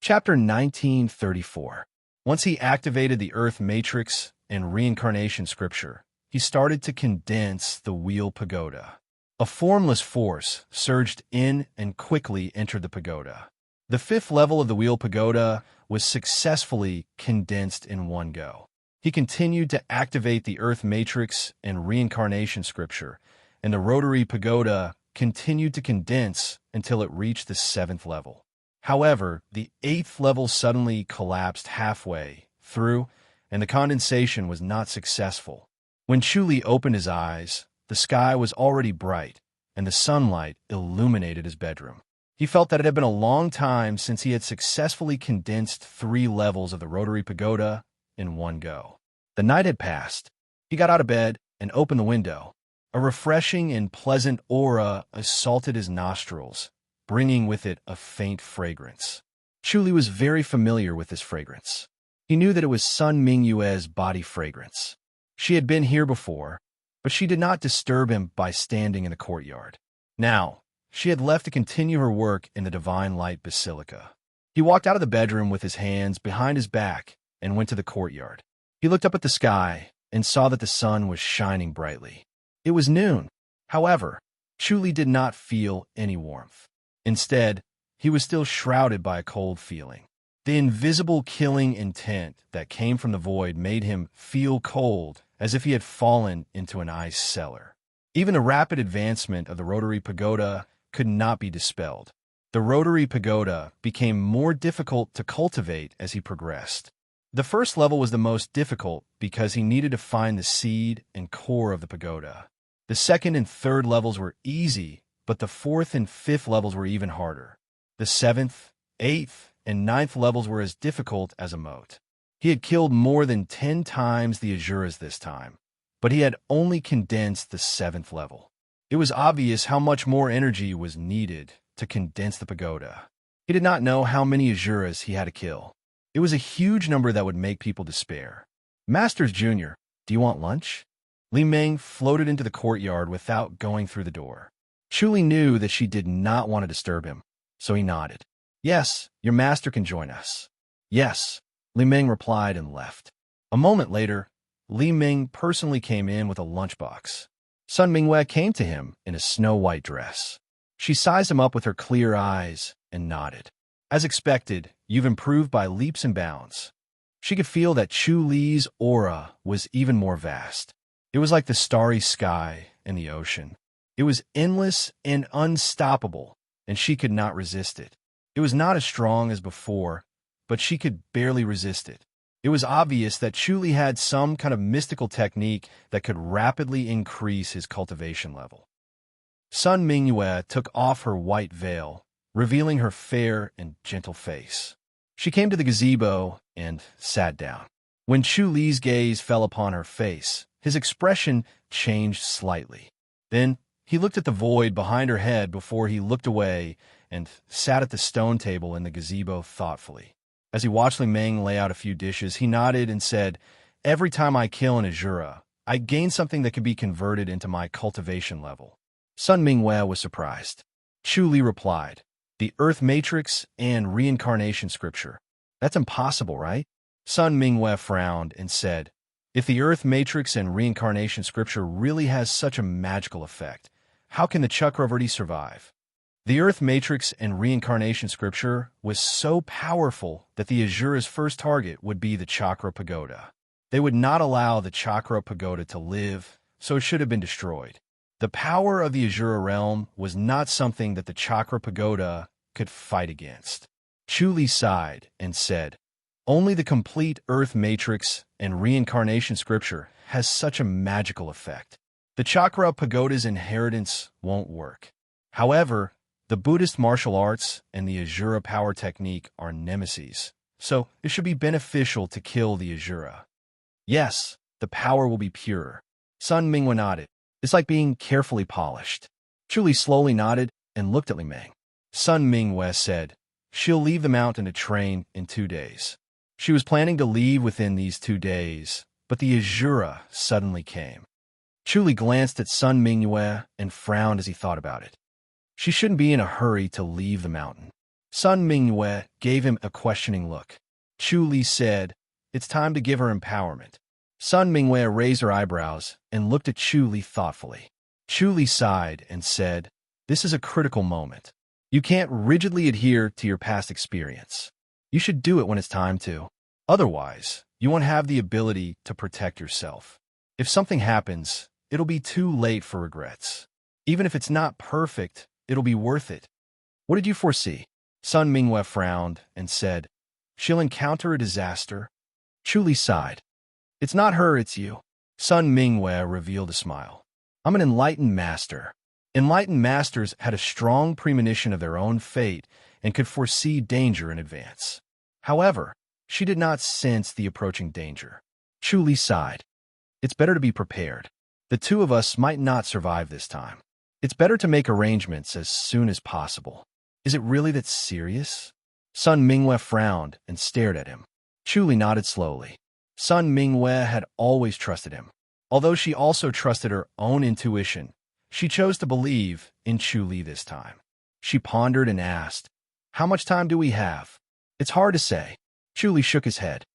Chapter 1934. Once he activated the Earth Matrix and Reincarnation Scripture, he started to condense the Wheel Pagoda. A formless force surged in and quickly entered the pagoda. The fifth level of the Wheel Pagoda was successfully condensed in one go. He continued to activate the Earth Matrix and Reincarnation Scripture, and the Rotary Pagoda continued to condense until it reached the seventh level. However, the eighth level suddenly collapsed halfway through, and the condensation was not successful. When Chuli opened his eyes, the sky was already bright, and the sunlight illuminated his bedroom. He felt that it had been a long time since he had successfully condensed 3 levels of the Rotary Pagoda in one go. The night had passed. He got out of bed and opened the window. A refreshing and pleasant aura assaulted his nostrils, bringing with it a faint fragrance. Chuli was very familiar with this fragrance. He knew that it was Sun Mingyue's body fragrance. She had been here before, but she did not disturb him by standing in the courtyard. Now, she had left to continue her work in the Divine Light Basilica. He walked out of the bedroom with his hands behind his back and went to the courtyard. He looked up at the sky and saw that the sun was shining brightly. It was noon. However, Chuli did not feel any warmth. Instead, he was still shrouded by a cold feeling. The invisible killing intent that came from the void made him feel cold, as if he had fallen into an ice cellar. Even the rapid advancement of the Rotary Pagoda could not be dispelled. The Rotary Pagoda became more difficult to cultivate as he progressed. The first level was the most difficult because he needed to find the seed and core of the pagoda. The second and third levels were easy, but the fourth and fifth levels were even harder. The seventh, eighth, and ninth levels were as difficult as a moat. He had killed more than 10 times the Asuras this time, but he had only condensed the 7th level. It was obvious how much more energy was needed to condense the pagoda. He did not know how many Asuras he had to kill. It was a huge number that would make people despair. Masters Jr., do you want lunch? Li Meng floated into the courtyard without going through the door. Chuli knew that she did not want to disturb him, so he nodded. Yes, your master can join us. Yes, Li Meng replied and left. A moment later, Li Meng personally came in with a lunchbox. Sun Mingyue came to him in a snow-white dress. She sized him up with her clear eyes and nodded. As expected, you've improved by leaps and bounds. She could feel that Chu Li's aura was even more vast. It was like the starry sky and the ocean. It was endless and unstoppable, and she could not resist it. It was not as strong as before, but she could barely resist it. It was obvious that Chuli had some kind of mystical technique that could rapidly increase his cultivation level. Sun Mingyue took off her white veil, revealing her fair and gentle face. She came to the gazebo and sat down. When Chu Li's gaze fell upon her face, his expression changed slightly. Then he looked at the void behind her head before he looked away and sat at the stone table in the gazebo thoughtfully. As he watched Li Meng lay out a few dishes, he nodded and said, "Every time I kill an Asura, I gain something that can be converted into my cultivation level." Sun Mingyue was surprised. Chu Li replied, "The Earth Matrix and Reincarnation Scripture. That's impossible, right?" Sun Mingyue frowned and said, "If the Earth Matrix and Reincarnation Scripture really has such a magical effect, how can the Chakravarti survive?" The Earth Matrix and Reincarnation Scripture was so powerful that the Asura's first target would be the Chakra Pagoda. They would not allow the Chakra Pagoda to live, so it should have been destroyed. The power of the Asura realm was not something that the Chakra Pagoda could fight against. Chu Li sighed and said, "Only the complete Earth Matrix and Reincarnation Scripture has such a magical effect. The Chakra Pagoda's inheritance won't work. However, the Buddhist martial arts and the Asura power technique are nemesis, so it should be beneficial to kill the Asura. Yes, the power will be pure." Sun Mingyue nodded. "It's like being carefully polished." Chu Li slowly nodded and looked at Li Meng. Sun Mingyue said, "She'll leave the mountain to train in 2 days." She was planning to leave within these 2 days, but the Asura suddenly came. Chu Li glanced at Sun Mingyue and frowned as he thought about it. She shouldn't be in a hurry to leave the mountain. Sun Mingyue gave him a questioning look. Chu Li said, "It's time to give her empowerment." Sun Mingyue raised her eyebrows and looked at Chu Li thoughtfully. Chu Li sighed and said, "This is a critical moment. You can't rigidly adhere to your past experience. You should do it when it's time to. Otherwise, you won't have the ability to protect yourself. If something happens, it'll be too late for regrets. Even if it's not perfect, it'll be worth it." "What did you foresee?" Sun Mingyue frowned and said, "She'll encounter a disaster." Chu Li sighed. "It's not her, it's you." Sun Mingyue revealed a smile. "I'm an enlightened master." Enlightened masters had a strong premonition of their own fate and could foresee danger in advance. However, she did not sense the approaching danger. Chu Li sighed. "It's better to be prepared. The two of us might not survive this time. It's better to make arrangements as soon as possible." "Is it really that serious?" Sun Mingyue frowned and stared at him. Chu Li nodded slowly. Sun Mingyue had always trusted him. Although she also trusted her own intuition, she chose to believe in Chu Li this time. She pondered and asked, "How much time do we have?" "It's hard to say." Chu Li shook his head.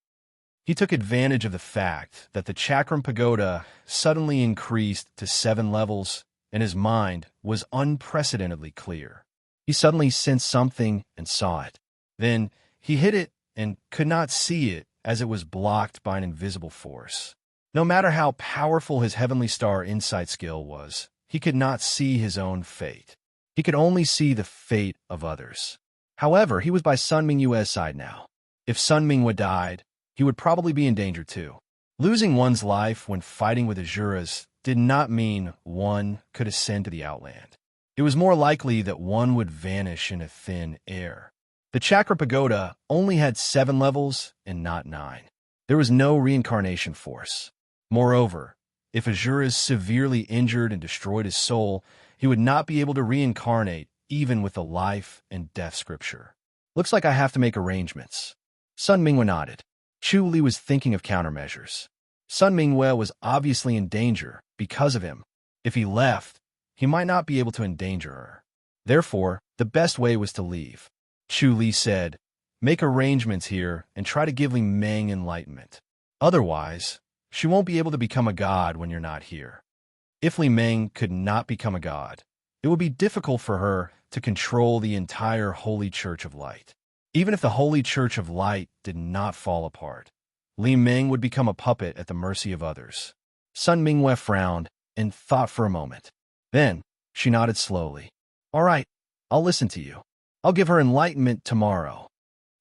He took advantage of the fact that the Chakram Pagoda suddenly increased to 7 levels, and his mind was unprecedentedly clear. He suddenly sensed something and saw it. Then he hid it and could not see it as it was blocked by an invisible force. No matter how powerful his Heavenly Star insight skill was, he could not see his own fate. He could only see the fate of others. However, he was by Sun Mingyue's side now. If Sun Mingyue died, he would probably be in danger too. Losing one's life when fighting with Azuras did not mean one could ascend to the Outland. It was more likely that one would vanish in a thin air. The Chakra Pagoda only had 7 levels and not 9. There was no reincarnation force. Moreover, if Azuras severely injured and destroyed his soul, he would not be able to reincarnate even with the life and death scripture. "Looks like I have to make arrangements." Sun Mingyue nodded. Chu Li was thinking of countermeasures. Sun Mingyue was obviously in danger because of him. If he left, he might not be able to endanger her. Therefore, the best way was to leave. Chu Li said, "Make arrangements here and try to give Li Meng enlightenment. Otherwise, she won't be able to become a god when you're not here." If Li Meng could not become a god, it would be difficult for her to control the entire Holy Church of Light. Even if the Holy Church of Light did not fall apart, Li Meng would become a puppet at the mercy of others. Sun Mingyue frowned and thought for a moment. Then, she nodded slowly. "All right, I'll listen to you. I'll give her enlightenment tomorrow."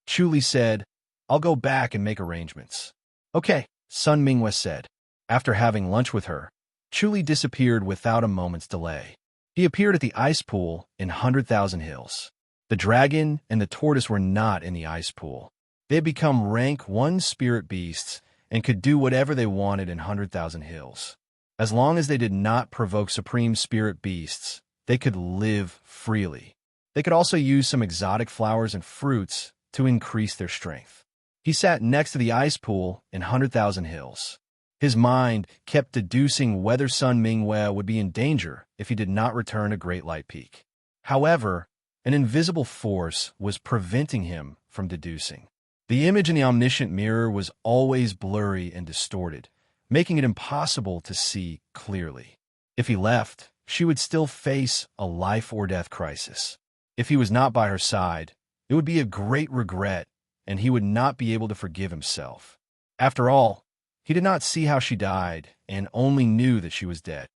Chu Li said, "I'll go back and make arrangements." "Okay," Sun Mingyue said. After having lunch with her, Chu Li disappeared without a moment's delay. He appeared at the ice pool in 100,000 Hills. The dragon and the tortoise were not in the ice pool. They had become rank 1 spirit beasts and could do whatever they wanted in 100,000 Hills. As long as they did not provoke supreme spirit beasts, they could live freely. They could also use some exotic flowers and fruits to increase their strength. He sat next to the ice pool in 100,000 Hills. His mind kept deducing whether Sun Mingyue would be in danger if he did not return to Great Light Peak. However, an invisible force was preventing him from deducing. The image in the omniscient mirror was always blurry and distorted, making it impossible to see clearly. If he left, she would still face a life-or-death crisis. If he was not by her side, it would be a great regret, and he would not be able to forgive himself. After all, he did not see how she died and only knew that she was dead.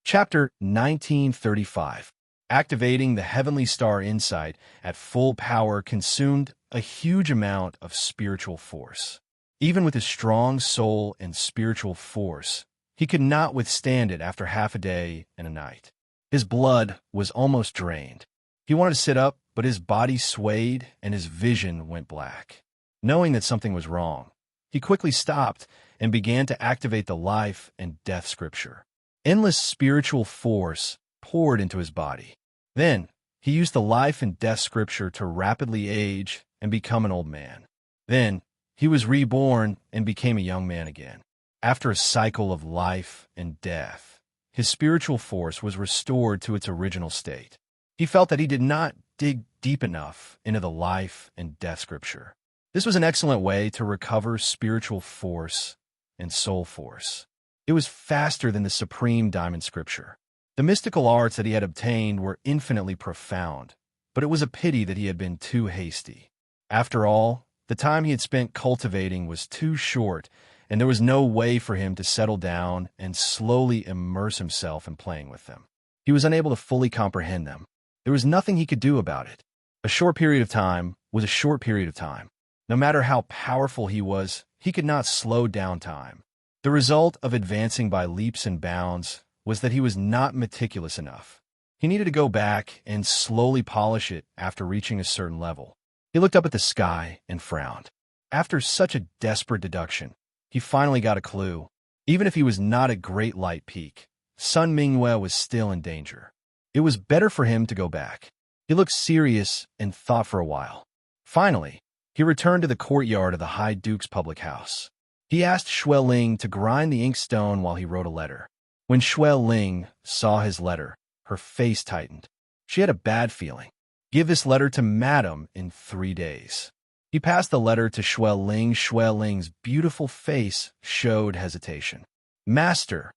Chapter 1935. Activating the Heavenly Star Insight at full power consumed a huge amount of spiritual force. Even with his strong soul and spiritual force, he could not withstand it after half a day and a night. His blood was almost drained. He wanted to sit up, but his body swayed and his vision went black. Knowing that something was wrong, he quickly stopped and began to activate the life and death scripture. Endless spiritual force poured into his body. Then, he used the life and death scripture to rapidly age and become an old man. Then, he was reborn and became a young man again. After a cycle of life and death, his spiritual force was restored to its original state. He felt that he did not dig deep enough into the life and death scripture. This was an excellent way to recover spiritual force and soul force. It was faster than the supreme diamond scripture. The mystical arts that he had obtained were infinitely profound, but it was a pity that he had been too hasty. After all, the time he had spent cultivating was too short, and there was no way for him to settle down and slowly immerse himself in playing with them. He was unable to fully comprehend them. There was nothing he could do about it. A short period of time was a short period of time. No matter how powerful he was, he could not slow down time. The result of advancing by leaps and bounds was that he was not meticulous enough. He needed to go back and slowly polish it after reaching a certain level. He looked up at the sky and frowned. After such a desperate deduction, he finally got a clue. Even if he was not at Great Light Peak, Sun Mingwe was still in danger. It was better for him to go back. He looked serious and thought for a while. Finally, he returned to the courtyard of the High Duke's public house. He asked Xue Ling to grind the inkstone while he wrote a letter. When Xue Ling saw his letter, her face tightened. She had a bad feeling. Give this letter to Madam in 3 days. He passed the letter to Xue Ling. Xue Ling's beautiful face showed hesitation. Master,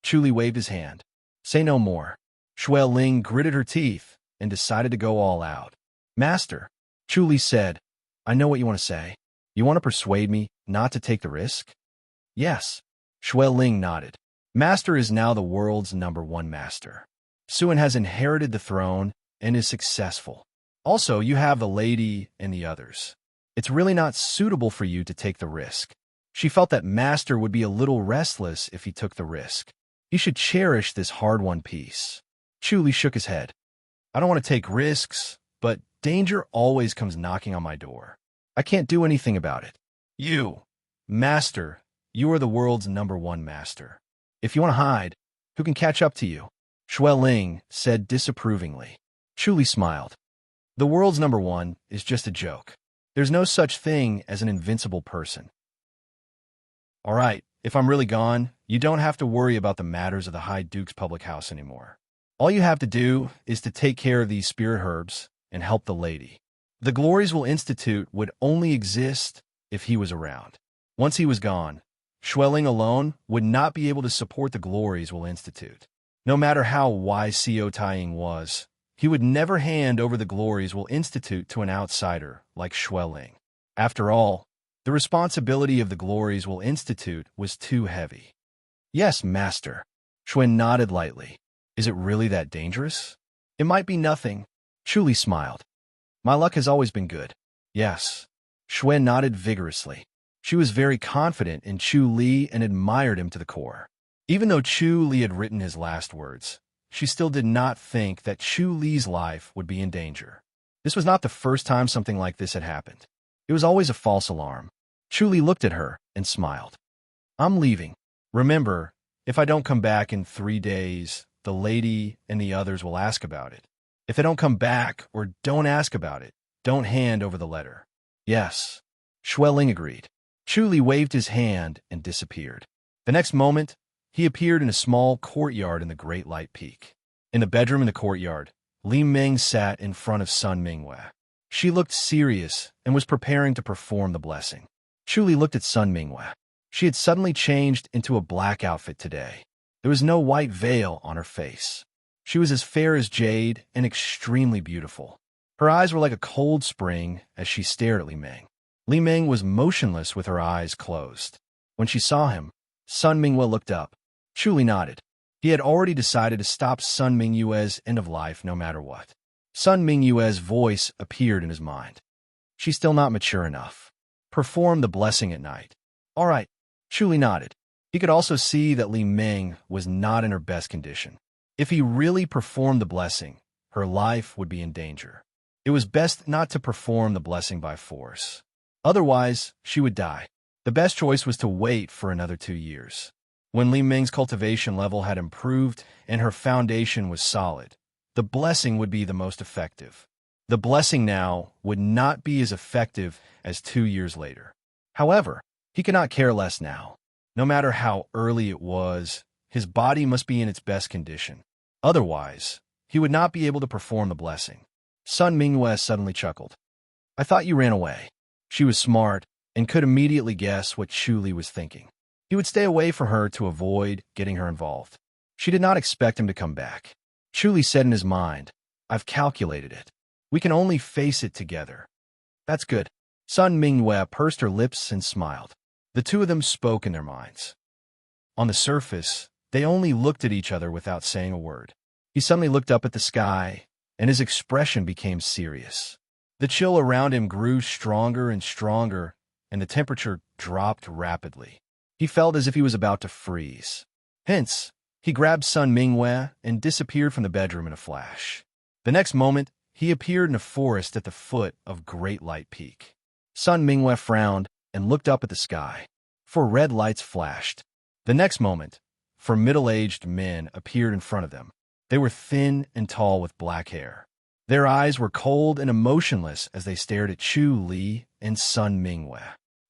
Chu Li waved his hand. Say no more. Xue Ling gritted her teeth and decided to go all out. Master, Chu Li said, I know what you want to say. You want to persuade me not to take the risk? Yes. Xue Ling nodded. Master is now the world's #1 master. Suen has inherited the throne and is successful. Also, you have the lady and the others. It's really not suitable for you to take the risk. She felt that Master would be a little restless if he took the risk. He should cherish this hard-won peace. Chu Li shook his head. I don't want to take risks, but danger always comes knocking on my door. I can't do anything about it. You, Master, you are the world's #1 master. If you want to hide, who can catch up to you? Xue Ling said disapprovingly. Chu Li smiled. The world's #1 is just a joke. There's no such thing as an invincible person. All right, if I'm really gone, you don't have to worry about the matters of the High Duke's public house anymore. All you have to do is to take care of these spirit herbs and help the lady. The Glories Will Institute would only exist if he was around. Once he was gone, Xue Ling alone would not be able to support the Glories Will Institute. No matter how wise Xiao Taiying was, he would never hand over the Glories Will Institute to an outsider like Xue Ling. After all, the responsibility of the Glories Will Institute was too heavy. Yes, Master. Xuen nodded lightly. Is it really that dangerous? It might be nothing. Chu Li smiled. My luck has always been good. Yes. Xuen nodded vigorously. She was very confident in Chu Li and admired him to the core. Even though Chu Li had written his last words, she still did not think that Chu Li's life would be in danger. This was not the first time something like this had happened. It was always a false alarm. Chu Li looked at her and smiled. I'm leaving. Remember, if I don't come back in 3 days, the lady and the others will ask about it. If they don't come back or don't ask about it, don't hand over the letter. Yes. Xue Ling agreed. Chu Li waved his hand and disappeared. The next moment, he appeared in a small courtyard in the Great Light Peak. In the bedroom in the courtyard, Li Ming sat in front of Sun Mingwe. She looked serious and was preparing to perform the blessing. Chu Li looked at Sun Mingwe. She had suddenly changed into a black outfit today. There was no white veil on her face. She was as fair as jade and extremely beautiful. Her eyes were like a cold spring as she stared at Li Ming. Li Ming was motionless with her eyes closed. When she saw him, Sun Mingwe looked up. Chu Li nodded. He had already decided to stop Sun Mingyue's end of life no matter what. Sun Mingyue's voice appeared in his mind. She's still not mature enough. Perform the blessing at night. All right. Chu Li nodded. He could also see that Li Ming was not in her best condition. If he really performed the blessing, her life would be in danger. It was best not to perform the blessing by force. Otherwise, she would die. The best choice was to wait for another 2 years. When Li Ming's cultivation level had improved and her foundation was solid, the blessing would be the most effective. The blessing now would not be as effective as 2 years later. However, he could not care less now. No matter how early it was, his body must be in its best condition. Otherwise, he would not be able to perform the blessing. Sun Mingyue suddenly chuckled. I thought you ran away. She was smart and could immediately guess what Chu Li was thinking. He would stay away from her to avoid getting her involved. She did not expect him to come back. Chu Li said in his mind, I've calculated it. We can only face it together. That's good. Sun Mingyue pursed her lips and smiled. The two of them spoke in their minds. On the surface, they only looked at each other without saying a word. He suddenly looked up at the sky, and his expression became serious. The chill around him grew stronger and stronger, and the temperature dropped rapidly. He felt as if he was about to freeze. Hence, he grabbed Sun Mingyue and disappeared from the bedroom in a flash. The next moment, he appeared in a forest at the foot of Great Light Peak. Sun Mingyue frowned and looked up at the sky. 4 red lights flashed. The next moment, 4 middle-aged men appeared in front of them. They were thin and tall with black hair. Their eyes were cold and emotionless as they stared at Chu Li and Sun Mingyue.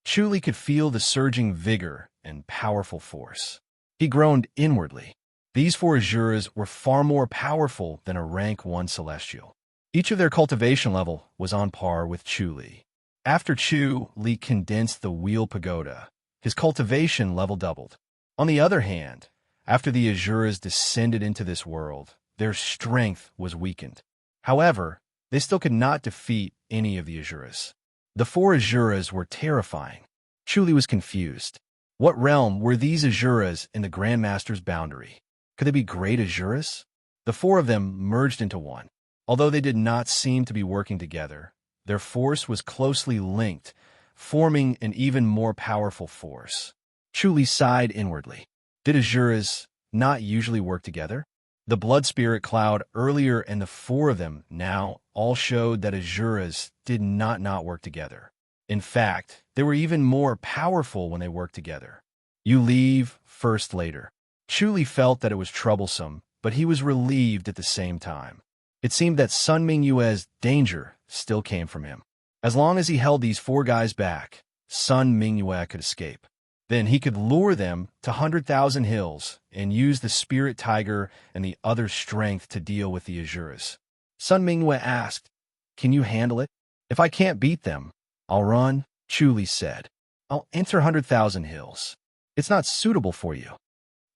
Chu Li could feel the surging vigor and powerful force. He groaned inwardly. These 4 Azuras were far more powerful than a rank 1 Celestial. Each of their cultivation level was on par with Chu Li. After Chu Li condensed the Wheel Pagoda, his cultivation level doubled. On the other hand, after the Azuras descended into this world, their strength was weakened. However, they still could not defeat any of the Azuras. The 4 Azuras were terrifying. Chu Li was confused. What realm were these Azuras in the Grandmaster's boundary? Could they be great Azuras? The 4 of them merged into one. Although they did not seem to be working together, their force was closely linked, forming an even more powerful force. Chu Li sighed inwardly. Did Azuras not usually work together? The blood spirit cloud earlier and the 4 of them now all showed that Azuras did not work together. In fact, they were even more powerful when they worked together. You leave first later. Chu Li felt that it was troublesome, but he was relieved at the same time. It seemed that Sun Mingyue's danger still came from him. As long as he held these 4 guys back, Sun Mingyue could escape. Then he could lure them to 100,000 Hills and use the Spirit Tiger and the other strength to deal with the Azuras. Sun Mingyue asked, Can you handle it? If I can't beat them, I'll run, Chu Li said. I'll enter 100,000 Hills. It's not suitable for you.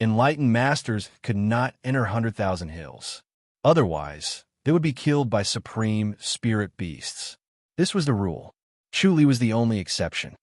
Enlightened masters could not enter 100,000 Hills. Otherwise, they would be killed by supreme spirit beasts. This was the rule. Chu Li was the only exception.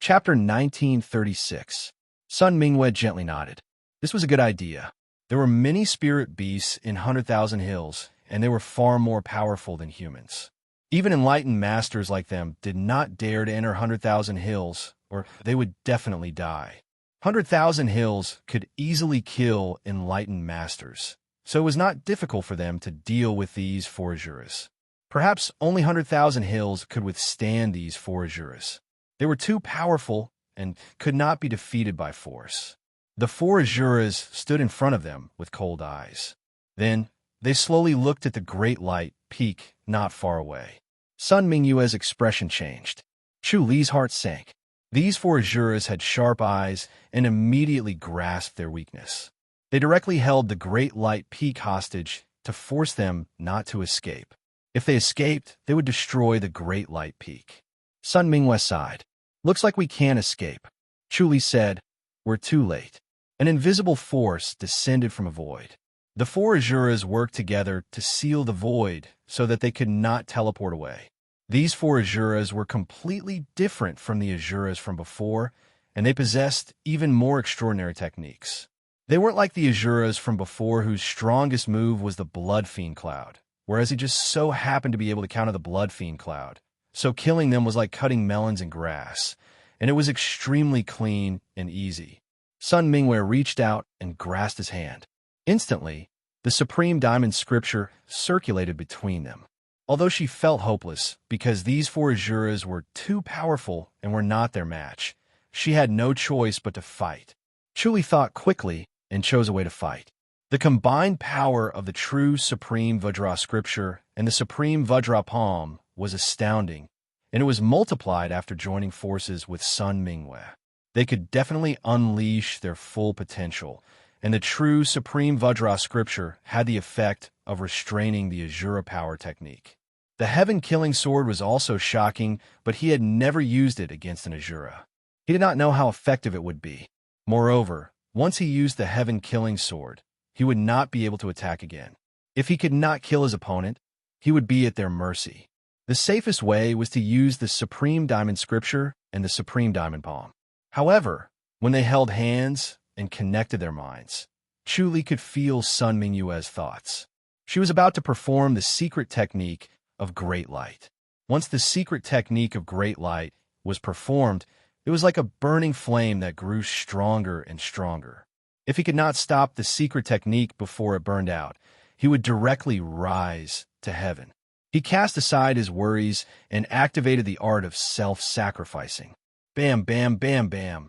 Chapter 1936. Sun Mingyue gently nodded. This was a good idea. There were many spirit beasts in 100,000 Hills, and they were far more powerful than humans. Even enlightened masters like them did not dare to enter 100,000 Hills, or they would definitely die. 100,000 Hills could easily kill enlightened masters, so it was not difficult for them to deal with these 4 Azuras. Perhaps only 100,000 Hills could withstand these 4 Azuras. They were too powerful and could not be defeated by force. The 4 Azuras stood in front of them with cold eyes. Then they slowly looked at the great light peak not far away. Sun Mingyue's expression changed. Chu Li's heart sank. These 4 Azuras had sharp eyes and immediately grasped their weakness. They directly held the great light peak hostage to force them not to escape. If they escaped, they would destroy the great light peak. Sun Mingyue sighed. Looks like we can't escape. Chu Li said, We're too late. An invisible force descended from a void. The 4 Azuras worked together to seal the void so that they could not teleport away. These 4 Azuras were completely different from the Azuras from before, and they possessed even more extraordinary techniques. They weren't like the Azuras from before whose strongest move was the Blood Fiend Cloud, whereas he just so happened to be able to counter the Blood Fiend Cloud. So killing them was like cutting melons in grass, and it was extremely clean and easy. Sun Mingyue reached out and grasped his hand. Instantly, the Supreme Diamond Scripture circulated between them. Although she felt hopeless because these 4 Azuras were too powerful and were not their match, she had no choice but to fight. Chu Li thought quickly and chose a way to fight. The combined power of the true Supreme Vajra Scripture and the Supreme Vajra Palm was astounding, and it was multiplied after joining forces with Sun Mingyue. They could definitely unleash their full potential, and the true Supreme Vajra Scripture had the effect of restraining the Azura power technique. The heaven-killing sword was also shocking, but he had never used it against an Azura. He did not know how effective it would be. Moreover, once he used the heaven-killing sword, he would not be able to attack again. If he could not kill his opponent, he would be at their mercy. The safest way was to use the Supreme Diamond Scripture and the Supreme Diamond Palm. However, when they held hands and connected their minds, Chu Li could feel Sun Mingyue's thoughts. She was about to perform the secret technique of Great Light. Once the secret technique of Great Light was performed, it was like a burning flame that grew stronger and stronger. If he could not stop the secret technique before it burned out, he would directly rise to heaven. He cast aside his worries and activated the art of self-sacrificing. Bam, bam, bam, bam.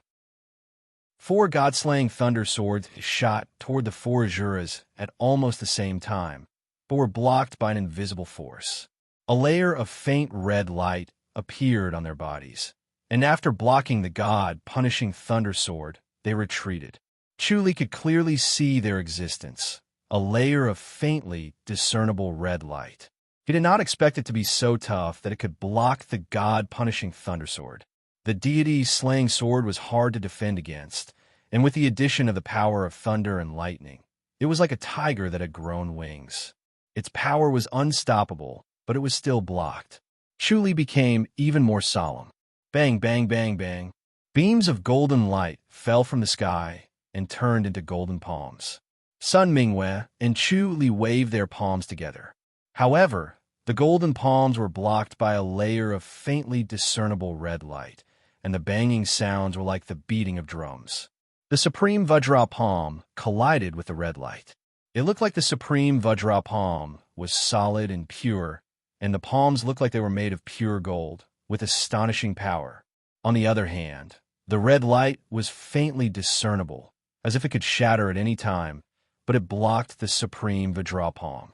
4 god-slaying thunder swords shot toward the 4 Azuras at almost the same time, but were blocked by an invisible force. A layer of faint red light appeared on their bodies, and after blocking the god-punishing thunder sword, they retreated. Chu Li could clearly see their existence, a layer of faintly discernible red light. He did not expect it to be so tough that it could block the god-punishing thunder sword. The deity's slaying sword was hard to defend against, and with the addition of the power of thunder and lightning, it was like a tiger that had grown wings. Its power was unstoppable, but it was still blocked. Chu Li became even more solemn. Bang, bang, bang, bang. Beams of golden light fell from the sky and turned into golden palms. Sun Mingyue and Chu Li waved their palms together. However, the golden palms were blocked by a layer of faintly discernible red light, and the banging sounds were like the beating of drums. The Supreme Vajra palm collided with the red light. It looked like the Supreme Vajra palm was solid and pure, and the palms looked like they were made of pure gold, with astonishing power. On the other hand, the red light was faintly discernible, as if it could shatter at any time, but it blocked the Supreme Vajra palm.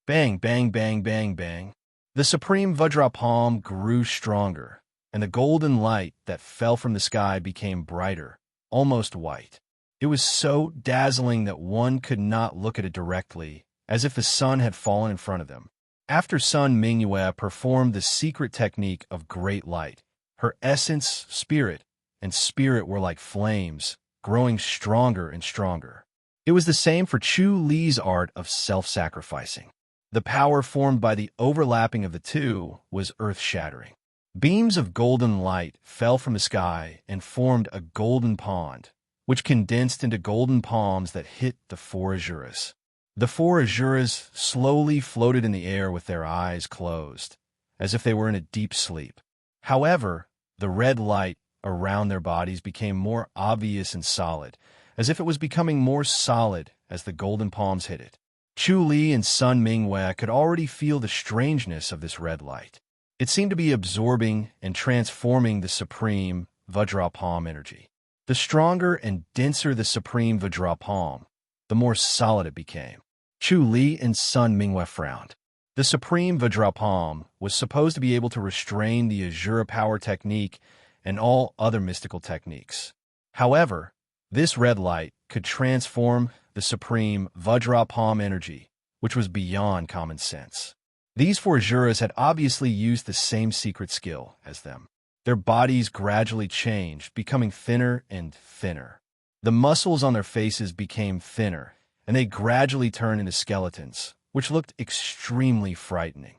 Bang, bang, bang, bang, bang. The Supreme Vajra palm grew stronger, and the golden light that fell from the sky became brighter, almost white. It was so dazzling that one could not look at it directly, as if the sun had fallen in front of them. After Sun Mingyue performed the secret technique of Great Light, her essence, spirit, and spirit were like flames, growing stronger and stronger. It was the same for Chu Li's art of self-sacrificing. The power formed by the overlapping of the two was earth-shattering. Beams of golden light fell from the sky and formed a golden pond, which condensed into golden palms that hit the 4 Azuras. The 4 Azuras slowly floated in the air with their eyes closed, as if they were in a deep sleep. However, the red light around their bodies became more obvious and solid, as if it was becoming more solid as the golden palms hit it. Chu Li and Sun Mingyue could already feel the strangeness of this red light. It seemed to be absorbing and transforming the Supreme Vajra Palm energy. The stronger and denser the Supreme Vajra Palm, the more solid it became. Chu Li and Sun Mingyue frowned. The Supreme Vajra Palm was supposed to be able to restrain the Azura power technique and all other mystical techniques. However, this red light could transform the Supreme Vajra Palm energy, which was beyond common sense. These 4 Azuras had obviously used the same secret skill as them. Their bodies gradually changed, becoming thinner and thinner. The muscles on their faces became thinner, and they gradually turned into skeletons, which looked extremely frightening.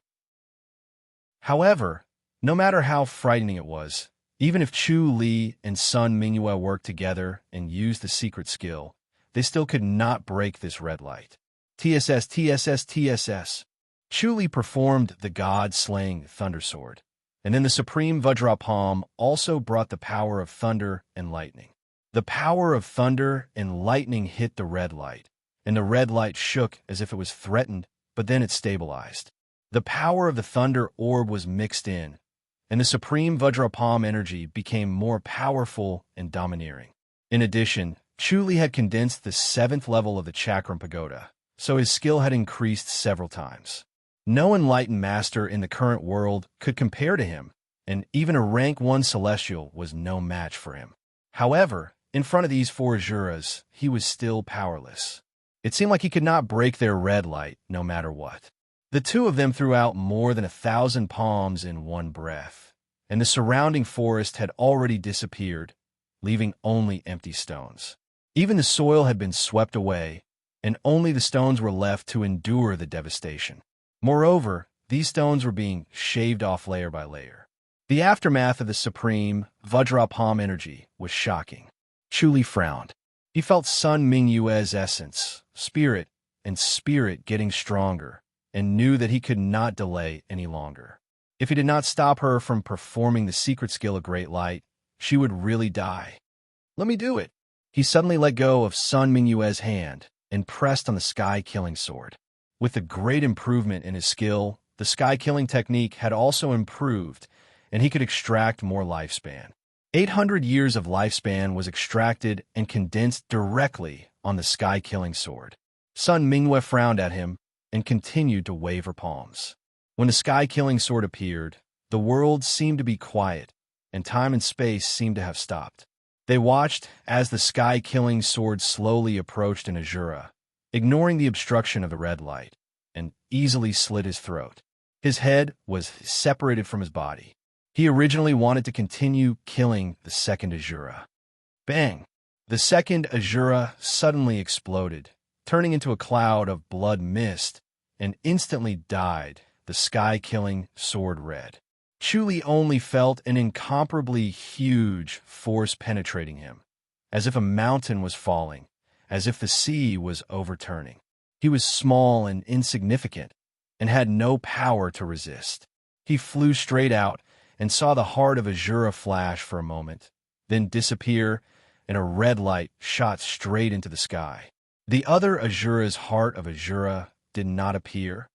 However, no matter how frightening it was, even if Chu Li and Sun Mingyue worked together and used the secret skill, they still could not break this red light. TSS, TSS, TSS. Chu Li performed the god-slaying thunder sword, and then the Supreme Vajra Palm also brought the power of thunder and lightning. The power of thunder and lightning hit the red light, and the red light shook as if it was threatened, but then it stabilized. The power of the thunder orb was mixed in, and the Supreme Vajra Palm energy became more powerful and domineering. In addition, Chu Li had condensed the 7th level of the Chakram Pagoda, so his skill had increased several times. No enlightened master in the current world could compare to him, and even a rank 1 celestial was no match for him. However, in front of these 4 Azuras, he was still powerless. It seemed like he could not break their red light, no matter what. The two of them threw out more than 1,000 palms in one breath, and the surrounding forest had already disappeared, leaving only empty stones. Even the soil had been swept away, and only the stones were left to endure the devastation. Moreover, these stones were being shaved off layer by layer. The aftermath of the supreme Vajrapam energy was shocking. Chu Li frowned. He felt Sun Mingyue's essence, spirit, and spirit getting stronger, and knew that he could not delay any longer. If he did not stop her from performing the secret skill of Great Light, she would really die. Let me do it. He suddenly let go of Sun Mingyue's hand and pressed on the sky-killing sword. With the great improvement in his skill, the sky-killing technique had also improved, and he could extract more lifespan. 800 years of lifespan was extracted and condensed directly on the sky-killing sword. Sun Mingyue frowned at him and continued to wave her palms. When the sky-killing sword appeared, the world seemed to be quiet, and time and space seemed to have stopped. They watched as the sky-killing sword slowly approached an Azura, ignoring the obstruction of the red light, and easily slit his throat. His head was separated from his body. He originally wanted to continue killing the second Azura. Bang! The second Azura suddenly exploded, turning into a cloud of blood mist, and instantly dyed the sky-killing sword red. Chu Li only felt an incomparably huge force penetrating him, as if a mountain was falling, as if the sea was overturning. He was small and insignificant, and had no power to resist. He flew straight out and saw the heart of Azura flash for a moment, then disappear, and a red light shot straight into the sky. The other Azura's heart of Azura did not appear,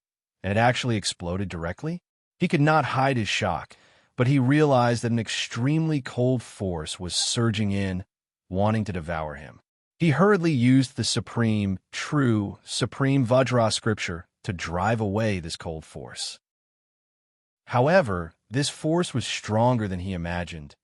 and it actually exploded directly. He could not hide his shock, but he realized that an extremely cold force was surging in, wanting to devour him. He hurriedly used the supreme Vajra scripture to drive away this cold force. However, this force was stronger than he imagined,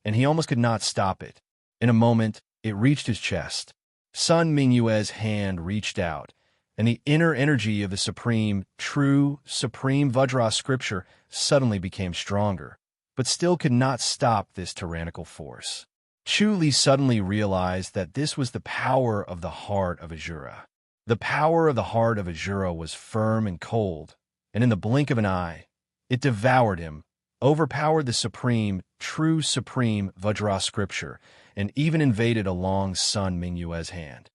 and he almost could not stop it. In a moment, it reached his chest. Sun Mingyue's hand reached out, and the inner energy of the supreme Vajra scripture suddenly became stronger, but still could not stop this tyrannical force. Chu Li suddenly realized that this was the power of the heart of Azura. The power of the heart of Azura was firm and cold, and in the blink of an eye, it devoured him, overpowered the supreme Vajra scripture, and even invaded along Sun Mingyue's hand.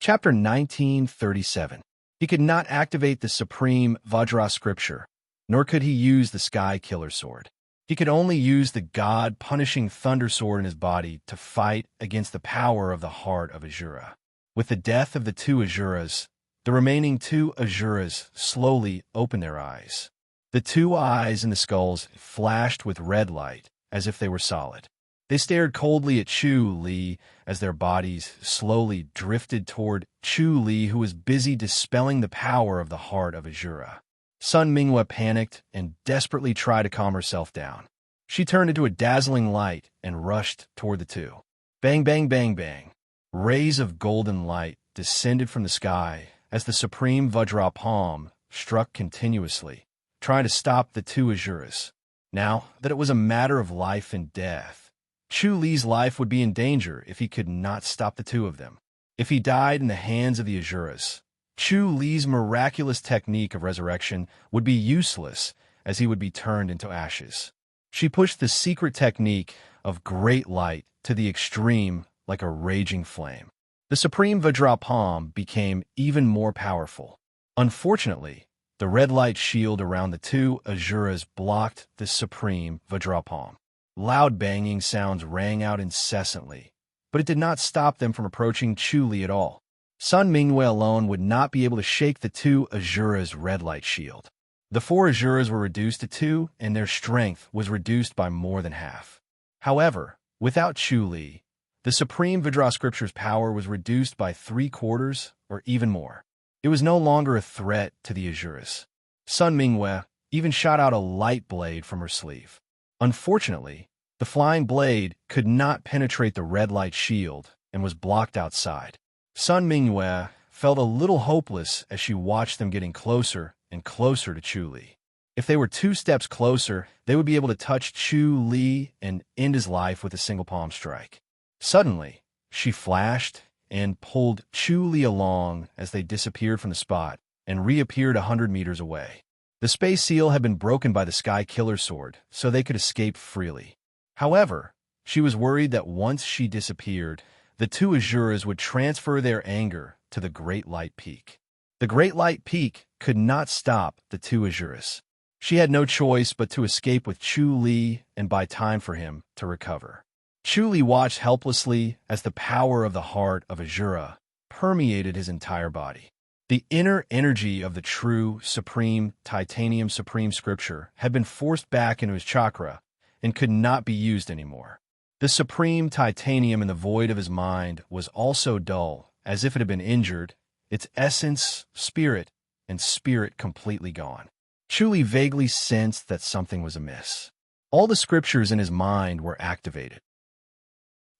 Chapter 1937. He could not activate the supreme Vajra scripture, nor could he use the Sky Killer sword. He could only use the God-punishing thunder sword in his body to fight against the power of the heart of Azura. With the death of the two Azuras, the remaining two Azuras slowly opened their eyes. The two eyes in the skulls flashed with red light, as if they were solid. They stared coldly at Chu Li as their bodies slowly drifted toward Chu Li, who was busy dispelling the power of the heart of Azura. Sun Mingyue panicked and desperately tried to calm herself down. She turned into a dazzling light and rushed toward the two. Bang, bang, bang, bang. Rays of golden light descended from the sky as the supreme Vajra palm struck continuously, trying to stop the two Azuras. Now that it was a matter of life and death, Chu Li's life would be in danger if he could not stop the two of them. If he died in the hands of the Azuras, Chu Li's miraculous technique of resurrection would be useless, as he would be turned into ashes. She pushed the secret technique of great light to the extreme like a raging flame. The supreme Vajra palm became even more powerful. Unfortunately, the red light shield around the two Azuras blocked the supreme Vajra palm. Loud banging sounds rang out incessantly, but it did not stop them from approaching Chu Li at all. Sun Mingyue alone would not be able to shake the two Azuras' red light shield. The four Azuras were reduced to two, and their strength was reduced by more than half. However, without Chu Li, the supreme Vajra scripture's power was reduced by 3/4 or even more. It was no longer a threat to the Azuras. Sun Mingyue even shot out a light blade from her sleeve. Unfortunately, the flying blade could not penetrate the red light shield and was blocked outside. Sun Mingyue felt a little hopeless as she watched them getting closer and closer to Chu Li. If they were 2 steps closer, they would be able to touch Chu Li and end his life with a single palm strike. Suddenly, she flashed and pulled Chu Li along as they disappeared from the spot and reappeared 100 meters away. The space seal had been broken by the Sky Killer's sword, so they could escape freely. However, she was worried that once she disappeared, the 2 Azuras would transfer their anger to the Great Light Peak. The Great Light Peak could not stop the 2 Azuras. She had no choice but to escape with Chu Li and buy time for him to recover. Chu Li watched helplessly as the power of the heart of Azura permeated his entire body. The inner energy of the true, supreme, titanium supreme scripture had been forced back into his chakra and could not be used anymore. The supreme titanium in the void of his mind was also dull, as if it had been injured, its essence, spirit, and spirit completely gone. Chu Li vaguely sensed that something was amiss. All the scriptures in his mind were activated.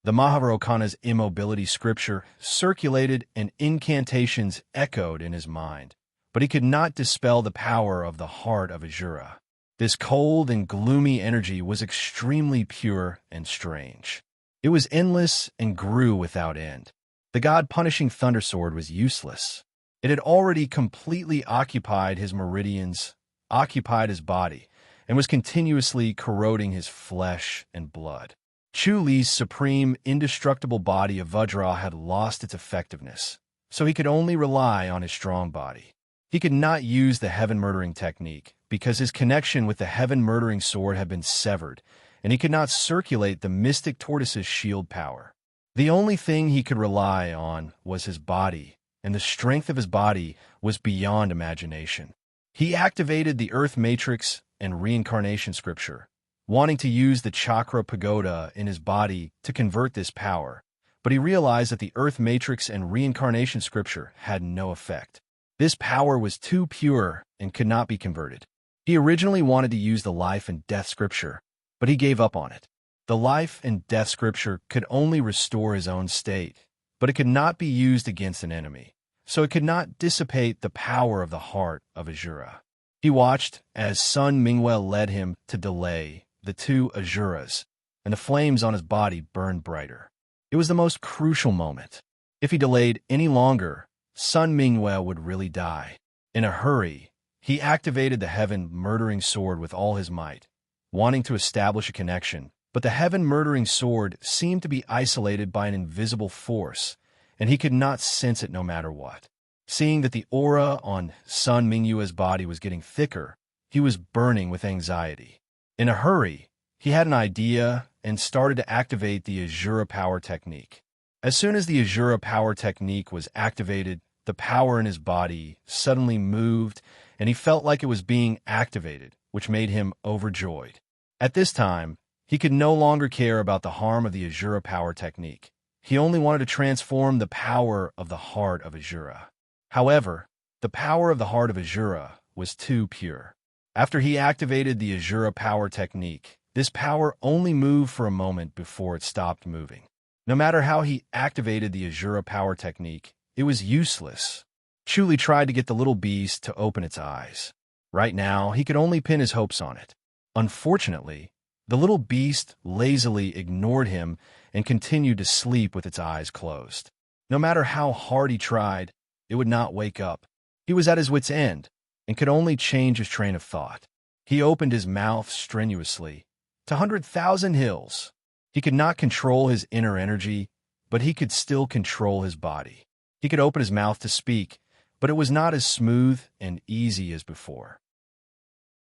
The Mahavarokana's immobility scripture circulated and incantations echoed in his mind, but he could not dispel the power of the heart of Azura. This cold and gloomy energy was extremely pure and strange. It was endless and grew without end. The god-punishing Thundersword was useless. It had already completely occupied his meridians, occupied his body, and was continuously corroding his flesh and blood. Chu Li's supreme, indestructible body of Vajra had lost its effectiveness, so he could only rely on his strong body. He could not use the heaven-murdering technique because his connection with the heaven-murdering sword had been severed, and he could not circulate the mystic tortoise's shield power. The only thing he could rely on was his body, and the strength of his body was beyond imagination. He activated the Earth Matrix and Reincarnation Scripture, wanting to use the Chakra Pagoda in his body to convert this power, but he realized that the Earth Matrix and Reincarnation Scripture had no effect. This power was too pure and could not be converted. He originally wanted to use the Life and Death Scripture, but he gave up on it. The Life and Death Scripture could only restore his own state, but it could not be used against an enemy, so it could not dissipate the power of the heart of Azura. He watched as Sun Mingyue led him to delay the 2 Azuras, and the flames on his body burned brighter. It was the most crucial moment. If he delayed any longer, Sun Mingyue would really die. In a hurry, he activated the heaven-murdering sword with all his might, wanting to establish a connection, but the heaven-murdering sword seemed to be isolated by an invisible force, and he could not sense it no matter what. Seeing that the aura on Sun Mingyue's body was getting thicker, he was burning with anxiety. In a hurry, he had an idea and started to activate the Azura Power Technique. As soon as the Azura Power Technique was activated, the power in his body suddenly moved, and he felt like it was being activated, which made him overjoyed. At this time, he could no longer care about the harm of the Azura Power Technique. He only wanted to transform the power of the heart of Azura. However, the power of the heart of Azura was too pure. After he activated the Azura Power Technique, this power only moved for a moment before it stopped moving. No matter how he activated the Azura Power Technique, it was useless. Chu Li tried to get the little beast to open its eyes. Right now, he could only pin his hopes on it. Unfortunately, the little beast lazily ignored him and continued to sleep with its eyes closed. No matter how hard he tried, it would not wake up. He was at his wit's end and could only change his train of thought. He opened his mouth strenuously. To 100,000 hills. He could not control his inner energy, but he could still control his body. He could open his mouth to speak, but it was not as smooth and easy as before.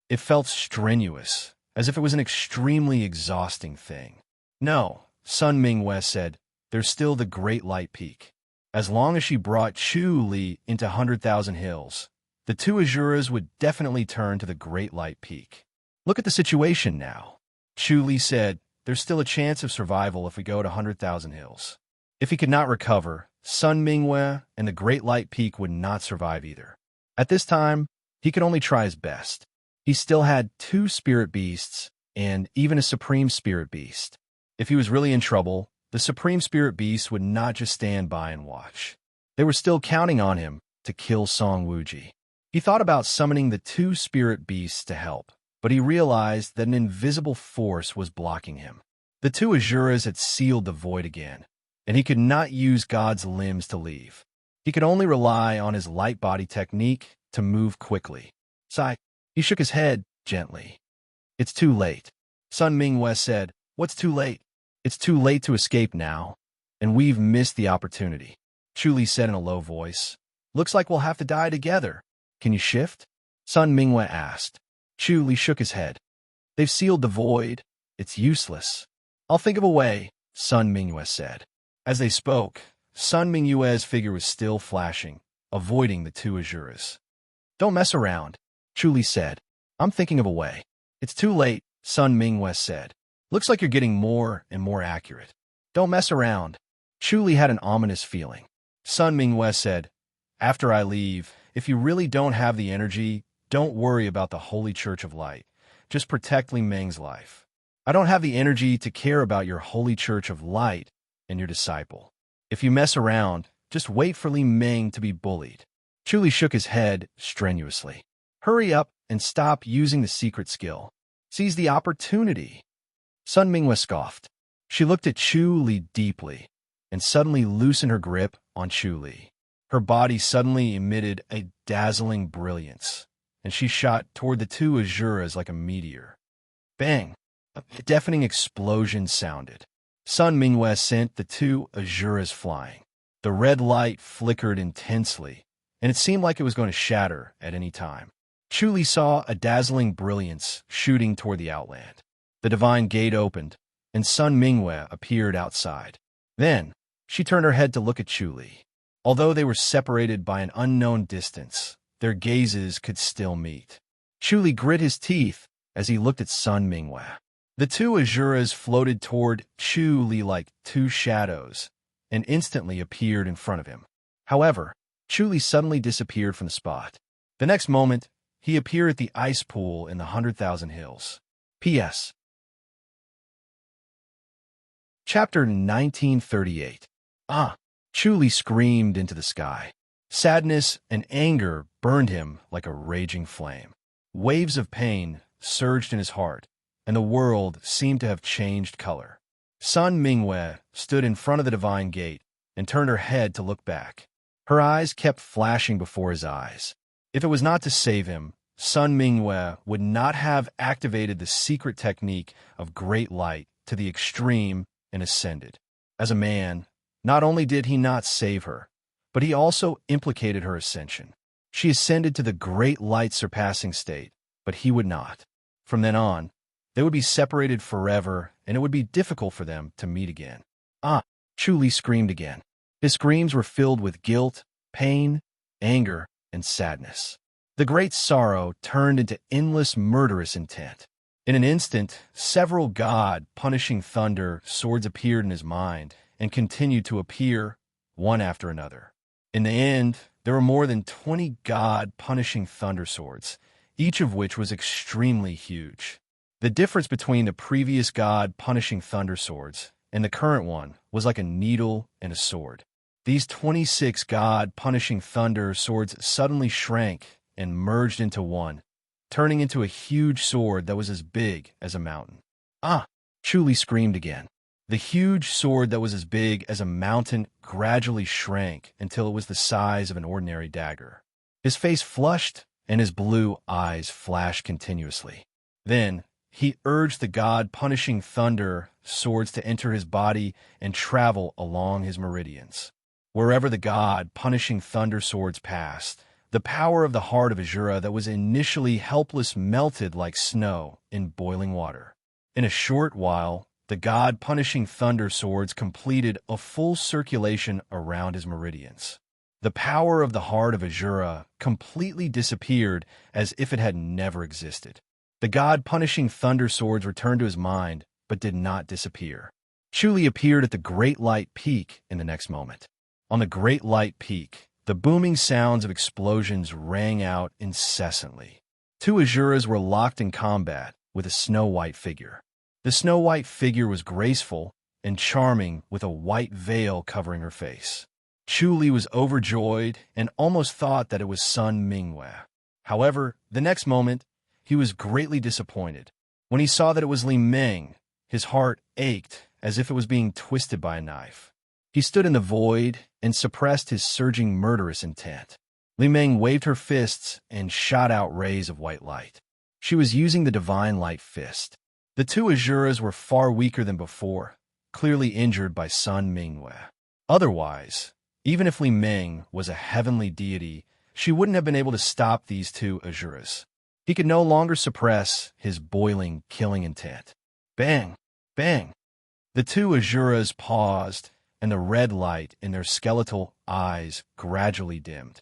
It felt strenuous, as if it was an extremely exhausting thing. No, Sun Mingyue said, there's still the Great Light Peak. As long as she brought Chu Li into 100,000 hills, the 2 Azuras would definitely turn to the Great Light Peak. Look at the situation now. Chu Li said, there's still a chance of survival if we go to 100,000 hills. If he could not recover, Sun Mingyue and the Great Light Peak would not survive either. At this time, he could only try his best. He still had 2 spirit beasts and even a supreme spirit beast. If he was really in trouble, the Supreme Spirit Beasts would not just stand by and watch. They were still counting on him to kill Song Wuji. He thought about summoning the two spirit beasts to help, but he realized that an invisible force was blocking him. The two Asuras had sealed the void again, and he could not use God's limbs to leave. He could only rely on his light body technique to move quickly. Sigh. He shook his head gently. It's too late. Sun Mingwe said, "What's too late?" "It's too late to escape now, and we've missed the opportunity," Chu Li said in a low voice. "Looks like we'll have to die together. Can you shift?" Sun Mingwe asked. Chu Li shook his head. "They've sealed the void. It's useless." "I'll think of a way," Sun Mingwe said. As they spoke, Sun Mingwe's figure was still flashing, avoiding the two Asuras. "Don't mess around," Chu Li said. "I'm thinking of a way." "It's too late," Sun Mingwe said. "Looks like you're getting more and more accurate." "Don't mess around." Chu Li had an ominous feeling. Sun Mingwe said, "After I leave, if you really don't have the energy, don't worry about the Holy Church of Light. Just protect Li Meng's life. I don't have the energy to care about your Holy Church of Light and your disciple. If you mess around, just wait for Li Meng to be bullied." Chu Li shook his head strenuously. "Hurry up and stop using the secret skill. Seize the opportunity." Sun Mingwe scoffed. She looked at Chu Li deeply and suddenly loosened her grip on Chu Li. Her body suddenly emitted a dazzling brilliance, and she shot toward the two Asuras like a meteor. Bang! A deafening explosion sounded. Sun Mingwe sent the two Asuras flying. The red light flickered intensely, and it seemed like it was going to shatter at any time. Chu Li saw a dazzling brilliance shooting toward the outland. The divine gate opened, and Sun Mingwe appeared outside. Then, she turned her head to look at Chu Li. Although they were separated by an unknown distance, their gazes could still meet. Chu Li grit his teeth as he looked at Sun Mingwe. The two Asuras floated toward Chu Li like two shadows and instantly appeared in front of him. However, Chu Li suddenly disappeared from the spot. The next moment, he appeared at the ice pool in the 100,000 Hills. P.S. Chapter 1938. Chu Li screamed into the sky. Sadness and anger burned him like a raging flame. Waves of pain surged in his heart, and the world seemed to have changed color. Sun Mingwe stood in front of the divine gate and turned her head to look back. Her eyes kept flashing before his eyes. If it was not to save him, Sun Mingwe would not have activated the secret technique of great light to the extreme and ascended. As a man, not only did he not save her, but he also implicated her ascension. She ascended to the great light surpassing state, but he would not. From then on, they would be separated forever, and it would be difficult for them to meet again. Chu Li screamed again. His screams were filled with guilt, pain, anger, and sadness. The great sorrow turned into endless murderous intent. In an instant, several God-punishing thunder swords appeared in his mind and continued to appear, one after another. In the end, there were more than 20 God-punishing thunder swords, each of which was extremely huge. The difference between the previous God-punishing thunder swords and the current one was like a needle and a sword. These 26 God-punishing thunder swords suddenly shrank and merged into one, turning into a huge sword that was as big as a mountain. Chu Li screamed again. The huge sword that was as big as a mountain gradually shrank until it was the size of an ordinary dagger. His face flushed, and his blue eyes flashed continuously. Then, he urged the God-punishing thunder swords to enter his body and travel along his meridians. Wherever the God-punishing thunder swords passed, the power of the heart of Asura that was initially helpless melted like snow in boiling water. In a short while, the God-punishing thunder swords completed a full circulation around his meridians. The power of the heart of Asura completely disappeared as if it had never existed. The God-punishing thunder swords returned to his mind, but did not disappear. Chu Li appeared at the Great Light Peak in the next moment. On the Great Light Peak, the booming sounds of explosions rang out incessantly. Two Asuras were locked in combat with a snow-white figure. The snow-white figure was graceful and charming with a white veil covering her face. Chu Li was overjoyed and almost thought that it was Sun Mingyue. However, the next moment, he was greatly disappointed. When he saw that it was Li Ming, his heart ached as if it was being twisted by a knife. He stood in the void and suppressed his surging murderous intent. Li Ming waved her fists and shot out rays of white light. She was using the divine light fist. The two Azuras were far weaker than before, clearly injured by Sun Mingyue. Otherwise, even if Li Ming was a heavenly deity, she wouldn't have been able to stop these two Azuras. He could no longer suppress his boiling, killing intent. Bang! Bang! The two Azuras paused, and the red light in their skeletal eyes gradually dimmed.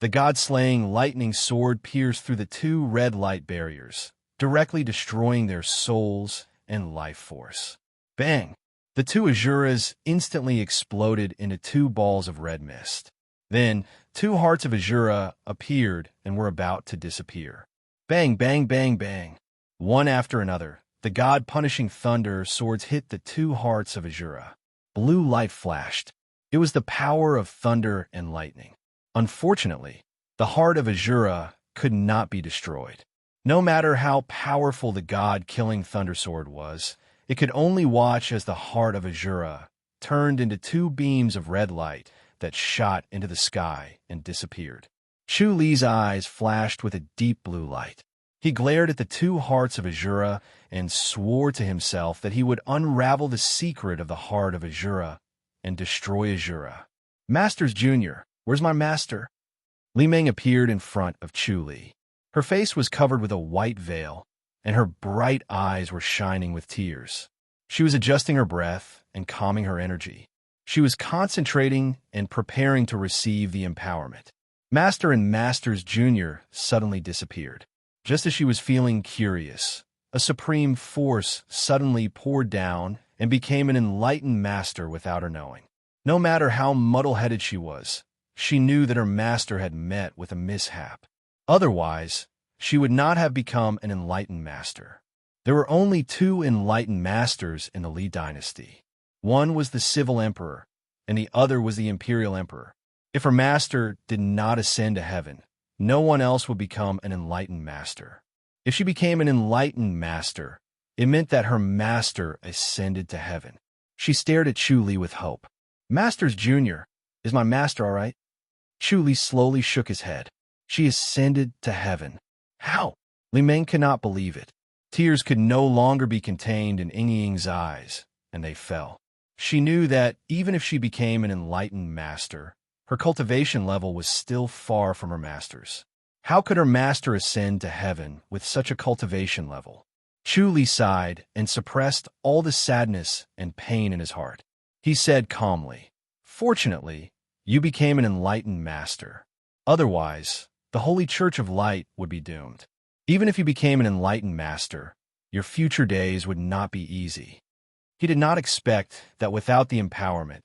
The god-slaying lightning sword pierced through the two red light barriers, directly destroying their souls and life force. Bang! The two Azuras instantly exploded into two balls of red mist. Then, two hearts of Azura appeared and were about to disappear. Bang, bang, bang, bang. One after another, the god-punishing thunder swords hit the two hearts of Azura. Blue light flashed. It was the power of thunder and lightning. Unfortunately, the heart of Azura could not be destroyed. No matter how powerful the god-killing thunder sword was, it could only watch as the heart of Azura turned into two beams of red light that shot into the sky and disappeared. Chu Li's eyes flashed with a deep blue light. He glared at the two hearts of Azura and swore to himself that he would unravel the secret of the heart of Azura and destroy Azura. Masters Jr., where's my master? Li Ming appeared in front of Chu Li. Her face was covered with a white veil, and her bright eyes were shining with tears. She was adjusting her breath and calming her energy. She was concentrating and preparing to receive the empowerment. Master and Masters Jr. suddenly disappeared. Just as she was feeling curious, a supreme force suddenly poured down and became an enlightened master without her knowing. No matter how muddle-headed she knew that her master had met with a mishap. Otherwise, she would not have become an enlightened master. There were only two enlightened masters in the Li dynasty. One was the civil emperor, and the other was the imperial emperor. If her master did not ascend to heaven, no one else would become an enlightened master. If she became an enlightened master, it meant that her master ascended to heaven. She stared at Chu Li with hope. Masters Jr., is my master all right? Chu Li slowly shook his head. She ascended to heaven. How? Li Ming could not believe it. Tears could no longer be contained in Ying's eyes, and they fell. She knew that even if she became an enlightened master, her cultivation level was still far from her master's. How could her master ascend to heaven with such a cultivation level? Chu Li sighed and suppressed all the sadness and pain in his heart. He said calmly, Fortunately, you became an enlightened master. Otherwise, the Holy Church of Light would be doomed. Even if you became an enlightened master, your future days would not be easy. He did not expect that without the empowerment,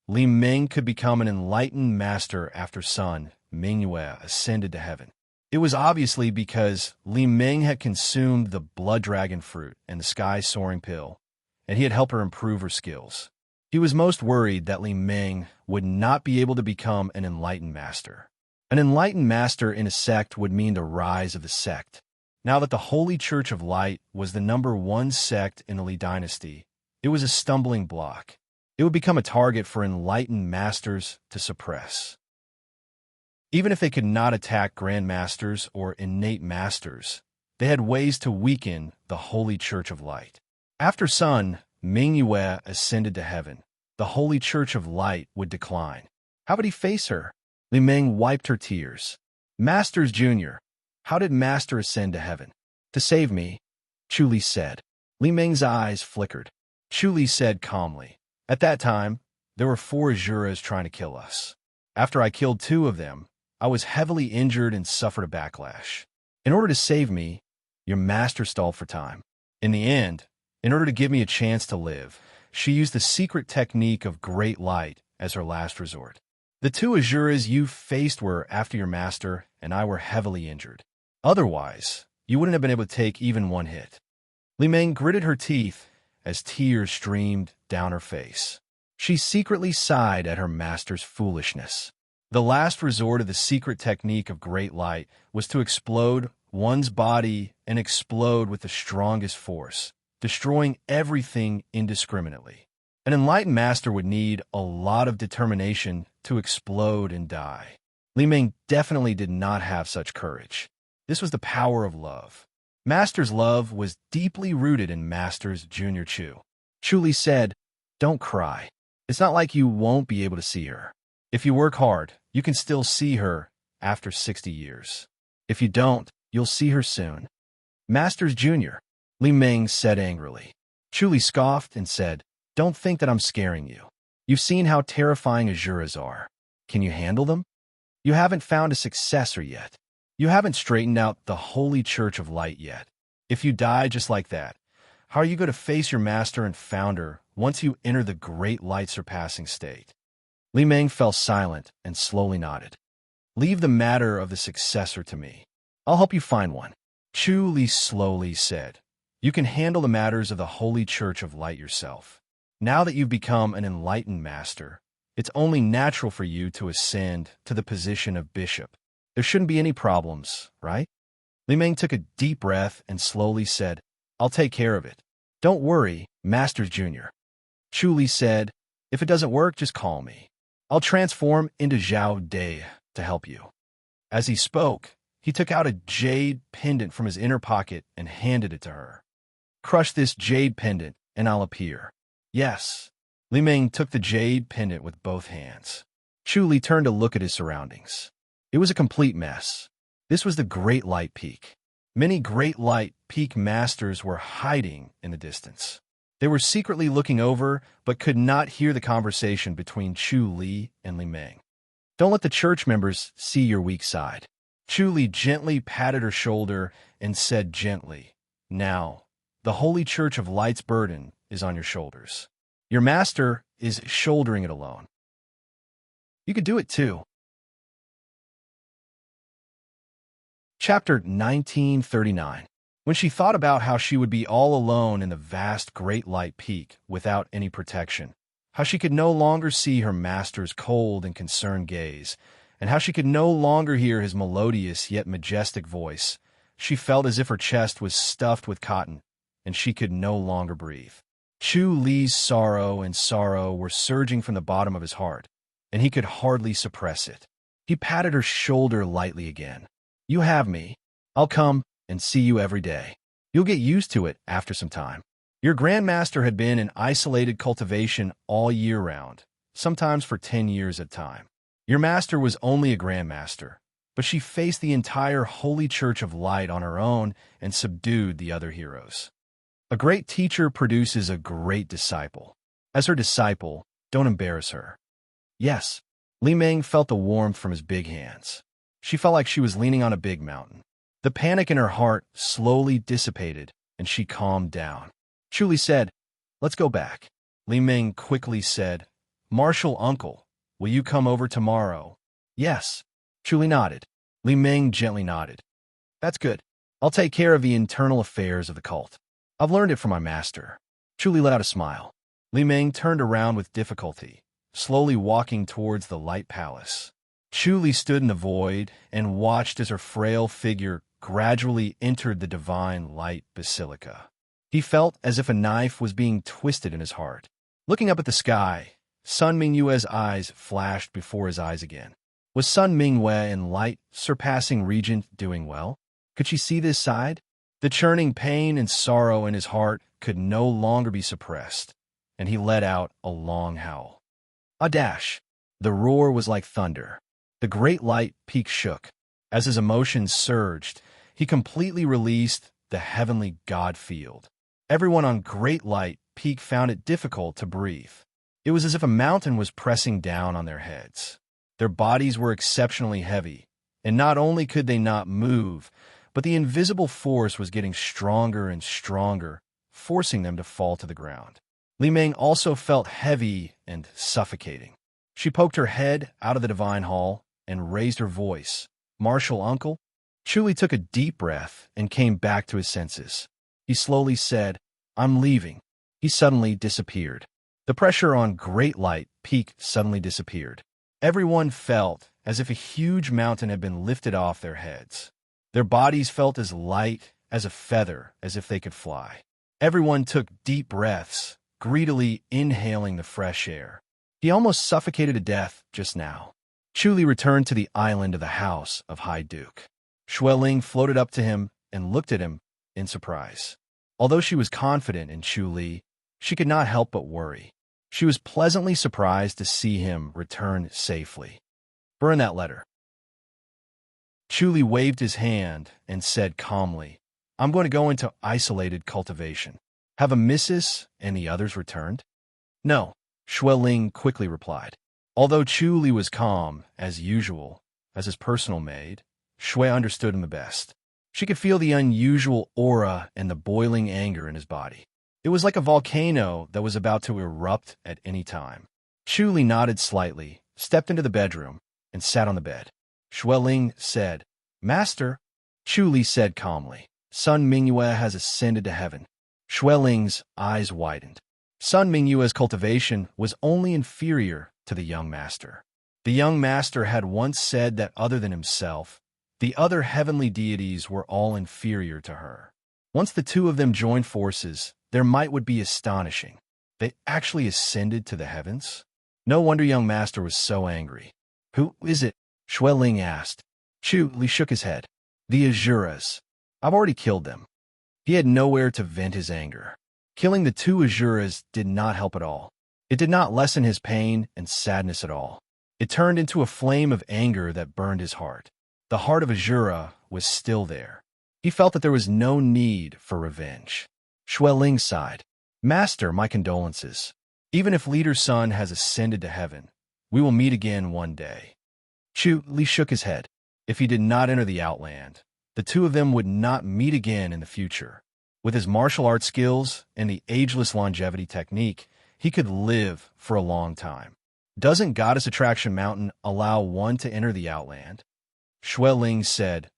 Li Ming could become an enlightened master after Sun Mingyue ascended to heaven. It was obviously because Li Ming had consumed the blood dragon fruit and the sky-soaring pill, and he had helped her improve her skills. He was most worried that Li Ming would not be able to become an enlightened master. An enlightened master in a sect would mean the rise of the sect. Now that the Holy Church of Light was the #1 sect in the Li dynasty, it was a stumbling block. It would become a target for enlightened masters to suppress. Even if they could not attack Grand Masters or innate masters, they had ways to weaken the Holy Church of Light. After Sun Mingyue ascended to heaven, the Holy Church of Light would decline. How would he face her? Li Ming wiped her tears. Masters Jr., how did Master ascend to heaven? To save me, Chu Li said. Li Ming's eyes flickered. Chu Li said calmly, At that time, there were 4 Azuras trying to kill us. After I killed 2 of them, I was heavily injured and suffered a backlash. In order to save me, your master stalled for time. In the end, in order to give me a chance to live, she used the secret technique of great light as her last resort. The 2 Azuras you faced were after your master, and I were heavily injured. Otherwise, you wouldn't have been able to take even 1 hit. Li Ming gritted her teeth as tears streamed down her face. She secretly sighed at her master's foolishness. The last resort of the secret technique of great light was to explode one's body and explode with the strongest force, destroying everything indiscriminately. An enlightened master would need a lot of determination to explode and die. Li Ming definitely did not have such courage. This was the power of love. Master's love was deeply rooted in Master's Junior Chu. Chu Li said, "Don't cry. It's not like you won't be able to see her. If you work hard, you can still see her after 60 years. If you don't, you'll see her soon." "Master's Junior," Li Ming said angrily. Chu Li scoffed and said, "Don't think that I'm scaring you. You've seen how terrifying Azuras are. Can you handle them? You haven't found a successor yet. You haven't straightened out the Holy Church of Light yet. If you die just like that, how are you going to face your master and founder once you enter the great light-surpassing state?" Li Ming fell silent and slowly nodded. "Leave the matter of the successor to me. I'll help you find one." Chu Li slowly said, "You can handle the matters of the Holy Church of Light yourself. Now that you've become an enlightened master, it's only natural for you to ascend to the position of bishop. There shouldn't be any problems, right?" Li Ming took a deep breath and slowly said, "I'll take care of it. Don't worry, Master's Junior." Chu Li said, "If it doesn't work, just call me. I'll transform into Zhao De to help you." As he spoke, he took out a jade pendant from his inner pocket and handed it to her. "Crush this jade pendant, and I'll appear." "Yes." Li Ming took the jade pendant with both hands. Chu Li turned to look at his surroundings. It was a complete mess. This was the Great Light Peak. Many Great Light Peak masters were hiding in the distance. They were secretly looking over, but could not hear the conversation between Chu Li and Li Ming. "Don't let the church members see your weak side." Chu Li gently patted her shoulder and said gently, "Now, the Holy Church of Light's burden is on your shoulders. Your master is shouldering it alone. You could do it too." Chapter 1939. When she thought about how she would be all alone in the vast Great Light Peak without any protection, how she could no longer see her master's cold and concerned gaze, and how she could no longer hear his melodious yet majestic voice, she felt as if her chest was stuffed with cotton, and she could no longer breathe. Chu Li's sorrow and sorrow were surging from the bottom of his heart, and he could hardly suppress it. He patted her shoulder lightly again. "You have me. I'll come and see you every day. You'll get used to it after some time." Your grandmaster had been in isolated cultivation all year round, sometimes for 10 years at a time. Your master was only a grandmaster, but she faced the entire Holy Church of Light on her own and subdued the other heroes. A great teacher produces a great disciple. As her disciple, don't embarrass her. Yes, Li Ming felt the warmth from his big hands. She felt like she was leaning on a big mountain. The panic in her heart slowly dissipated, and she calmed down. Chu Li said, "Let's go back." Li Ming quickly said, "Martial uncle, will you come over tomorrow?" "Yes." Chu Li nodded. Li Ming gently nodded. "That's good. I'll take care of the internal affairs of the cult. I've learned it from my master." Chu Li let out a smile. Li Ming turned around with difficulty, slowly walking towards the Light Palace. Chu Li stood in the void and watched as her frail figure gradually entered the divine light basilica. He felt as if a knife was being twisted in his heart. Looking up at the sky, Sun Mingyue's eyes flashed before his eyes again. Was Sun Mingyue in Light Surpassing Regent doing well? Could she see this side? The churning pain and sorrow in his heart could no longer be suppressed, and he let out a long howl. A dash! The roar was like thunder. The Great Light Peak shook. As his emotions surged, he completely released the heavenly God field. Everyone on Great Light Peak found it difficult to breathe. It was as if a mountain was pressing down on their heads. Their bodies were exceptionally heavy, and not only could they not move, but the invisible force was getting stronger and stronger, forcing them to fall to the ground. Li Ming also felt heavy and suffocating. She poked her head out of the divine hall and raised her voice. "Martial uncle?" Chu Li took a deep breath and came back to his senses. He slowly said, "I'm leaving." He he suddenly disappeared. The pressure on Great Light Peak suddenly disappeared. Everyone felt as if a huge mountain had been lifted off their heads. Their bodies felt as light as a feather, as if they could fly. Everyone took deep breaths, greedily inhaling the fresh air. He almost suffocated to death just now. Chu Li returned to the island of the House of High Duke. Xueling floated up to him and looked at him in surprise. Although she was confident in Chu Li, she could not help but worry. She was pleasantly surprised to see him return safely. Burn that letter. Chu Li waved his hand and said calmly, I'm going to go into isolated cultivation. Have a missus and the others returned? No, Xueling quickly replied. Although Chu Li was calm, as usual, as his personal maid, Shui understood him the best. She could feel the unusual aura and the boiling anger in his body. It was like a volcano that was about to erupt at any time. Chu Li nodded slightly, stepped into the bedroom, and sat on the bed. Xueling said, Master. Chu Li said calmly, Sun Mingyue has ascended to heaven. Xueling's eyes widened. Sun Mingyue's cultivation was only inferior to the young master. The young master had once said that other than himself, the other heavenly deities were all inferior to her. Once the two of them joined forces, their might would be astonishing. They actually ascended to the heavens? No wonder young master was so angry. Who is it? Xueling asked. Chu Li shook his head. The Azuras. I've already killed them. He had nowhere to vent his anger. Killing the two Azuras did not help at all. It did not lessen his pain and sadness at all. It turned into a flame of anger that burned his heart. The heart of Azura was still there. He felt that there was no need for revenge. Xueling sighed. Master, my condolences. Even if Leader's son has ascended to heaven, we will meet again one day. Chu Li shook his head. If he did not enter the Outland, the two of them would not meet again in the future. With his martial arts skills and the ageless longevity technique, he could live for a long time. Doesn't Goddess Attraction Mountain allow one to enter the Outland? Xueling said,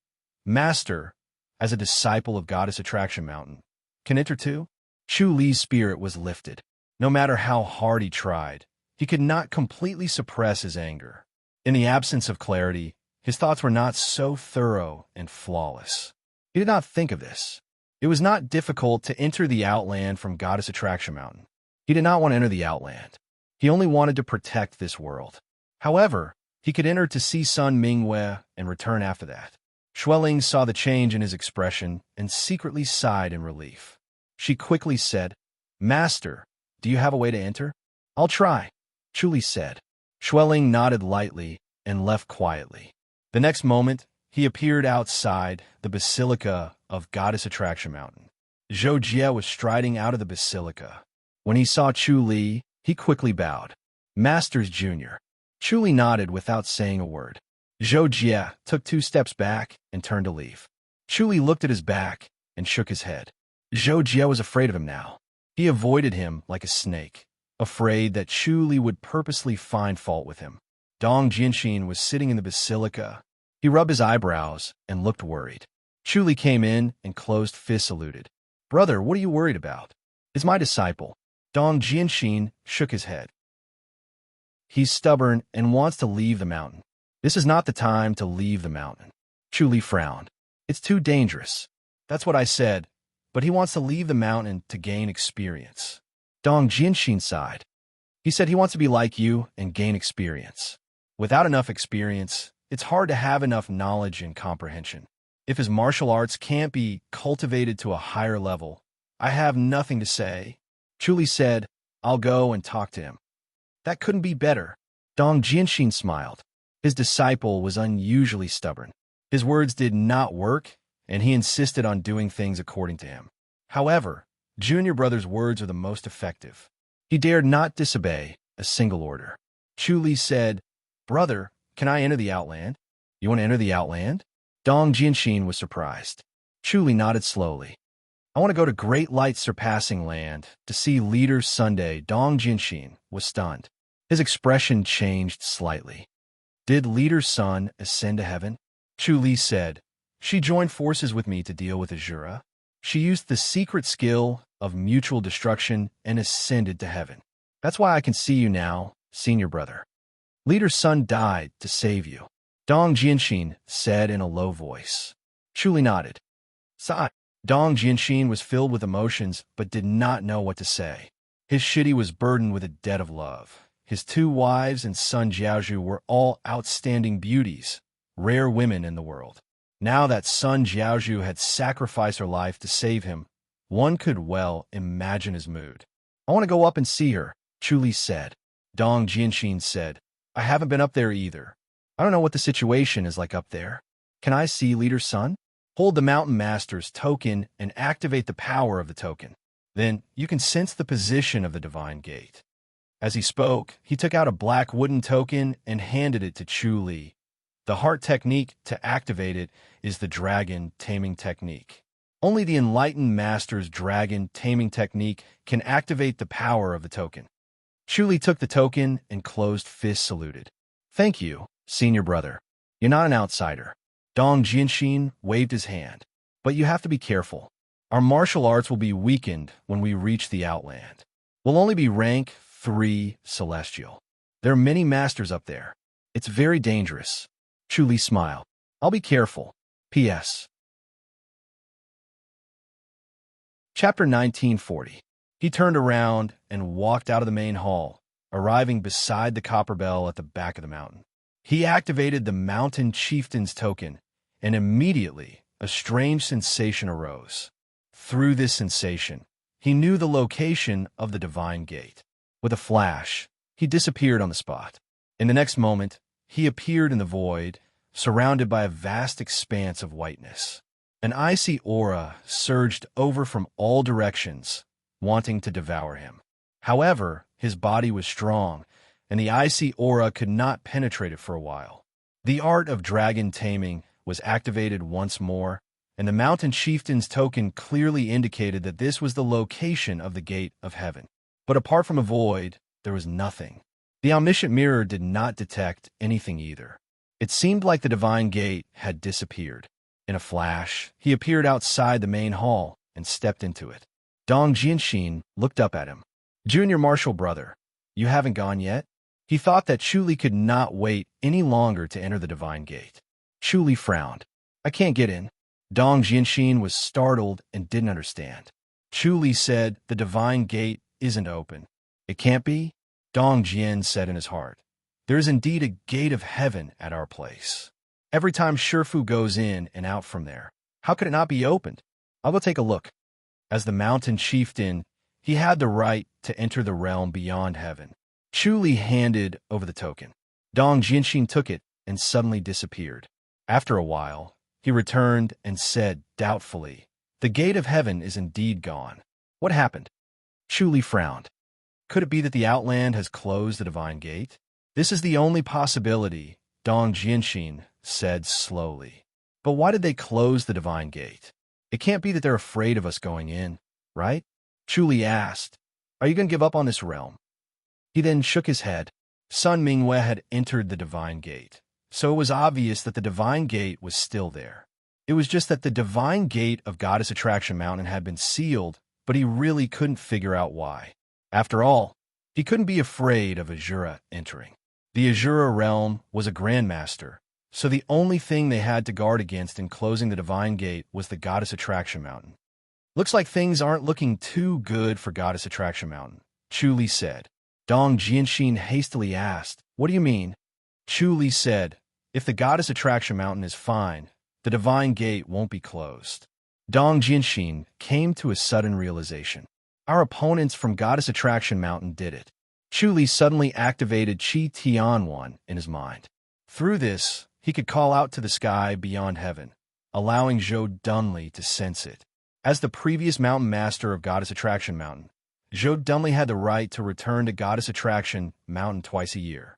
Master, as a disciple of Goddess Attraction Mountain, can enter too? Chu Li's spirit was lifted. No matter how hard he tried, he could not completely suppress his anger. In the absence of clarity, his thoughts were not so thorough and flawless. He did not think of this. It was not difficult to enter the Outland from Goddess Attraction Mountain. He did not want to enter the Outland. He only wanted to protect this world. However, he could enter to see Sun Mingyue and return after that. Xueling saw the change in his expression and secretly sighed in relief. She quickly said, Master, do you have a way to enter? I'll try, Chu Li said. Xueling nodded lightly and left quietly. The next moment, he appeared outside the Basilica of Goddess Attraction Mountain. Zhou Jie was striding out of the basilica. When he saw Chu Li, he quickly bowed. Masters Junior. Chu Li nodded without saying a word. Zhou Jie took 2 steps back and turned to leave. Chu Li looked at his back and shook his head. Zhou Jie was afraid of him now. He avoided him like a snake, afraid that Chu Li would purposely find fault with him. Dong Jianxin was sitting in the basilica. He rubbed his eyebrows and looked worried. Chu Li came in and closed fist saluted. Brother, what are you worried about? It's my disciple. Dong Jianxin shook his head. He's stubborn and wants to leave the mountain. This is not the time to leave the mountain. Chu Li frowned. It's too dangerous. That's what I said, but he wants to leave the mountain to gain experience. Dong Jianxin sighed. He said he wants to be like you and gain experience. Without enough experience, it's hard to have enough knowledge and comprehension. If his martial arts can't be cultivated to a higher level, I have nothing to say. Chu Li said, I'll go and talk to him. That couldn't be better. Dong Jianxin smiled. His disciple was unusually stubborn. His words did not work, and he insisted on doing things according to him. However, Junior Brother's words are the most effective. He dared not disobey a single order. Chu Li said, Brother, can I enter the Outland? You want to enter the Outland? Dong Jianxin was surprised. Chu Li nodded slowly. I want to go to Great Light Surpassing Land to see Leader Sunday. Dong Jianxin was stunned. His expression changed slightly. Did Leader's son ascend to heaven? Chu Li said, She joined forces with me to deal with Azura. She used the secret skill of mutual destruction and ascended to heaven. That's why I can see you now, senior brother. Leader's son died to save you, Dong Jianxin said in a low voice. Chuli nodded. Sigh. Dong Jianxin was filled with emotions but did not know what to say. His city was burdened with a debt of love. His 2 wives and son Jiaozhu were all outstanding beauties, rare women in the world. Now that son Jiaozhu had sacrificed her life to save him, one could well imagine his mood. I want to go up and see her, Chuli said. Dong Jianxin said, I haven't been up there either. I don't know what the situation is like up there. Can I see Leader's son? Hold the Mountain Master's token and activate the power of the token. Then you can sense the position of the divine gate. As he spoke, he took out a black wooden token and handed it to Chuli. The heart technique to activate it is the dragon taming technique. Only the enlightened master's dragon taming technique can activate the power of the token. Chuli took the token and closed fist saluted. Thank you, senior brother. You're not an outsider. Dong Jianxin waved his hand. But you have to be careful. Our martial arts will be weakened when we reach the Outland. We'll only be rank 3 celestial. There are many masters up there. It's very dangerous. Chuli smiled. I'll be careful. P.S. Chapter 1940. He turned around and walked out of the main hall, arriving beside the copper bell at the back of the mountain. He activated the Mountain Chieftain's token, and immediately a strange sensation arose. Through this sensation, he knew the location of the divine gate. With a flash, he disappeared on the spot. In the next moment, he appeared in the void, surrounded by a vast expanse of whiteness. An icy aura surged over from all directions, wanting to devour him. However, his body was strong, and the icy aura could not penetrate it for a while. The art of dragon taming was activated once more, and the Mountain Chieftain's token clearly indicated that this was the location of the Gate of Heaven. But apart from a void, there was nothing. The omniscient mirror did not detect anything either. It seemed like the divine gate had disappeared. In a flash, he appeared outside the main hall and stepped into it. Dong Jianxin looked up at him. Junior Marshal Brother, you haven't gone yet? He thought that Chuli could not wait any longer to enter the divine gate. Chuli frowned. I can't get in. Dong Jianxin was startled and didn't understand. Chuli said the divine gate isn't open. It can't be? Dong Jian said in his heart. There is indeed a gate of heaven at our place. Every time Shifu goes in and out from there, how could it not be opened? I'll go take a look. As the mountain chieftain, he had the right to enter the realm beyond heaven. Chuli handed over the token. Dong Jianxin took it and suddenly disappeared. After a while, he returned and said doubtfully, the gate of heaven is indeed gone. What happened? Chuli frowned. Could it be that the Outland has closed the divine gate? This is the only possibility, Dong Jianxin said slowly. But why did they close the divine gate? It can't be that they're afraid of us going in, right? Chuli asked, are you going to give up on this realm? He then shook his head. Sun Mingwei had entered the divine gate, so it was obvious that the divine gate was still there. It was just that the divine gate of Goddess Attraction Mountain had been sealed, but he really couldn't figure out why. After all, he couldn't be afraid of Azura entering. The Azura realm was a grandmaster, so the only thing they had to guard against in closing the divine gate was the Goddess Attraction Mountain. Looks like things aren't looking too good for Goddess Attraction Mountain, Chuli said. Dong Jianxin hastily asked, what do you mean? Chuli said, if the Goddess Attraction Mountain is fine, the divine gate won't be closed. Dong Jianxin came to a sudden realization. Our opponents from Goddess Attraction Mountain did it. Chuli suddenly activated Qi Tianwan in his mind. Through this, he could call out to the sky beyond heaven, allowing Zhou Dunley to sense it. As the previous mountain master of Goddess Attraction Mountain, Zhou Dunley had the right to return to Goddess Attraction Mountain twice a year.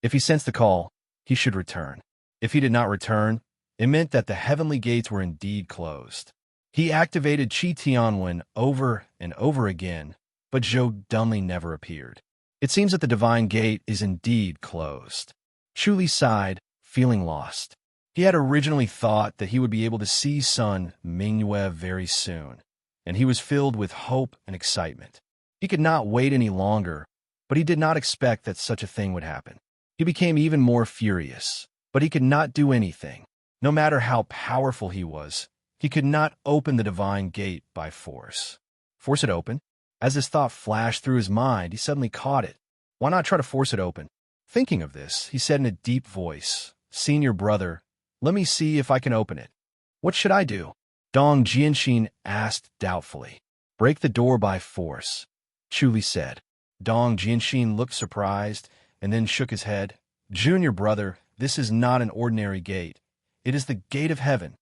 If he sensed the call, he should return. If he did not return, it meant that the heavenly gates were indeed closed. He activated Qi Tianwen over and over again, but Zhou Dunley never appeared. It seems that the divine gate is indeed closed. Chuli sighed, feeling lost. He had originally thought that he would be able to see Sun Mingwei very soon. and he was filled with hope and excitement. He could not wait any longer, but he did not expect that such a thing would happen. He became even more furious, but he could not do anything. No matter how powerful he was, he could not open the divine gate by force. Force it open? As this thought flashed through his mind, he suddenly caught it. Why not try to force it open? Thinking of this, he said in a deep voice, "Senior brother, let me see if I can open it." "What should I do?" Dong Jianxin asked doubtfully. "Break the door by force," Chu Li said. Dong Jianxin looked surprised and then shook his head. "Junior brother, this is not an ordinary gate. It is the gate of heaven."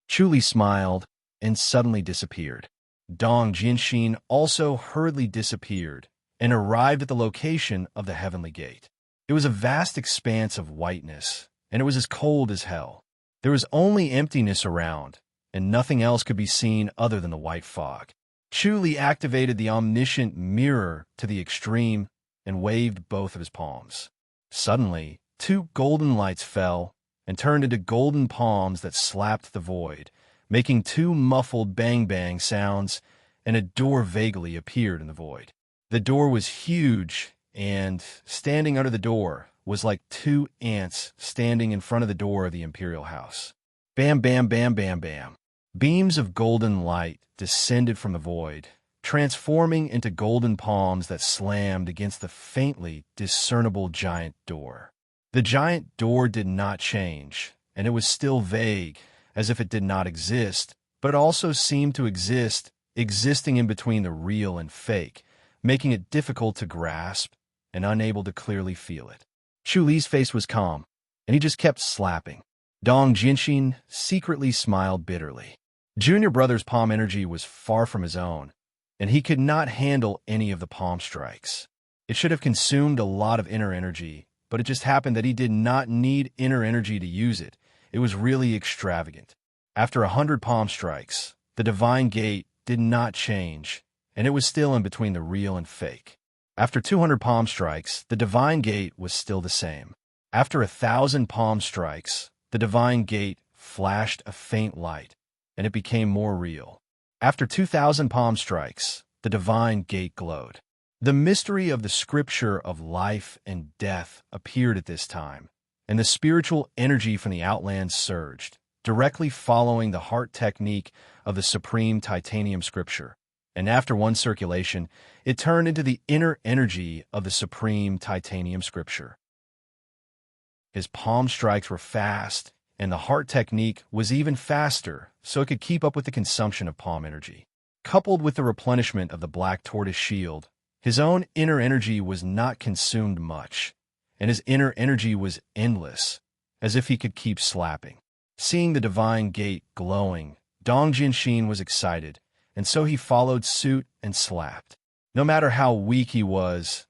Chu Li smiled and suddenly disappeared. Dong Jianxin also hurriedly disappeared and arrived at the location of the heavenly gate. It was a vast expanse of whiteness, and it was as cold as hell. There was only emptiness around, and nothing else could be seen other than the white fog. Chu Li activated the omniscient mirror to the extreme and waved both of his palms. Suddenly, two golden lights fell and turned into golden palms that slapped the void, making two muffled bang-bang sounds, and a door vaguely appeared in the void. The door was huge, and standing under the door was like two ants standing in front of the door of the imperial house. Bam, bam, bam, bam, bam. Beams of golden light descended from the void, transforming into golden palms that slammed against the faintly discernible giant door. The giant door did not change, and it was still vague, as if it did not exist, but it also seemed to exist, existing in between the real and fake, making it difficult to grasp and unable to clearly feel it. Chu Li's face was calm, and he just kept slapping. Dong Jianxin secretly smiled bitterly. Junior brother's palm energy was far from his own, and he could not handle any of the palm strikes. It should have consumed a lot of inner energy, but it just happened that he did not need inner energy to use it. It was really extravagant. After 100 palm strikes, the divine gate did not change, and it was still in between the real and fake. After 200 palm strikes, the divine gate was still the same. After 1,000 palm strikes, the divine gate flashed a faint light, and it became more real. After 2,000 palm strikes, the divine gate glowed. The mystery of the scripture of life and death appeared at this time, and the spiritual energy from the Outlands surged, directly following the heart technique of the supreme titanium scripture. And after one circulation, it turned into the inner energy of the supreme titanium scripture. His palm strikes were fast, and the heart technique was even faster, so it could keep up with the consumption of palm energy. Coupled with the replenishment of the black tortoise shield, his own inner energy was not consumed much, and his inner energy was endless, as if he could keep slapping. Seeing the divine gate glowing, Dong Jianxin was excited, and so he followed suit and slapped. No matter how weak he was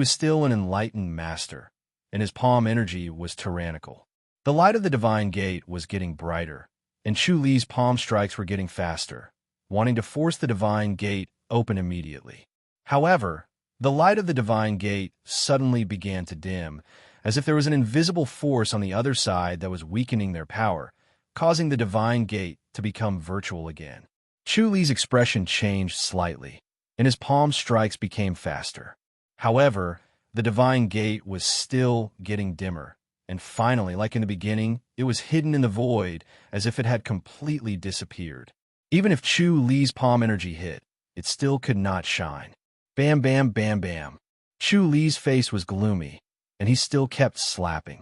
still an enlightened master, and his palm energy was tyrannical. The light of the divine gate was getting brighter, and Chu Li's palm strikes were getting faster, wanting to force the divine gate open immediately. However, the light of the divine gate suddenly began to dim, as if there was an invisible force on the other side that was weakening their power, causing the divine gate to become virtual again. Chu Li's expression changed slightly, and his palm strikes became faster. However, the divine gate was still getting dimmer, and finally, like in the beginning, it was hidden in the void as if it had completely disappeared. Even if Chu Li's palm energy hit, it still could not shine. Bam, bam, bam, bam. Chu Li's face was gloomy, and he still kept slapping.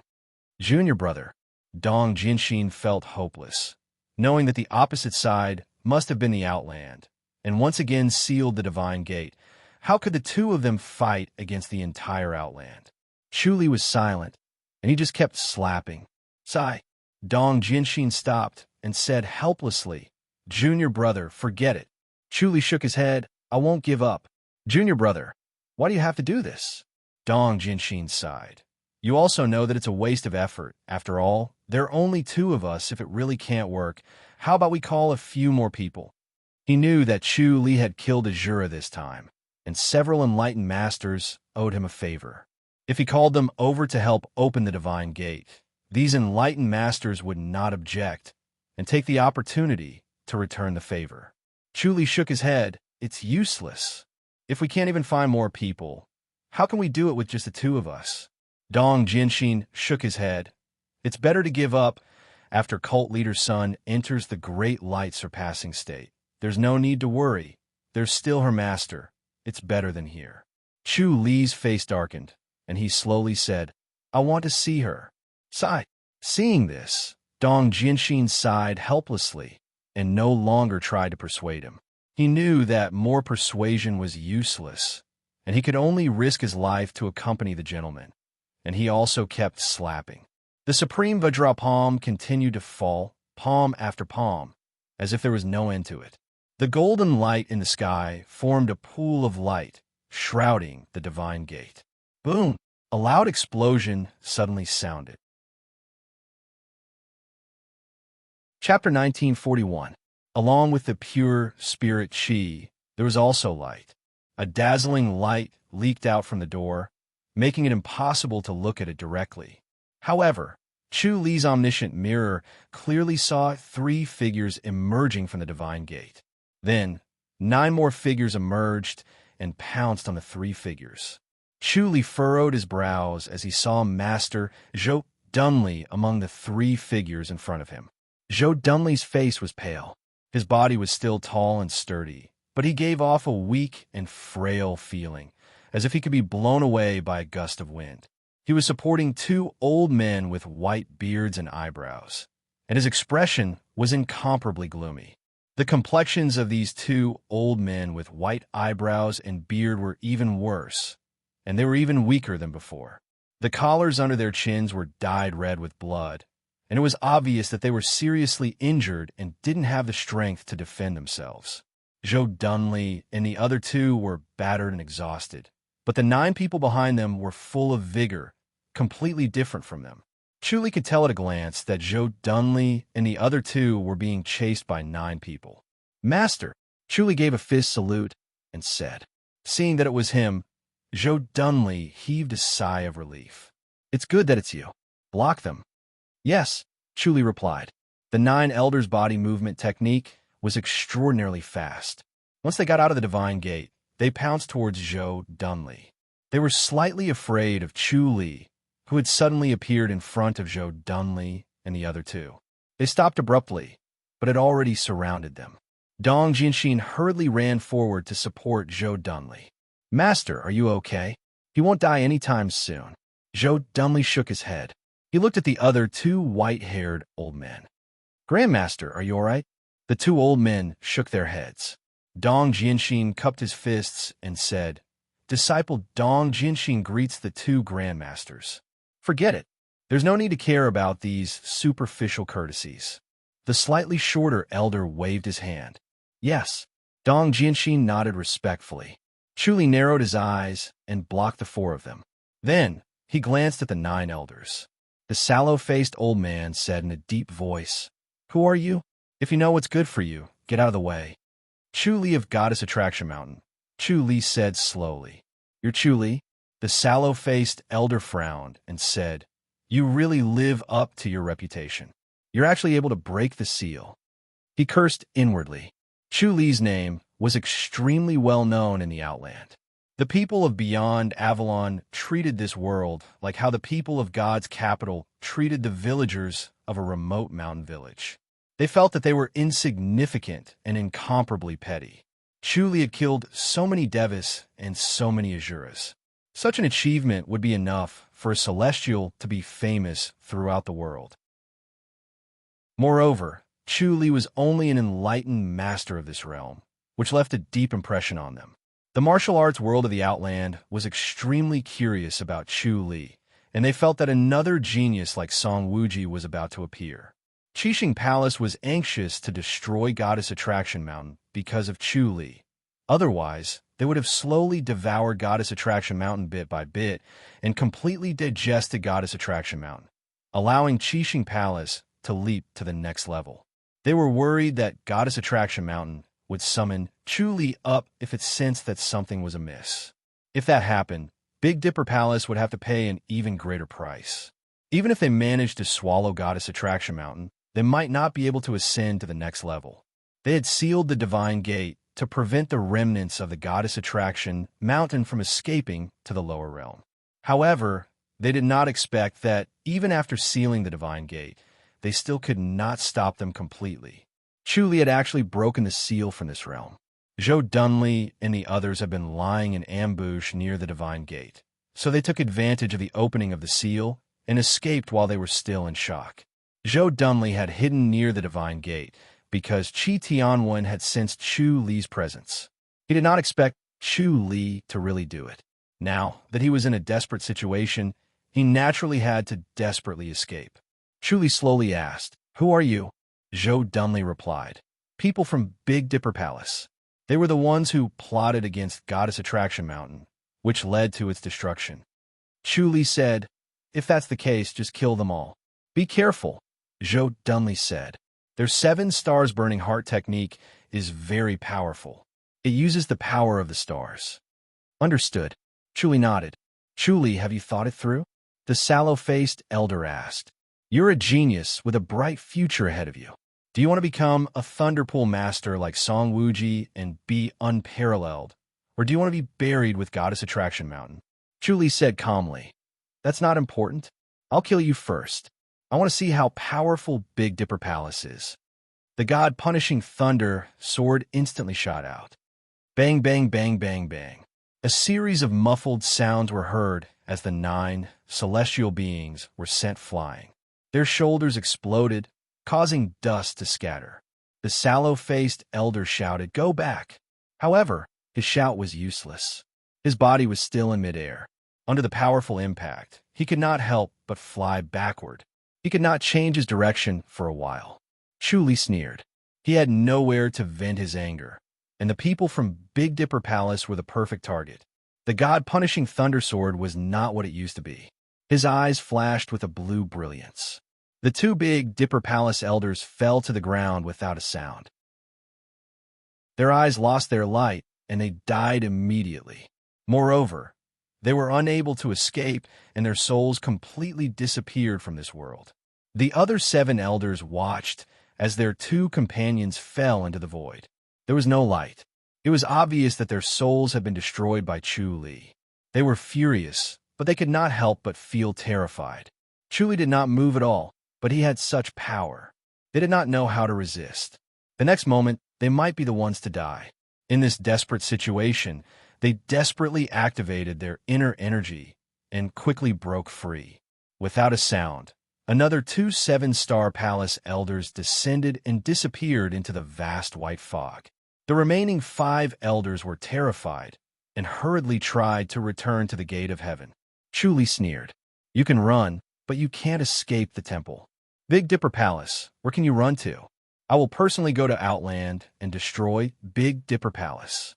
Junior brother, Dong Jianxin felt hopeless, knowing that the opposite side must have been the Outland, and once again sealed the divine gate. How could the two of them fight against the entire Outland? Chu Li was silent, and he just kept slapping. Sigh. Dong Jianxin stopped and said helplessly, "Junior brother, forget it." Chu Li shook his head. "I won't give up." "Junior brother, why do you have to do this?" Dong Jianxin sighed. "You also know that it's a waste of effort. After all, there are only two of us. If it really can't work, how about we call a few more people?" He knew that Chu Li had killed Azura this time, and several enlightened masters owed him a favor. If he called them over to help open the divine gate, these enlightened masters would not object and take the opportunity to return the favor. Chu Li shook his head. It's useless. If we can't even find more people, how can we do it with just the two of us? Dong Jianxin shook his head. It's better to give up after cult leader's son enters the great light surpassing state. There's no need to worry. There's still her master. It's better than here. Chu Li's face darkened, and he slowly said, I want to see her. Sigh. Seeing this, Dong Jianxin sighed helplessly and no longer tried to persuade him. He knew that more persuasion was useless, and he could only risk his life to accompany the gentleman. And he also kept slapping. The supreme Vajra palm continued to fall, palm after palm, as if there was no end to it. The golden light in the sky formed a pool of light, shrouding the divine gate. Boom! A loud explosion suddenly sounded. Chapter 1941. Along with the pure spirit Qi, there was also light. A dazzling light leaked out from the door, making it impossible to look at it directly. However, Chu Li's omniscient mirror clearly saw 3 figures emerging from the divine gate. Then, 9 more figures emerged and pounced on the 3 figures. Chu Li furrowed his brows as he saw Master Zhou Dunli among the 3 figures in front of him. Zhou Dunli's face was pale. His body was still tall and sturdy, but he gave off a weak and frail feeling, as if he could be blown away by a gust of wind. He was supporting 2 old men with white beards and eyebrows, and his expression was incomparably gloomy. The complexions of these 2 old men with white eyebrows and beard were even worse, and they were even weaker than before. The collars under their chins were dyed red with blood, and it was obvious that they were seriously injured and didn't have the strength to defend themselves. Zhou Dunli and the other 2 were battered and exhausted, but the 9 people behind them were full of vigor, completely different from them. Chu Li could tell at a glance that Zhou Dunli and the other 2 were being chased by 9 people. Master! Chu Li gave a fist salute and said. Seeing that it was him, Zhou Dunli heaved a sigh of relief. It's good that it's you. Block them. Yes, Chu Li replied. The 9 elders' body movement technique was extraordinarily fast. Once they got out of the divine gate, they pounced towards Zhou Dunli. They were slightly afraid of Chu Li, who had suddenly appeared in front of Zhou Dunli and the other 2. They stopped abruptly, but had already surrounded them. Dong Jianxin hurriedly ran forward to support Zhou Dunli. Master, are you okay? He won't die anytime soon. Zhou Dunli shook his head. He looked at the other 2 white-haired old men. Grandmaster, are you all right? The 2 old men shook their heads. Dong Jianxin cupped his fists and said, Disciple Dong Jianxin greets the 2 grandmasters. Forget it. There's no need to care about these superficial courtesies. The slightly shorter elder waved his hand. Yes. Dong Jianxin nodded respectfully. Chu Li narrowed his eyes and blocked the 4 of them. Then, he glanced at the 9 elders. The sallow-faced old man said in a deep voice, Who are you? If you know what's good for you, get out of the way. Chu Li of Goddess Attraction Mountain. Chu Li said slowly. You're Chu Li? The sallow-faced elder frowned and said, You really live up to your reputation. You're actually able to break the seal. He cursed inwardly. Chu Li's name was extremely well known in the Outland. The people of Beyond Avalon treated this world like how the people of God's capital treated the villagers of a remote mountain village. They felt that they were insignificant and incomparably petty. Chu Li had killed so many Devis and so many Azuras. Such an achievement would be enough for a celestial to be famous throughout the world. Moreover, Chu Li was only an enlightened master of this realm, which left a deep impression on them. The martial arts world of the Outland was extremely curious about Chu Li, and they felt that another genius like Song Wuji was about to appear. Qixing Palace was anxious to destroy Goddess Attraction Mountain because of Chu Li. Otherwise, they would have slowly devoured Goddess Attraction Mountain bit by bit and completely digested Goddess Attraction Mountain, allowing Qixing Palace to leap to the next level. They were worried that Goddess Attraction Mountain would summon Chu Li up if it sensed that something was amiss. If that happened, Big Dipper Palace would have to pay an even greater price. Even if they managed to swallow Goddess Attraction Mountain, they might not be able to ascend to the next level. They had sealed the divine gate to prevent the remnants of the goddess attraction mountain from escaping to the lower realm. However, they did not expect that, even after sealing the divine gate, they still could not stop them completely. Chuli had actually broken the seal from this realm. Joe Dunley and the others had been lying in ambush near the divine gate, so they took advantage of the opening of the seal and escaped while they were still in shock. Joe Dunley had hidden near the divine gate because Chi Tianwen had sensed Chu Li's presence. He did not expect Chu Li to really do it. Now that he was in a desperate situation, he naturally had to desperately escape. Chu Li slowly asked, "Who are you?" Joe Dunley replied, "People from Big Dipper Palace. They were the ones who plotted against Goddess Attraction Mountain, which led to its destruction." Chu Li said, "If that's the case, just kill them all." "Be careful," Joe Dunley said. "Their 7 stars burning heart technique is very powerful. It uses the power of the stars." "Understood." Chu Li nodded. "Chu Li, have you thought it through?" The sallow-faced elder asked. "You're a genius with a bright future ahead of you. Do you want to become a Thunderpool master like Song Wuji and be unparalleled? Or do you want to be buried with Goddess Attraction Mountain?" Chu Li said calmly, "That's not important. I'll kill you first. I want to see how powerful Big Dipper Palace is." The god punishing thunder sword instantly shot out. Bang, bang, bang, bang, bang. A series of muffled sounds were heard as the 9 celestial beings were sent flying. Their shoulders exploded, causing dust to scatter. The sallow-faced elder shouted, "Go back!" However, his shout was useless. His body was still in midair. Under the powerful impact, he could not help but fly backward. He could not change his direction for a while. Chu Li sneered. He had nowhere to vent his anger, and the people from Big Dipper Palace were the perfect target. The god-punishing thunder sword was not what it used to be. His eyes flashed with a blue brilliance. The 2 Big Dipper Palace elders fell to the ground without a sound. Their eyes lost their light, and they died immediately. Moreover, they were unable to escape, and their souls completely disappeared from this world. The other 7 elders watched as their 2 companions fell into the void. There was no light. It was obvious that their souls had been destroyed by Chu Li. They were furious, but they could not help but feel terrified. Chu Li did not move at all, but he had such power. They did not know how to resist. The next moment, they might be the ones to die. In this desperate situation, they desperately activated their inner energy and quickly broke free. Without a sound, another 2 7-star palace elders descended and disappeared into the vast white fog. The remaining 5 elders were terrified and hurriedly tried to return to the gate of heaven. Chu Li sneered, "You can run, but you can't escape the temple. Big Dipper Palace, where can you run to? I will personally go to Outland and destroy Big Dipper Palace."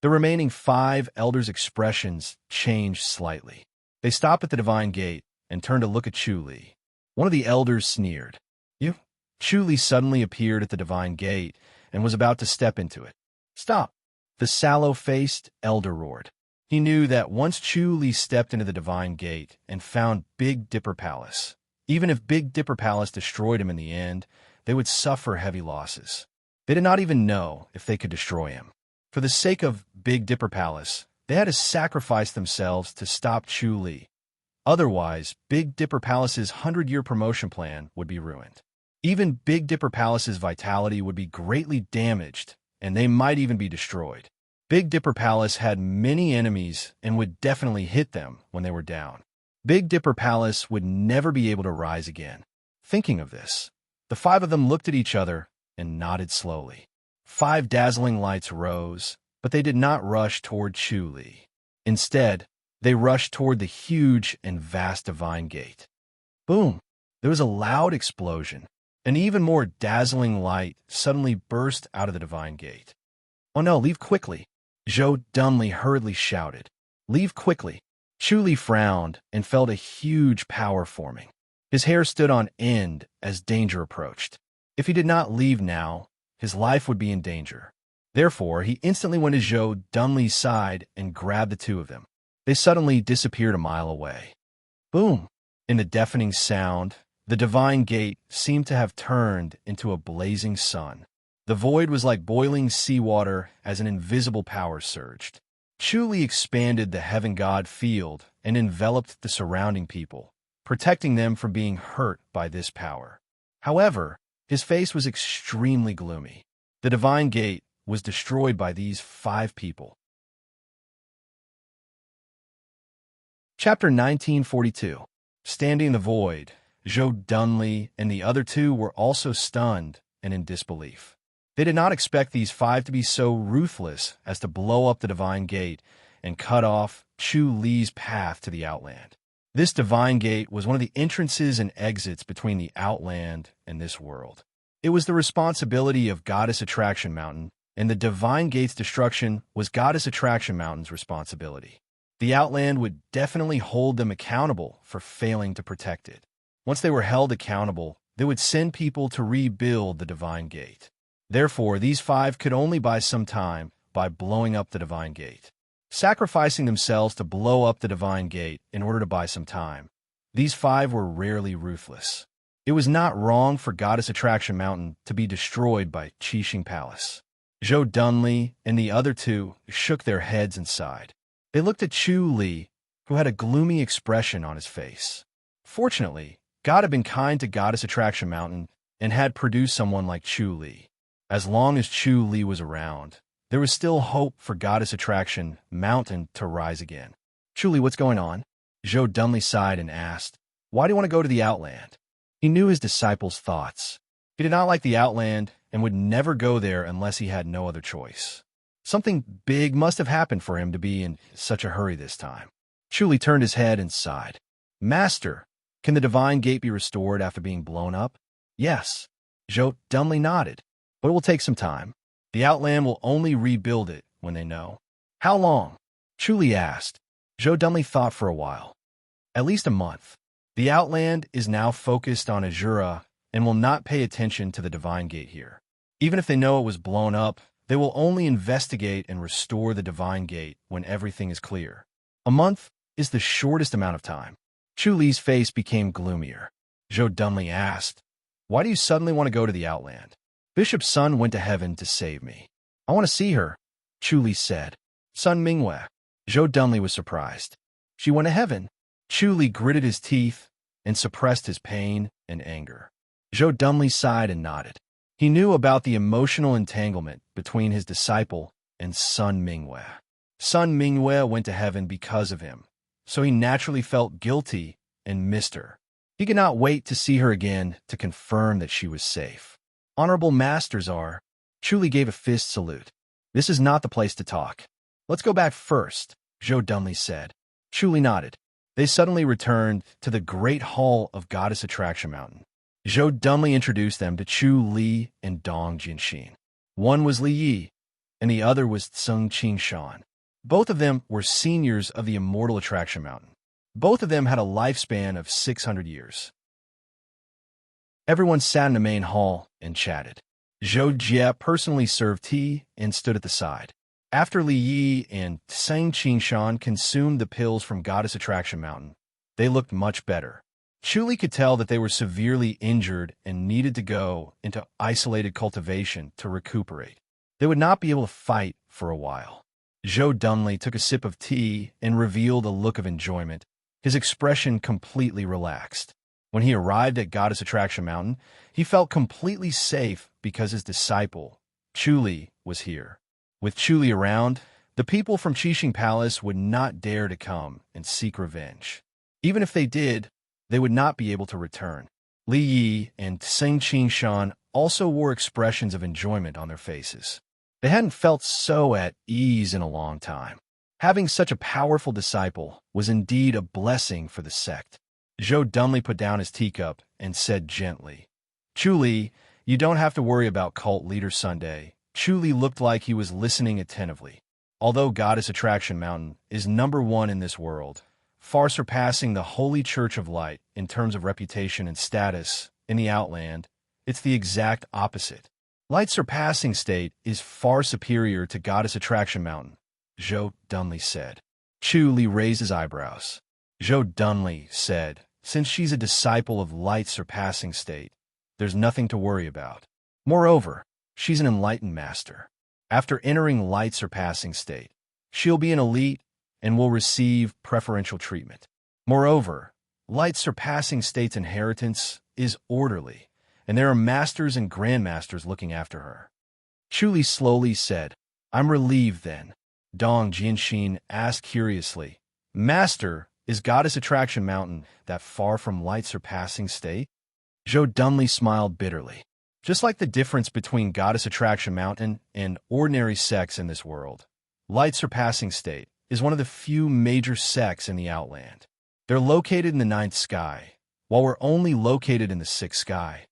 The remaining 5 elders' expressions changed slightly. They stopped at the divine gate and turned to look at Chu Li. One of the elders sneered. "You?" Chu Li suddenly appeared at the divine gate and was about to step into it. "Stop!" The sallow-faced elder roared. He knew that once Chu Li stepped into the divine gate and found Big Dipper Palace, even if Big Dipper Palace destroyed him in the end, they would suffer heavy losses. They did not even know if they could destroy him. For the sake of Big Dipper Palace, they had to sacrifice themselves to stop Chu Li. Otherwise, Big Dipper Palace's 100-year promotion plan would be ruined. Even Big Dipper Palace's vitality would be greatly damaged, and they might even be destroyed. Big Dipper Palace had many enemies and would definitely hit them when they were down. Big Dipper Palace would never be able to rise again. Thinking of this, the 5 of them looked at each other and nodded slowly. 5 dazzling lights rose, but they did not rush toward Chu Li. Instead, they rushed toward the huge and vast divine gate. Boom! There was a loud explosion. An even more dazzling light suddenly burst out of the divine gate. "Oh no, leave quickly!" Joe Dunley hurriedly shouted. "Leave quickly!" Chu Li frowned and felt a huge power forming. His hair stood on end as danger approached. If he did not leave now, his life would be in danger. Therefore, he instantly went to Joe Dunley's side and grabbed the 2 of them. They suddenly disappeared a mile away. Boom! In the deafening sound, the divine gate seemed to have turned into a blazing sun. The void was like boiling seawater as an invisible power surged. Chuli expanded the heaven god field and enveloped the surrounding people, protecting them from being hurt by this power. However, his face was extremely gloomy. The divine gate was destroyed by these 5 people. Chapter 1942. Standing in the void, Joe Dunley and the other 2 were also stunned and in disbelief. They did not expect these 5 to be so ruthless as to blow up the divine gate and cut off Chu Li's path to the Outland. This divine gate was one of the entrances and exits between the Outland and this world. It was the responsibility of Goddess Attraction Mountain, and the divine gate's destruction was Goddess Attraction Mountain's responsibility. The Outland would definitely hold them accountable for failing to protect it. Once they were held accountable, they would send people to rebuild the divine gate. Therefore, these 5 could only buy some time by blowing up the divine gate. Sacrificing themselves to blow up the divine gate in order to buy some time, these 5 were rarely ruthless. It was not wrong for Goddess Attraction Mountain to be destroyed by Qixing Palace. Joe Dunley and the other 2 shook their heads and sighed. They looked at Chu Li, who had a gloomy expression on his face. Fortunately, God had been kind to Goddess Attraction Mountain and had produced someone like Chu Li. As long as Chu Li was around, there was still hope for Goddess Attraction Mountain to rise again. Chu Li, what's going on? Joe Dunley sighed and asked, why do you want to go to the Outland? He knew his disciples' thoughts. He did not like the Outland and would never go there unless he had no other choice. Something big must have happened for him to be in such a hurry this time. Chu Li turned his head and sighed. Master, can the divine gate be restored after being blown up? Yes. Joe Dunley nodded. But it will take some time. The Outland will only rebuild it when they know. How long? Chu Li asked. Joe Dunley thought for a while. At least a month. The Outland is now focused on Azura and will not pay attention to the divine gate here. Even if they know it was blown up, they will only investigate and restore the divine gate when everything is clear. A month is the shortest amount of time. Chu Li's face became gloomier. Joe Dunley asked, why do you suddenly want to go to the Outland? Bishop's son went to heaven to save me. I want to see her, Chu Li said. Sun Mingwei. Joe Dunley was surprised. She went to heaven. Chu Li gritted his teeth and suppressed his pain and anger. Joe Dunley sighed and nodded. He knew about the emotional entanglement between his disciple and Sun Mingwei. Sun Mingwei went to heaven because of him, so he naturally felt guilty and missed her. He could not wait to see her again to confirm that she was safe. Honorable masters are. Chu Li gave a fist salute. This is not the place to talk. Let's go back first, Joe Dunley said. Chu Li nodded. They suddenly returned to the great hall of Goddess Attraction Mountain. Joe Dunley introduced them to Chu Li and Dong Jianxin. One was Li Yi, and the other was Tseng Qingshan. Both of them were seniors of the immortal Attraction Mountain. Both of them had a lifespan of 600 years. Everyone sat in the main hall and chatted. Zhou Jie personally served tea and stood at the side. After Li Yi and Tseng Qingshan consumed the pills from Goddess Attraction Mountain, they looked much better. Chu Li could tell that they were severely injured and needed to go into isolated cultivation to recuperate. They would not be able to fight for a while. Zhou Dunley took a sip of tea and revealed a look of enjoyment. His expression completely relaxed. When he arrived at Goddess Attraction Mountain, he felt completely safe because his disciple, Chu Li, was here. With Chu Li around, the people from Qixing Palace would not dare to come and seek revenge. Even if they did, they would not be able to return. Li Yi and Tseng Qingshan also wore expressions of enjoyment on their faces. They hadn't felt so at ease in a long time. Having such a powerful disciple was indeed a blessing for the sect. Zhou Dunley put down his teacup and said gently, Chu Li, you don't have to worry about Cult Leader Sunday. Chu Li looked like he was listening attentively. Although Goddess Attraction Mountain is #1 in this world, far surpassing the Holy Church of Light in terms of reputation and status in the Outland, it's the exact opposite. Light's surpassing state is far superior to Goddess Attraction Mountain, Zhou Dunley said. Chu Li raised his eyebrows. Zhou Dunley said, since she's a disciple of Light's surpassing state, there's nothing to worry about. Moreover, she's an enlightened master. After entering light surpassing state, she'll be an elite and will receive preferential treatment. Moreover, light surpassing state's inheritance is orderly, and there are masters and grandmasters looking after her. Chuli slowly said, I'm relieved then. Dong Jianxin asked curiously, Master, is Goddess Attraction Mountain that far from light surpassing state? Zhou Dunli smiled bitterly. Just like the difference between Goddess Attraction Mountain and ordinary sects in this world, light surpassing state is one of the few major sects in the Outland. They're located in the ninth sky, while we're only located in the sixth sky.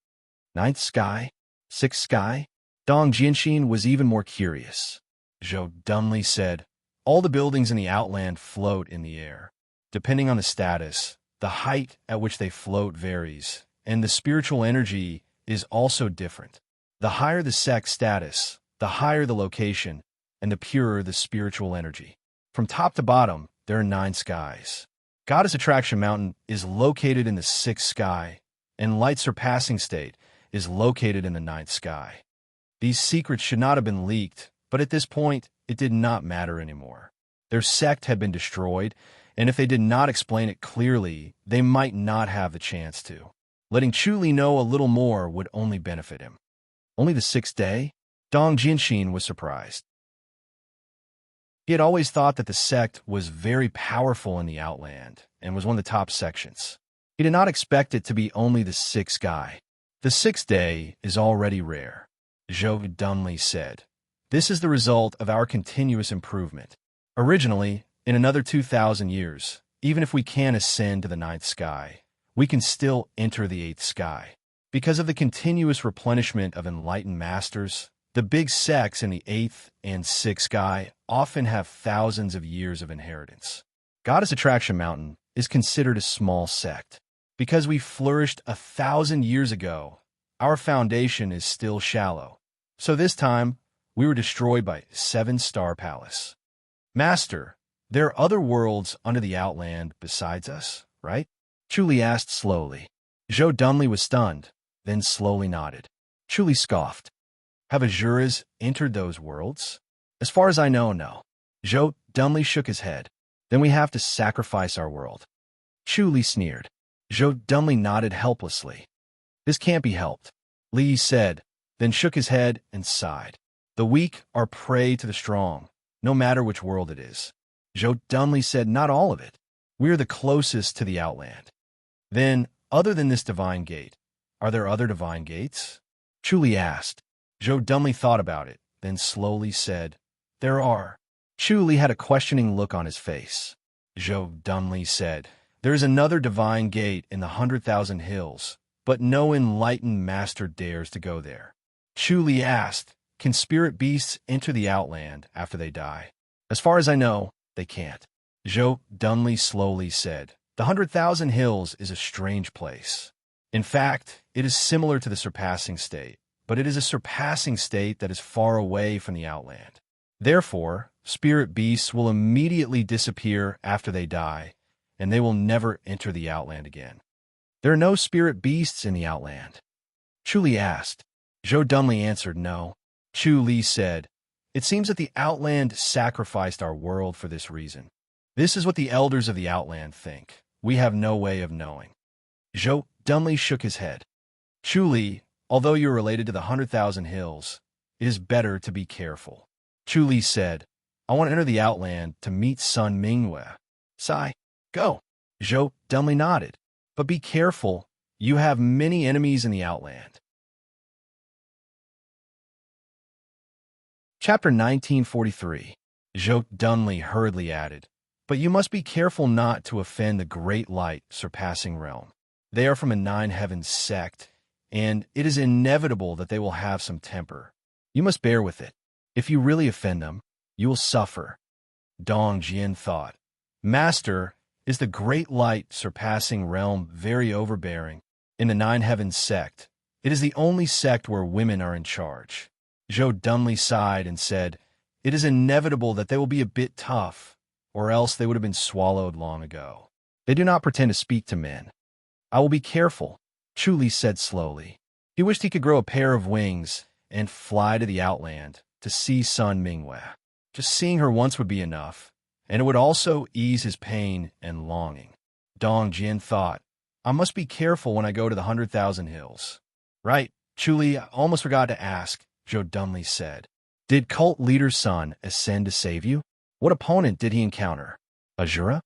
Ninth sky? Sixth sky? Dong Jianxin was even more curious. Zhou Dunli said, all the buildings in the Outland float in the air. Depending on the status, the height at which they float varies, and the spiritual energy is also different. The higher the sect status, the higher the location, and the purer the spiritual energy. From top to bottom, there are 9 skies. Goddess Attraction Mountain is located in the 6th sky, and Light Surpassing State is located in the 9th sky. These secrets should not have been leaked, but at this point, it did not matter anymore. Their sect had been destroyed, and if they did not explain it clearly, they might not have the chance to. Letting Chuli know a little more would only benefit him. Only the 6th day? Dong Jianxin was surprised. He had always thought that the sect was very powerful in the Outland and was one of the top sections. He did not expect it to be only the 6th guy. The 6th day is already rare, Zhou Dunli said. This is the result of our continuous improvement. Originally, in another 2,000 years, even if we can ascend to the 9th sky, we can still enter the 8th sky. Because of the continuous replenishment of enlightened masters, the big sects in the 8th and 6th sky often have thousands of years of inheritance. Goddess Attraction Mountain is considered a small sect. Because we flourished 1,000 years ago, our foundation is still shallow. So this time, we were destroyed by 7-star palace. Master, there are other worlds under the Outland besides us, right? Chuli asked slowly. Zhou Dunli was stunned, then slowly nodded. Chuli scoffed. Have Azuras entered those worlds? As far as I know, no. Zhou Dunli shook his head. Then we have to sacrifice our world. Chuli sneered. Zhou Dunli nodded helplessly. This can't be helped, Li said, then shook his head and sighed. The weak are prey to the strong, no matter which world it is. Zhou Dunli said not all of it. We are the closest to the Outland. Then, other than this divine gate, are there other divine gates? Chuli asked. Zhou Dunli thought about it, then slowly said, there are. Chuli had a questioning look on his face. Zhou Dunli said, there is another divine gate in the 100,000 hills, but no enlightened master dares to go there. Chuli asked, can spirit beasts enter the Outland after they die? As far as I know, they can't. Zhou Dunli slowly said, the 100,000 hills is a strange place. In fact, it is similar to the surpassing state, but it is a surpassing state that is far away from the Outland. Therefore, spirit beasts will immediately disappear after they die, and they will never enter the Outland again. There are no spirit beasts in the Outland. Chuli asked. Zhou Dunli answered no. Chuli said, it seems that the Outland sacrificed our world for this reason. This is what the elders of the Outland think. We have no way of knowing. Zhou Dunli shook his head. Chuli, although you're related to the 100,000 hills, it is better to be careful. Chuli said, I want to enter the Outland to meet Sun Mingyue. Sai, go. Zhou Dunli nodded. But be careful, you have many enemies in the Outland. Chapter 1943. Zhou Dunli hurriedly added, but you must be careful not to offend the great light surpassing realm. They are from a 9 heavens sect, and it is inevitable that they will have some temper. You must bear with it. If you really offend them, you will suffer. Dong Jian thought, Master, is the great light surpassing realm very overbearing? In the 9 heavens sect, it is the only sect where women are in charge. Zhou Dunli sighed and said, it is inevitable that they will be a bit tough, or else they would have been swallowed long ago. They do not pretend to speak to men. I will be careful, Chuli said slowly. He wished he could grow a pair of wings and fly to the Outland to see Sun Mingwe. Just seeing her once would be enough, and it would also ease his pain and longing. Dong Jin thought, I must be careful when I go to the 100,000 Hills. Right, Chuli, I almost forgot to ask, Zhou Dunli said. Did cult leader's son ascend to save you? What opponent did he encounter? Azura?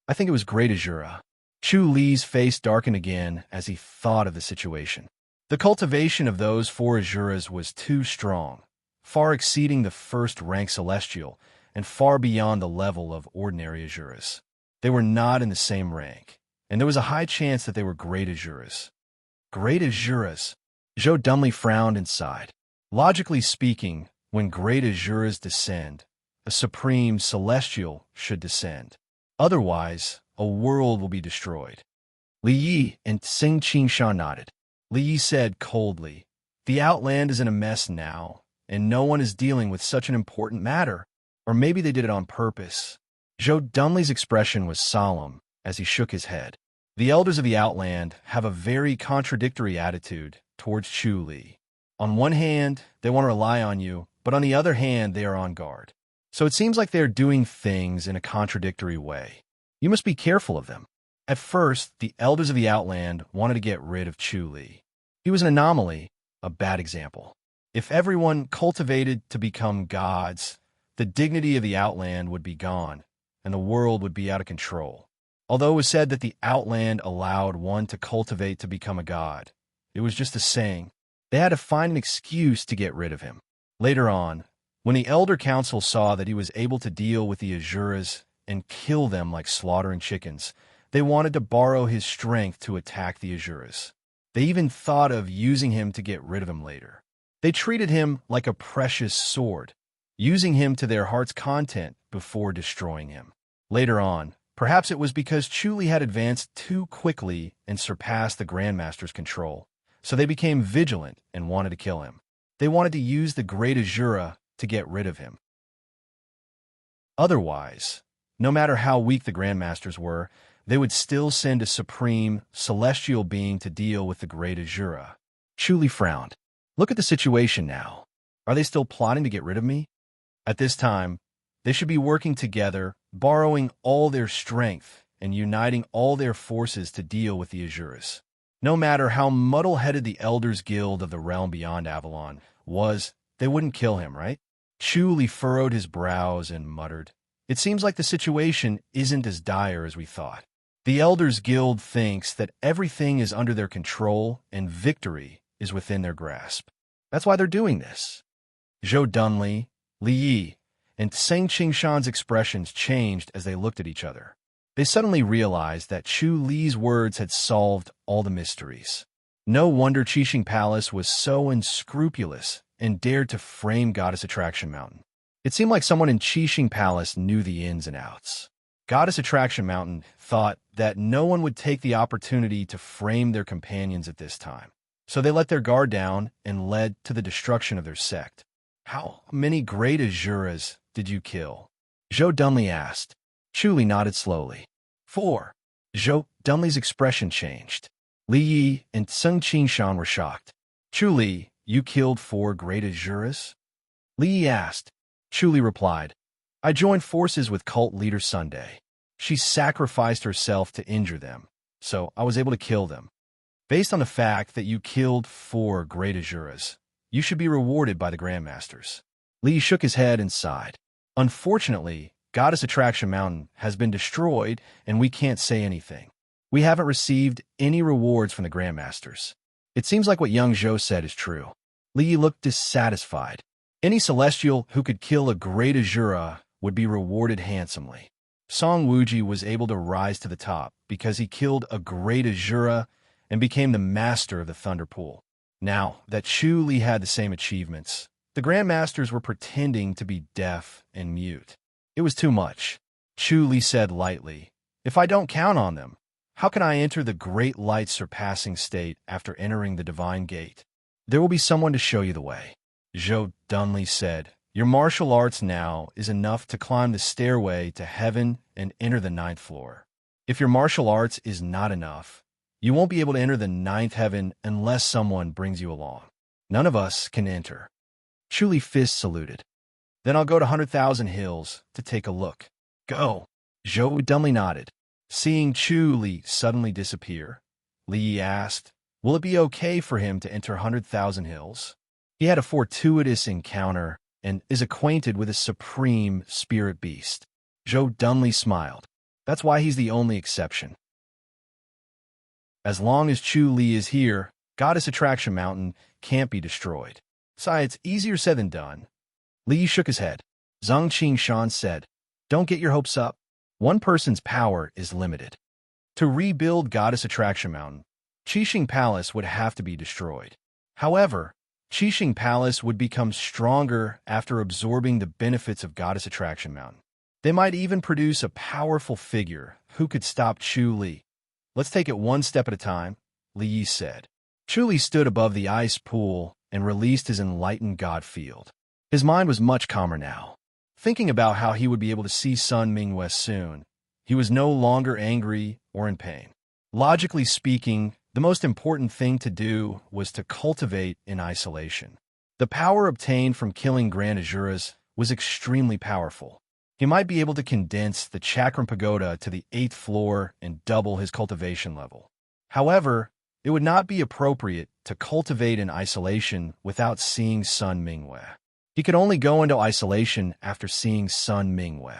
I think it was Great Azura. Chu Li's face darkened again as he thought of the situation. The cultivation of those 4 Azuras was too strong, far exceeding the first-rank Celestial and far beyond the level of ordinary Azuras. They were not in the same rank, and there was a high chance that they were Great Azuras. Great Azuras? Zhou Dunli frowned and sighed. Logically speaking, when Great Azuras descend, a supreme Celestial should descend. Otherwise, a world will be destroyed. Li Yi and Sing Qingshan nodded. Li Yi said coldly, The Outland is in a mess now, and no one is dealing with such an important matter. Or maybe they did it on purpose. Zhou Dunli's expression was solemn as he shook his head. The elders of the Outland have a very contradictory attitude towards Chu Li. On one hand, they want to rely on you, but on the other hand, they are on guard. So it seems like they are doing things in a contradictory way. You must be careful of them. At first, the elders of the Outland wanted to get rid of Chu Li. He was an anomaly, a bad example. If everyone cultivated to become gods, the dignity of the Outland would be gone, and the world would be out of control. Although it was said that the Outland allowed one to cultivate to become a god, it was just a saying. They had to find an excuse to get rid of him. Later on, when the Elder Council saw that he was able to deal with the Azuras and kill them like slaughtering chickens, they wanted to borrow his strength to attack the Azuras. They even thought of using him to get rid of him later. They treated him like a precious sword, using him to their heart's content before destroying him. Later on, perhaps it was because Chu Li had advanced too quickly and surpassed the Grandmaster's control, so they became vigilant and wanted to kill him. They wanted to use the Great Azura to get rid of him. Otherwise, no matter how weak the Grandmasters were, they would still send a supreme, celestial being to deal with the Great Azura. Chu Li frowned. Look at the situation now. Are they still plotting to get rid of me? At this time, they should be working together, borrowing all their strength and uniting all their forces to deal with the Azuras. No matter how muddle-headed the Elders Guild of the realm beyond Avalon was, they wouldn't kill him, right? Chu Li furrowed his brows and muttered, It seems like the situation isn't as dire as we thought. The Elders Guild thinks that everything is under their control and victory is within their grasp. That's why they're doing this. Zhou Dunli, Li Yi, and Seng Qingshan's expressions changed as they looked at each other. They suddenly realized that Chu Li's words had solved all the mysteries. No wonder Qixing Palace was so unscrupulous and dared to frame Goddess Attraction Mountain. It seemed like someone in Qixing Palace knew the ins and outs. Goddess Attraction Mountain thought that no one would take the opportunity to frame their companions at this time. So they let their guard down and led to the destruction of their sect. How many Great Azuras did you kill? Zhou Dunli asked. Chu Li nodded slowly. 4. Zhou Dunli's expression changed. Li Yi and Seng Qingshan were shocked. Chu Li, you killed 4 Great Azuras? Li Yi asked. Chu Li replied, I joined forces with cult leader Sunday. She sacrificed herself to injure them, so I was able to kill them. Based on the fact that you killed 4 Great Azuras, you should be rewarded by the Grandmasters. Li shook his head and sighed. Unfortunately, Goddess Attraction Mountain has been destroyed and we can't say anything. We haven't received any rewards from the Grandmasters. It seems like what young Zhou said is true. Li looked dissatisfied. Any Celestial who could kill a Great Azura would be rewarded handsomely. Song Wuji was able to rise to the top because he killed a Great Azura and became the master of the Thunder Pool. Now that Chu Li had the same achievements, the Grandmasters were pretending to be deaf and mute. It was too much. Chu Li said lightly, If I don't count on them, how can I enter the great light surpassing state after entering the divine gate? There will be someone to show you the way. Zhou Dunli said, Your martial arts now is enough to climb the stairway to heaven and enter the 9th floor. If your martial arts is not enough, you won't be able to enter the 9th heaven unless someone brings you along. None of us can enter. Chu Li fist saluted. Then I'll go to 100,000 Hills to take a look. Go. Zhou dumbly nodded. Seeing Chu Li suddenly disappear, Li asked, will it be okay for him to enter 100,000 Hills? He had a fortuitous encounter and is acquainted with a supreme spirit beast. Zhou dumbly smiled. That's why he's the only exception. As long as Chu Li is here, Goddess Attraction Mountain can't be destroyed. Besides, easier said than done. Li shook his head. Zhang Qingshan said, don't get your hopes up. One person's power is limited. To rebuild Goddess Attraction Mountain, Qixing Palace would have to be destroyed. However, Qixing Palace would become stronger after absorbing the benefits of Goddess Attraction Mountain. They might even produce a powerful figure who could stop Chu Li. Let's take it one step at a time, Li Yi said. Chu Li stood above the ice pool and released his enlightened God field. His mind was much calmer now. Thinking about how he would be able to see Sun Mingwei soon, he was no longer angry or in pain. Logically speaking, the most important thing to do was to cultivate in isolation. The power obtained from killing Grand Azuras was extremely powerful. He might be able to condense the Chakram Pagoda to the 8th floor and double his cultivation level. However, it would not be appropriate to cultivate in isolation without seeing Sun Mingwei. He could only go into isolation after seeing Sun Mingwei.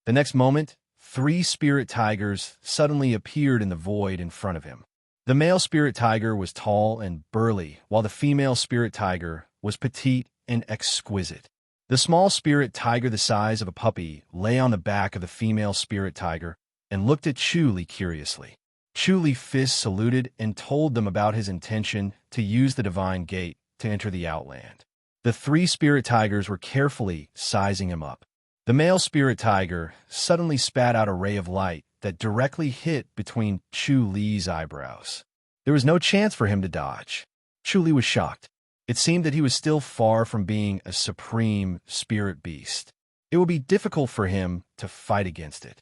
The next moment, 3 spirit tigers suddenly appeared in the void in front of him. The male spirit tiger was tall and burly, while the female spirit tiger was petite and exquisite. The small spirit tiger, the size of a puppy, lay on the back of the female spirit tiger and looked at Chu Li curiously. Chu Li fist saluted and told them about his intention to use the divine gate to enter the outland. The 3 spirit tigers were carefully sizing him up. The male spirit tiger suddenly spat out a ray of light that directly hit between Chu Li's eyebrows. There was no chance for him to dodge. Chu Li was shocked. It seemed that he was still far from being a supreme spirit beast. It would be difficult for him to fight against it.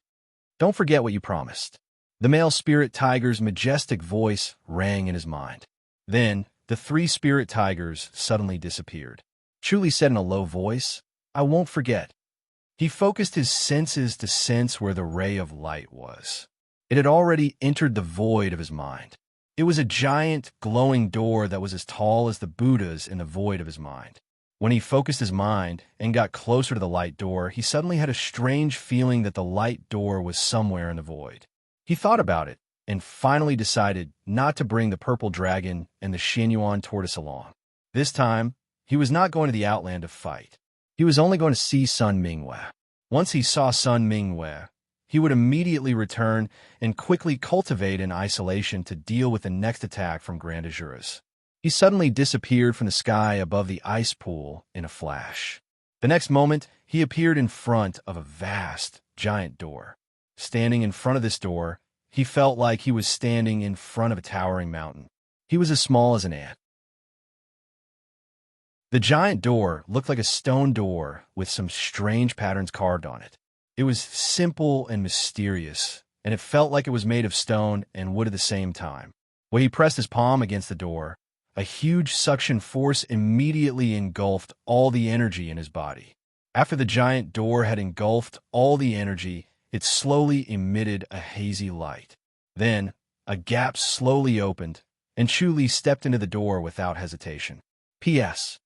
Don't forget what you promised. The male spirit tiger's majestic voice rang in his mind. Then, the 3 spirit tigers suddenly disappeared. Chu Li said in a low voice, I won't forget. He focused his senses to sense where the ray of light was. It had already entered the void of his mind. It was a giant, glowing door that was as tall as the Buddhas in the void of his mind. When he focused his mind and got closer to the light door, he suddenly had a strange feeling that the light door was somewhere in the void. He thought about it and finally decided not to bring the purple dragon and the Xianyuan tortoise along. This time, he was not going to the outland to fight. He was only going to see Sun Mingwei. Once he saw Sun Mingwei, he would immediately return and quickly cultivate in isolation to deal with the next attack from Grand Azuras. He suddenly disappeared from the sky above the ice pool in a flash. The next moment, he appeared in front of a vast, giant door. Standing in front of this door, he felt like he was standing in front of a towering mountain. He was as small as an ant. The giant door looked like a stone door with some strange patterns carved on it. It was simple and mysterious, and it felt like it was made of stone and wood at the same time. When he pressed his palm against the door, a huge suction force immediately engulfed all the energy in his body. After the giant door had engulfed all the energy, it slowly emitted a hazy light. Then, a gap slowly opened, and Chu Li stepped into the door without hesitation. P.S.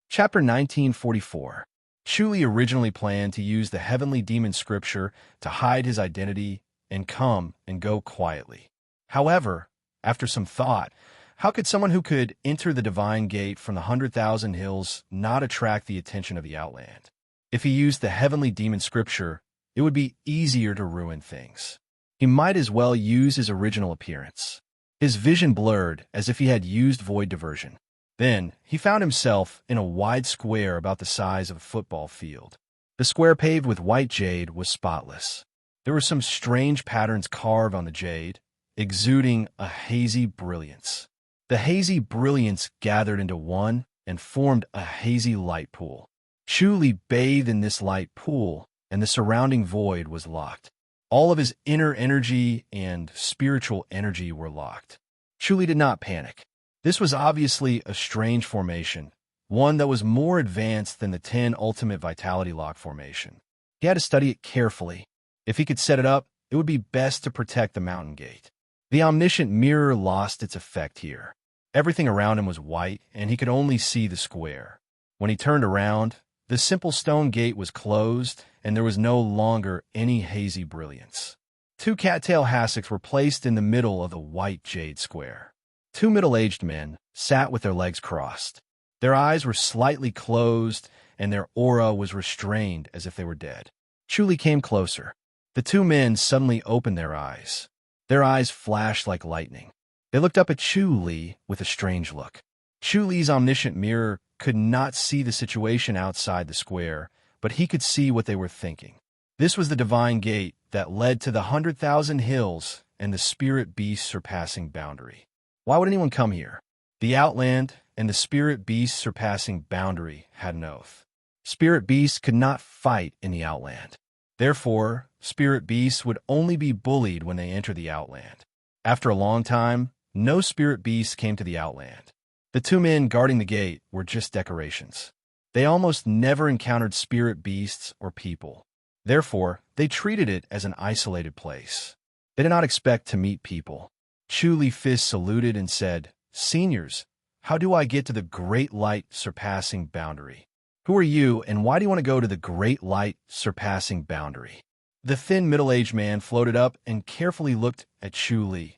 Chapter 1944. Chu Li originally planned to use the heavenly demon scripture to hide his identity and come and go quietly. However, after some thought, how could someone who could enter the divine gate from the 100,000 Hills not attract the attention of the outland? If he used the heavenly demon scripture, it would be easier to ruin things. He might as well use his original appearance. His vision blurred as if he had used void diversion. Then, he found himself in a wide square about the size of a football field. The square paved with white jade was spotless. There were some strange patterns carved on the jade, exuding a hazy brilliance. The hazy brilliance gathered into one and formed a hazy light pool. Chu Li bathed in this light pool, and the surrounding void was locked. All of his inner energy and spiritual energy were locked. Chu did not panic. This was obviously a strange formation, one that was more advanced than the 10 Ultimate Vitality Lock formation. He had to study it carefully. If he could set it up, it would be best to protect the mountain gate. The omniscient mirror lost its effect here. Everything around him was white, and he could only see the square. When he turned around, the simple stone gate was closed, and there was no longer any hazy brilliance. 2 cattail hassocks were placed in the middle of the white jade square. 2 middle-aged men sat with their legs crossed. Their eyes were slightly closed, and their aura was restrained as if they were dead. Chu came closer. The 2 men suddenly opened their eyes. Their eyes flashed like lightning. They looked up at Chu with a strange look. Chu's omniscient mirror could not see the situation outside the square, but he could see what they were thinking. This was the divine gate that led to the 100,000 hills and the spirit beast surpassing boundary. Why would anyone come here? The Outland and the spirit beast surpassing boundary had an oath. Spirit beasts could not fight in the Outland. Therefore, spirit beasts would only be bullied when they enter the Outland. After a long time, no spirit beasts came to the Outland. The 2 men guarding the gate were just decorations. They almost never encountered spirit beasts or people. Therefore, they treated it as an isolated place. They did not expect to meet people. Chu Fist saluted and said, "Seniors, how do I get to the great light surpassing boundary? Who are you, and why do you want to go to the great light surpassing boundary?" The thin middle-aged man floated up and carefully looked at Chu.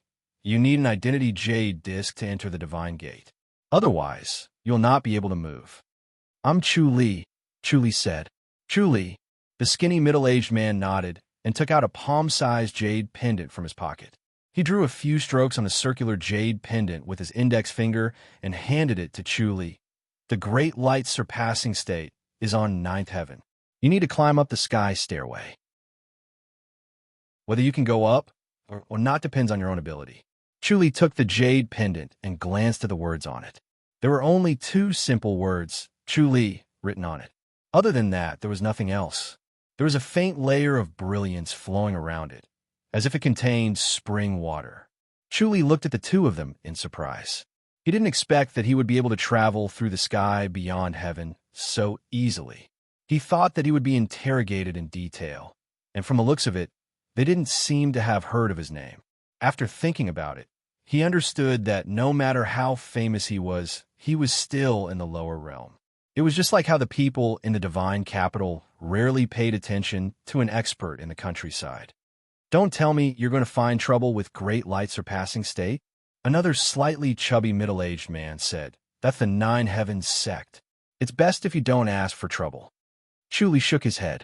"You need an identity jade disc to enter the divine gate. Otherwise, you'll not be able to move." "I'm Chu said. "Chu." The skinny middle-aged man nodded and took out a palm-sized jade pendant from his pocket. He drew a few strokes on the circular jade pendant with his index finger and handed it to Chu. "The great light surpassing state is on 9th heaven. You need to climb up the sky stairway. Whether you can go up or not depends on your own ability." Chu took the jade pendant and glanced at the words on it. There were only 2 simple words, Chu written on it. Other than that, there was nothing else. There was a faint layer of brilliance flowing around it, as if it contained spring water. Chu looked at the 2 of them in surprise. He didn't expect that he would be able to travel through the sky beyond heaven so easily. He thought that he would be interrogated in detail, and from the looks of it, they didn't seem to have heard of his name. After thinking about it, he understood that no matter how famous he was still in the lower realm. It was just like how the people in the divine capital rarely paid attention to an expert in the countryside. "Don't tell me you're going to find trouble with great light surpassing state?" Another slightly chubby middle-aged man said, "That's the 9 heavens sect. It's best if you don't ask for trouble." Chu shook his head.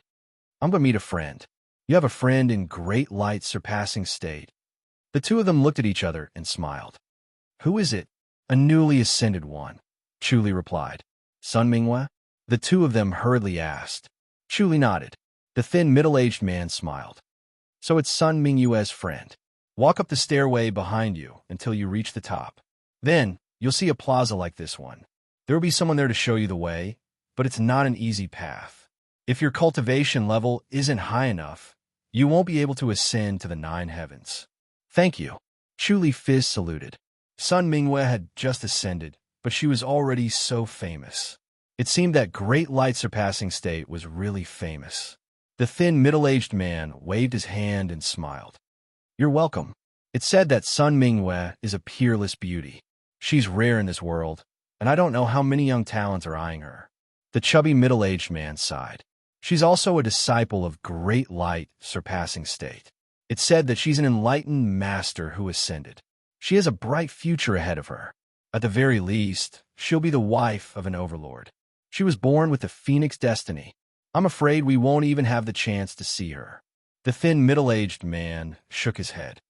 "I'm going to meet a friend. You have a friend in great light surpassing state." The 2 of them looked at each other and smiled. "Who is it?" "A newly ascended one," Chu replied. "Sun Mingwe?" the 2 of them hurriedly asked. Chu nodded. The thin middle-aged man smiled. "So it's Sun Mingwe's friend. Walk up the stairway behind you until you reach the top. Then, you'll see a plaza like this one. There will be someone there to show you the way, but it's not an easy path. If your cultivation level isn't high enough, you won't be able to ascend to the 9 heavens." "Thank you." Chu Fist saluted. Sun Mingwe had just ascended, but she was already so famous. It seemed that great light surpassing state was really famous. The thin middle-aged man waved his hand and smiled. "You're welcome." It's said that Sun Mingwe is a peerless beauty. She's rare in this world, and I don't know how many young talents are eyeing her. The chubby middle-aged man sighed. She's also a disciple of great light surpassing state. It's said that she's an enlightened master who ascended. She has a bright future ahead of her. At the very least, she'll be the wife of an overlord. She was born with the phoenix destiny. I'm afraid we won't even have the chance to see her." The thin middle-aged man shook his head.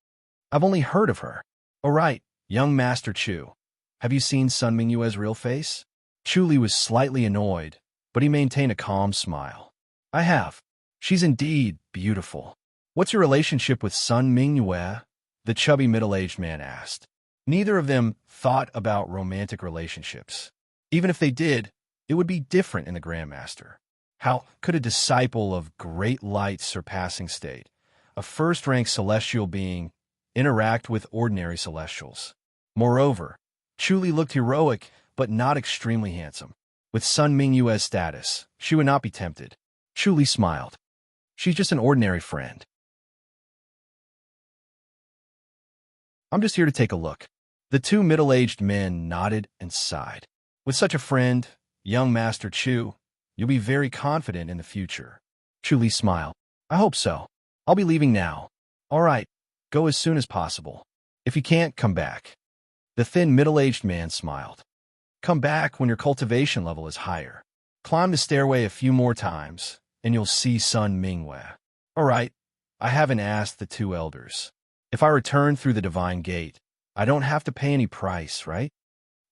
"I've only heard of her." "All right, young Master Chu. Have you seen Sun Mingwe's real face?" Chu was slightly annoyed, but he maintained a calm smile. "I have. She's indeed beautiful." "What's your relationship with Sun Mingwe?" the chubby middle-aged man asked. Neither of them thought about romantic relationships. Even if they did, it would be different in the Grandmaster. How could a disciple of great light surpassing state, a first-rank celestial being, interact with ordinary celestials? Moreover, Chuli looked heroic, but not extremely handsome. With Sun Mingyue's status, she would not be tempted. Chuli smiled. She's just an ordinary friend. I'm just here to take a look. The two middle-aged men nodded and sighed. With such a friend, young Master Chu, you'll be very confident in the future. Chuli smiled. I hope so. I'll be leaving now. All right, go as soon as possible. If you can't, come back. The thin middle-aged man smiled. Come back when your cultivation level is higher. Climb the stairway a few more times, and you'll see Sun Mingyue. All right, I haven't asked the two elders. If I return through the divine gate, I don't have to pay any price, right?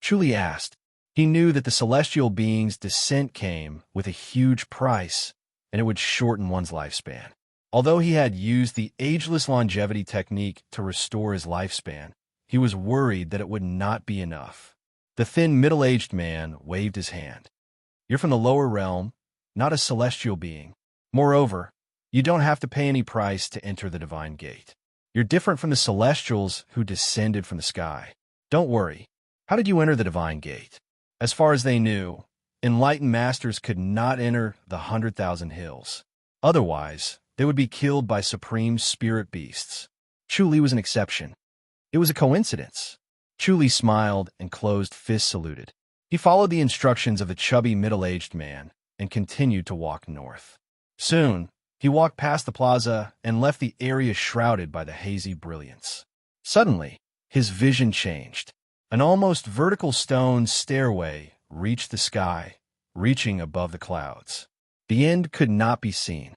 Chuli asked. He knew that the celestial being's descent came with a huge price, and it would shorten one's lifespan. Although he had used the ageless longevity technique to restore his lifespan, he was worried that it would not be enough. The thin middle-aged man waved his hand. You're from the lower realm, not a celestial being. Moreover, you don't have to pay any price to enter the divine gate. You're different from the celestials who descended from the sky. Don't worry. How did you enter the divine gate? As far as they knew, enlightened masters could not enter the 100,000 hills. Otherwise, they would be killed by supreme spirit beasts. Chuli was an exception. It was a coincidence. Chuli smiled and closed fist saluted. He followed the instructions of the chubby middle-aged man and continued to walk north. Soon, he walked past the plaza and left the area shrouded by the hazy brilliance. Suddenly, his vision changed. An almost vertical stone stairway reached the sky, reaching above the clouds. The end could not be seen.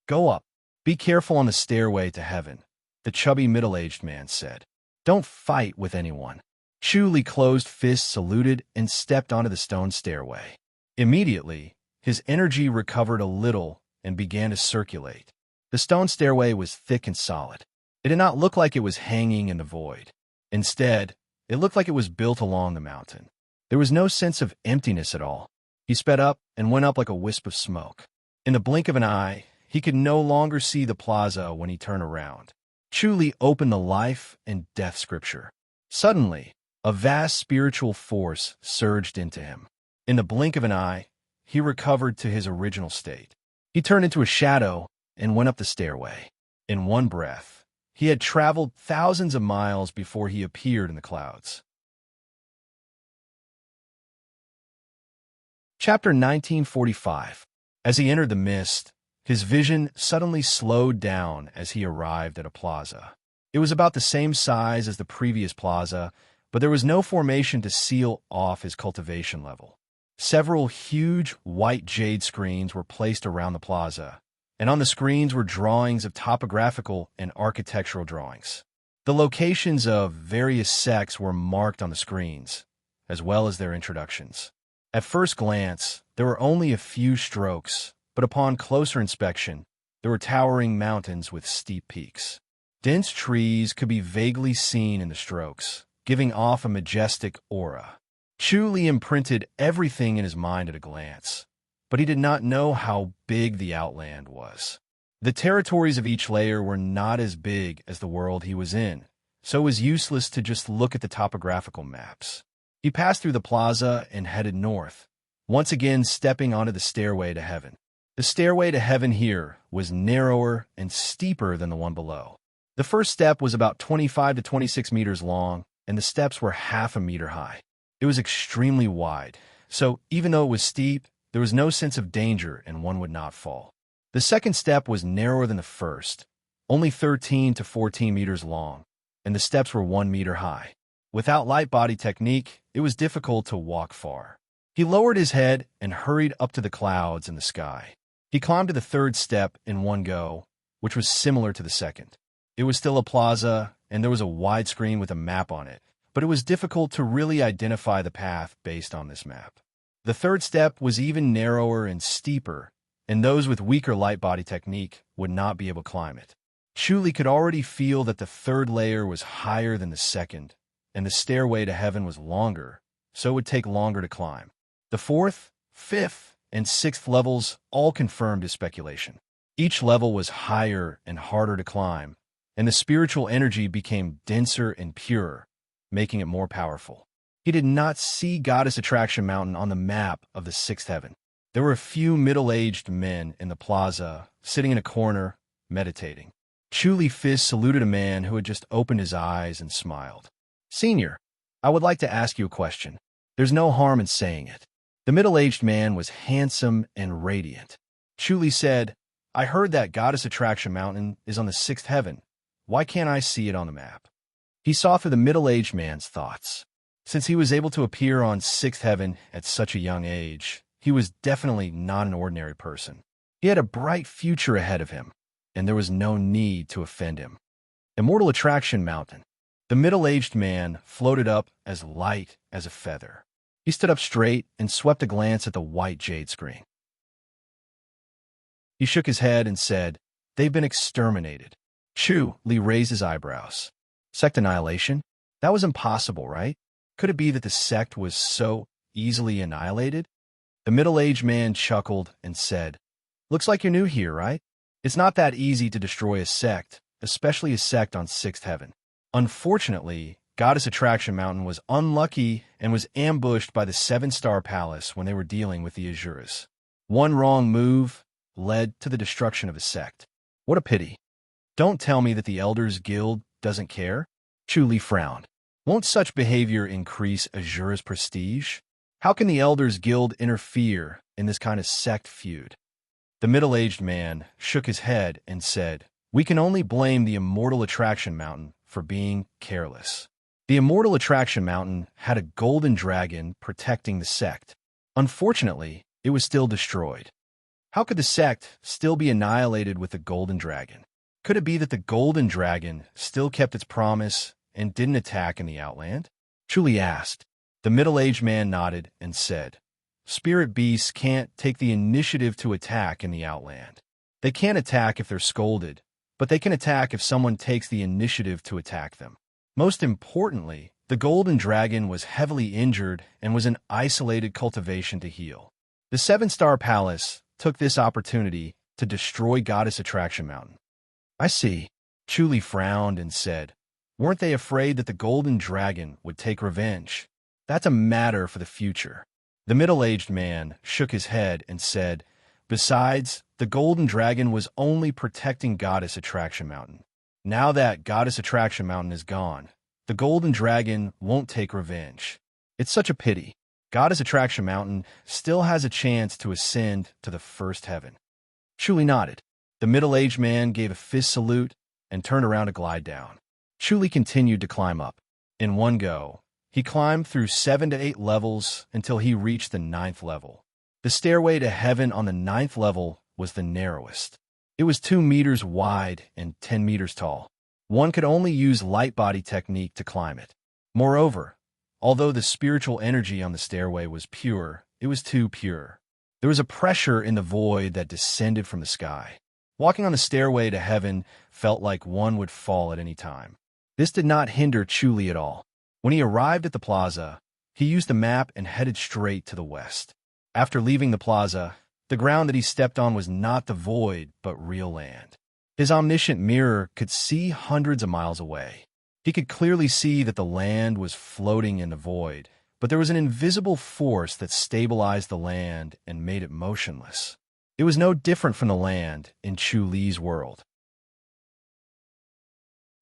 Go up. Be careful on the stairway to heaven, the chubby middle-aged man said. Don't fight with anyone. Chuli closed fists saluted and stepped onto the stone stairway. Immediately, his energy recovered a little and began to circulate. The stone stairway was thick and solid. It did not look like it was hanging in the void. Instead, it looked like it was built along the mountain. There was no sense of emptiness at all. He sped up and went up like a wisp of smoke. In the blink of an eye, he could no longer see the plaza when he turned around. Chuli opened the life and death scripture. Suddenly, a vast spiritual force surged into him. In the blink of an eye, he recovered to his original state. He turned into a shadow and went up the stairway. In one breath, he had traveled thousands of miles before he appeared in the clouds. Chapter 1945. As he entered the mist, his vision suddenly slowed down as he arrived at a plaza. It was about the same size as the previous plaza, but there was no formation to seal off his cultivation level. Several huge white jade screens were placed around the plaza, and on the screens were drawings of topographical and architectural drawings. The locations of various sects were marked on the screens, as well as their introductions. At first glance, there were only a few strokes, but upon closer inspection, there were towering mountains with steep peaks. Dense trees could be vaguely seen in the strokes, giving off a majestic aura. Chuli imprinted everything in his mind at a glance, but he did not know how big the outland was. The territories of each layer were not as big as the world he was in, so it was useless to just look at the topographical maps. He passed through the plaza and headed north, once again stepping onto the stairway to heaven. The stairway to heaven here was narrower and steeper than the one below. The first step was about 25 to 26 meters long, and the steps were half a meter high. It was extremely wide, so even though it was steep, there was no sense of danger and one would not fall. The second step was narrower than the first, only 13 to 14 meters long, and the steps were 1 meter high. Without light body technique, it was difficult to walk far. He lowered his head and hurried up to the clouds in the sky. He climbed to the third step in one go, which was similar to the second. It was still a plaza, and there was a wide screen with a map on it, but it was difficult to really identify the path based on this map. The third step was even narrower and steeper, and those with weaker light body technique would not be able to climb it. Chuli could already feel that the third layer was higher than the second, and the stairway to heaven was longer, so it would take longer to climb. The fourth, fifth, and sixth levels all confirmed his speculation. Each level was higher and harder to climb, and the spiritual energy became denser and purer, making it more powerful. He did not see Goddess Attraction Mountain on the map of the sixth heaven. There were a few middle-aged men in the plaza, sitting in a corner, meditating. Chu Fizz saluted a man who had just opened his eyes and smiled. "Senior, I would like to ask you a question. There's no harm in saying it." The middle-aged man was handsome and radiant. Chu said, "I heard that Goddess Attraction Mountain is on the sixth heaven. Why can't I see it on the map?" He saw through the middle-aged man's thoughts. Since he was able to appear on sixth heaven at such a young age, he was definitely not an ordinary person. He had a bright future ahead of him, and there was no need to offend him. Immortal Attraction Mountain. The middle-aged man floated up as light as a feather. He stood up straight and swept a glance at the white jade screen. He shook his head and said, "They've been exterminated." Chu Li raised his eyebrows. "Sect annihilation? That was impossible, right? Could it be that the sect was so easily annihilated?" The middle-aged man chuckled and said, "Looks like you're new here, right? It's not that easy to destroy a sect, especially a sect on sixth heaven. Unfortunately, Goddess Attraction Mountain was unlucky and was ambushed by the seven-star palace when they were dealing with the Azuras. One wrong move led to the destruction of a sect. What a pity. Don't tell me that the Elders Guild doesn't care." Chu Li frowned. "Won't such behavior increase Azura's prestige? How can the Elders Guild interfere in this kind of sect feud?" The middle-aged man shook his head and said, "We can only blame the Immortal Attraction Mountain for being careless. The Immortal Attraction Mountain had a golden dragon protecting the sect. Unfortunately, it was still destroyed. How could the sect still be annihilated with the golden dragon? Could it be that the golden dragon still kept its promise and didn't attack in the Outland?" Chu Li asked. The middle-aged man nodded and said, "Spirit beasts can't take the initiative to attack in the Outland. They can't attack if they're scolded, but they can attack if someone takes the initiative to attack them. Most importantly, the golden dragon was heavily injured and was an isolated cultivation to heal. The seven-star palace took this opportunity to destroy Goddess Attraction Mountain." "I see." Chu Li frowned and said, "Weren't they afraid that the golden dragon would take revenge? That's a matter for the future." The middle-aged man shook his head and said, "Besides, the golden dragon was only protecting Goddess Attraction Mountain. Now that Goddess Attraction Mountain is gone, the golden dragon won't take revenge. It's such a pity. Goddess Attraction Mountain still has a chance to ascend to the first heaven." Chu Li nodded. The middle-aged man gave a fist salute and turned around to glide down. Chu Li continued to climb up. In one go, he climbed through 7 to 8 levels until he reached the 9th level. The stairway to heaven on the 9th level was the narrowest. It was 2 meters wide and 10 meters tall. One could only use light body technique to climb it. Moreover, although the spiritual energy on the stairway was pure, it was too pure. There was a pressure in the void that descended from the sky. Walking on the stairway to heaven felt like one would fall at any time. This did not hinder Chu Li at all. When he arrived at the plaza, he used the map and headed straight to the west. After leaving the plaza, the ground that he stepped on was not the void, but real land. His omniscient mirror could see hundreds of miles away. He could clearly see that the land was floating in the void, but there was an invisible force that stabilized the land and made it motionless. It was no different from the land in Chu Li's world.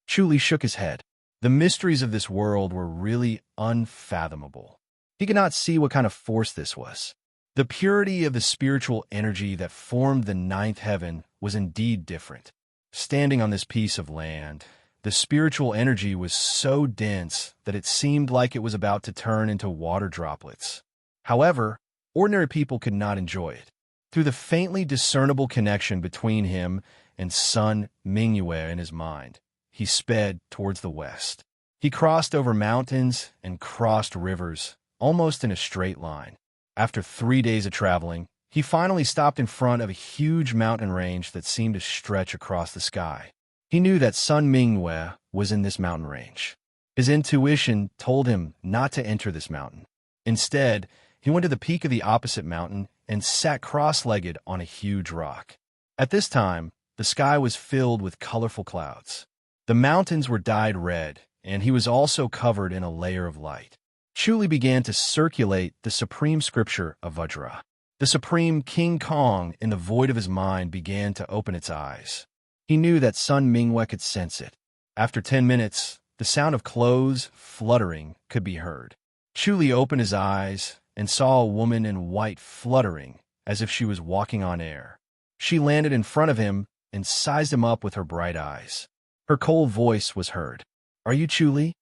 Chu Li shook his head. The mysteries of this world were really unfathomable. He could not see what kind of force this was. The purity of the spiritual energy that formed the 9th heaven was indeed different. Standing on this piece of land, the spiritual energy was so dense that it seemed like it was about to turn into water droplets. However, ordinary people could not enjoy it. Through the faintly discernible connection between him and Sun Mingyue in his mind, he sped towards the west. He crossed over mountains and crossed rivers, almost in a straight line. After 3 days of traveling, he finally stopped in front of a huge mountain range that seemed to stretch across the sky. He knew that Sun Mingyue was in this mountain range. His intuition told him not to enter this mountain. Instead, he went to the peak of the opposite mountain and sat cross-legged on a huge rock. At this time, the sky was filled with colorful clouds. The mountains were dyed red, and he was also covered in a layer of light. Chuli began to circulate the supreme scripture of Vajra. The supreme King Kong in the void of his mind began to open its eyes. He knew that Sun Mingwe could sense it. After 10 minutes, the sound of clothes fluttering could be heard. Chuli opened his eyes and saw a woman in white fluttering as if she was walking on air. She landed in front of him and sized him up with her bright eyes. Her cold voice was heard. "Are you Chuli?"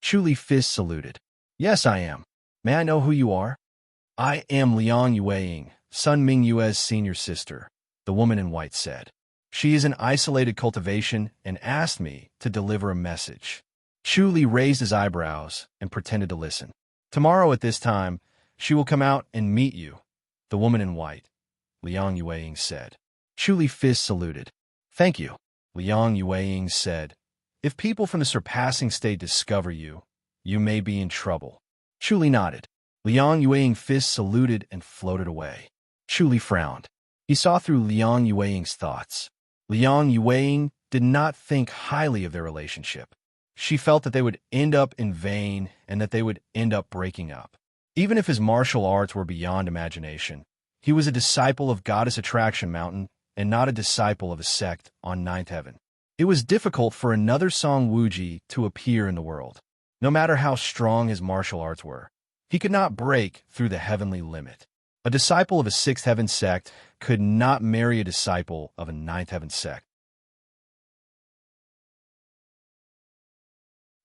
Chuli fist saluted. "Yes, I am. May I know who you are?" "I am Liang Yueying, Sun Mingyue's senior sister," the woman in white said. "She is an isolated cultivation and asked me to deliver a message." Chuli raised his eyebrows and pretended to listen. "Tomorrow at this time, she will come out and meet you," the woman in white, Liang Yueying said. Chuli fist saluted. "Thank you," Liang Yueying said. "If people from the surpassing state discover you, you may be in trouble." Chuli nodded. Liang Yueying fist saluted and floated away. Chuli frowned. He saw through Liang Yueying's thoughts. Liang Yueying did not think highly of their relationship. She felt that they would end up in vain and that they would end up breaking up. Even if his martial arts were beyond imagination, he was a disciple of Goddess Attraction Mountain and not a disciple of a sect on Ninth Heaven. It was difficult for another Song Wuji to appear in the world. No matter how strong his martial arts were, he could not break through the heavenly limit. A disciple of a Sixth Heaven sect could not marry a disciple of a Ninth Heaven sect.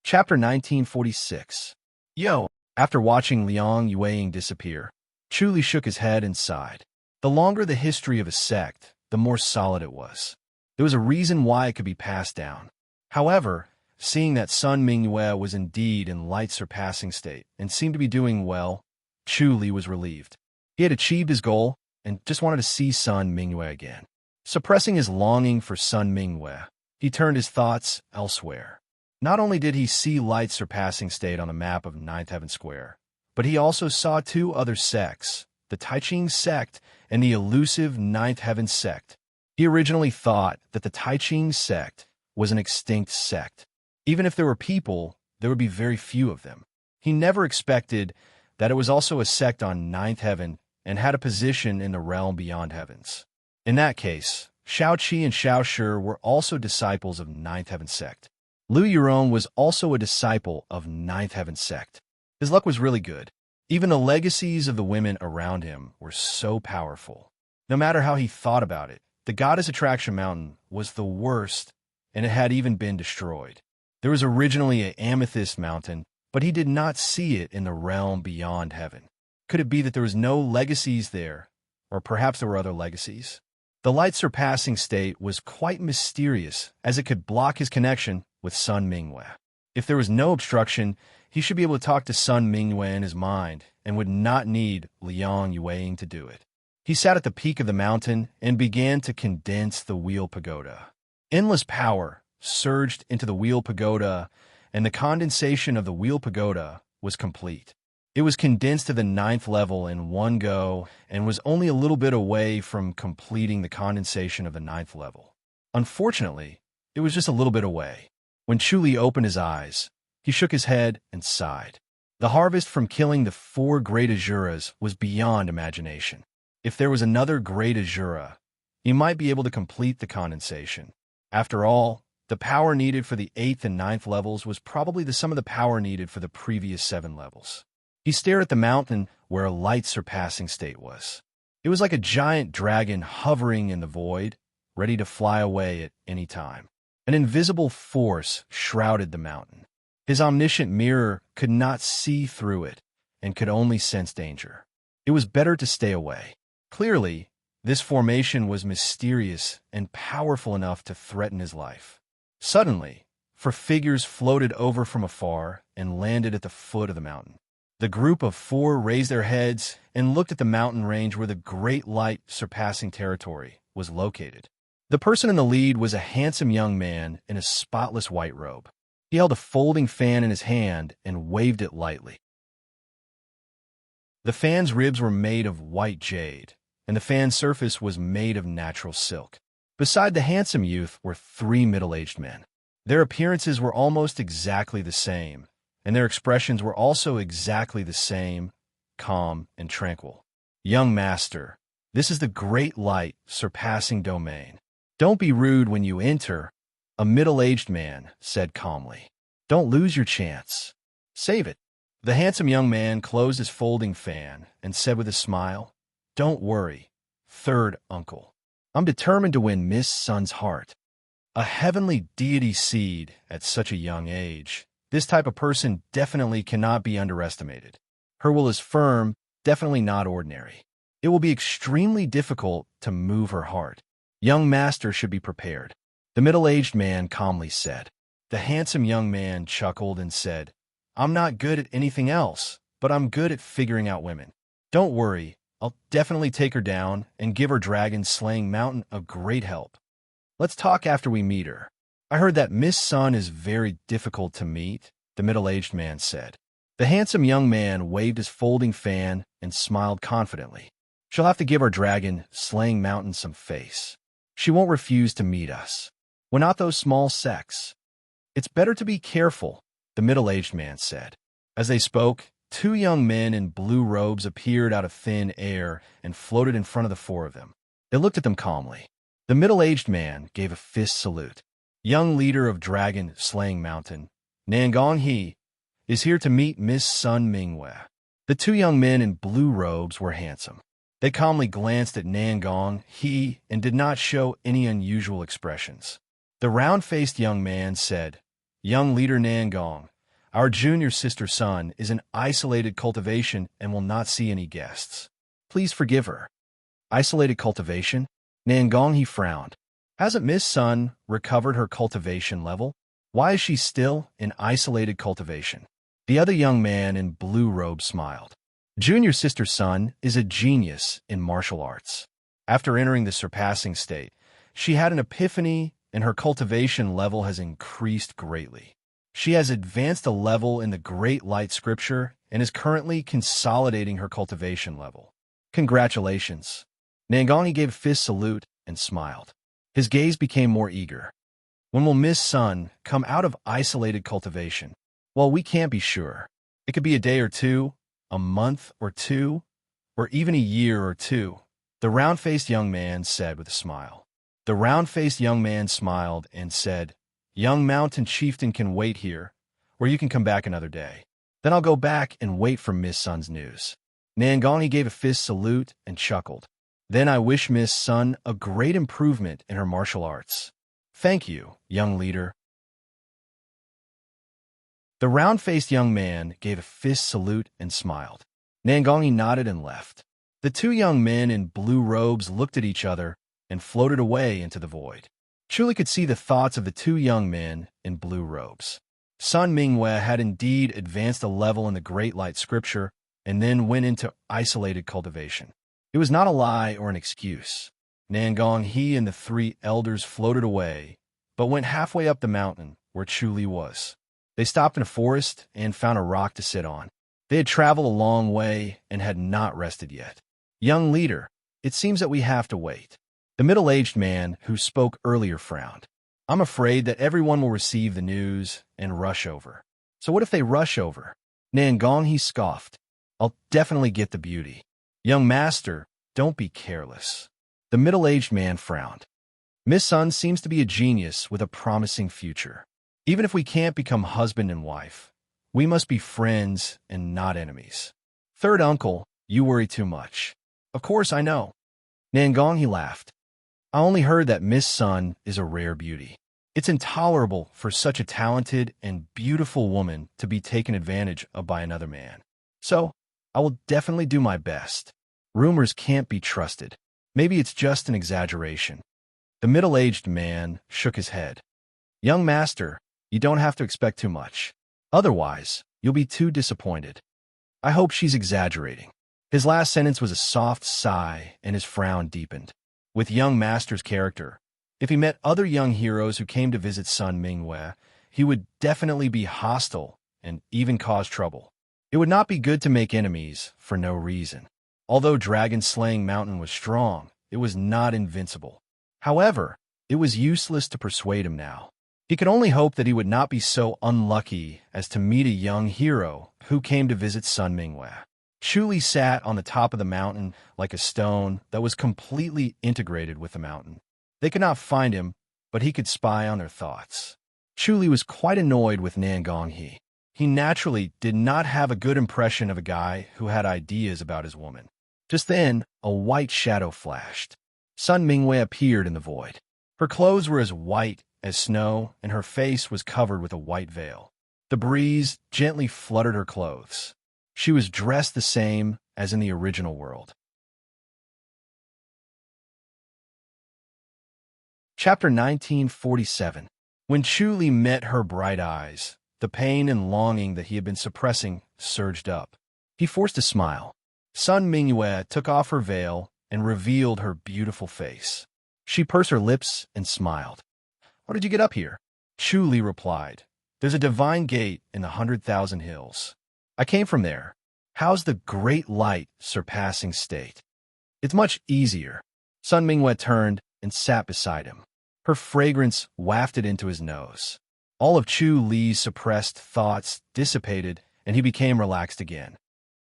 Chapter 1946. Yo! After watching Liang Yueying disappear, Chuli shook his head and sighed. The longer the history of a sect, the more solid it was. There was a reason why it could be passed down. However, seeing that Sun Mingyue was indeed in light-surpassing state and seemed to be doing well, Chuli was relieved. He had achieved his goal and just wanted to see Sun Mingyue again. Suppressing his longing for Sun Mingyue, he turned his thoughts elsewhere. Not only did he see light-surpassing state on the map of Ninth Heaven Square, but he also saw two other sects, the Taiching sect and the elusive Ninth Heaven sect. He originally thought that the Taiching sect was an extinct sect. Even if there were people, there would be very few of them. He never expected that it was also a sect on Ninth Heaven and had a position in the realm beyond heavens. In that case, Shao Qi and Shao Shi were also disciples of Ninth Heaven sect. Liu Yurong was also a disciple of Ninth Heaven sect. His luck was really good. Even the legacies of the women around him were so powerful. No matter how he thought about it, the Goddess Attraction Mountain was the worst, and it had even been destroyed. There was originally an amethyst mountain, but he did not see it in the realm beyond heaven. Could it be that there was no legacies there, or perhaps there were other legacies? The light-surpassing state was quite mysterious, as it could block his connection with Sun Mingyue. If there was no obstruction, he should be able to talk to Sun Mingyue in his mind and would not need Liang Yueying to do it. He sat at the peak of the mountain and began to condense the wheel pagoda. Endless power surged into the wheel pagoda, and the condensation of the wheel pagoda was complete. It was condensed to the 9th level in one go and was only a little bit away from completing the condensation of the 9th level. Unfortunately, it was just a little bit away. When Chuli opened his eyes, he shook his head and sighed. The harvest from killing the 4 great Azuras was beyond imagination. If there was another great Azura, he might be able to complete the condensation. After all, the power needed for the 8th and 9th levels was probably the sum of the power needed for the previous 7 levels. He stared at the mountain where a light-surpassing state was. It was like a giant dragon hovering in the void, ready to fly away at any time. An invisible force shrouded the mountain. His omniscient mirror could not see through it and could only sense danger. It was better to stay away. Clearly, this formation was mysterious and powerful enough to threaten his life. Suddenly, 4 figures floated over from afar and landed at the foot of the mountain. The group of 4 raised their heads and looked at the mountain range where the great light surpassing territory was located. The person in the lead was a handsome young man in a spotless white robe. He held a folding fan in his hand and waved it lightly. The fan's ribs were made of white jade, and the fan's surface was made of natural silk. Beside the handsome youth were 3 middle-aged men. Their appearances were almost exactly the same, and their expressions were also exactly the same, calm and tranquil. Young master, this is the great light surpassing domain. Don't be rude when you enter, a middle-aged man said calmly. Don't lose your chance. Save it. The handsome young man closed his folding fan and said with a smile, Don't worry, third uncle. I'm determined to win Miss Sun's heart. A heavenly deity seed at such a young age. This type of person definitely cannot be underestimated. Her will is firm, definitely not ordinary. It will be extremely difficult to move her heart. Young master should be prepared. The middle-aged man calmly said. The handsome young man chuckled and said, I'm not good at anything else, but I'm good at figuring out women. Don't worry, I'll definitely take her down and give her dragon-slaying mountain a great help. Let's talk after we meet her. I heard that Miss Sun is very difficult to meet, the middle-aged man said. The handsome young man waved his folding fan and smiled confidently. She'll have to give our dragon-slaying mountain some face. She won't refuse to meet us. We're not those small sects. It's better to be careful, the middle-aged man said. As they spoke, two young men in blue robes appeared out of thin air and floated in front of the four of them. They looked at them calmly. The middle-aged man gave a fist salute. Young leader of Dragon-Slaying Mountain, Nangong He, is here to meet Miss Sun Mingwe. The two young men in blue robes were handsome. They calmly glanced at Nangong He and did not show any unusual expressions. The round-faced young man said, Young leader Nangong, our junior sister Sun is in isolated cultivation and will not see any guests. Please forgive her. Isolated cultivation? Nangong He frowned. Hasn't Miss Sun recovered her cultivation level? Why is she still in isolated cultivation? The other young man in blue robe smiled. Junior sister Sun is a genius in martial arts. After entering the surpassing state, she had an epiphany and her cultivation level has increased greatly. She has advanced a level in the Great Light Scripture and is currently consolidating her cultivation level. Congratulations. Nangong gave a fist salute and smiled. His gaze became more eager. When will Miss Sun come out of isolated cultivation? Well, we can't be sure. It could be a day or two, a month or two, or even a year or two, the round-faced young man said with a smile. The round-faced young man smiled and said, Young mountain chieftain can wait here, or you can come back another day. Then I'll go back and wait for Miss Sun's news. Nangong gave a fist salute and chuckled. Then I wish Miss Sun a great improvement in her martial arts. Thank you, young leader. The round-faced young man gave a fist salute and smiled. Nangong nodded and left. The two young men in blue robes looked at each other and floated away into the void. Chuli could see the thoughts of the two young men in blue robes. Sun Mingwe had indeed advanced a level in the Great Light Scripture and then went into isolated cultivation. It was not a lie or an excuse. Nangong He and the three elders floated away, but went halfway up the mountain where Chuli was. They stopped in a forest and found a rock to sit on. They had traveled a long way and had not rested yet. Young leader, it seems that we have to wait. The middle-aged man who spoke earlier frowned. I'm afraid that everyone will receive the news and rush over. So what if they rush over? Nangong He scoffed. I'll definitely get the beauty. Young master, don't be careless. The middle-aged man frowned. Miss Sun seems to be a genius with a promising future. Even if we can't become husband and wife, we must be friends and not enemies. Third uncle, you worry too much. Of course I know. Nangong He laughed. I only heard that Miss Sun is a rare beauty. It's intolerable for such a talented and beautiful woman to be taken advantage of by another man. So, I will definitely do my best. Rumors can't be trusted. Maybe it's just an exaggeration. The middle-aged man shook his head. Young master, you don't have to expect too much. Otherwise, you'll be too disappointed. I hope she's exaggerating. His last sentence was a soft sigh, and his frown deepened. With young master's character, if he met other young heroes who came to visit Sun Mingwe, he would definitely be hostile and even cause trouble. It would not be good to make enemies for no reason. Although Dragon-Slaying Mountain was strong, it was not invincible. However, it was useless to persuade him now. He could only hope that he would not be so unlucky as to meet a young hero who came to visit Sun Mingwe. Chu Li sat on the top of the mountain like a stone that was completely integrated with the mountain. They could not find him, but he could spy on their thoughts. Chu Li was quite annoyed with Nan Gonghe. He naturally did not have a good impression of a guy who had ideas about his woman. Just then, a white shadow flashed. Sun Mingwe appeared in the void. Her clothes were as white as snow, and her face was covered with a white veil. The breeze gently fluttered her clothes. She was dressed the same as in the original world. Chapter 1947. When Chu Li met her bright eyes, the pain and longing that he had been suppressing surged up. He forced a smile. Sun Mingwe took off her veil and revealed her beautiful face. She pursed her lips and smiled. "How did you get up here?" Chu Li replied, "There's a divine gate in the 100,000 hills. I came from there. How's the great light surpassing state?" "It's much easier." Sun Mingwe turned and sat beside him. Her fragrance wafted into his nose. All of Chu Li's suppressed thoughts dissipated, and he became relaxed again.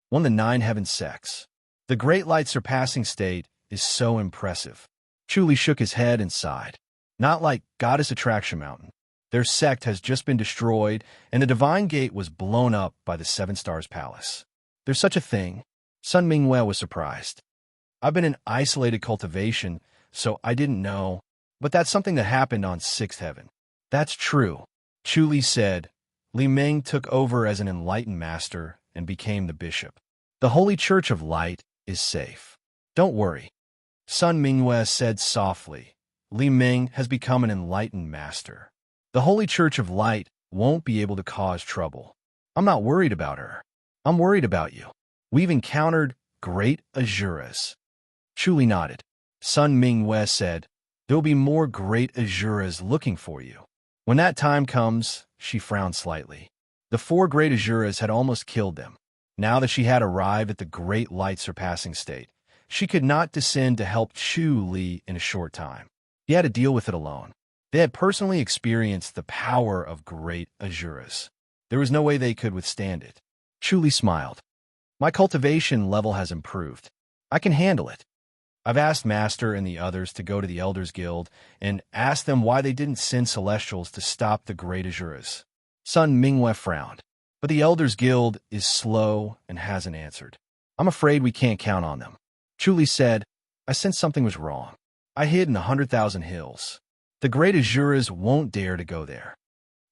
One of the 9 heaven sects. The great light surpassing state is so impressive. Chu Li shook his head and sighed. Not like Goddess Attraction Mountain. Their sect has just been destroyed, and the divine gate was blown up by the 7 Stars Palace. There's such a thing. Sun Mingwe was surprised. I've been in isolated cultivation, so I didn't know, but that's something that happened on 6th heaven. That's true, Chu Li said. Li Ming took over as an enlightened master and became the bishop. The Holy Church of Light is safe. Don't worry. Sun Mingwe said softly. Li Ming has become an enlightened master. The Holy Church of Light won't be able to cause trouble. I'm not worried about her. I'm worried about you. We've encountered great Asuras. Chu Li nodded. Sun Mingwe said, "There'll be more great Asuras looking for you." When that time comes, she frowned slightly. The 4 great Asuras had almost killed them. Now that she had arrived at the great light surpassing state, she could not descend to help Chu Li in a short time. He had to deal with it alone. They had personally experienced the power of great Asuras. There was no way they could withstand it. Chu Li smiled. My cultivation level has improved. I can handle it. I've asked Master and the others to go to the Elders Guild and ask them why they didn't send Celestials to stop the great Asuras. Sun Mingwe frowned. But the Elders Guild is slow and hasn't answered. I'm afraid we can't count on them. Chu Li said, I sensed something was wrong. I hid in the 100,000 hills. The great Asuras won't dare to go there.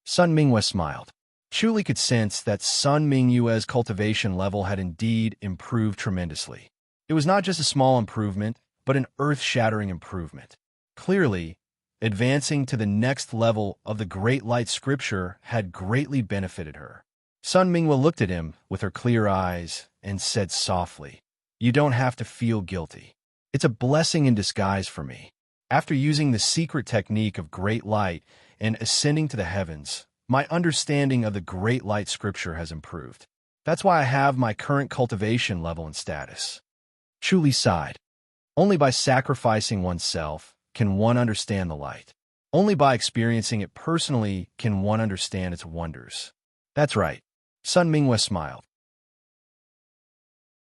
Sun Mingwe smiled. Chu Li could sense that Sun Mingwe's cultivation level had indeed improved tremendously. It was not just a small improvement, but an earth-shattering improvement. Clearly, advancing to the next level of the Great Light Scripture had greatly benefited her. Sun Mingwe looked at him with her clear eyes and said softly, You don't have to feel guilty. It's a blessing in disguise for me. After using the secret technique of Great Light and ascending to the heavens, my understanding of the Great Light Scripture has improved. That's why I have my current cultivation level and status. Chu Li sighed. Only by sacrificing oneself can one understand the light. Only by experiencing it personally can one understand its wonders. That's right. Sun Mingwe smiled.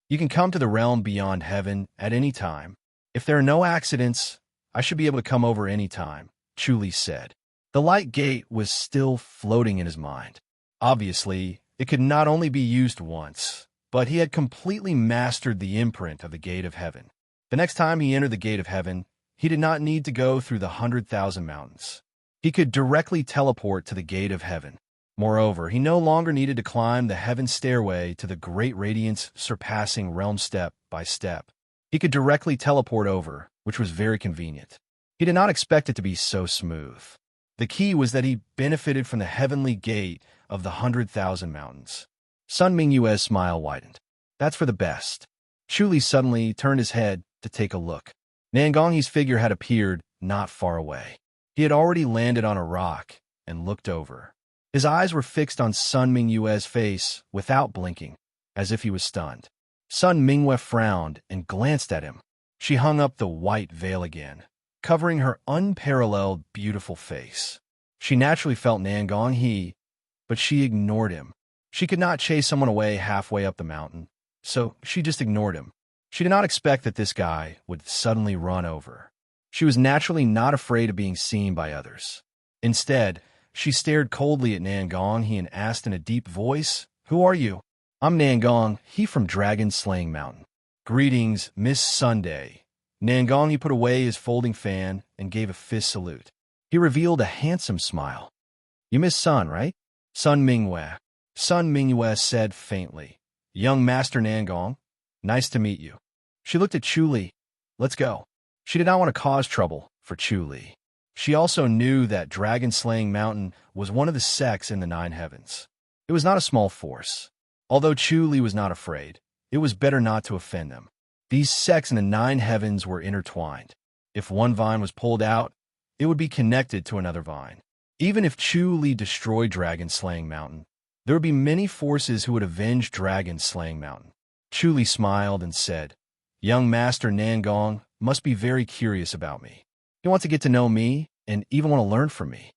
You can come to the realm beyond heaven at any time. If there are no accidents, I should be able to come over any time, Chu Li said. The light gate was still floating in his mind. Obviously, it could not only be used once, but he had completely mastered the imprint of the gate of heaven. The next time he entered the gate of heaven, he did not need to go through the 100,000 mountains. He could directly teleport to the gate of heaven. Moreover, he no longer needed to climb the heaven stairway to the great radiance surpassing realm step by step. He could directly teleport over, which was very convenient. He did not expect it to be so smooth. The key was that he benefited from the heavenly gate of the 100,000 mountains. Sun Mingwe's smile widened. That's for the best. Chu Li suddenly turned his head to take a look. Nan Gonghe's figure had appeared not far away. He had already landed on a rock and looked over. His eyes were fixed on Sun Mingwe's face without blinking, as if he was stunned. Sun Mingwe frowned and glanced at him. She hung up the white veil again, covering her unparalleled beautiful face. She naturally felt Nangong-he, but she ignored him. She could not chase someone away halfway up the mountain, so she just ignored him. She did not expect that this guy would suddenly run over. She was naturally not afraid of being seen by others. Instead, she stared coldly at Nangong-he and asked in a deep voice, "Who are you?" "I'm Nangong-he from Dragon Slaying Mountain." "Greetings, Miss Sunday." Nangong-he put away his folding fan and gave a fist salute. He revealed a handsome smile. "You Miss Sun, right?" "Sun Mingwei." Sun Mingwei said faintly. "Young Master Nangong, nice to meet you." She looked at Chu Li. "Let's go." She did not want to cause trouble for Chu Li. She also knew that Dragon Slaying Mountain was one of the sects in the Nine Heavens. It was not a small force. Although Chu Li was not afraid, it was better not to offend them. These sects in the Nine Heavens were intertwined. If one vine was pulled out, it would be connected to another vine. Even if Chu Li destroyed Dragon Slaying Mountain, there would be many forces who would avenge Dragon Slaying Mountain. Chu Li smiled and said, "Young Master Nangong must be very curious about me. He wants to get to know me and even want to learn from me."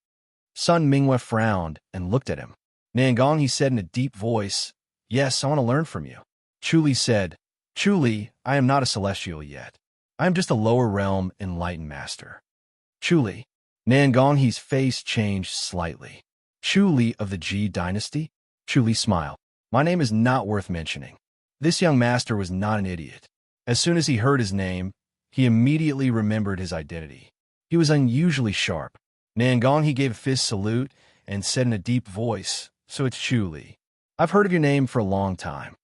Sun Mingwei frowned and looked at him. "Nangong," he said in a deep voice, "yes, I want to learn from you." Chu Li said, "Chu Li, I am not a celestial yet. I am just a lower realm enlightened master." "Chu Li." Nangong-he's face changed slightly. "Chu Li of the Ji dynasty?" Chu Li smiled. "My name is not worth mentioning." This young master was not an idiot. As soon as he heard his name, he immediately remembered his identity. He was unusually sharp. Nangong-he gave a fist salute and said in a deep voice, "So it's Chu Li. I've heard of your name for a long time."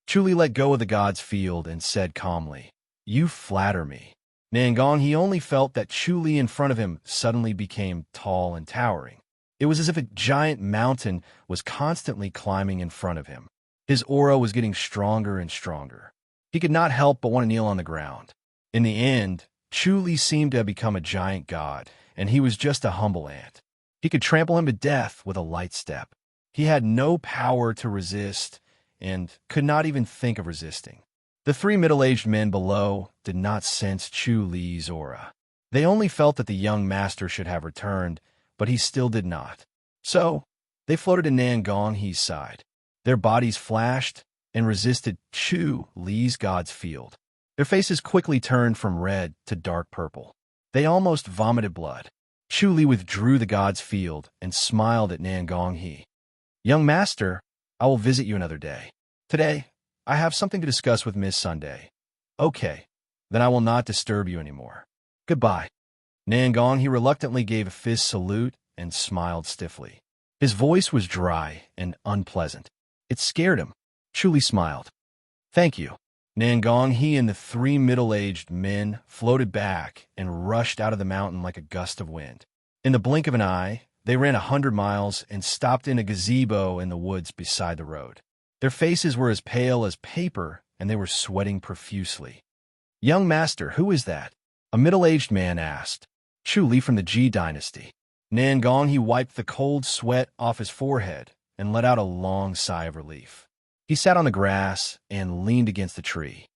Chu Li let go of the god's field and said calmly, "You flatter me." Nangong-he only felt that Chu Li in front of him suddenly became tall and towering. It was as if a giant mountain was constantly climbing in front of him. His aura was getting stronger and stronger. He could not help but want to kneel on the ground. In the end, Chu Li seemed to have become a giant god, and he was just a humble ant. He could trample him to death with a light step. He had no power to resist and could not even think of resisting. The three middle-aged men below did not sense Chu Li's aura. They only felt that the young master should have returned, but he still did not. So, they floated to Nangong-he's side. Their bodies flashed and resisted Chu Li's god's field. Their faces quickly turned from red to dark purple. They almost vomited blood. Chu Li withdrew the god's field and smiled at Nangong-he. "Young master, I will visit you another day. Today, I have something to discuss with Miss Sunday." "Okay, then I will not disturb you anymore. Goodbye." Nangong-he reluctantly gave a fist salute and smiled stiffly. His voice was dry and unpleasant. It scared him. Chu Li smiled. "Thank you." Nangong-he and the three middle-aged men floated back and rushed out of the mountain like a gust of wind. In the blink of an eye, they ran 100 miles and stopped in a gazebo in the woods beside the road. Their faces were as pale as paper, and they were sweating profusely. "Young master, who is that?" a middle-aged man asked. "Chu Li from the Ji dynasty." Nangong-he wiped the cold sweat off his forehead and let out a long sigh of relief. He sat on the grass and leaned against the tree.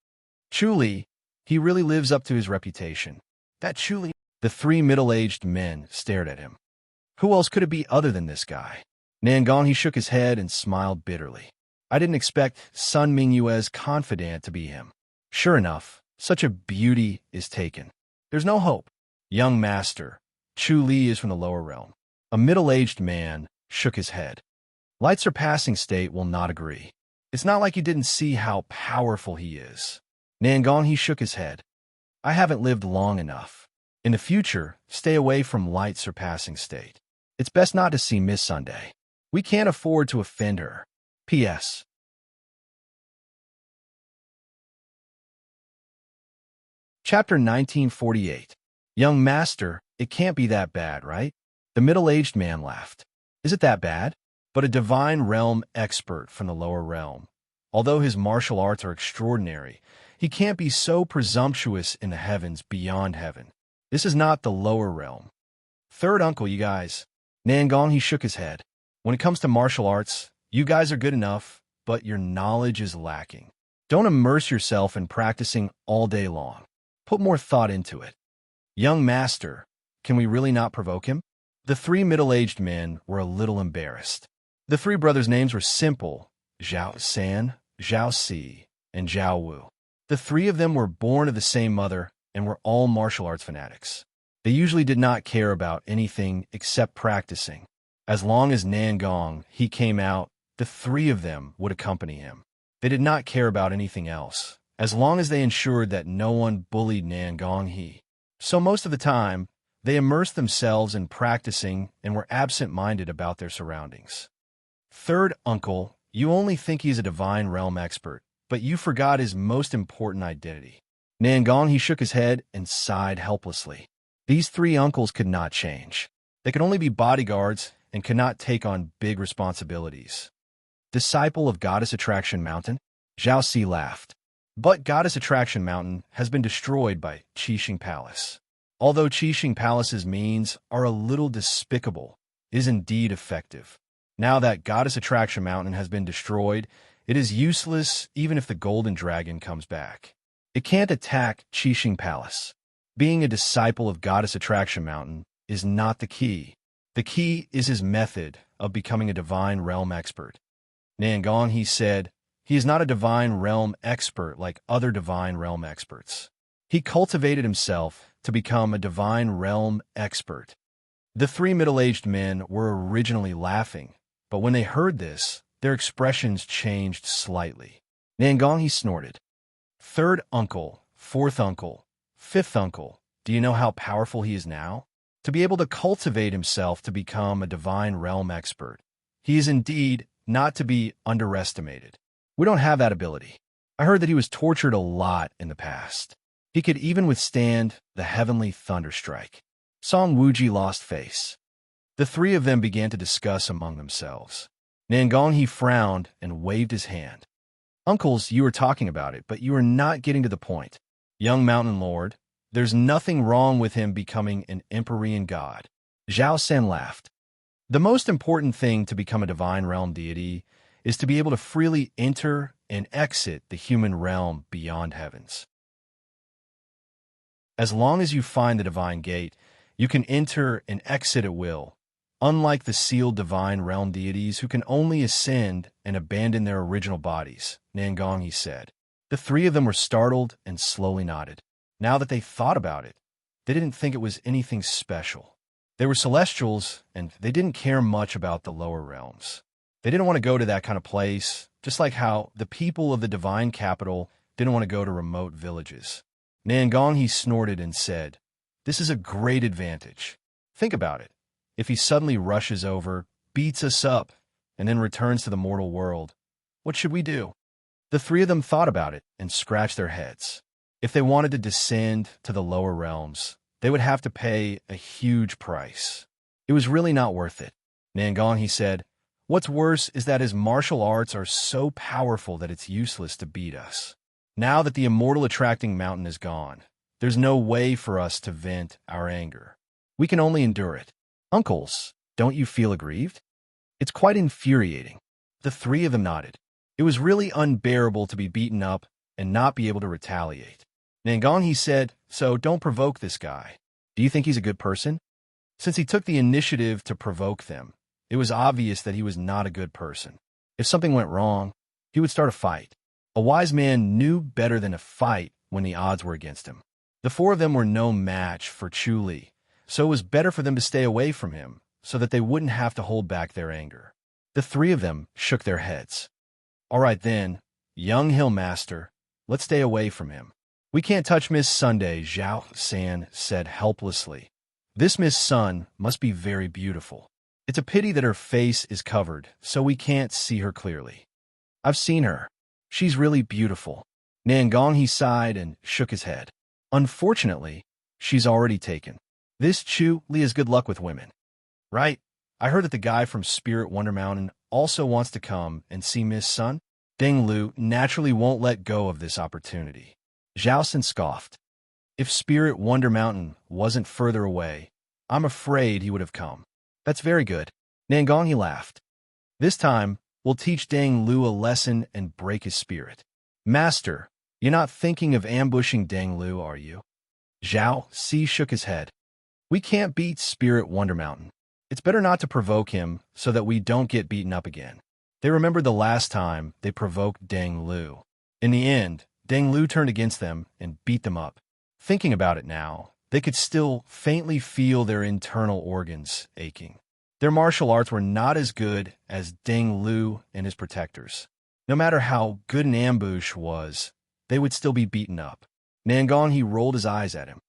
"Chu Li, he really lives up to his reputation." "That Chu Li?" The three middle-aged men stared at him. Who else could it be other than this guy? Nangong-he shook his head and smiled bitterly. "I didn't expect Sun Mingwei's confidant to be him. Sure enough, such a beauty is taken. There's no hope." "Young master, Chu Li is from the lower realm." A middle-aged man shook his head. "Light surpassing state will not agree. It's not like you didn't see how powerful he is." Nangong-he shook his head. "I haven't lived long enough. In the future, stay away from light surpassing state. It's best not to see Miss Sunday. We can't afford to offend her. P.S. Chapter 1948. "Young master, it can't be that bad, right?" The middle-aged man laughed. "Is it that bad?" But a divine realm expert from the lower realm. Although his martial arts are extraordinary, he can't be so presumptuous in the heavens beyond heaven. This is not the lower realm. "Third uncle, you guys." Nangong-he shook his head. "When it comes to martial arts, you guys are good enough, but your knowledge is lacking. Don't immerse yourself in practicing all day long. Put more thought into it." "Young master, Can we really not provoke him? The three middle-aged men were a little embarrassed. The three brothers' names were simple: Zhao San, Zhao Si, and Zhao Wu. The three of them were born of the same mother and were all martial arts fanatics. They usually did not care about anything except practicing. As long as Nangong he came out, the three of them would accompany him. They did not care about anything else, as long as they ensured that no one bullied Nangong he. So most of the time, they immersed themselves in practicing and were absent-minded about their surroundings. Third uncle, you only think he's a divine realm expert, but you forgot his most important identity. Nangong he shook his head and sighed helplessly. These three uncles could not change. They could only be bodyguards and could not take on big responsibilities. Disciple of Goddess Attraction Mountain? Zhao Si laughed. But Goddess Attraction Mountain has been destroyed by Qixing Palace. Although Qixing Palace's means are a little despicable, it is indeed effective. Now that Goddess Attraction Mountain has been destroyed, it is useless even if the Golden Dragon comes back. It can't attack Qixing Palace. Being a disciple of Goddess Attraction Mountain is not the key. The key is his method of becoming a divine realm expert. Nangong he said, he is not a divine realm expert like other divine realm experts. He cultivated himself to become a divine realm expert. The three middle-aged men were originally laughing, but when they heard this, their expressions changed slightly. Nangong he snorted. Third uncle, fourth uncle, fifth uncle, do you know how powerful he is now? To be able to cultivate himself to become a divine realm expert. He is indeed not to be underestimated. We don't have that ability. I heard that he was tortured a lot in the past. He could even withstand the heavenly thunderstrike. Song Wuji lost face. The three of them began to discuss among themselves. Nangong he frowned and waved his hand. Uncles, you were talking about it, but you are not getting to the point. Young Mountain Lord, there's nothing wrong with him becoming an Empyrean god. Zhao Sen laughed. The most important thing to become a divine realm deity is to be able to freely enter and exit the human realm beyond heavens. As long as you find the divine gate, you can enter and exit at will, unlike the sealed divine realm deities who can only ascend and abandon their original bodies, Nangong he said. The three of them were startled and slowly nodded. Now that they thought about it, they didn't think it was anything special. They were celestials, and they didn't care much about the lower realms. They didn't want to go to that kind of place, just like how the people of the divine capital didn't want to go to remote villages. Nangong he snorted and said, this is a great advantage. Think about it. If he suddenly rushes over, beats us up, and then returns to the mortal world, what should we do? The three of them thought about it and scratched their heads. If they wanted to descend to the lower realms, they would have to pay a huge price. It was really not worth it. Nangong he said, what's worse is that his martial arts are so powerful that it's useless to beat us. Now that the immortal attracting mountain is gone, there's no way for us to vent our anger. We can only endure it. Uncles, don't you feel aggrieved? It's quite infuriating. The three of them nodded. It was really unbearable to be beaten up and not be able to retaliate. Nangong he said, so don't provoke this guy. Do you think he's a good person? Since he took the initiative to provoke them, it was obvious that he was not a good person. If something went wrong, he would start a fight. A wise man knew better than to fight when the odds were against him. The four of them were no match for Chu Li, so it was better for them to stay away from him so that they wouldn't have to hold back their anger. The three of them shook their heads. All right then, young hill master, let's stay away from him. We can't touch Miss Sunday, Zhao San said helplessly. This Miss Sun must be very beautiful. It's a pity that her face is covered, so we can't see her clearly. I've seen her. She's really beautiful. Nangong he sighed and shook his head. Unfortunately, she's already taken. This Chu Li has good luck with women. Right? I heard that the guy from Spirit Wonder Mountain also wants to come and see Miss Sun. Deng Lu naturally won't let go of this opportunity. Zhao Sen scoffed. If Spirit Wonder Mountain wasn't further away, I'm afraid he would have come. That's very good. Nangong he laughed. This time, we'll teach Deng Lu a lesson and break his spirit. Master, you're not thinking of ambushing Deng Lu, are you? Zhao Si shook his head. We can't beat Spirit Wonder Mountain. It's better not to provoke him so that we don't get beaten up again. They remembered the last time they provoked Deng Lu. In the end, Deng Lu turned against them and beat them up. Thinking about it now, they could still faintly feel their internal organs aching. Their martial arts were not as good as Deng Lu and his protectors. No matter how good an ambush was, they would still be beaten up. Nangong, he rolled his eyes at him.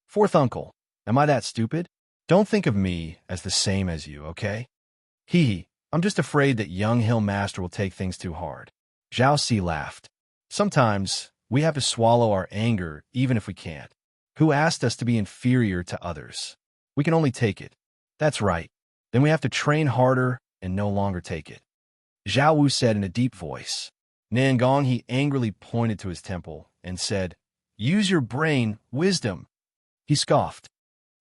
Fourth uncle, am I that stupid? Don't think of me as the same as you, okay? I'm just afraid that young Hill Master will take things too hard. Zhao Si laughed. Sometimes we have to swallow our anger even if we can't. Who asked us to be inferior to others? We can only take it. That's right. Then we have to train harder and no longer take it. Zhao Wu said in a deep voice. Nangong, he angrily pointed to his temple and said, Use your brain, wisdom. He scoffed.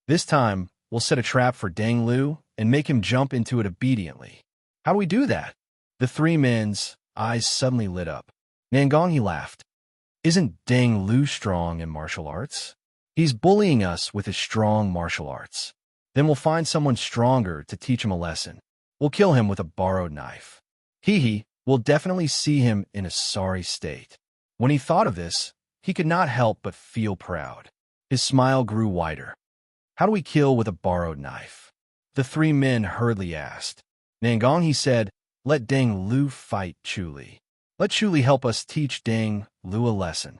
This time, we'll set a trap for Deng Lu and make him jump into it obediently. How do we do that? The three men's eyes suddenly lit up. Nangong, he laughed. Isn't Deng Lu strong in martial arts? He's bullying us with his strong martial arts. Then we'll find someone stronger to teach him a lesson. We'll kill him with a borrowed knife. We'll definitely see him in a sorry state. When he thought of this, he could not help but feel proud. His smile grew wider. How do we kill with a borrowed knife? The three men hurriedly asked. Nangong, he said, let Deng Lu fight Chu Li. Let Chu Li help us teach Deng Lu a lesson.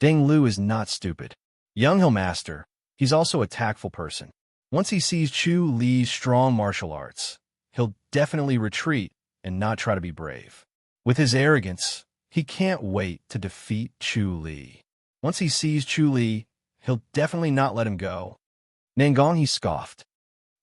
Deng Lu is not stupid. Young Hill Master, he's also a tactful person. Once he sees Chu Li's strong martial arts, he'll definitely retreat and not try to be brave. With his arrogance, he can't wait to defeat Chu Li. Once he sees Chu Li, he'll definitely not let him go. Nangong, he scoffed.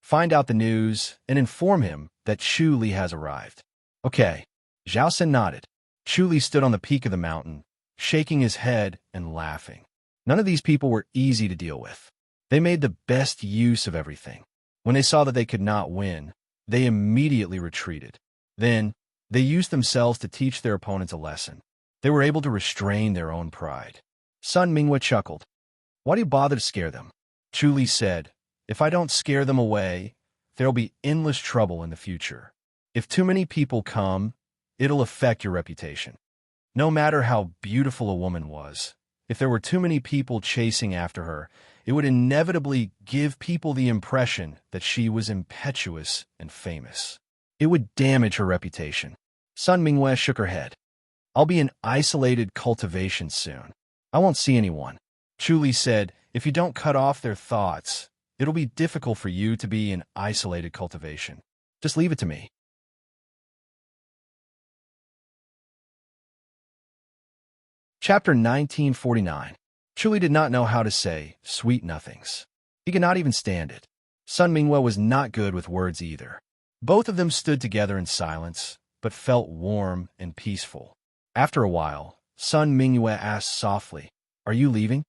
Find out the news and inform him that Chu Li has arrived. Okay. Zhao Sen nodded. Chu Li stood on the peak of the mountain, shaking his head and laughing. None of these people were easy to deal with. They made the best use of everything. When they saw that they could not win, they immediately retreated. Then, they used themselves to teach their opponents a lesson. They were able to restrain their own pride. Sun Minghua chuckled. Why do you bother to scare them? Chu Li said, if I don't scare them away, there'll be endless trouble in the future. If too many people come, it'll affect your reputation. No matter how beautiful a woman was, if there were too many people chasing after her, it would inevitably give people the impression that she was impetuous and famous. It would damage her reputation. Sun Minghua shook her head. I'll be in isolated cultivation soon. I won't see anyone. Chu Li said, if you don't cut off their thoughts, it'll be difficult for you to be in isolated cultivation. Just leave it to me. Chapter 1949. Chu Li did not know how to say sweet nothings. He could not even stand it. Sun Minghua was not good with words either. Both of them stood together in silence, but felt warm and peaceful. After a while, Sun Minghua asked softly, Are you leaving?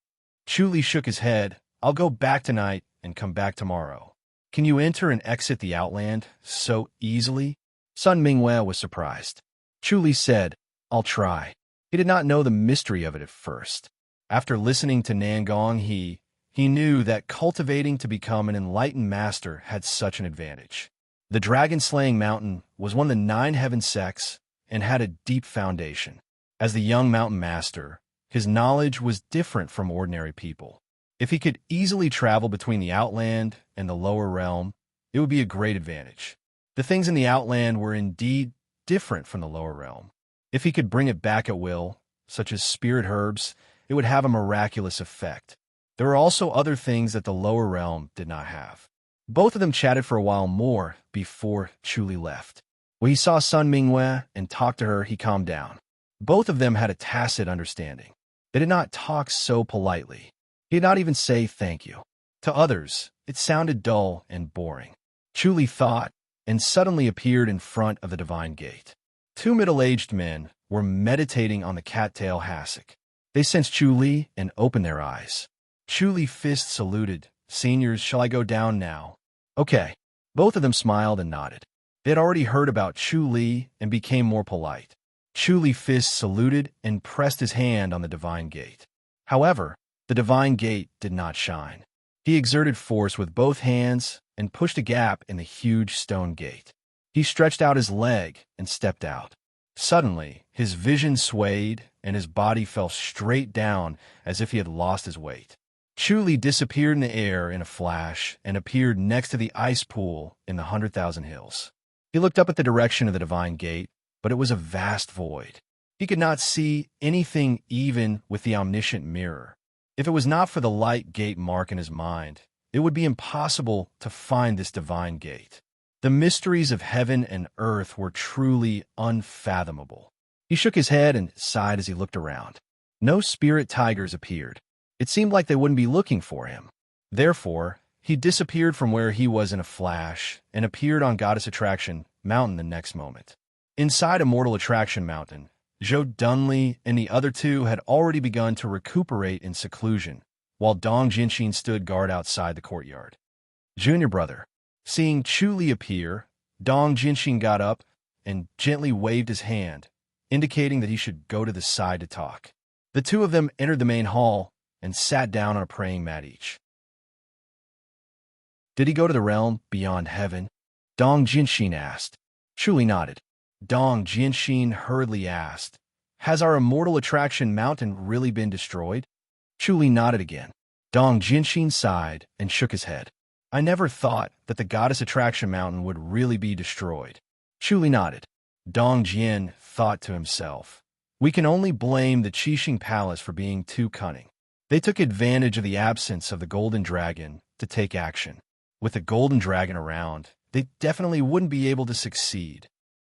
Chu Li shook his head. I'll go back tonight and come back tomorrow. Can you enter and exit the Outland so easily? Sun Minghua was surprised. Chu Li said, I'll try. He did not know the mystery of it at first. After listening to Nangong, he knew that cultivating to become an enlightened master had such an advantage. The dragon-slaying mountain was one of the 9 heaven sects and had a deep foundation. As the young mountain master, his knowledge was different from ordinary people. If he could easily travel between the Outland and the lower realm, it would be a great advantage. The things in the Outland were indeed different from the lower realm. If he could bring it back at will, such as spirit herbs, it would have a miraculous effect. There were also other things that the lower realm did not have. Both of them chatted for a while more before Chu Li left. When he saw Sun Minghua and talked to her, he calmed down. Both of them had a tacit understanding. They did not talk so politely. He did not even say thank you. To others, it sounded dull and boring. Chu Li thought, and suddenly appeared in front of the divine gate. 2 middle-aged men were meditating on the cattail hassock. They sensed Chu Li and opened their eyes. Chu Li fist saluted. Seniors, shall I go down now? Okay. Both of them smiled and nodded. They had already heard about Chu Li and became more polite. Chu Li fist saluted and pressed his hand on the divine gate. However, The divine gate did not shine. He exerted force with both hands and pushed a gap in the huge stone gate. He stretched out his leg and stepped out. Suddenly, his vision swayed and his body fell straight down as if he had lost his weight. Chuli disappeared in the air in a flash and appeared next to the ice pool in the 100,000 hills. He looked up at the direction of the divine gate, but it was a vast void. He could not see anything even with the omniscient mirror. If it was not for the light gate mark in his mind, it would be impossible to find this divine gate. The mysteries of heaven and earth were truly unfathomable. He shook his head and sighed as he looked around. No spirit tigers appeared. It seemed like they wouldn't be looking for him. Therefore, he disappeared from where he was in a flash and appeared on Goddess Attraction Mountain the next moment. Inside Immortal Attraction Mountain, Joe Dunley and the other two had already begun to recuperate in seclusion, while Dong Jinshin stood guard outside the courtyard. Junior brother. Seeing Chuli appear, Dong Jinshin got up and gently waved his hand, indicating that he should go to the side to talk. The two of them entered the main hall and sat down on a praying mat each. Did he go to the realm beyond heaven? Dong Jinshin asked. Chuli nodded. Dong Jinshin hurriedly asked, has our Immortal Attraction Mountain really been destroyed? Chuli nodded again. Dong Jinshin sighed and shook his head. I never thought that the Goddess Attraction Mountain would really be destroyed. Chuli nodded. Dong Jian thought to himself, we can only blame the Qixing Palace for being too cunning. They took advantage of the absence of the Golden Dragon to take action. With the Golden Dragon around, they definitely wouldn't be able to succeed.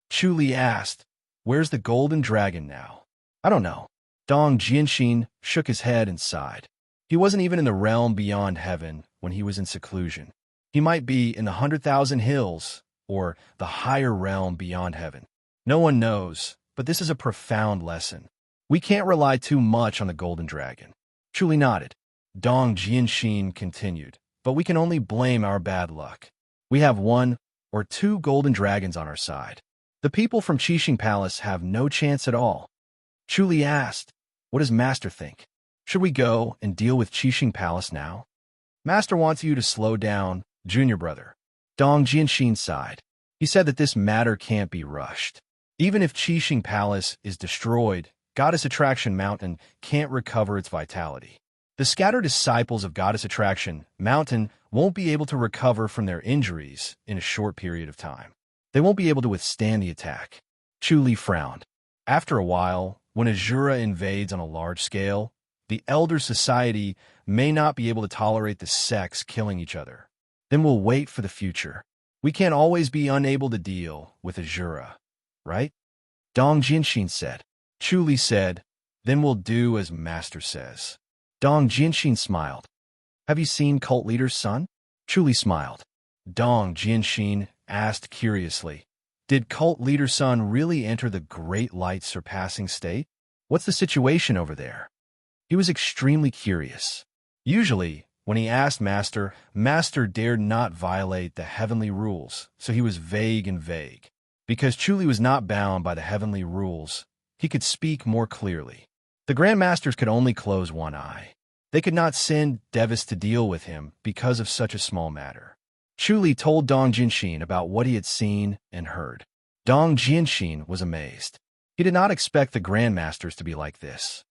Chuli asked, where's the Golden Dragon now? I don't know. Dong Jinshin shook his head and sighed. He wasn't even in the realm beyond heaven when he was in seclusion. He might be in the 100,000 hills or the higher realm beyond heaven. No one knows, but this is a profound lesson. We can't rely too much on the Golden Dragon. Chuli nodded. Dong Jinshin continued, but we can only blame our bad luck. We have 1 or 2 Golden Dragons on our side. The people from Qixing Palace have no chance at all. Chuli asked, what does Master think? Should we go and deal with Qixing Palace now? Master wants you to slow down, junior brother. Dong Jinshin sighed. He said that this matter can't be rushed. Even if Qixing Palace is destroyed, Goddess Attraction Mountain can't recover its vitality. The scattered disciples of Goddess Attraction Mountain won't be able to recover from their injuries in a short period of time. They won't be able to withstand the attack. Chuli frowned. After a while, when Azura invades on a large scale, the Elder Society may not be able to tolerate the sects killing each other. Then we'll wait for the future. We can't always be unable to deal with Azura, right? Dong Jinshin said. Chuli said, then we'll do as Master says. Dong Jinshin smiled. Have you seen Cult Leader's son? Chuli smiled. Dong Jinshin asked curiously, did Cult Leader's son really enter the Great Light Surpassing state? What's the situation over there? He was extremely curious. Usually, when he asked Master, Master dared not violate the heavenly rules, so he was vague and vague. Because Chuli was not bound by the heavenly rules, he could speak more clearly. The Grand Masters could only close one eye. They could not send Devis to deal with him because of such a small matter. Chuli told Dong Jinshin about what he had seen and heard. Dong Jinshin was amazed. He did not expect the Grand Masters to be like this.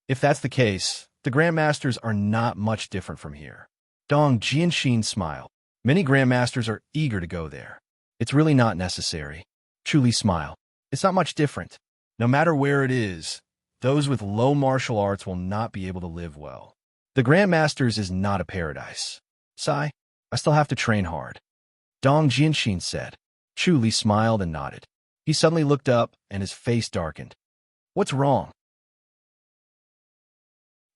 If that's the case, the Grand Masters are not much different from here. Dong Jinshin smiled. Many Grand Masters are eager to go there. It's really not necessary. Chuli smiled. It's not much different. No matter where it is, those with low martial arts will not be able to live well. The Grand Masters is not a paradise. Sigh, I still have to train hard. Dong Jinshin said. Chuli smiled and nodded. He suddenly looked up and his face darkened. What's wrong?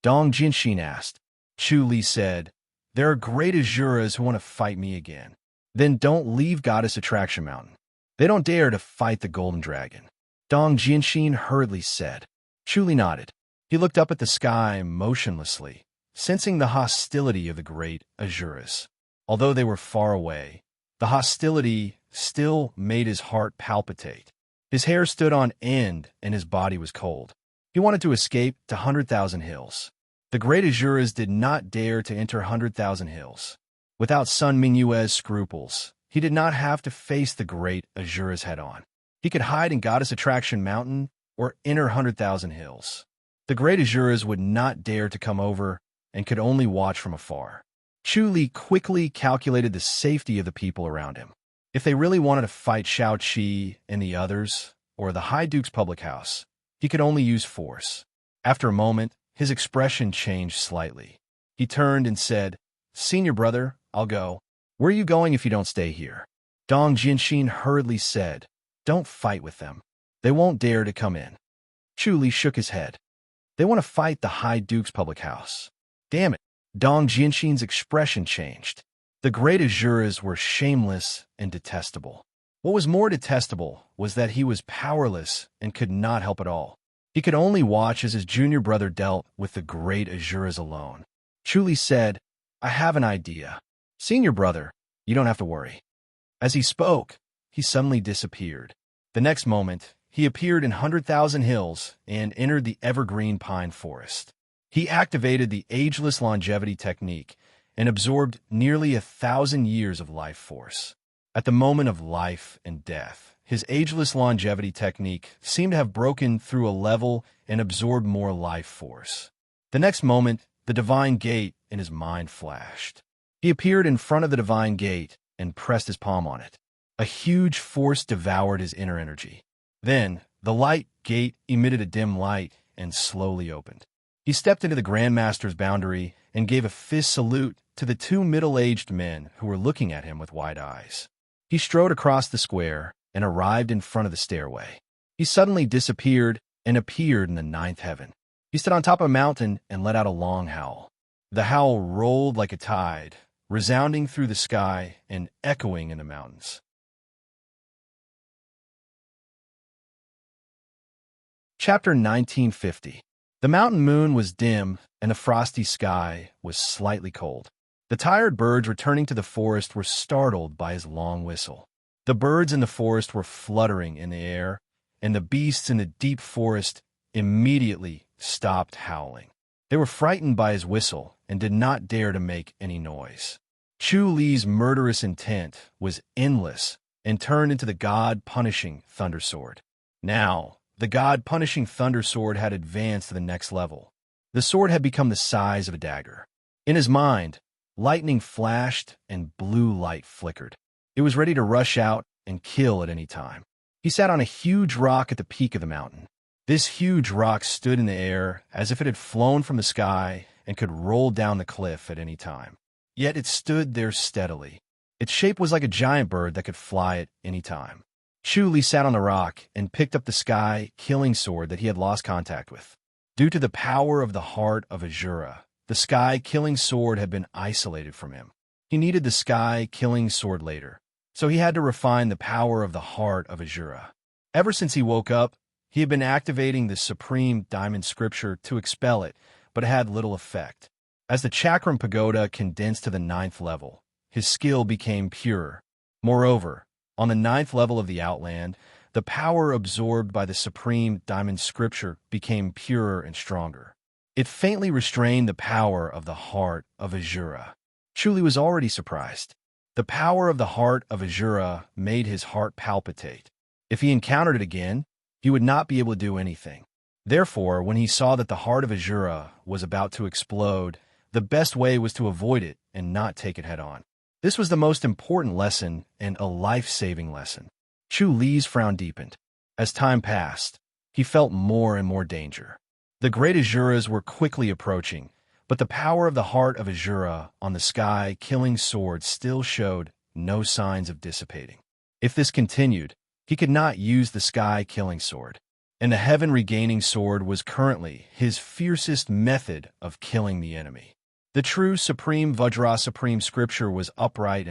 Dong Jinshin asked. Chuli said, there are great Azuras who want to fight me again. Then don't leave Goddess Attraction Mountain. They don't dare to fight the Golden Dragon. Dong Jinshin hurriedly said. Chuli nodded. He looked up at the sky motionlessly, sensing the hostility of the great Azuras. Although they were far away, the hostility still made his heart palpitate. His hair stood on end and his body was cold. He wanted to escape to 100,000 hills. The great Asuras did not dare to enter 100,000 hills. Without Sun Mingyue's scruples, he did not have to face the great Asuras head-on. He could hide in Goddess Attraction Mountain or enter 100,000 hills. The great Asuras would not dare to come over and could only watch from afar. Chu Li quickly calculated the safety of the people around him. If they really wanted to fight Shao Qi and the others, or the High Duke's public house, he could only use force. After a moment, his expression changed slightly. He turned and said, "Senior brother, I'll go. Where are you going if you don't stay here?" Dong Jianxin hurriedly said, "Don't fight with them. They won't dare to come in." Chu Li shook his head. "They want to fight the High Duke's public house." Damn it. Dong Jianxin's expression changed. The great Asuras were shameless and detestable. What was more detestable was that he was powerless and could not help at all. He could only watch as his junior brother dealt with the great Asuras alone. Chu Li said, "I have an idea. Senior brother, you don't have to worry." As he spoke, he suddenly disappeared. The next moment, he appeared in 100,000 hills and entered the evergreen pine forest. He activated the ageless longevity technique and absorbed nearly 1,000 years of life force. At the moment of life and death, his ageless longevity technique seemed to have broken through a level and absorbed more life force. The next moment, the divine gate in his mind flashed. He appeared in front of the divine gate and pressed his palm on it. A huge force devoured his inner energy. Then, the light gate emitted a dim light and slowly opened. He stepped into the Grandmaster's boundary and gave a fist salute to the two middle-aged men who were looking at him with wide eyes. He strode across the square and arrived in front of the stairway. He suddenly disappeared and appeared in the ninth heaven. He stood on top of a mountain and let out a long howl. The howl rolled like a tide, resounding through the sky and echoing in the mountains. Chapter 1950. The mountain moon was dim, and the frosty sky was slightly cold. The tired birds returning to the forest were startled by his long whistle. The birds in the forest were fluttering in the air, and the beasts in the deep forest immediately stopped howling. They were frightened by his whistle and did not dare to make any noise. Chu Li's murderous intent was endless and turned into the god-punishing Thunder Sword. Now, the god-punishing Thunder Sword had advanced to the next level. The sword had become the size of a dagger. In his mind, lightning flashed and blue light flickered. It was ready to rush out and kill at any time. He sat on a huge rock at the peak of the mountain. This huge rock stood in the air as if it had flown from the sky and could roll down the cliff at any time. Yet it stood there steadily. Its shape was like a giant bird that could fly at any time. Chu Li sat on the rock and picked up the sky-killing sword that he had lost contact with. Due to the power of the heart of Asura, the sky-killing sword had been isolated from him. He needed the sky-killing sword later, so he had to refine the power of the heart of Asura. Ever since he woke up, he had been activating the supreme diamond scripture to expel it, but it had little effect. As the Chakram Pagoda condensed to the 9th level, his skill became pure. Moreover, on the 9th level of the Outland, the power absorbed by the supreme diamond scripture became purer and stronger. It faintly restrained the power of the heart of Asura. Chu Li was already surprised. The power of the heart of Asura made his heart palpitate. If he encountered it again, he would not be able to do anything. Therefore, when he saw that the heart of Asura was about to explode, the best way was to avoid it and not take it head-on. This was the most important lesson and a life-saving lesson. Chu Li's frown deepened. As time passed, he felt more and more danger. The great Asuras were quickly approaching, but the power of the heart of Asura on the sky-killing sword still showed no signs of dissipating. If this continued, he could not use the sky-killing sword, and the heaven-regaining sword was currently his fiercest method of killing the enemy. The true Supreme Vajra Supreme Scripture was upright,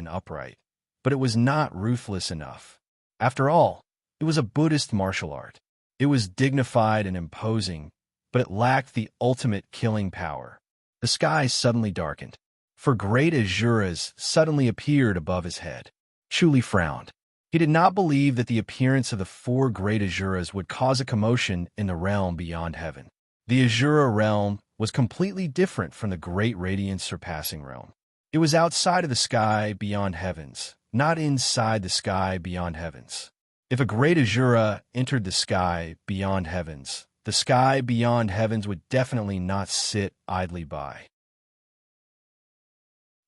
but it was not ruthless enough. After all, it was a Buddhist martial art. It was dignified and imposing, but it lacked the ultimate killing power. The sky suddenly darkened, for great Asuras suddenly appeared above his head. Chu Li frowned. He did not believe that the appearance of the 4 great Asuras would cause a commotion in the realm beyond heaven. The Asura realm was completely different from the great radiance surpassing realm. It was outside of the sky beyond heavens, not inside the sky beyond heavens. If a great Azura entered the sky beyond heavens, the sky beyond heavens would definitely not sit idly by.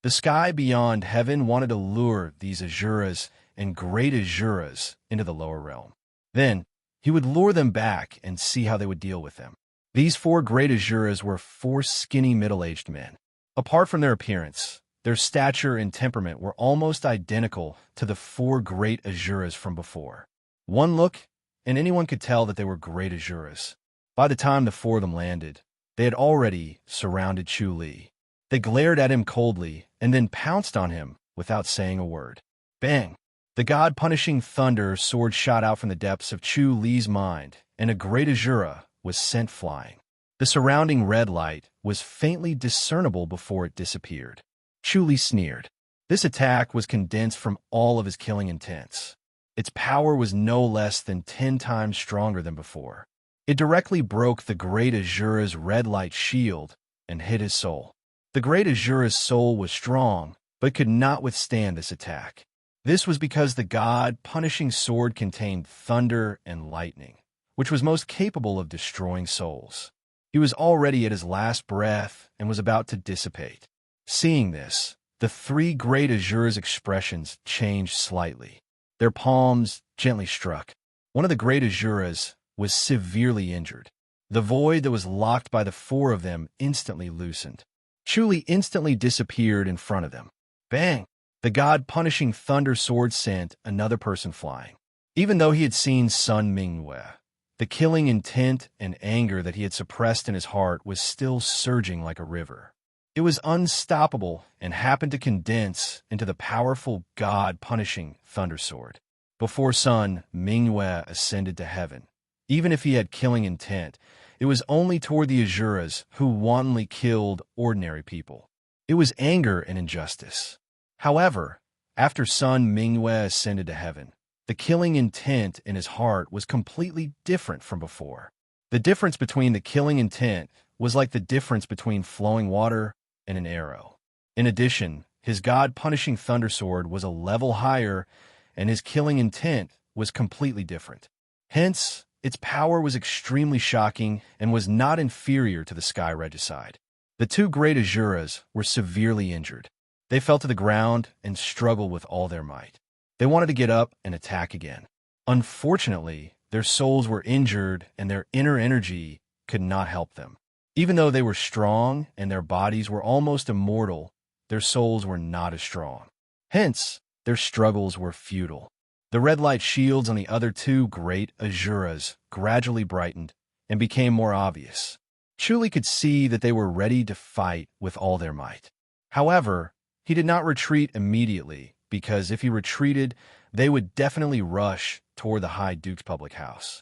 The sky beyond heaven wanted to lure these Azuras and great Azuras into the lower realm. Then, he would lure them back and see how they would deal with them. These 4 great Azuras were 4 skinny middle-aged men. Apart from their appearance, their stature and temperament were almost identical to the 4 great Azuras from before. One look, and anyone could tell that they were great Azuras. By the time the 4 of them landed, they had already surrounded Chu Li. They glared at him coldly and then pounced on him without saying a word. Bang! The god-punishing thunder sword shot out from the depths of Chu Li's mind, and a great Azura was sent flying. The surrounding red light was faintly discernible before it disappeared. Chu Li sneered. This attack was condensed from all of his killing intents. Its power was no less than 10 times stronger than before. It directly broke the great Azura's red light shield and hit his soul. The great Azura's soul was strong, but could not withstand this attack. This was because the god-punishing sword contained thunder and lightning, which was most capable of destroying souls. He was already at his last breath and was about to dissipate. Seeing this, the 3 great Azura's expressions changed slightly. Their palms gently struck. One of the great Azuras was severely injured. The void that was locked by the 4 of them instantly loosened. Chu Li instantly disappeared in front of them. Bang! The god-punishing thunder sword sent another person flying. Even though he had seen Sun Mingyue, the killing intent and anger that he had suppressed in his heart was still surging like a river. It was unstoppable and happened to condense into the powerful god-punishing thunder sword. Before Sun Mingyue ascended to heaven, even if he had killing intent, it was only toward the Azuras who wantonly killed ordinary people. It was anger and injustice. However, after Sun Mingyue ascended to heaven, the killing intent in his heart was completely different from before. The difference between the killing intent was like the difference between flowing water and an arrow. In addition, his god-punishing thunder sword was a level higher, and his killing intent was completely different. Hence, its power was extremely shocking and was not inferior to the Sky Regicide. The 2 great Azuras were severely injured. They fell to the ground and struggled with all their might. They wanted to get up and attack again. Unfortunately, their souls were injured and their inner energy could not help them. Even though they were strong and their bodies were almost immortal, their souls were not as strong. Hence, their struggles were futile. The red light shields on the other 2 great Azuras gradually brightened and became more obvious. Chu Li could see that they were ready to fight with all their might. However, he did not retreat immediately, because if he retreated, they would definitely rush toward the High Duke's public house.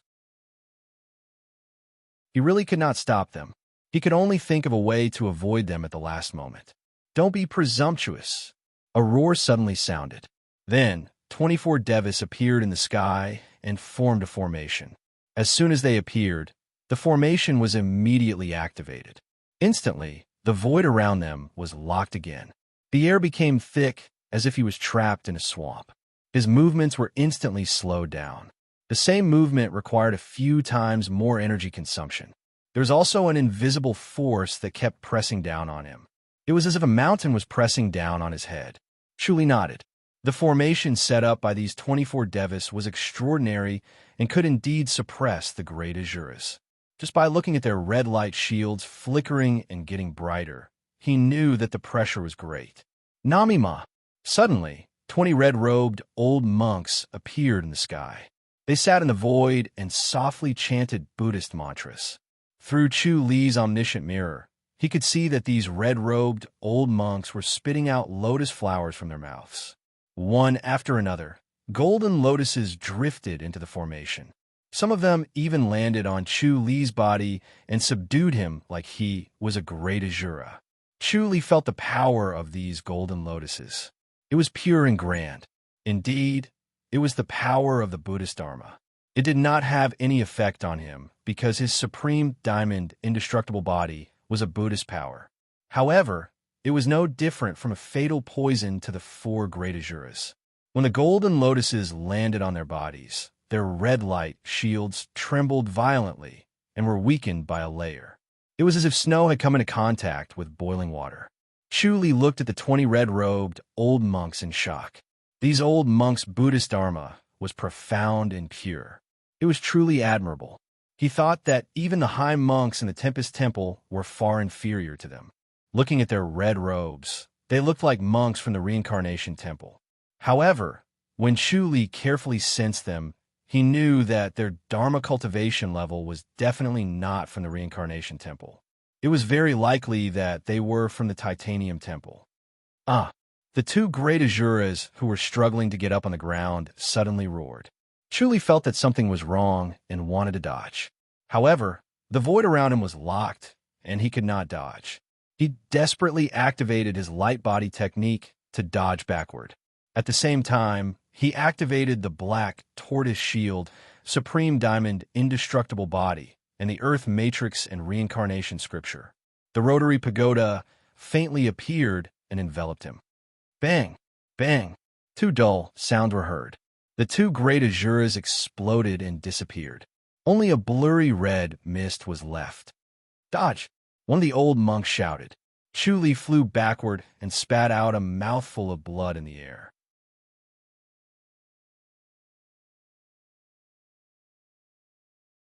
He really could not stop them. He could only think of a way to avoid them at the last moment. "Don't be presumptuous." A roar suddenly sounded. Then, 24 Devis appeared in the sky and formed a formation. As soon as they appeared, the formation was immediately activated. Instantly, the void around them was locked again. The air became thick, as if he was trapped in a swamp. His movements were instantly slowed down. The same movement required a few times more energy consumption. There was also an invisible force that kept pressing down on him. It was as if a mountain was pressing down on his head. Chu Li nodded. The formation set up by these 24 Devis was extraordinary and could indeed suppress the great Azuras. Just by looking at their red light shields flickering and getting brighter, he knew that the pressure was great. Namima! Suddenly, 20 red-robed old monks appeared in the sky. They sat in the void and softly chanted Buddhist mantras. Through Chu Li's omniscient mirror, he could see that these red-robed old monks were spitting out lotus flowers from their mouths. One after another, golden lotuses drifted into the formation. Some of them even landed on Chu Li's body and subdued him like he was a great Azura. Chu Li felt the power of these golden lotuses. It was pure and grand. Indeed, it was the power of the Buddhist Dharma. It did not have any effect on him because his supreme diamond indestructible body was a Buddhist power. However, it was no different from a fatal poison to the four great Asuras. When the golden lotuses landed on their bodies, their red light shields trembled violently and were weakened by a layer. It was as if snow had come into contact with boiling water. Chu Li looked at the 20 red-robed old monks in shock. These old monks' Buddhist dharma was profound and pure. It was truly admirable. He thought that even the high monks in the Tempest Temple were far inferior to them. Looking at their red robes, they looked like monks from the Reincarnation Temple. However, when Chu Li carefully sensed them, he knew that their dharma cultivation level was definitely not from the Reincarnation Temple. It was very likely that they were from the Titanium Temple. The two great Asuras who were struggling to get up on the ground suddenly roared. Chu Li felt that something was wrong and wanted to dodge. However, the void around him was locked, and he could not dodge. He desperately activated his light body technique to dodge backward. At the same time, he activated the black tortoise shield, supreme diamond indestructible body, and the earth matrix and reincarnation scripture. The rotary pagoda faintly appeared and enveloped him. Bang! Bang! Two dull sounds were heard. The two great Asuras exploded and disappeared. Only a blurry red mist was left. Dodge! One of the old monks shouted. Chu Li flew backward and spat out a mouthful of blood in the air.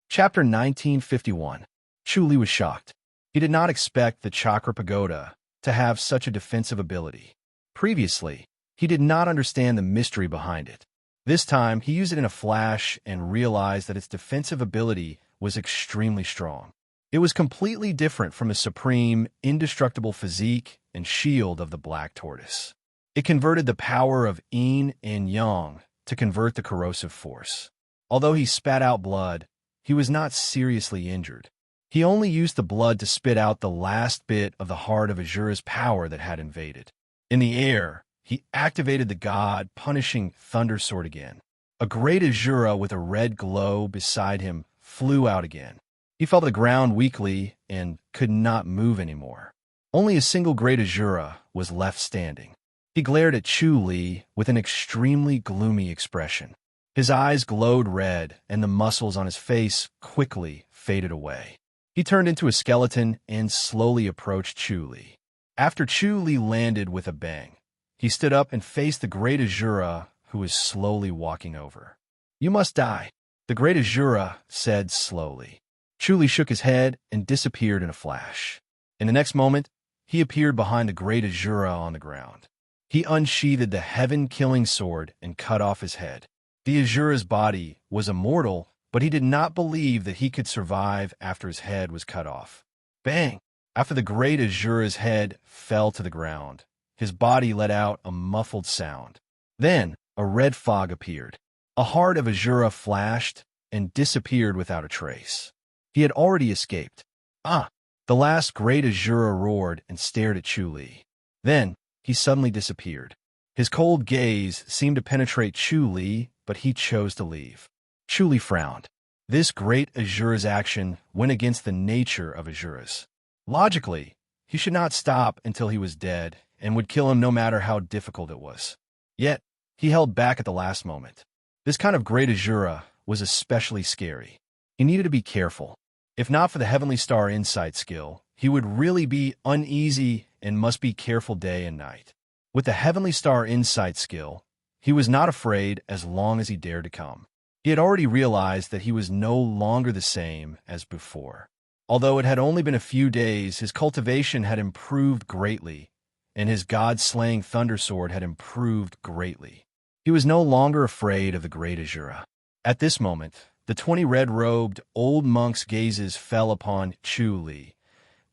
Chapter 1951. Chu Li was shocked. He did not expect the Chakra Pagoda to have such a defensive ability. Previously, he did not understand the mystery behind it. This time, he used it in a flash and realized that its defensive ability was extremely strong. It was completely different from the supreme, indestructible physique and shield of the black tortoise. It converted the power of yin and yang to convert the corrosive force. Although he spat out blood, he was not seriously injured. He only used the blood to spit out the last bit of the heart of Asura's power that had invaded. In the air, he activated the god-punishing Thunder Sword again. A great Asura with a red glow beside him flew out again. He fell to the ground weakly and could not move anymore. Only a single great Asura was left standing. He glared at Chu Li with an extremely gloomy expression. His eyes glowed red, and the muscles on his face quickly faded away. He turned into a skeleton and slowly approached Chu Li. After Chu Li landed with a bang, he stood up and faced the great Asura, who was slowly walking over. "You must die," the great Asura said slowly. Chu Li shook his head and disappeared in a flash. In the next moment, he appeared behind the great Asura on the ground. He unsheathed the heaven-killing sword and cut off his head. The Asura's body was immortal, but he did not believe that he could survive after his head was cut off. Bang! After the great Asura's head fell to the ground, his body let out a muffled sound. Then a red fog appeared. A heart of Asura flashed and disappeared without a trace. He had already escaped. The last great Asura roared and stared at Chu Li. Then he suddenly disappeared. His cold gaze seemed to penetrate Chu Li, but he chose to leave. Chu Li frowned. This great Asura's action went against the nature of Asuras. Logically, he should not stop until he was dead and would kill him no matter how difficult it was. Yet, he held back at the last moment. This kind of great Asura was especially scary. He needed to be careful. If not for the Heavenly Star Insight skill, he would really be uneasy and must be careful day and night. With the Heavenly Star Insight skill, he was not afraid as long as he dared to come. He had already realized that he was no longer the same as before. Although it had only been a few days, his cultivation had improved greatly, and his god-slaying Thunder Sword had improved greatly. He was no longer afraid of the great Asura. At this moment, the 20 red-robed old monks' gazes fell upon Chu Li.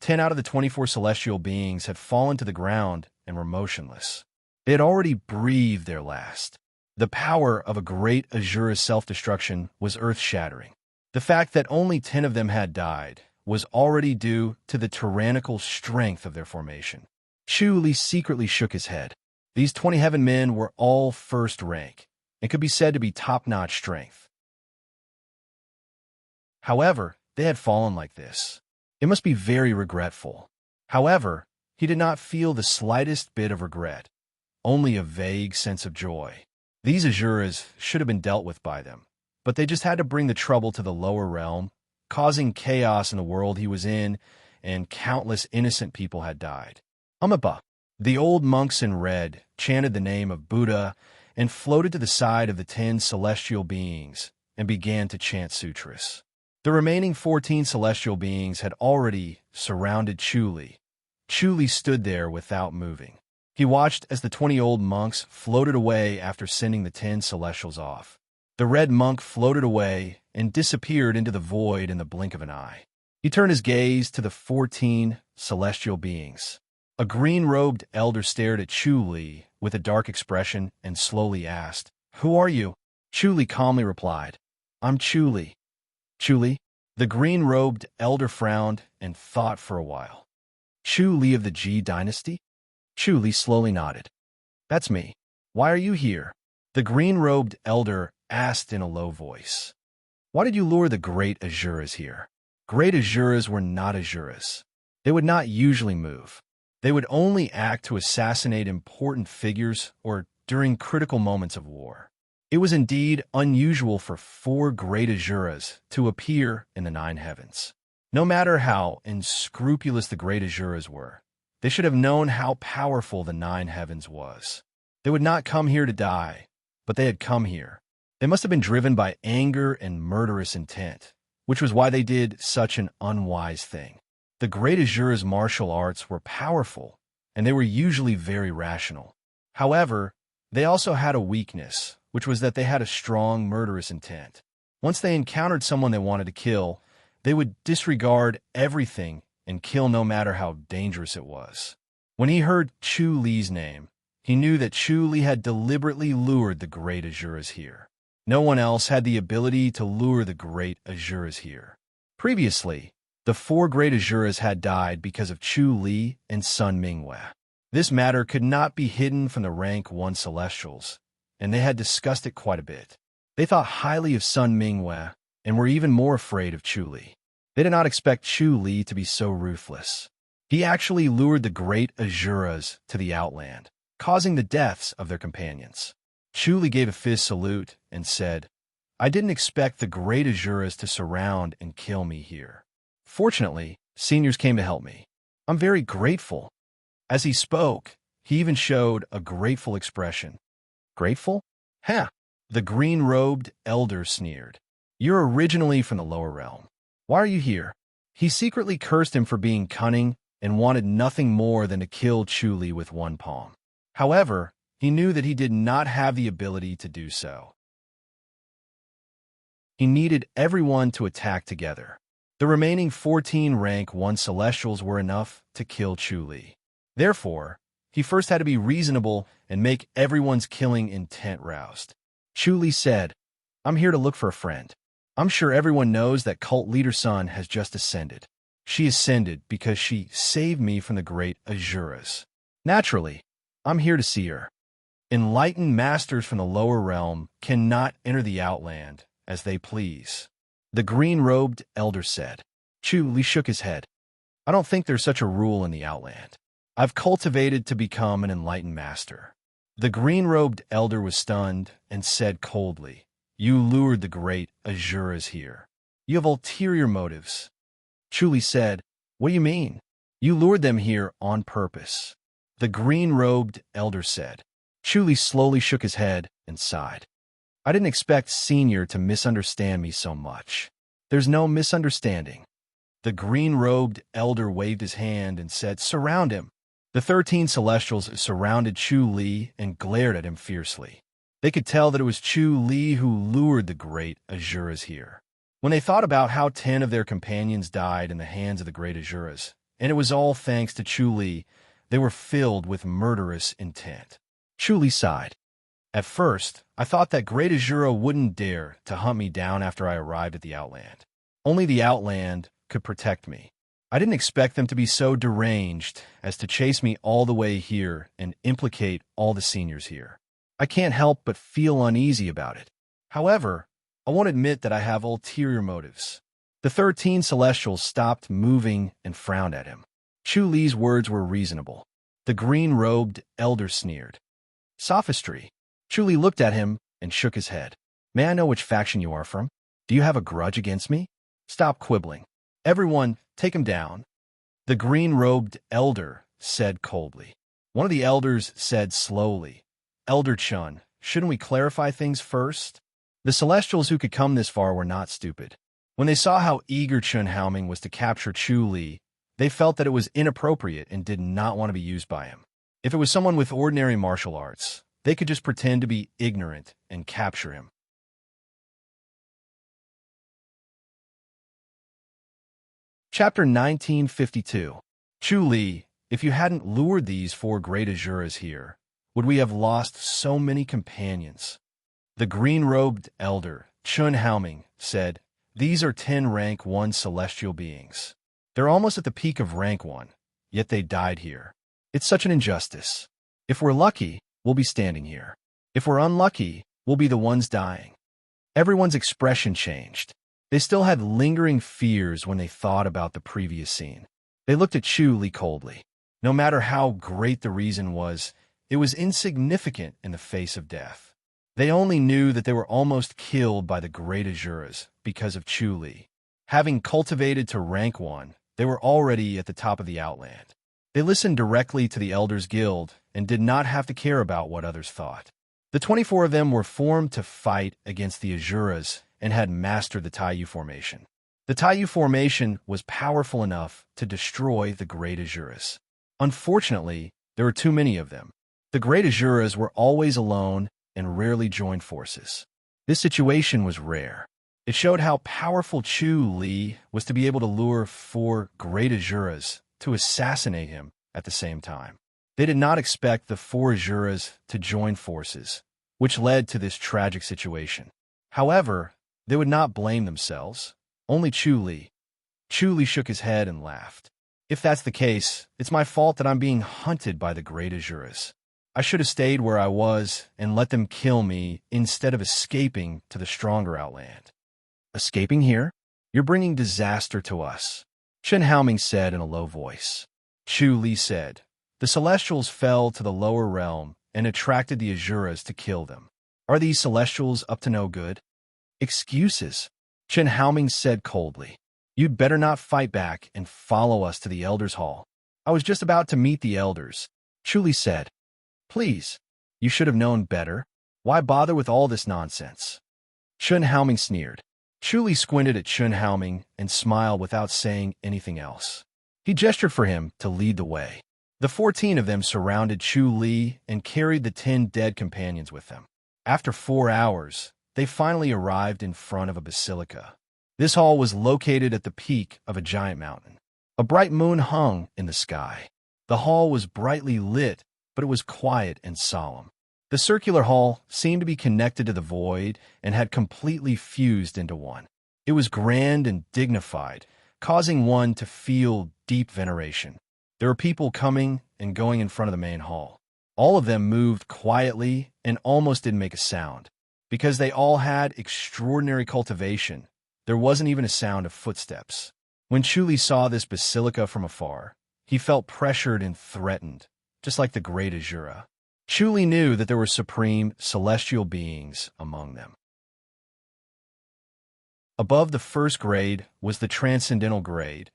10 out of the 24 celestial beings had fallen to the ground and were motionless. They had already breathed their last. The power of a great Asura's self-destruction was earth-shattering. The fact that only 10 of them had died was already due to the tyrannical strength of their formation. Chu Li secretly shook his head. These 20 heaven men were all first rank and could be said to be top-notch strength. However, they had fallen like this. It must be very regretful. However, he did not feel the slightest bit of regret, only a vague sense of joy. These Azuras should have been dealt with by them, but they just had to bring the trouble to the lower realm, causing chaos in the world he was in, and countless innocent people had died. Amaba. The old monks in red chanted the name of Buddha and floated to the side of the 10 celestial beings and began to chant sutras. The remaining 14 celestial beings had already surrounded Chuli. Chuli stood there without moving. He watched as the 20 old monks floated away after sending the 10 celestials off. The red monk floated away and disappeared into the void in the blink of an eye. He turned his gaze to the 14 celestial beings. A green-robed elder stared at Chuli with a dark expression and slowly asked, "Who are you?" Chuli calmly replied, "I'm Chuli." Chuli? The green-robed elder frowned and thought for a while. Chuli of the Ji dynasty? Chuli slowly nodded. "That's me. Why are you here?" The green-robed elder asked in a low voice. "Why did you lure the great Azuras here?" Great Azuras were not Azuras. They would not usually move. They would only act to assassinate important figures or during critical moments of war. It was indeed unusual for 4 great Azuras to appear in the 9 heavens. No matter how unscrupulous the great Azuras were, they should have known how powerful the 9 heavens was. They would not come here to die, but they had come here. They must have been driven by anger and murderous intent, which was why they did such an unwise thing. The great Azuras' martial arts were powerful, and they were usually very rational. However, they also had a weakness, which was that they had a strong murderous intent. Once they encountered someone they wanted to kill, they would disregard everything and kill no matter how dangerous it was. When he heard Chu Li's name, he knew that Chu Li had deliberately lured the great Azuras here. No one else had the ability to lure the great Azuras here. Previously, the 4 great Azuras had died because of Chu Li and Sun Mingwe. This matter could not be hidden from the rank 1 Celestials, and they had discussed it quite a bit. They thought highly of Sun Mingwe and were even more afraid of Chu Li. They did not expect Chu Li to be so ruthless. He actually lured the great Azuras to the Outland, causing the deaths of their companions. Chu Li gave a fist salute and said, "I didn't expect the great Azuras to surround and kill me here. Fortunately, seniors came to help me. I'm very grateful." As he spoke, he even showed a grateful expression. "Grateful? Ha!" The green-robed elder sneered. "You're originally from the lower realm. Why are you here?" He secretly cursed him for being cunning and wanted nothing more than to kill Chu Li with one palm. However, he knew that he did not have the ability to do so. He needed everyone to attack together. The remaining 14 rank 1 Celestials were enough to kill Chu Li. Therefore, he first had to be reasonable and make everyone's killing intent roused. Chu Li said, "I'm here to look for a friend. I'm sure everyone knows that cult leader Sun has just ascended. She ascended because she saved me from the great Azuras. Naturally, I'm here to see her. Enlightened masters from the lower realm cannot enter the Outland as they please." The green-robed elder said. Chu Li shook his head. "I don't think there's such a rule in the Outland. I've cultivated to become an enlightened master." The green-robed elder was stunned and said coldly, "You lured the great Azuras here. You have ulterior motives." Chu Li said, "What do you mean?" "You lured them here on purpose." The green-robed elder said. Chu Li slowly shook his head and sighed. "I didn't expect Senior to misunderstand me so much. There's no misunderstanding." The green-robed elder waved his hand and said, "Surround him." The 13 Celestials surrounded Chu Li and glared at him fiercely. They could tell that it was Chu Li who lured the great Azuras here. When they thought about how 10 of their companions died in the hands of the great Azuras, and it was all thanks to Chu Li, they were filled with murderous intent. Chu Li sighed. "At first, I thought that great Azura wouldn't dare to hunt me down after I arrived at the Outland. Only the Outland could protect me. I didn't expect them to be so deranged as to chase me all the way here and implicate all the seniors here. I can't help but feel uneasy about it. However, I won't admit that I have ulterior motives. The 13 celestials stopped moving and frowned at him. Chu Li's words were reasonable. The green-robed elder sneered. Sophistry. Chu Li looked at him and shook his head. May I know which faction you are from? Do you have a grudge against me? Stop quibbling. Everyone, take him down. The green-robed elder said coldly. One of the elders said slowly, Elder Chun, shouldn't we clarify things first? The celestials who could come this far were not stupid. When they saw how eager Chun Haoming was to capture Chu Li, they felt that it was inappropriate and did not want to be used by him. If it was someone with ordinary martial arts, they could just pretend to be ignorant and capture him. Chapter 1952. Chu Li, if you hadn't lured these 4 great Azuras here, would we have lost so many companions? The green-robed elder, Chun Haoming, said, These are 10 rank 1 celestial beings. They're almost at the peak of rank 1, yet they died here. It's such an injustice. If we're lucky, we'll be standing here. If we're unlucky, we'll be the ones dying. Everyone's expression changed. They still had lingering fears when they thought about the previous scene. They looked at Chu Li coldly. No matter how great the reason was, it was insignificant in the face of death. They only knew that they were almost killed by the great Azuras because of Chu Li. Having cultivated to rank 1, they were already at the top of the Outland. They listened directly to the Elders Guild and did not have to care about what others thought. The 24 of them were formed to fight against the Azuras and had mastered the Taiyu formation. The Taiyu formation was powerful enough to destroy the great Azuras. Unfortunately, there were too many of them. The great Azuras were always alone and rarely joined forces. This situation was rare. It showed how powerful Chu Li was to be able to lure 4 great Azuras to assassinate him at the same time. They did not expect the 4 Azuras to join forces, which led to this tragic situation. However, they would not blame themselves, only Chu Li. Chu Li shook his head and laughed. If that's the case, it's my fault that I'm being hunted by the great Azuras. I should have stayed where I was and let them kill me instead of escaping to the stronger Outland. Escaping here? You're bringing disaster to us, Chun Haoming said in a low voice. Chu Li said, The Celestials fell to the lower realm and attracted the Azuras to kill them. Are these Celestials up to no good? Excuses, Chun Haoming said coldly. You'd better not fight back and follow us to the Elders' Hall. I was just about to meet the Elders, Chu Li said. Please, you should have known better. Why bother with all this nonsense? Chun Haoming sneered. Chu Li squinted at Chun Haoming and smiled without saying anything else. He gestured for him to lead the way. The 14 of them surrounded Chu Li and carried the 10 dead companions with them. After 4 hours, they finally arrived in front of a basilica. This hall was located at the peak of a giant mountain. A bright moon hung in the sky. The hall was brightly lit, but it was quiet and solemn. The circular hall seemed to be connected to the void and had completely fused into one. It was grand and dignified, causing one to feel deep veneration. There were people coming and going in front of the main hall. All of them moved quietly and almost didn't make a sound. Because they all had extraordinary cultivation, there wasn't even a sound of footsteps. When Chu Li saw this basilica from afar, he felt pressured and threatened, just like the great Azura. Chu Li knew that there were supreme celestial beings among them. Above the first grade was the transcendental grade,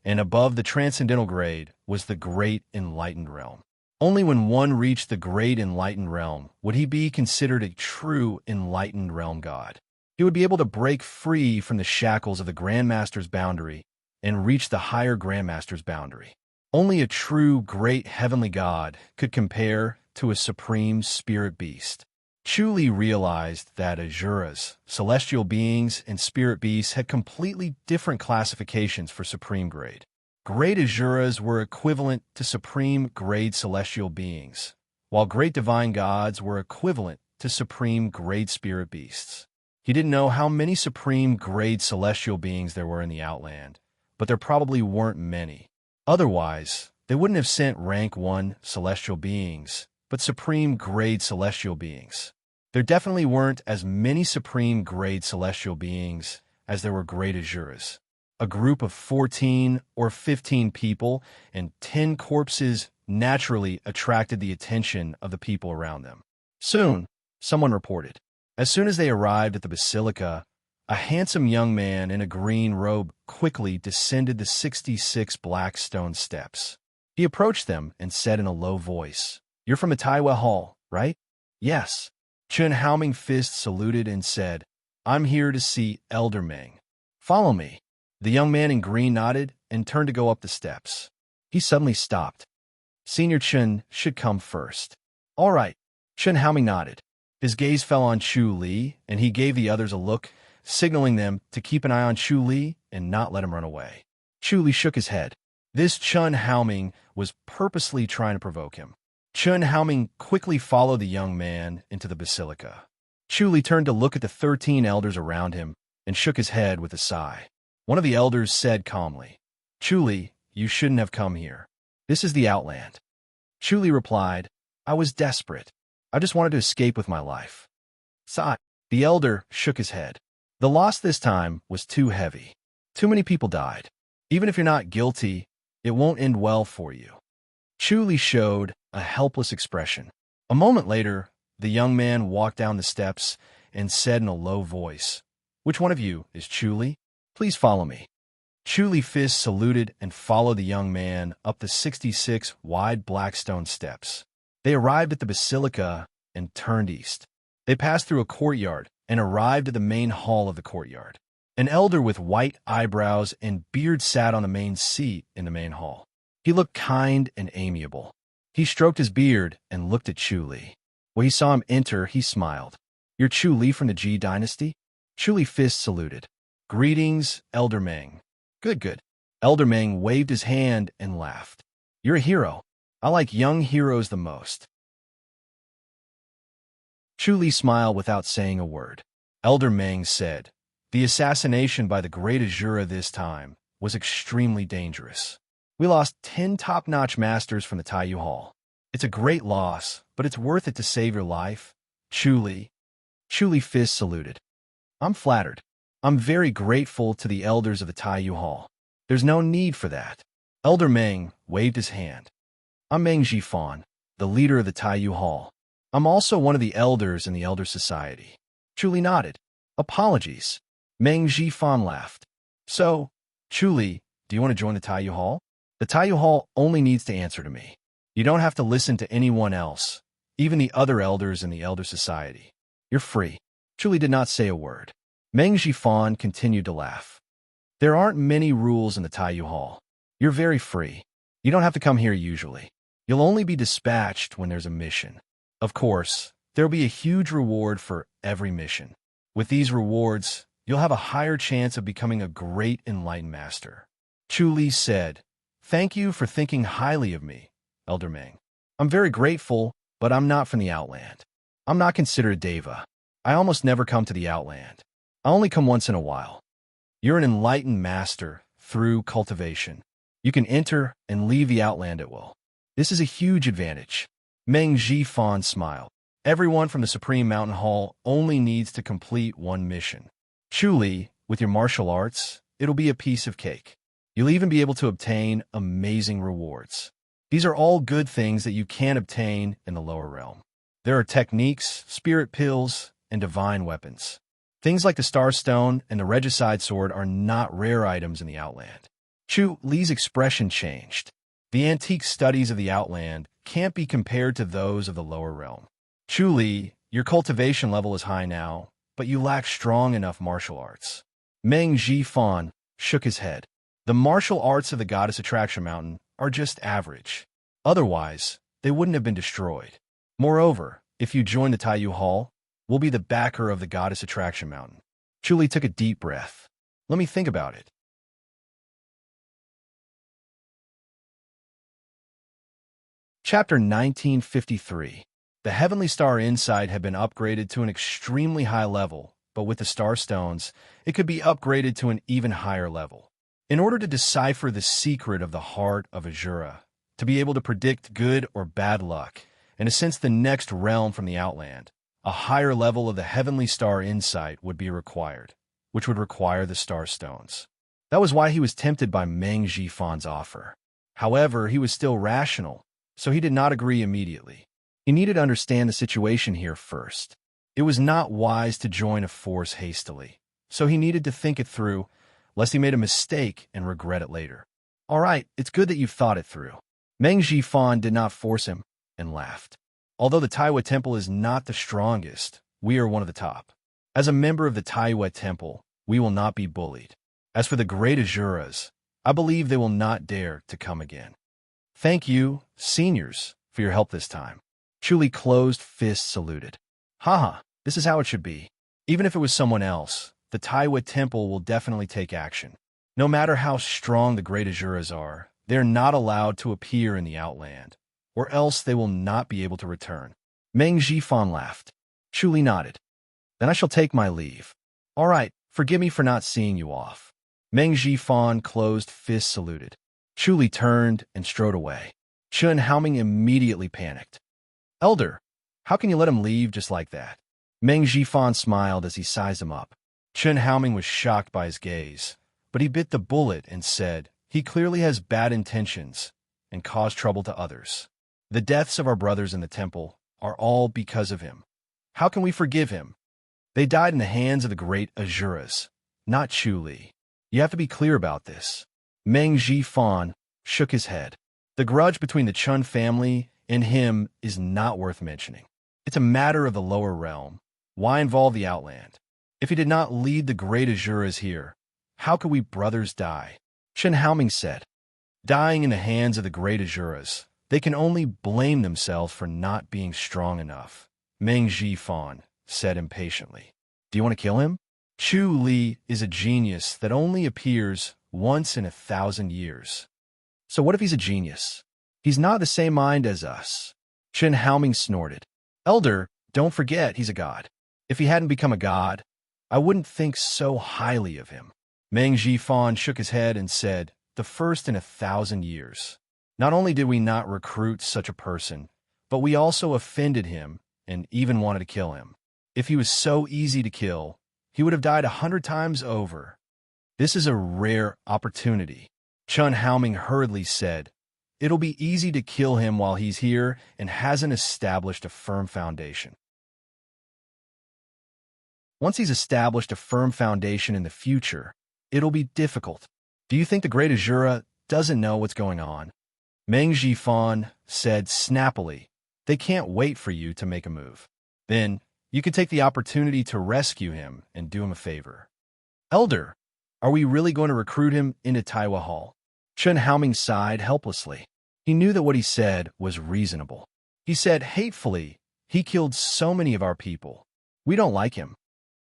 and above the transcendental grade was the great enlightened realm. Only when one reached the great enlightened realm would he be considered a true enlightened realm god. He would be able to break free from the shackles of the Grandmaster's boundary and reach the higher Grandmaster's boundary. Only a true great heavenly god could compare to a supreme spirit beast. Chu Li realized that Azuras, celestial beings, and spirit beasts had completely different classifications for supreme grade. Great Azuras were equivalent to supreme grade celestial beings, while great divine gods were equivalent to supreme grade spirit beasts. He didn't know how many supreme grade celestial beings there were in the Outland, but there probably weren't many. Otherwise, they wouldn't have sent rank 1 celestial beings, but supreme grade celestial beings. There definitely weren't as many supreme grade celestial beings as there were great Azuras. A group of 14 or 15 people and 10 corpses naturally attracted the attention of the people around them. Soon, someone reported. As soon as they arrived at the basilica, a handsome young man in a green robe quickly descended the 66 black stone steps. He approached them and said in a low voice, "You're from Ataiwa Hall, right?" "Yes." Chun Haoming Fist saluted and said, "I'm here to see Elder Meng. Follow me." The young man in green nodded and turned to go up the steps. He suddenly stopped. "Senior Chun should come first." "All right." Chun Haoming nodded. His gaze fell on Chu Li, and he gave the others a look, signaling them to keep an eye on Chu Li and not let him run away. Chu Li shook his head. This Chun Haoming was purposely trying to provoke him. Chun Haoming quickly followed the young man into the basilica. Chu Li turned to look at the 13 elders around him and shook his head with a sigh. One of the elders said calmly, "Chu Li, you shouldn't have come here. This is the Outland." Chu Li replied, "I was desperate. I just wanted to escape with my life." Sigh. The elder shook his head. The loss this time was too heavy. Too many people died. Even if you're not guilty, it won't end well for you. Chu Li showed a helpless expression. A moment later, the young man walked down the steps and said in a low voice, "Which one of you is Chu Li? Please follow me." Chu Li Fist saluted and followed the young man up the 66 wide black stone steps. They arrived at the basilica and turned east. They passed through a courtyard and arrived at the main hall of the courtyard. An elder with white eyebrows and beard sat on the main seat in the main hall. He looked kind and amiable. He stroked his beard and looked at Chu Li. When he saw him enter, he smiled. "You're Chu Li from the Ji dynasty?" Chu Li Fist saluted. "Greetings, Elder Meng." Good. Elder Meng waved his hand and laughed. "You're a hero. I like young heroes the most." Chu Li smiled without saying a word. Elder Meng said, "The assassination by the great Azura this time was extremely dangerous. We lost 10 top-notch masters from the Taiyu Hall. It's a great loss, but it's worth it to save your life, Chu Li." Chu Li Fist saluted. "I'm flattered. I'm very grateful to the elders of the Taiyu Hall. There's no need for that." Elder Meng waved his hand. "I'm Meng Jifan, the leader of the Taiyu Hall. I'm also one of the elders in the Elder Society." Chu Li nodded. "Apologies." Meng Jifan laughed. "So, Chu Li, do you want to join the Taiyu Hall? The Taiyu Hall only needs to answer to me. You don't have to listen to anyone else, even the other elders in the Elder Society. You're free." Chu Li did not say a word. Meng Jifan continued to laugh. "There aren't many rules in the Taiyu Hall. You're very free. You don't have to come here usually. You'll only be dispatched when there's a mission. Of course, there'll be a huge reward for every mission. With these rewards, you'll have a higher chance of becoming a great enlightened master." Chu Li said, "Thank you for thinking highly of me, Elder Meng. I'm very grateful, but I'm not from the Outland. I'm not considered a Deva. I almost never come to the Outland. I only come once in a while. You're an enlightened master through cultivation. You can enter and leave the Outland at will. This is a huge advantage." Meng Jifan smiled. "Everyone from the Supreme Mountain Hall only needs to complete one mission. Chu Li, with your martial arts, it'll be a piece of cake. You'll even be able to obtain amazing rewards. These are all good things that you can't obtain in the lower realm. There are techniques, spirit pills, and divine weapons. Things like the Star Stone and the Regicide Sword are not rare items in the Outland." Chu Li's expression changed. The antique studies of the Outland can't be compared to those of the lower realm. "Chu Li, your cultivation level is high now, but you lack strong enough martial arts." Meng Jifan shook his head. "The martial arts of the Goddess Attraction Mountain are just average. Otherwise, they wouldn't have been destroyed. Moreover, if you join the Taiyu Hall, we'll be the backer of the Goddess Attraction Mountain." Chu Li took a deep breath. "Let me think about it." Chapter 1953. The Heavenly Star inside had been upgraded to an extremely high level, but with the Star Stones, it could be upgraded to an even higher level. In order to decipher the secret of the heart of Azura, to be able to predict good or bad luck, and to sense the next realm from the Outland, a higher level of the Heavenly Star insight would be required, which would require the Star Stones. That was why he was tempted by Meng Jifan's offer. However, he was still rational, so he did not agree immediately. He needed to understand the situation here first. It was not wise to join a force hastily, so he needed to think it through, lest he made a mistake and regret it later. All right, it's good that you've thought it through. Meng Jifan did not force him and laughed. Although the Taiwa Temple is not the strongest, we are one of the top. As a member of the Taiwa Temple, we will not be bullied. As for the great Azuras, I believe they will not dare to come again. Thank you, seniors, for your help this time. Chuli closed fists saluted. Haha, this is how it should be. Even if it was someone else, the Taiwa Temple will definitely take action. No matter how strong the great Azuras are, they are not allowed to appear in the Outland, or else they will not be able to return. Meng Jifan laughed. Chuli nodded. Then I shall take my leave. All right, forgive me for not seeing you off. Meng Jifan closed fists saluted. Chuli turned and strode away. Chun Haoming immediately panicked. Elder, how can you let him leave just like that? Meng Jifan smiled as he sized him up. Chun Haoming was shocked by his gaze, but he bit the bullet and said, he clearly has bad intentions and caused trouble to others. The deaths of our brothers in the temple are all because of him. How can we forgive him? They died in the hands of the great Azuras, not Chuli. You have to be clear about this. Meng Jifan shook his head. The grudge between the Chun family and him is not worth mentioning. It's a matter of the lower realm. Why involve the Outland? If he did not lead the great Azuras here, how could we brothers die? Chun Haoming said. Dying in the hands of the great Azuras, they can only blame themselves for not being strong enough. Meng Jifan said impatiently. Do you want to kill him? Chu Li is a genius that only appears once in 1,000 years. So what if he's a genius? He's not the same mind as us. Chun Haoming snorted. Elder, don't forget he's a god. If he hadn't become a god, I wouldn't think so highly of him. Meng Jifan shook his head and said, the first in 1,000 years. Not only did we not recruit such a person, but we also offended him and even wanted to kill him. If he was so easy to kill, he would have died 100 times over. This is a rare opportunity. Chun Haoming hurriedly said, it'll be easy to kill him while he's here and hasn't established a firm foundation. Once he's established a firm foundation in the future, it'll be difficult. Do you think the great Azura doesn't know what's going on? Meng Jifan said snappily, they can't wait for you to make a move. Then, you could take the opportunity to rescue him and do him a favor. Elder, are we really going to recruit him into Taiwa Hall? Chun Haoming sighed helplessly. He knew that what he said was reasonable. He said hatefully, he killed so many of our people. We don't like him.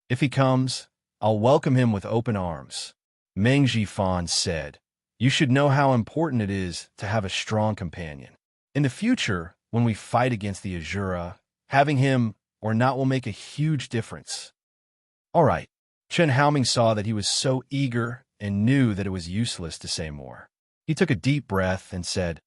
If he comes, I'll welcome him with open arms. Meng Jifan said, you should know how important it is to have a strong companion. In the future, when we fight against the Azura, having him or not will make a huge difference. All right. Chun Haoming saw that he was so eager and knew that it was useless to say more. He took a deep breath and said,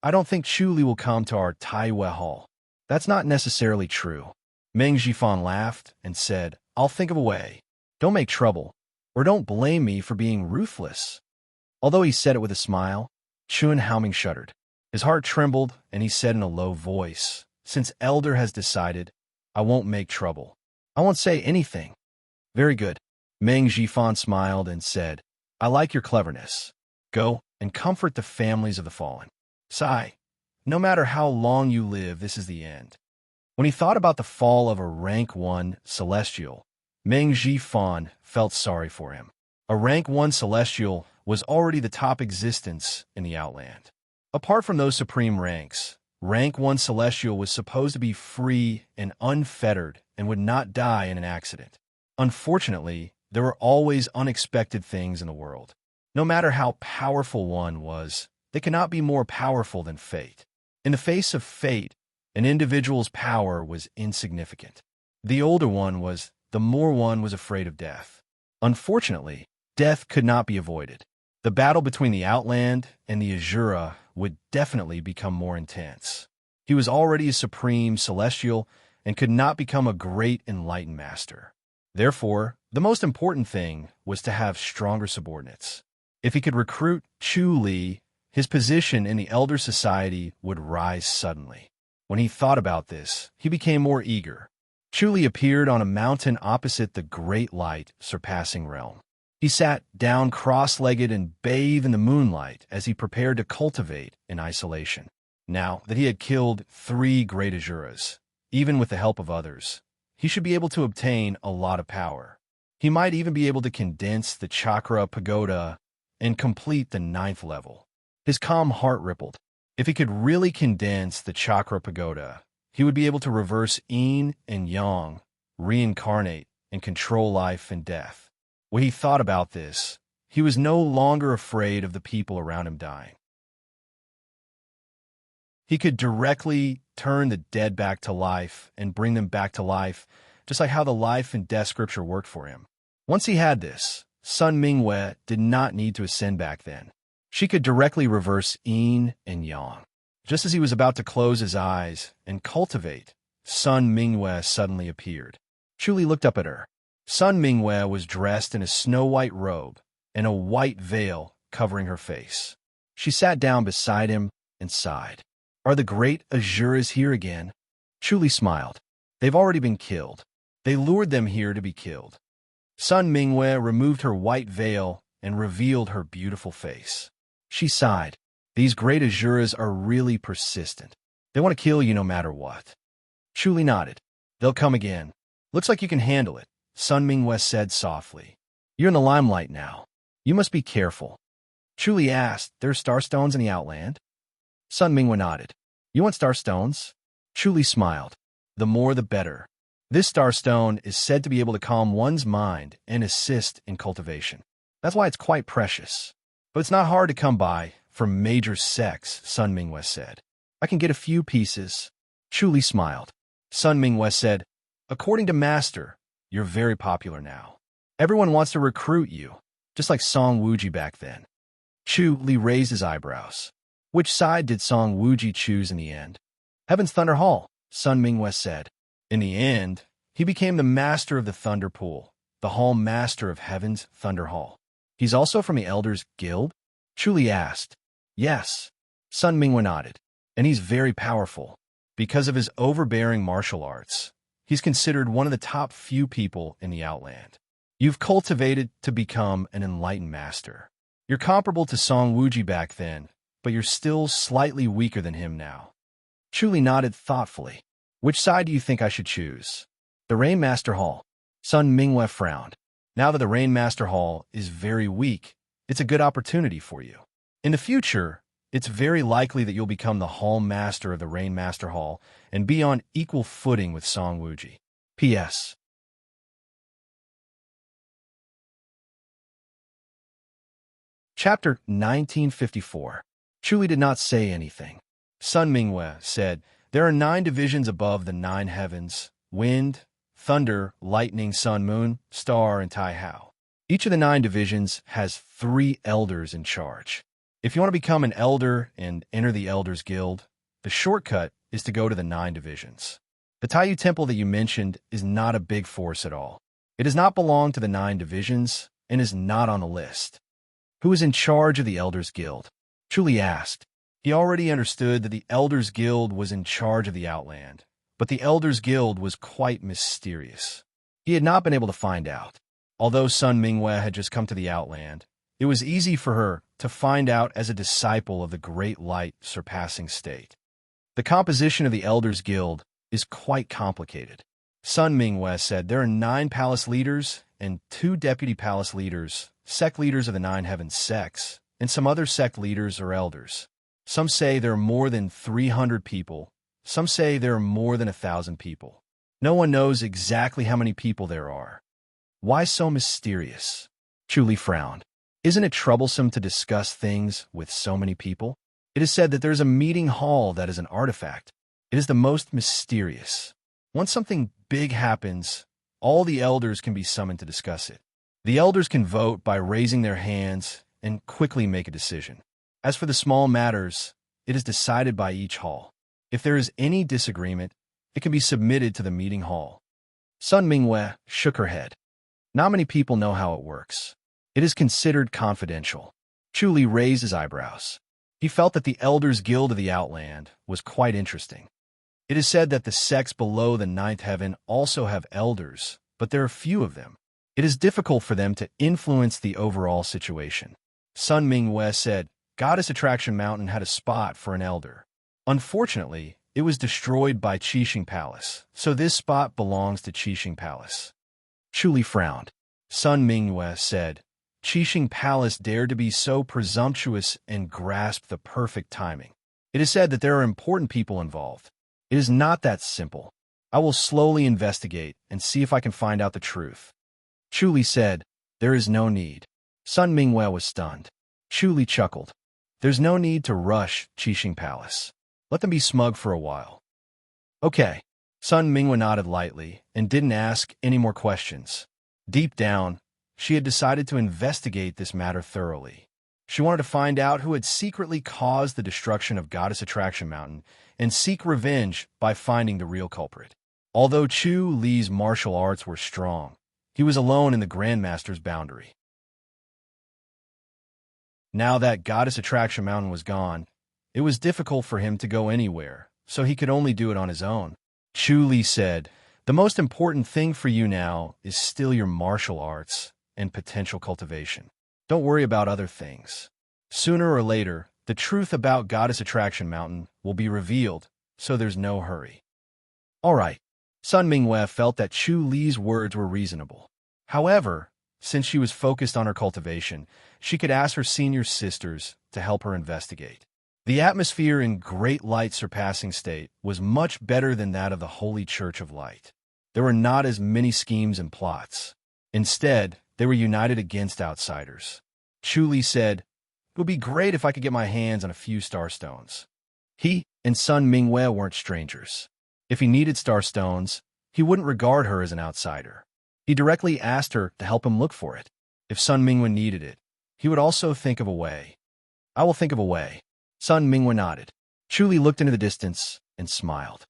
I don't think Chuli will come to our Taiwa Hall. That's not necessarily true. Meng Jifan laughed and said, I'll think of a way. Don't make trouble, or don't blame me for being ruthless. Although he said it with a smile, Chun Haoming shuddered. His heart trembled, and he said in a low voice, since Elder has decided, I won't make trouble. I won't say anything. Very good. Meng Jifan smiled and said, I like your cleverness. Go and comfort the families of the fallen. Sigh. No matter how long you live, this is the end. When he thought about the fall of a rank 1 celestial, Meng Jifan felt sorry for him. A rank 1 celestial was already the top existence in the Outland. Apart from those supreme ranks, rank 1 celestial was supposed to be free and unfettered and would not die in an accident. Unfortunately, there were always unexpected things in the world. No matter how powerful one was, they cannot be more powerful than fate. In the face of fate, an individual's power was insignificant. The older one was, the more one was afraid of death. Unfortunately, death could not be avoided. The battle between the Outland and the Azura would definitely become more intense. He was already a supreme celestial and could not become a great enlightened master. Therefore, the most important thing was to have stronger subordinates. If he could recruit Chu Li, his position in the Elder Society would rise suddenly. When he thought about this, he became more eager. Chu Li appeared on a mountain opposite the great light surpassing realm. He sat down cross-legged and bathed in the moonlight as he prepared to cultivate in isolation. Now that he had killed 3 great Asuras, even with the help of others, he should be able to obtain a lot of power. He might even be able to condense the chakra pagoda and complete the 9th level. His calm heart rippled. If he could really condense the chakra pagoda, he would be able to reverse yin and yang, reincarnate, and control life and death. When he thought about this, he was no longer afraid of the people around him dying. He could directly turn the dead back to life and bring them back to life, just like how the life and death scripture worked for him. Once he had this, Sun Mingwei did not need to ascend back then. She could directly reverse yin and yang. Just as he was about to close his eyes and cultivate, Sun Mingwei suddenly appeared. Chu Li looked up at her. Sun Mingwei was dressed in a snow-white robe and a white veil covering her face. She sat down beside him and sighed. Are the great Asuras here again? Chu Li smiled. They've already been killed. They lured them here to be killed. Sun Mingwei removed her white veil and revealed her beautiful face. She sighed. These great Asuras are really persistent. They want to kill you no matter what. Chu Li nodded. They'll come again. Looks like you can handle it, Sun Mingwei said softly. You're in the limelight now. You must be careful. Chu Li asked, there are starstones in the Outland? Sun Mingwei nodded. You want starstones? Chu Li smiled. The more the better. This starstone is said to be able to calm one's mind and assist in cultivation. That's why it's quite precious. But it's not hard to come by for major sects, Sun Mingwei said. I can get a few pieces. Chu Li smiled. Sun Mingwei said, according to Master, you're very popular now. Everyone wants to recruit you, just like Song Wuji back then. Chu Li raised his eyebrows. Which side did Song Wuji choose in the end? Heaven's Thunder Hall, Sun Mingwei said. In the end, he became the master of the Thunder Pool, the Hall Master of Heaven's Thunder Hall. He's also from the Elders Guild? Chu Li asked. Yes. Sun Mingwei nodded. And he's very powerful. Because of his overbearing martial arts, he's considered one of the top few people in the Outland. You've cultivated to become an enlightened master. You're comparable to Song Wuji back then, but you're still slightly weaker than him now. Chu Li nodded thoughtfully. Which side do you think I should choose? The Rainmaster Hall. Sun Mingwei frowned. Now that the Rainmaster Hall is very weak, it's a good opportunity for you. In the future, it's very likely that you'll become the Hall Master of the Rainmaster Hall and be on equal footing with Song Wuji. P.S. Chapter 1954. Chu Li did not say anything. Sun Mingwei said, there are 9 divisions above the 9 heavens, wind, thunder, lightning, sun, moon, star, and Tai Hao. Each of the 9 divisions has 3 elders in charge. If you want to become an elder and enter the Elders Guild, the shortcut is to go to the 9 divisions. The Taiyu Temple that you mentioned is not a big force at all. It does not belong to the 9 divisions and is not on the list. Who is in charge of the Elders Guild? Chu Li asked. He already understood that the Elders Guild was in charge of the Outland, but the Elders Guild was quite mysterious. He had not been able to find out. Although Sun Mingwei had just come to the Outland, it was easy for her to find out as a disciple of the Great Light Surpassing State. The composition of the Elders Guild is quite complicated. Sun Mingwei said there are 9 palace leaders and 2 deputy palace leaders, sect leaders of the 9 heaven sects, and some other sect leaders or elders. Some say there are more than 300 people. Some say there are more than 1,000 people. No one knows exactly how many people there are. Why so mysterious? Chu Li frowned. Isn't it troublesome to discuss things with so many people? It is said that there's a meeting hall that is an artifact. It is the most mysterious. Once something big happens, all the elders can be summoned to discuss it. The elders can vote by raising their hands and quickly make a decision. As for the small matters, it is decided by each hall. If there is any disagreement, it can be submitted to the meeting hall. Sun Mingwei shook her head. Not many people know how it works. It is considered confidential. Chu Li raised his eyebrows. He felt that the Elders' Guild of the Outland was quite interesting. It is said that the sects below the ninth heaven also have elders, but there are few of them. It is difficult for them to influence the overall situation. Sun Mingwe said, Goddess Attraction Mountain had a spot for an elder. Unfortunately, it was destroyed by Qixing Palace, so this spot belongs to Qixing Palace. Chu Li frowned. Sun Mingwe said, Qixing Palace dared to be so presumptuous and grasp the perfect timing. It is said that there are important people involved. It is not that simple. I will slowly investigate and see if I can find out the truth. Chu Li said, There is no need. Sun Mingwe was stunned. Chu Li chuckled. There's no need to rush Qixing Palace. Let them be smug for a while. Okay. Sun Mingwe nodded lightly and didn't ask any more questions. Deep down, she had decided to investigate this matter thoroughly. She wanted to find out who had secretly caused the destruction of Goddess Attraction Mountain and seek revenge by finding the real culprit. Although Chu Li's martial arts were strong, he was alone in the Grandmaster's boundary. Now that Goddess Attraction Mountain was gone, it was difficult for him to go anywhere, so he could only do it on his own. Chu Li said, The most important thing for you now is still your martial arts and potential cultivation. Don't worry about other things. Sooner or later, the truth about Goddess Attraction Mountain will be revealed, so there's no hurry. All right. Sun Mingwe felt that Chu Li's words were reasonable. However, since she was focused on her cultivation, she could ask her senior sisters to help her investigate. The atmosphere in Great Light Surpassing State was much better than that of the Holy Church of Light. There were not as many schemes and plots. Instead, they were united against outsiders. Chu Li said, It would be great if I could get my hands on a few starstones. He and Sun Mingwe weren't strangers. If he needed starstones, he wouldn't regard her as an outsider. He directly asked her to help him look for it. If Sun Mingwe needed it, he would also think of a way. I will think of a way. Sun Mingwe nodded. Chu Li looked into the distance and smiled.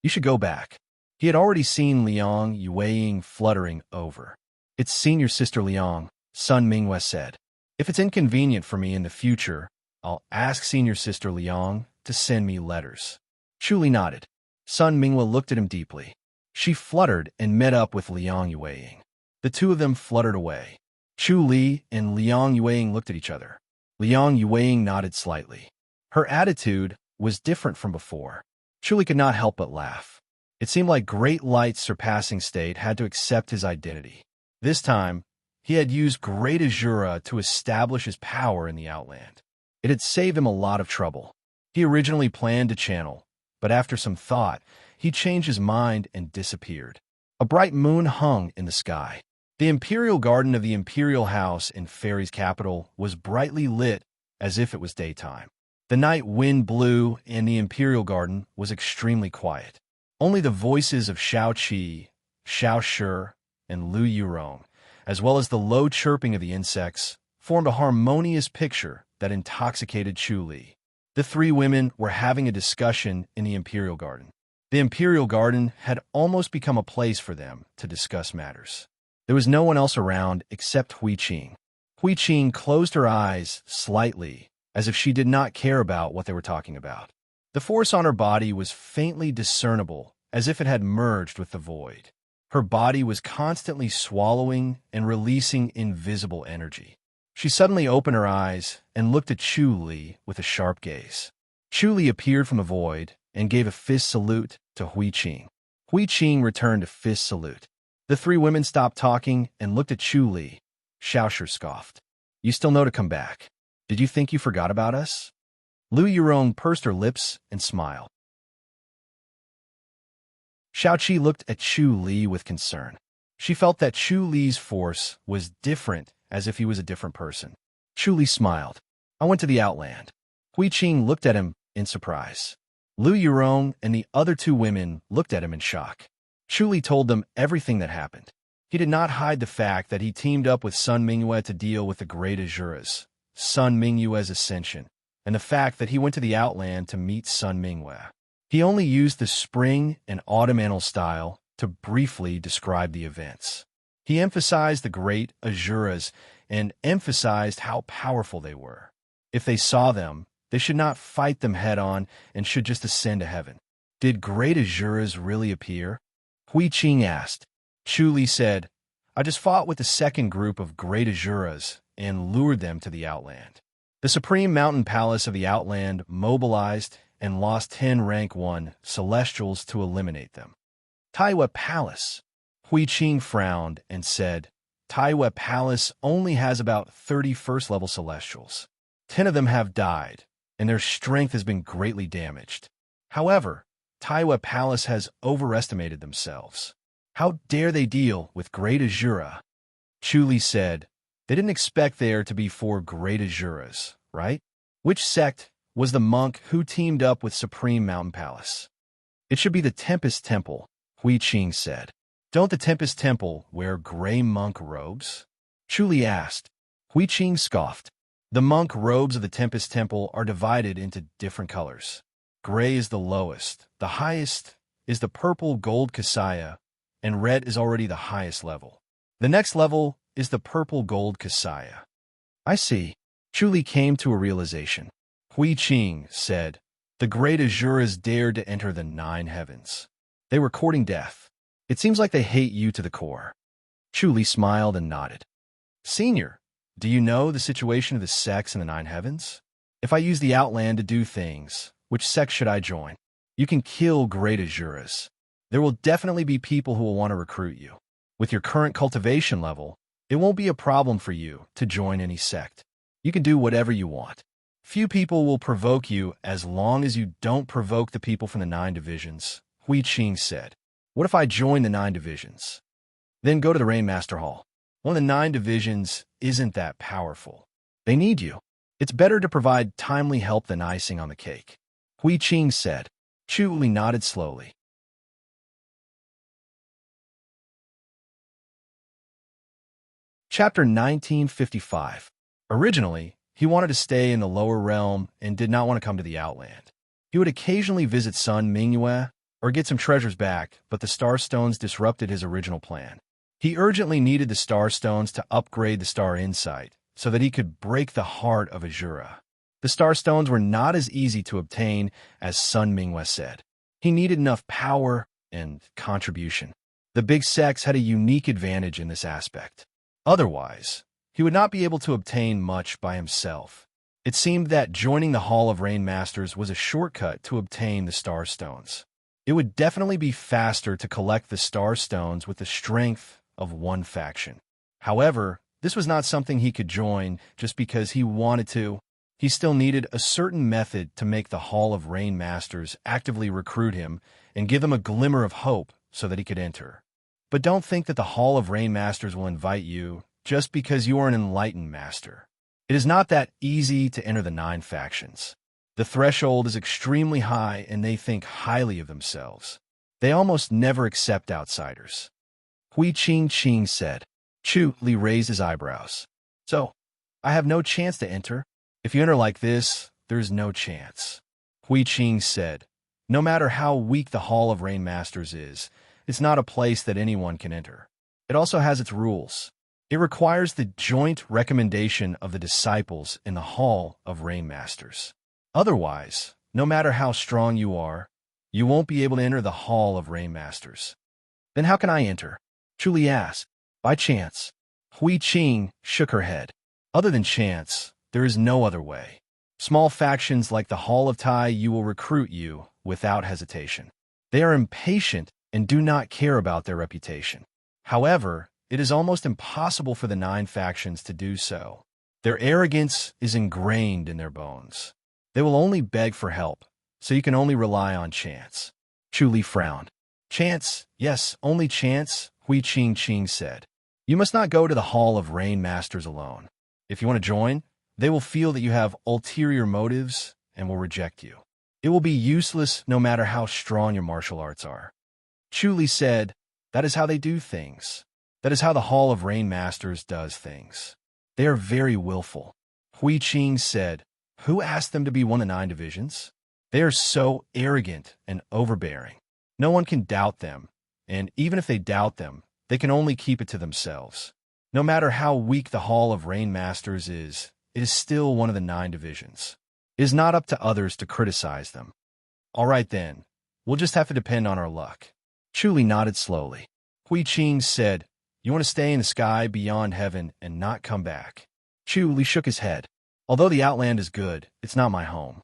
You should go back. He had already seen Liang Yueying fluttering over. It's senior sister Liang, Sun Mingwe said. If it's inconvenient for me in the future, I'll ask senior sister Liang to send me letters. Chu Li nodded. Sun Mingwe looked at him deeply. She fluttered and met up with Liang Yueying. The two of them fluttered away. Chu Li and Liang Yueying looked at each other. Liang Yueying nodded slightly. Her attitude was different from before. Chu Li could not help but laugh. It seemed like Great Light's surpassing state had to accept his identity. This time, he had used Great Azura to establish his power in the Outland. It had saved him a lot of trouble. He originally planned to channel, but after some thought, he changed his mind and disappeared. A bright moon hung in the sky. The imperial garden of the imperial house in Fairy's capital was brightly lit as if it was daytime. The night wind blew and the imperial garden was extremely quiet. Only the voices of Shao Qi, Shao Shi, and Lu Yurong, as well as the low chirping of the insects, formed a harmonious picture that intoxicated Chu Li. The three women were having a discussion in the imperial garden. The imperial garden had almost become a place for them to discuss matters. There was no one else around except Hui Qing. Hui Qing closed her eyes slightly, as if she did not care about what they were talking about. The force on her body was faintly discernible, as if it had merged with the void. Her body was constantly swallowing and releasing invisible energy. She suddenly opened her eyes and looked at Chu Li with a sharp gaze. Chu Li appeared from the void and gave a fist salute to Hui Qing. Hui Qing returned a fist salute. The three women stopped talking and looked at Chu Li. Shao Shi scoffed. You still know to come back. Did you think you forgot about us? Lu Yurong pursed her lips and smiled. Shao Qi looked at Chu Li with concern. She felt that Chu Li's force was different, as if he was a different person. Chu Li smiled. I went to the Outland. Hui Qing looked at him in surprise. Lu Yurong and the other two women looked at him in shock. Chu Li told them everything that happened. He did not hide the fact that he teamed up with Sun Mingwe to deal with the Great Azuras, Sun Mingwe's ascension, and the fact that he went to the Outland to meet Sun Mingwe. He only used the spring and autumnal style to briefly describe the events. He emphasized the Great Azuras and emphasized how powerful they were. If they saw them, they should not fight them head-on and should just ascend to heaven. Did great Asuras really appear? Hui Qing asked. Chu Li said, I just fought with the second group of great Asuras and lured them to the Outland. The Supreme Mountain Palace of the Outland mobilized and lost 10 rank 1 Celestials to eliminate them. Taiwa Palace. Hui Qing frowned and said, Taiwa Palace only has about 30 first-level Celestials. 10 of them have died, and their strength has been greatly damaged. However, Taiwa Palace has overestimated themselves. How dare they deal with great Asura? Chu Li said, they didn't expect there to be 4 great Asuras, right? Which sect was the monk who teamed up with Supreme Mountain Palace? It should be the Tempest Temple, Hui Qing said. Don't the Tempest Temple wear gray monk robes? Chu Li asked. Hui Qing scoffed. The monk robes of the Tempest Temple are divided into different colors. Gray is the lowest. The highest is the purple gold Kasaya, and red is already the highest level. The next level is the purple gold Kasaya. I see. Chu Li came to a realization. Hui Qing said, the great Asuras dared to enter the 9 heavens. They were courting death. It seems like they hate you to the core. Chu Li smiled and nodded. Senior, do you know the situation of the sects in the 9 heavens? If I use the Outland to do things, which sect should I join? You can kill great Asuras. There will definitely be people who will want to recruit you. With your current cultivation level, it won't be a problem for you to join any sect. You can do whatever you want. Few people will provoke you as long as you don't provoke the people from the 9 divisions, Hui Qing said. What if I join the 9 divisions? Then go to the Rainmaster Hall. One of the 9 divisions isn't that powerful. They need you. It's better to provide timely help than icing on the cake. Hui Qing said. Chu Li nodded slowly. Chapter 1955. Originally, he wanted to stay in the lower realm and did not want to come to the Outland. He would occasionally visit Sun Mingyue or get some treasures back, but the Star Stones disrupted his original plan. He urgently needed the Star Stones to upgrade the Star Insight so that he could break the heart of Asura. The Star Stones were not as easy to obtain as Sun Mingyue said. He needed enough power and contribution. The big sects had a unique advantage in this aspect. Otherwise, he would not be able to obtain much by himself. It seemed that joining the Hall of Rain Masters was a shortcut to obtain the Star Stones. It would definitely be faster to collect the Star Stones with the strength of one faction. However, this was not something he could join just because he wanted to. He still needed a certain method to make the Hall of Rain Masters actively recruit him and give him a glimmer of hope so that he could enter. But don't think that the Hall of Rain Masters will invite you just because you are an enlightened master. It is not that easy to enter the 9 factions. The threshold is extremely high and they think highly of themselves. They almost never accept outsiders. Hui Qing said. Chu Li raised his eyebrows. So, I have no chance to enter? If you enter like this, there is no chance. Hui Qing said. No matter how weak the Hall of Rain Masters is, it's not a place that anyone can enter. It also has its rules. It requires the joint recommendation of the disciples in the Hall of Rain Masters. Otherwise, no matter how strong you are, you won't be able to enter the Hall of Rain Masters. Then how can I enter? Chu Li asked. By chance. Hui Qing shook her head. Other than chance, there is no other way. Small factions like the Hall of Tai you will recruit you without hesitation. They are impatient and do not care about their reputation. However, it is almost impossible for the 9 factions to do so. Their arrogance is ingrained in their bones. They will only beg for help, so you can only rely on chance. Chu Li frowned. Chance, yes, only chance, Hui Qing said. You must not go to the Hall of Rain Masters alone. If you want to join, they will feel that you have ulterior motives and will reject you. It will be useless no matter how strong your martial arts are. Chu Li said, that is how they do things. That is how the Hall of Rain Masters does things. They are very willful. Hui Qing said, who asked them to be one of the 9 divisions? They are so arrogant and overbearing. No one can doubt them, and even if they doubt them, they can only keep it to themselves. No matter how weak the Hall of Rain Masters is, it is still one of the 9 divisions. It is not up to others to criticize them. All right then, we'll just have to depend on our luck. Chu Li nodded slowly. Hui Qing said, "You want to stay in the sky beyond heaven and not come back." Chu Li shook his head. "Although the Outland is good, it's not my home.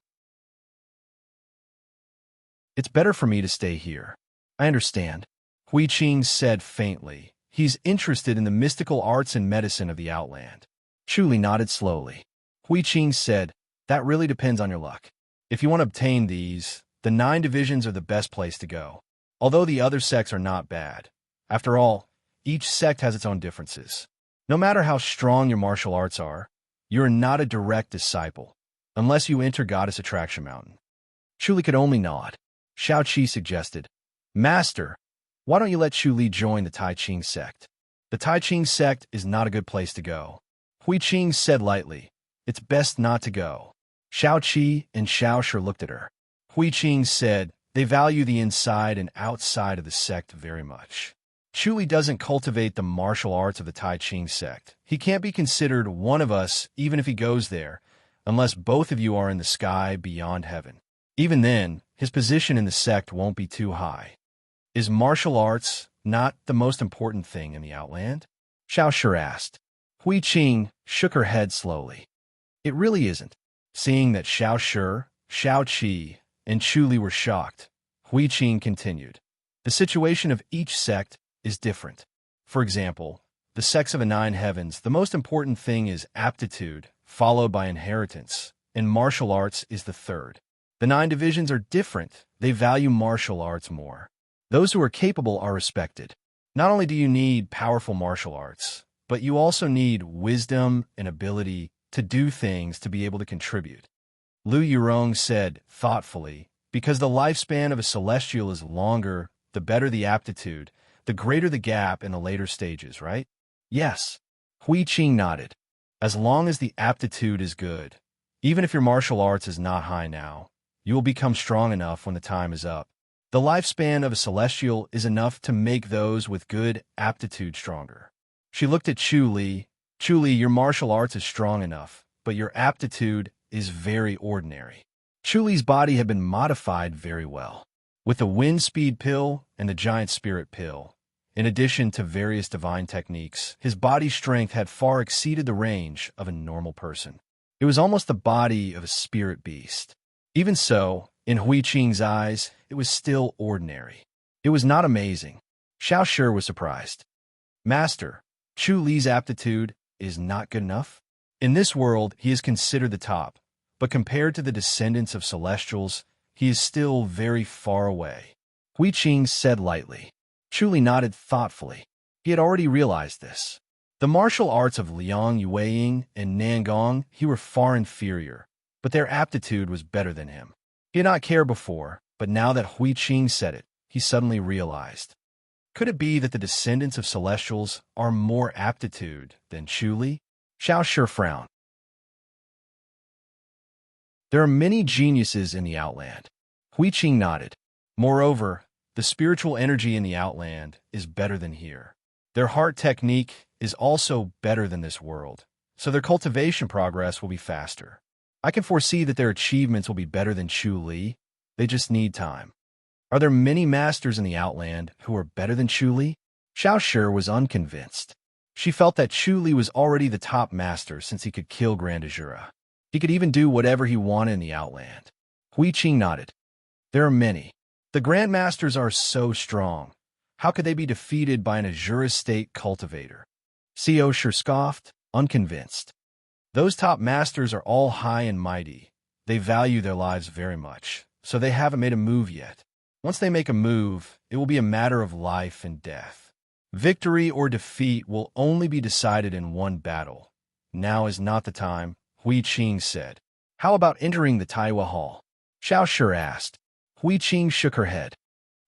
It's better for me to stay here." "I understand," Hui Qing said faintly. He's interested in the mystical arts and medicine of the Outland. Chu Li nodded slowly. Hui Qing said, "That really depends on your luck. If you want to obtain these, the 9 divisions are the best place to go. Although the other sects are not bad. After all, each sect has its own differences. No matter how strong your martial arts are, you are not a direct disciple, unless you enter Goddess Attraction Mountain." Chu Li could only nod. Shao Qi suggested, "Master, why don't you let Chu Li join the Tai Ching sect?" "The Tai Ching sect is not a good place to go," Hui Qing said lightly. "It's best not to go." Shao Qi and Shao Shi looked at her. Hui Qing said, "They value the inside and outside of the sect very much. Chu Li doesn't cultivate the martial arts of the Tai Ching sect. He can't be considered one of us even if he goes there, unless both of you are in the sky beyond heaven. Even then, his position in the sect won't be too high." "Is martial arts not the most important thing in the Outland?" Shao Shi asked. Hui Qing shook her head slowly. "It really isn't." Seeing that Shao Shi, Shao Qi, and Chu Li were shocked, Hui Qing continued. "The situation of each sect is different. For example, the sects of the 9 heavens, the most important thing is aptitude, followed by inheritance, and martial arts is the third. The 9 divisions are different. They value martial arts more. Those who are capable are respected. Not only do you need powerful martial arts, but you also need wisdom and ability to do things to be able to contribute." Lu Yurong said thoughtfully, "Because the lifespan of a celestial is longer, the better the aptitude, the greater the gap in the later stages, right?" "Yes." Hui Qing nodded. "As long as the aptitude is good, even if your martial arts is not high now, you will become strong enough when the time is up. The lifespan of a celestial is enough to make those with good aptitude stronger." She looked at Chu Li. "Chu Li, your martial arts is strong enough, but your aptitude is very ordinary." Chu Li's body had been modified very well, with the wind speed pill and the giant spirit pill. In addition to various divine techniques, his body strength had far exceeded the range of a normal person. It was almost the body of a spirit beast. Even so, in Hui Qing's eyes, it was still ordinary. It was not amazing. Shao Shi was surprised. "Master, Chu Li's aptitude is not good enough? In this world, he is considered the top, but compared to the descendants of celestials, he is still very far away." Hui Qing said lightly. Chu Li nodded thoughtfully. He had already realized this. The martial arts of Liang Yueying and Nangong he were far inferior, but their aptitude was better than him. He had not cared before, but now that Hui Qing said it, he suddenly realized. Could it be that the descendants of celestials are more aptitude than Chu Li? Shao Shi frowned. "There are many geniuses in the Outland." Hui Qing nodded. "Moreover, the spiritual energy in the Outland is better than here. Their heart technique is also better than this world, so their cultivation progress will be faster. I can foresee that their achievements will be better than Chu Li. They just need time." "Are there many masters in the Outland who are better than Chu Li?" Shao Shi was unconvinced. She felt that Chu Li was already the top master since he could kill Grand Azura. He could even do whatever he wanted in the Outland. Hui Qing nodded. "There are many. The Grand Masters are so strong. How could they be defeated by an Azura State cultivator?" Xiao Shi scoffed, unconvinced. "Those top masters are all high and mighty. They value their lives very much, so they haven't made a move yet. Once they make a move, it will be a matter of life and death. Victory or defeat will only be decided in one battle. Now is not the time," Hui Qing said. "How about entering the Taiwa Hall?" Shao Shi asked. Hui Qing shook her head.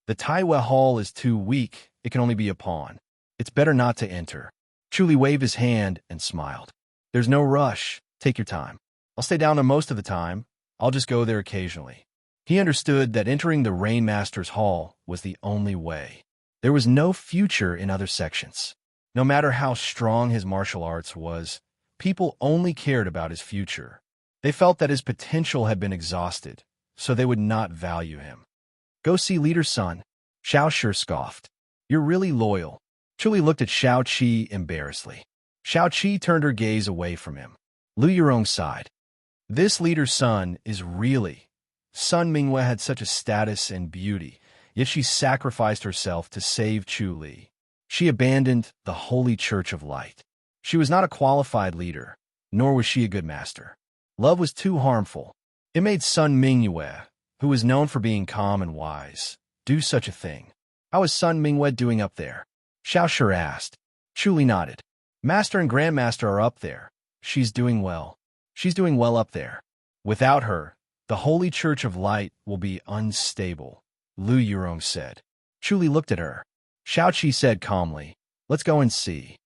"The Taiwa Hall is too weak. It can only be a pawn. It's better not to enter." Chu Li waved his hand and smiled. "There's no rush. Take your time. I'll stay down there most of the time. I'll just go there occasionally." He understood that entering the Rain Master's Hall was the only way. There was no future in other sections. No matter how strong his martial arts was, people only cared about his future. They felt that his potential had been exhausted, so they would not value him. Go see Leader's son. Xiao Shi scoffed. You're really loyal. Chuli looked at Xiao Qi embarrassedly. Xiao Qi turned her gaze away from him. Lu Yurong sighed. This leader's son is really... Sun Mingwei had such a status and beauty, yet she sacrificed herself to save Chu Li. She abandoned the Holy Church of Light. She was not a qualified leader, nor was she a good master. Love was too harmful. It made Sun Mingwei, who was known for being calm and wise, do such a thing. How is Sun Mingwei doing up there? Xiao Shi asked. Chu Li nodded. Master and Grandmaster are up there. She's doing well. She's doing well up there. Without her, the Holy Church of Light will be unstable, Lu Yurong said. Chu Li looked at her. Xiao Qi said calmly, let's go and see.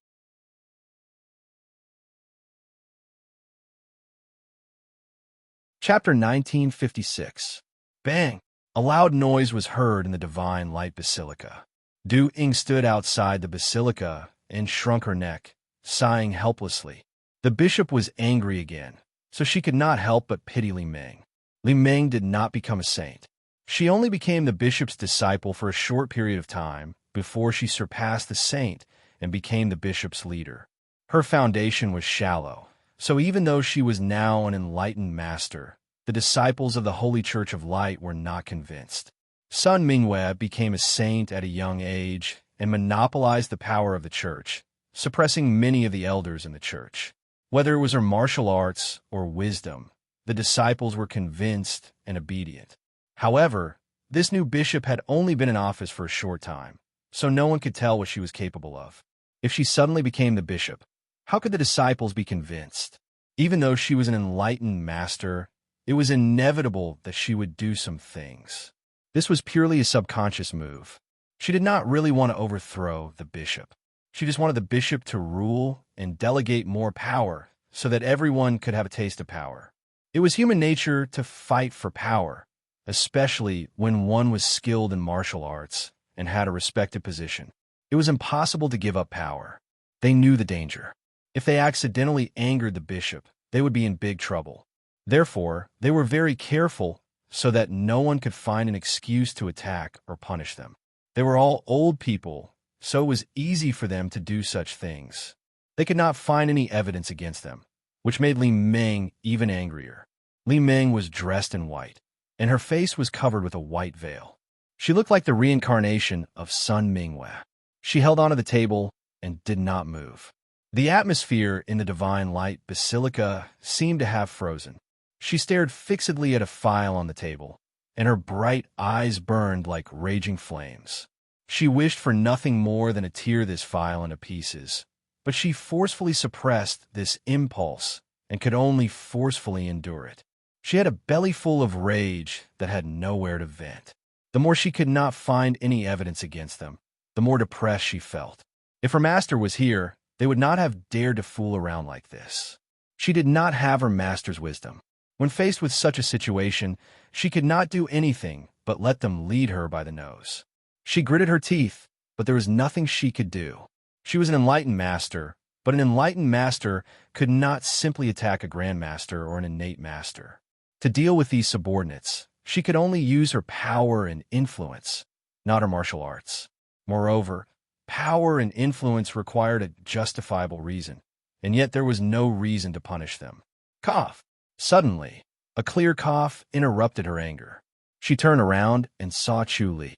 Chapter 1956. Bang! A loud noise was heard in the Divine Light Basilica. Du Ying stood outside the basilica and shrunk her neck, sighing helplessly. The bishop was angry again, so she could not help but pity Li Meng. Li Meng did not become a saint. She only became the bishop's disciple for a short period of time before she surpassed the saint and became the bishop's leader. Her foundation was shallow, so even though she was now an enlightened master, the disciples of the Holy Church of Light were not convinced. Sun Mingwei became a saint at a young age and monopolized the power of the church, suppressing many of the elders in the church. Whether it was her martial arts or wisdom, the disciples were convinced and obedient. However, this new bishop had only been in office for a short time, so no one could tell what she was capable of. If she suddenly became the bishop, how could the disciples be convinced? Even though she was an enlightened master, it was inevitable that she would do some things. This was purely a subconscious move. She did not really want to overthrow the bishop. She just wanted the bishop to rule and delegate more power so that everyone could have a taste of power. It was human nature to fight for power, especially when one was skilled in martial arts and had a respected position. It was impossible to give up power. They knew the danger. If they accidentally angered the bishop, they would be in big trouble. Therefore, they were very careful so that no one could find an excuse to attack or punish them. They were all old people, so it was easy for them to do such things. They could not find any evidence against them, which made Li Meng even angrier. Li Meng was dressed in white, and her face was covered with a white veil. She looked like the reincarnation of Sun Mingwei. She held onto the table and did not move. The atmosphere in the Divine Light Basilica seemed to have frozen. She stared fixedly at a file on the table, and her bright eyes burned like raging flames. She wished for nothing more than to tear this file into pieces, but she forcefully suppressed this impulse and could only forcefully endure it. She had a belly full of rage that had nowhere to vent. The more she could not find any evidence against them, the more depressed she felt. If her master was here, they would not have dared to fool around like this. She did not have her master's wisdom. When faced with such a situation, she could not do anything but let them lead her by the nose. She gritted her teeth, but there was nothing she could do. She was an enlightened master, but an enlightened master could not simply attack a grandmaster or an innate master. To deal with these subordinates, she could only use her power and influence, not her martial arts. Moreover, power and influence required a justifiable reason, and yet there was no reason to punish them. Cough! Suddenly, a clear cough interrupted her anger. She turned around and saw Chu Li.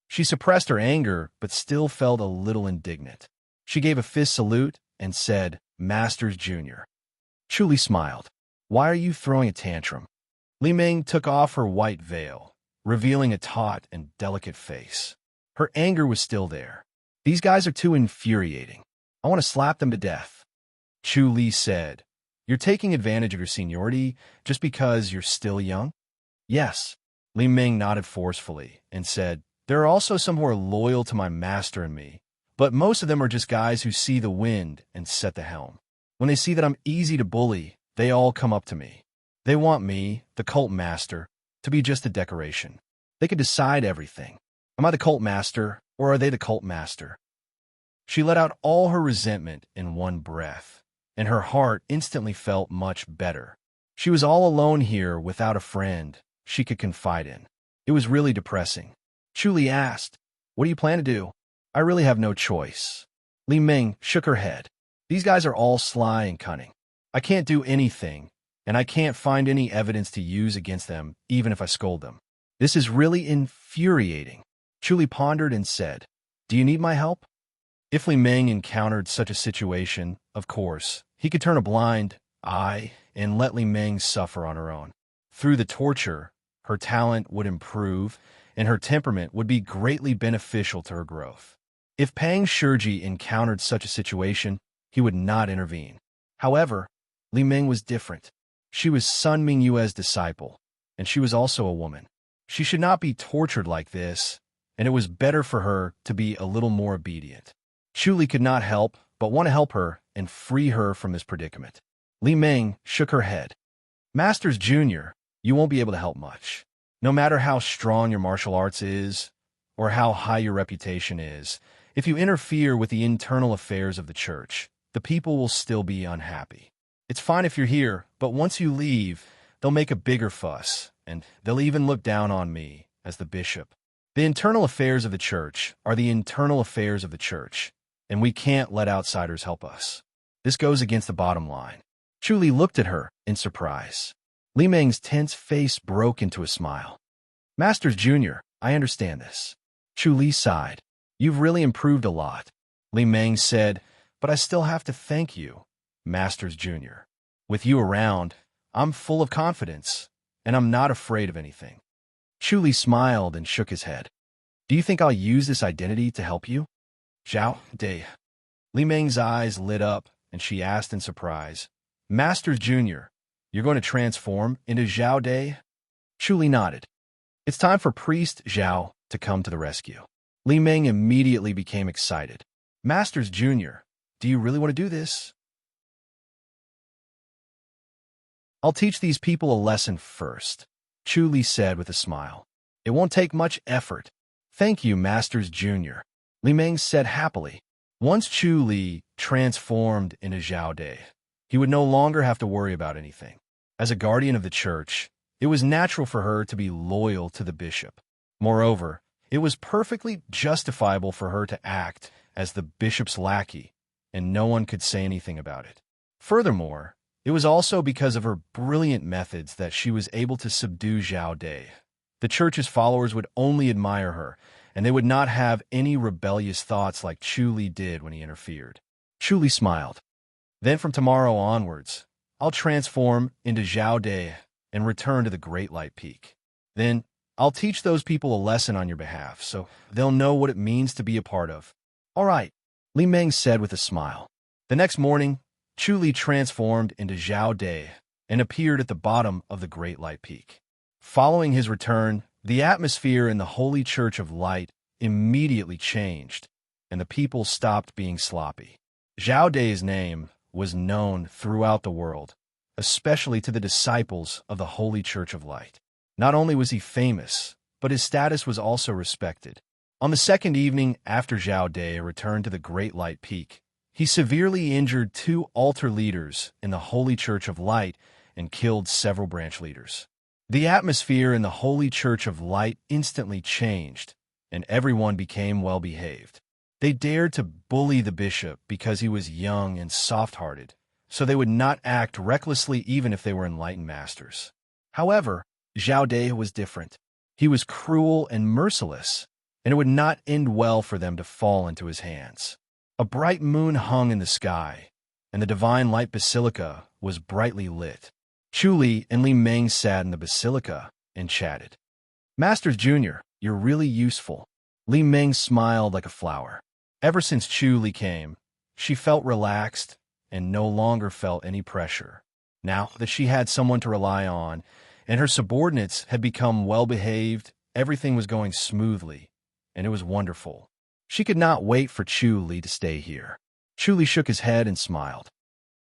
She suppressed her anger, but still felt a little indignant. She gave a fist salute and said, Masters Jr. Chu Li smiled. Why are you throwing a tantrum? Li Meng took off her white veil, revealing a taut and delicate face. Her anger was still there. These guys are too infuriating. I want to slap them to death. Chu Li said, You're taking advantage of your seniority just because you're still young? Yes. Li Meng nodded forcefully and said, There are also some who are loyal to my master and me, but most of them are just guys who see the wind and set the helm. When they see that I'm easy to bully, they all come up to me. They want me, the cult master, to be just a decoration. They could decide everything. Am I the cult master? Or are they the cult master? She let out all her resentment in one breath, and her heart instantly felt much better. She was all alone here without a friend she could confide in. It was really depressing. Chu asked, "What do you plan to do?" "I really have no choice." Li Ming shook her head. "These guys are all sly and cunning. I can't do anything, and I can't find any evidence to use against them, even if I scold them. This is really infuriating." Chu pondered and said, "Do you need my help?" If Li Ming encountered such a situation, of course, he could turn a blind eye and let Li Ming suffer on her own. Through the torture, her talent would improve, and her temperament would be greatly beneficial to her growth. If Pang Shiji encountered such a situation, he would not intervene. However, Li Ming was different. She was Sun Mingyue's disciple, and she was also a woman. She should not be tortured like this, and it was better for her to be a little more obedient. Chu could not help but want to help her and free her from this predicament. Li Ming shook her head. "Masters Junior, you won't be able to help much. No matter how strong your martial arts is, or how high your reputation is, if you interfere with the internal affairs of the church, the people will still be unhappy. It's fine if you're here, but once you leave, they'll make a bigger fuss, and they'll even look down on me as the bishop. The internal affairs of the church are the internal affairs of the church, and we can't let outsiders help us. This goes against the bottom line." Chu looked at her in surprise. Li Ming's tense face broke into a smile. "Masters Junior, I understand this." Chu sighed. "You've really improved a lot." Li Ming said, "But I still have to thank you, Masters Junior. With you around, I'm full of confidence, and I'm not afraid of anything." Chu smiled and shook his head. "Do you think I'll use this identity to help you?" "Zhao Dai." Li Ming's eyes lit up, and she asked in surprise, "Masters Junior, you're going to transform into Zhao Dai?" Chu nodded. "It's time for Priest Zhao to come to the rescue." Li Ming immediately became excited. "Masters Junior, do you really want to do this?" "I'll teach these people a lesson first," Chu said with a smile. "It won't take much effort." "Thank you, Masters Junior," Li Ming said happily. Once Chu transformed into Zhao Dai, he would no longer have to worry about anything. As a guardian of the church, it was natural for her to be loyal to the bishop. Moreover, it was perfectly justifiable for her to act as the bishop's lackey, and no one could say anything about it. Furthermore, it was also because of her brilliant methods that she was able to subdue Zhao Dai. The church's followers would only admire her, and they would not have any rebellious thoughts like Chu did when he interfered. Chu smiled. "Then from tomorrow onwards, I'll transform into Zhao Dai and return to the Great Light Peak. Then I'll teach those people a lesson on your behalf, so they'll know what it means to be a part of." "All right," Li Ming said with a smile. The next morning, Chu transformed into Zhao Dai and appeared at the bottom of the Great Light Peak. Following his return, the atmosphere in the Holy Church of Light immediately changed, and the people stopped being sloppy. Zhao Dai's name was known throughout the world, especially to the disciples of the Holy Church of Light. Not only was he famous, but his status was also respected. On the second evening after Zhao Dai returned to the Great Light Peak, he severely injured 2 altar leaders in the Holy Church of Light and killed several branch leaders. The atmosphere in the Holy Church of Light instantly changed, and everyone became well-behaved. They dared to bully the bishop because he was young and soft-hearted, so they would not act recklessly even if they were enlightened masters. However, Zhao Dai was different. He was cruel and merciless, and it would not end well for them to fall into his hands. A bright moon hung in the sky, and the Divine Light Basilica was brightly lit. Chu and Li Ming sat in the basilica and chatted. "Masters Junior, you're really useful." Li Ming smiled like a flower. Ever since Chu came, she felt relaxed and no longer felt any pressure. Now that she had someone to rely on, and her subordinates had become well-behaved, everything was going smoothly, and it was wonderful. She could not wait for Chu to stay here. Chu shook his head and smiled.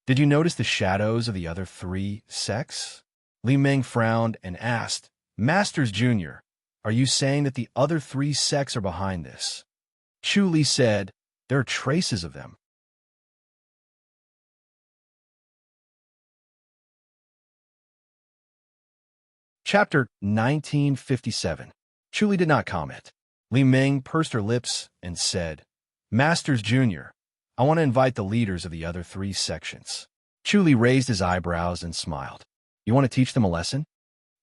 "Did you notice the shadows of the other 3 sects?" Li Ming frowned and asked, "Masters Junior, are you saying that the other 3 sects are behind this?" Chu Li said, "There are traces of them." Chapter 1957. Chu Li did not comment. Li Ming pursed her lips and said, "Masters Junior, I want to invite the leaders of the other 3 sections." Chu Li raised his eyebrows and smiled. "You want to teach them a lesson?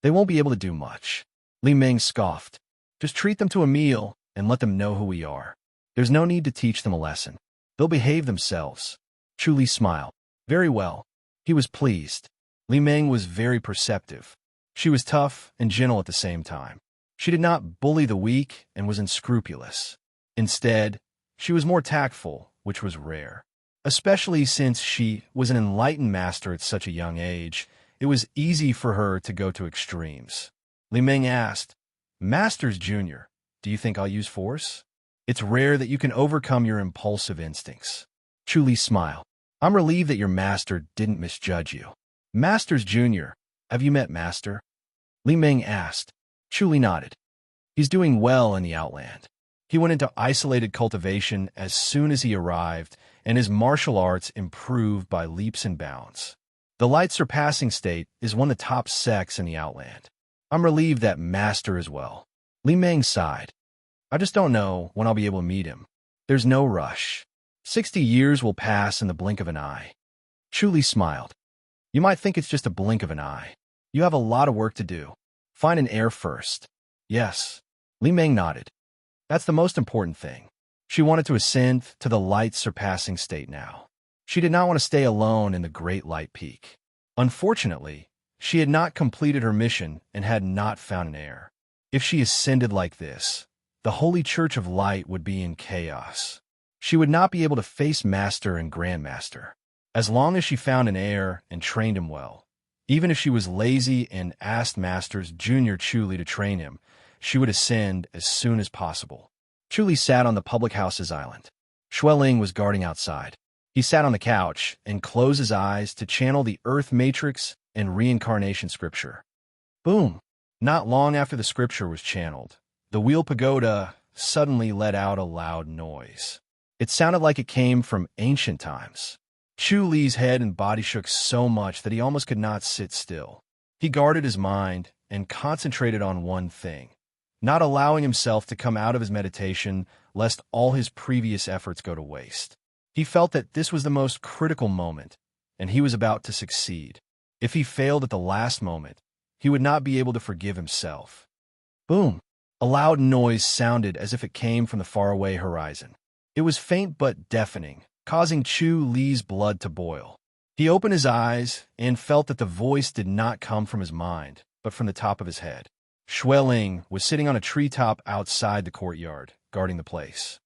They won't be able to do much." Li Ming scoffed. "Just treat them to a meal and let them know who we are. There's no need to teach them a lesson. They'll behave themselves." Chu Li smiled. "Very well." He was pleased. Li Ming was very perceptive. She was tough and gentle at the same time. She did not bully the weak and was unscrupulous. Instead, she was more tactful, which was rare. Especially since she was an enlightened master at such a young age, it was easy for her to go to extremes. Li Ming asked, "Masters Junior, do you think I'll use force? It's rare that you can overcome your impulsive instincts." Chu Li smiled. "I'm relieved that your master didn't misjudge you." "Masters Junior, have you met Master?" Li Ming asked. Chu Li nodded. "He's doing well in the Outland. He went into isolated cultivation as soon as he arrived, and his martial arts improved by leaps and bounds. The light surpassing state is one of the top sects in the Outland. I'm relieved that Master as well." Li Ming sighed. "I just don't know when I'll be able to meet him. There's no rush. 60 years will pass in the blink of an eye." Chu Li smiled. "You might think it's just a blink of an eye. You have a lot of work to do. Find an heir first." "Yes." Li Ming nodded. "That's the most important thing." She wanted to ascend to the light-surpassing state now. She did not want to stay alone in the Great Light Peak. Unfortunately, she had not completed her mission and had not found an heir. If she ascended like this, the Holy Church of Light would be in chaos. She would not be able to face Master and Grandmaster. As long as she found an heir and trained him well, even if she was lazy and asked Masters Junior Chu Li to train him, she would ascend as soon as possible. Chu Li sat on the public house's island. Xueling was guarding outside. He sat on the couch and closed his eyes to channel the Earth Matrix and Reincarnation Scripture. Boom! Not long after the scripture was channeled, the wheel pagoda suddenly let out a loud noise. It sounded like it came from ancient times. Chu Li's head and body shook so much that he almost could not sit still. He guarded his mind and concentrated on one thing, not allowing himself to come out of his meditation lest all his previous efforts go to waste. He felt that this was the most critical moment, and he was about to succeed. If he failed at the last moment, he would not be able to forgive himself. Boom! A loud noise sounded as if it came from the faraway horizon. It was faint but deafening, causing Chu Li's blood to boil. He opened his eyes and felt that the voice did not come from his mind, but from the top of his head. Xueling was sitting on a treetop outside the courtyard, guarding the place.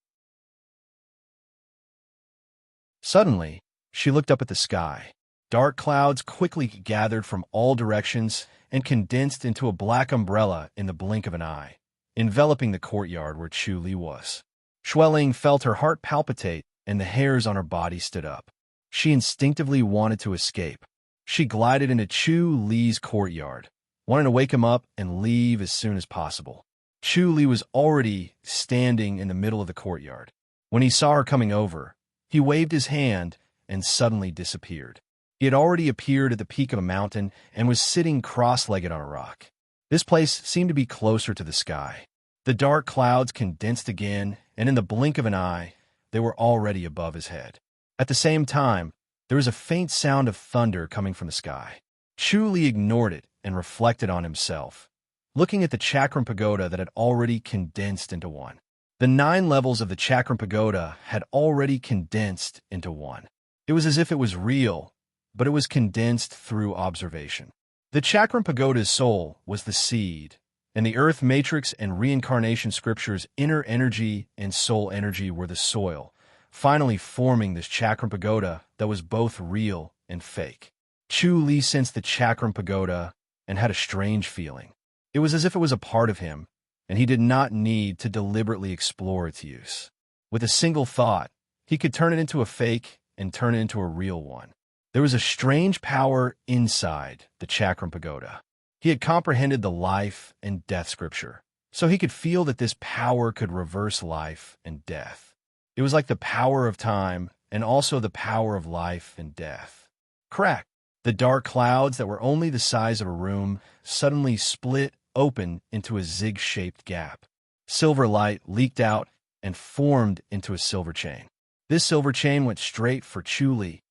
Suddenly, she looked up at the sky. Dark clouds quickly gathered from all directions and condensed into a black umbrella in the blink of an eye, enveloping the courtyard where Chu Li was. Xueling felt her heart palpitate and the hairs on her body stood up. She instinctively wanted to escape. She glided into Chu Li's courtyard, wanting to wake him up and leave as soon as possible. Chu Li was already standing in the middle of the courtyard. When he saw her coming over, he waved his hand and suddenly disappeared. He had already appeared at the peak of a mountain and was sitting cross-legged on a rock. This place seemed to be closer to the sky. The dark clouds condensed again, and in the blink of an eye, they were already above his head. At the same time, there was a faint sound of thunder coming from the sky. Chu Li ignored it and reflected on himself, looking at the Chakram Pagoda that had already condensed into one. The 9 levels of the Chakram Pagoda had already condensed into one. It was as if it was real, but it was condensed through observation. The Chakram Pagoda's soul was the seed, and the Earth Matrix and Reincarnation Scripture's inner energy and soul energy were the soil, finally forming this Chakram Pagoda that was both real and fake. Chu Li sensed the Chakram Pagoda and had a strange feeling. It was as if it was a part of him, and he did not need to deliberately explore its use. With a single thought, he could turn it into a fake and turn it into a real one. There was a strange power inside the Chakram Pagoda. He had comprehended the life and death scripture, so he could feel that this power could reverse life and death. It was like the power of time and also the power of life and death. Crack! The dark clouds that were only the size of a room suddenly split open into a zig-shaped gap. Silver light leaked out and formed into a silver chain. This silver chain went straight for Chu Li.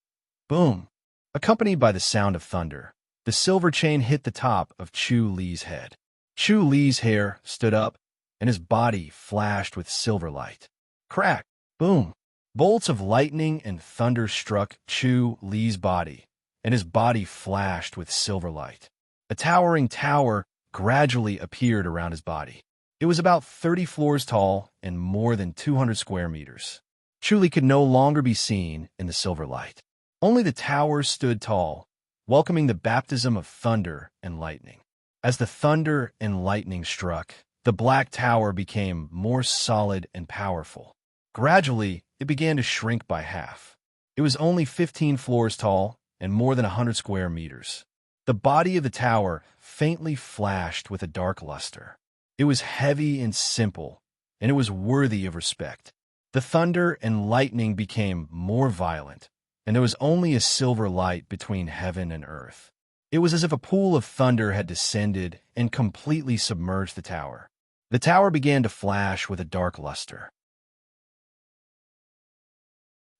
Boom! Accompanied by the sound of thunder, the silver chain hit the top of Chu Li's head. Chu Li's hair stood up, and his body flashed with silver light. Crack! Boom! Bolts of lightning and thunder struck Chu Li's body, and his body flashed with silver light. A towering tower gradually appeared around his body. It was about 30 floors tall and more than 200 square meters. Chu Li could no longer be seen in the silver light. Only the tower stood tall, welcoming the baptism of thunder and lightning. As the thunder and lightning struck, the black tower became more solid and powerful. Gradually, it began to shrink by half. It was only 15 floors tall and more than 100 square meters. The body of the tower faintly flashed with a dark luster. It was heavy and simple, and it was worthy of respect. The thunder and lightning became more violent, and there was only a silver light between heaven and earth. It was as if a pool of thunder had descended and completely submerged the tower. The tower began to flash with a dark luster.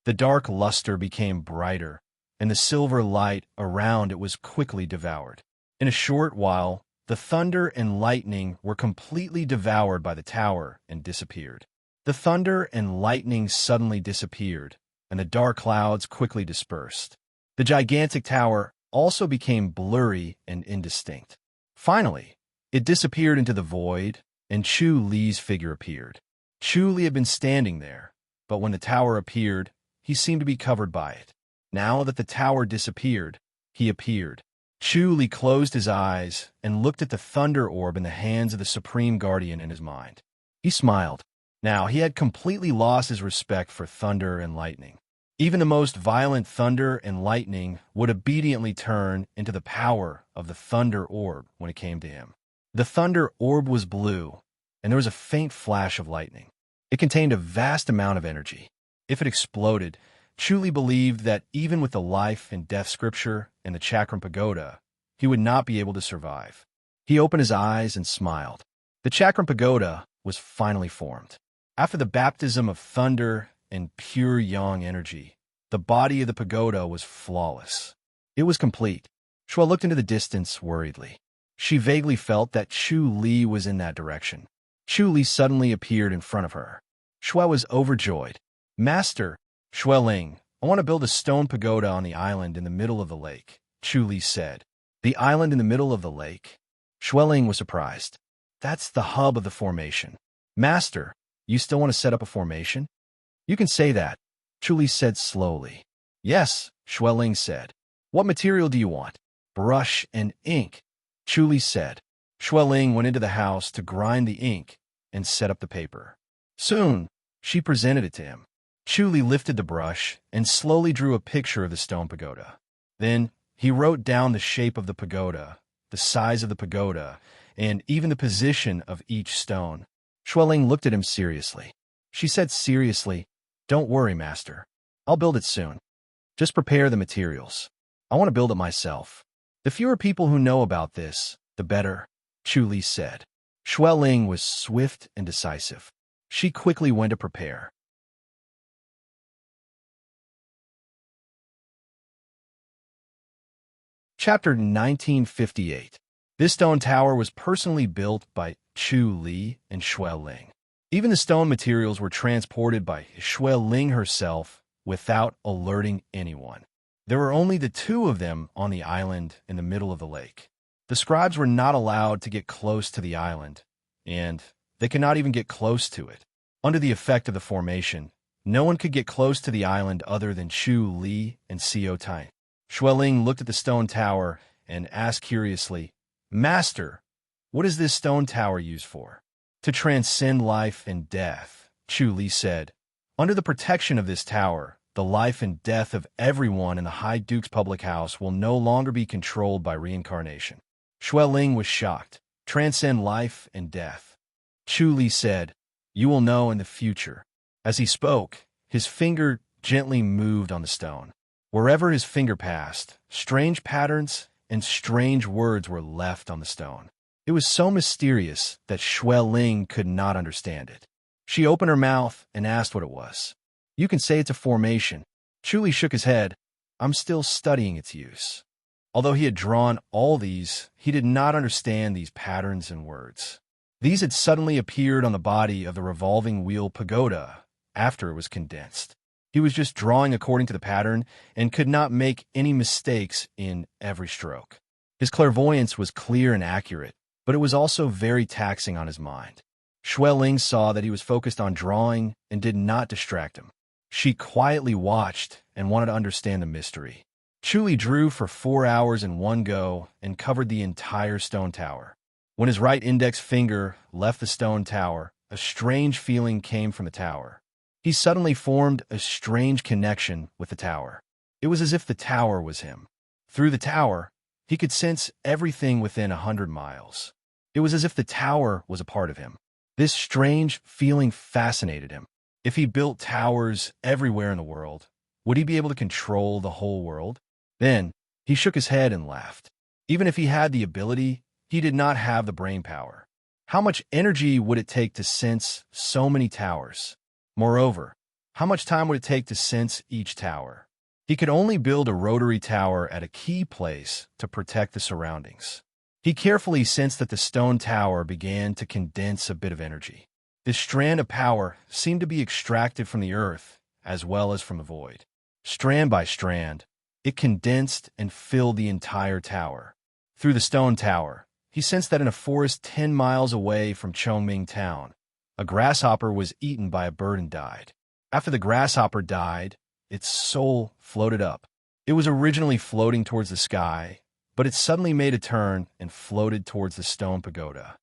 The dark luster became brighter, and the silver light around it was quickly devoured. In a short while, the thunder and lightning were completely devoured by the tower and disappeared. The thunder and lightning suddenly disappeared, and the dark clouds quickly dispersed. The gigantic tower also became blurry and indistinct. Finally, it disappeared into the void, and Chu Li's figure appeared. Chu Li had been standing there, but when the tower appeared, he seemed to be covered by it. Now that the tower disappeared, he appeared. Chu Li closed his eyes and looked at the thunder orb in the hands of the Supreme Guardian in his mind. He smiled. Now he had completely lost his respect for thunder and lightning. Even the most violent thunder and lightning would obediently turn into the power of the thunder orb when it came to him. The thunder orb was blue, and there was a faint flash of lightning. It contained a vast amount of energy. If it exploded, Chu Li believed that even with the life and death scripture and the Chakram Pagoda, he would not be able to survive. He opened his eyes and smiled. The Chakram Pagoda was finally formed. After the baptism of thunder and pure yang energy, the body of the pagoda was flawless. It was complete. Shuai looked into the distance worriedly. She vaguely felt that Chu Li was in that direction. Chu Li suddenly appeared in front of her. Shuai was overjoyed. Master, Shuai Ling, I want to build a stone pagoda on the island in the middle of the lake, Chu Li said. The island in the middle of the lake? Shuai Ling was surprised. That's the hub of the formation. Master, you still want to set up a formation? You can say that, Chu Li said slowly. Yes, Shuai Ling said. What material do you want? Brush and ink, Chu Li said. Shuai Ling went into the house to grind the ink and set up the paper. Soon, she presented it to him. Chu Li lifted the brush and slowly drew a picture of the stone pagoda. Then, he wrote down the shape of the pagoda, the size of the pagoda, and even the position of each stone. Shuai Ling looked at him seriously. She said seriously, Don't worry, Master. I'll build it soon. Just prepare the materials. I want to build it myself. The fewer people who know about this, the better, Chu Li said. Shuai Ling was swift and decisive. She quickly went to prepare. Chapter 1958. This stone tower was personally built by Chu Li and Shuai Ling. Even the stone materials were transported by Shuai Ling herself without alerting anyone. There were only the two of them on the island in the middle of the lake. The scribes were not allowed to get close to the island, and they could not even get close to it. Under the effect of the formation, no one could get close to the island other than Chu Li and Xiao Tai. Shuai Ling looked at the stone tower and asked curiously, Master, what is this stone tower used for? To transcend life and death, Chu Li said. Under the protection of this tower, the life and death of everyone in the High Duke's public house will no longer be controlled by reincarnation. Shuai Ling was shocked. Transcend life and death. Chu Li said, "You will know in the future." As he spoke, his finger gently moved on the stone. Wherever his finger passed, strange patterns and strange words were left on the stone. It was so mysterious that Xue Ling could not understand it. She opened her mouth and asked what it was. "You can say it's a formation." Chu Li shook his head. "I'm still studying its use." Although he had drawn all these, he did not understand these patterns and words. These had suddenly appeared on the body of the revolving wheel pagoda after it was condensed. He was just drawing according to the pattern and could not make any mistakes in every stroke. His clairvoyance was clear and accurate, but it was also very taxing on his mind. Xue Ling saw that he was focused on drawing and did not distract him. She quietly watched and wanted to understand the mystery. Chu Li drew for 4 hours in one go and covered the entire stone tower. When his right index finger left the stone tower, a strange feeling came from the tower. He suddenly formed a strange connection with the tower. It was as if the tower was him. Through the tower, he could sense everything within 100 miles. It was as if the tower was a part of him. This strange feeling fascinated him. If he built towers everywhere in the world, would he be able to control the whole world? Then, he shook his head and laughed. Even if he had the ability, he did not have the brain power. How much energy would it take to sense so many towers? Moreover, how much time would it take to sense each tower? He could only build a rotary tower at a key place to protect the surroundings. He carefully sensed that the stone tower began to condense a bit of energy. This strand of power seemed to be extracted from the earth as well as from the void. Strand by strand, it condensed and filled the entire tower. Through the stone tower, he sensed that in a forest 10 miles away from Chongming town, a grasshopper was eaten by a bird and died. After the grasshopper died, its soul floated up. It was originally floating towards the sky, but it suddenly made a turn and floated towards the stone pagoda.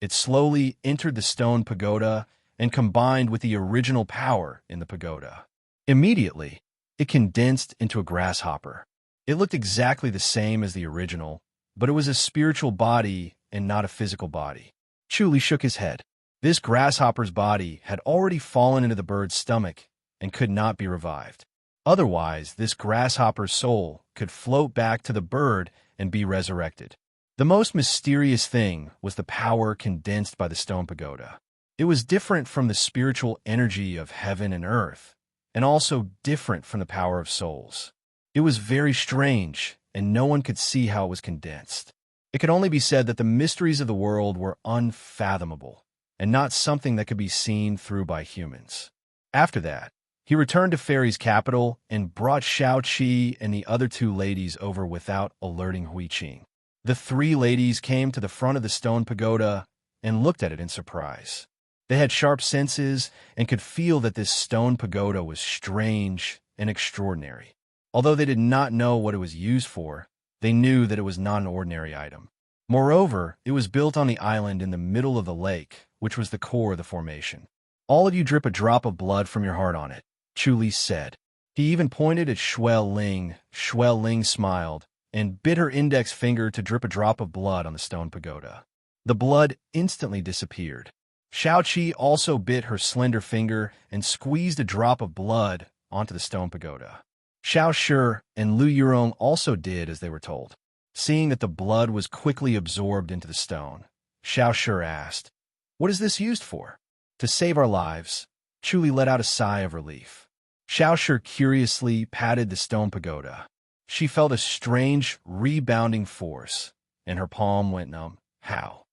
It slowly entered the stone pagoda and combined with the original power in the pagoda. Immediately, it condensed into a grasshopper. It looked exactly the same as the original, but it was a spiritual body and not a physical body. Chu Li shook his head. This grasshopper's body had already fallen into the bird's stomach and could not be revived. Otherwise, this grasshopper's soul could float back to the bird and be resurrected. The most mysterious thing was the power condensed by the stone pagoda. It was different from the spiritual energy of heaven and earth, and also different from the power of souls. It was very strange, and no one could see how it was condensed. It could only be said that the mysteries of the world were unfathomable, and not something that could be seen through by humans. After that, he returned to Fairy's capital and brought Xiao Qi and the other 2 ladies over without alerting Hui Qing. The 3 ladies came to the front of the stone pagoda and looked at it in surprise. They had sharp senses and could feel that this stone pagoda was strange and extraordinary. Although they did not know what it was used for, they knew that it was not an ordinary item. Moreover, it was built on the island in the middle of the lake, which was the core of the formation. "All of you drip a drop of blood from your heart on it," Chu Li said. He even pointed at Xue Ling. Xue Ling smiled and bit her index finger to drip a drop of blood on the stone pagoda. The blood instantly disappeared. Xiao Qi also bit her slender finger and squeezed a drop of blood onto the stone pagoda. Xiao Shi and Lu Yurong also did as they were told. Seeing that the blood was quickly absorbed into the stone, Xiao Shi asked, "What is this used for?" "To save our lives." Chu Li let out a sigh of relief. Xiao Shi curiously patted the stone pagoda. She felt a strange, rebounding force, and her palm went numb. "How?"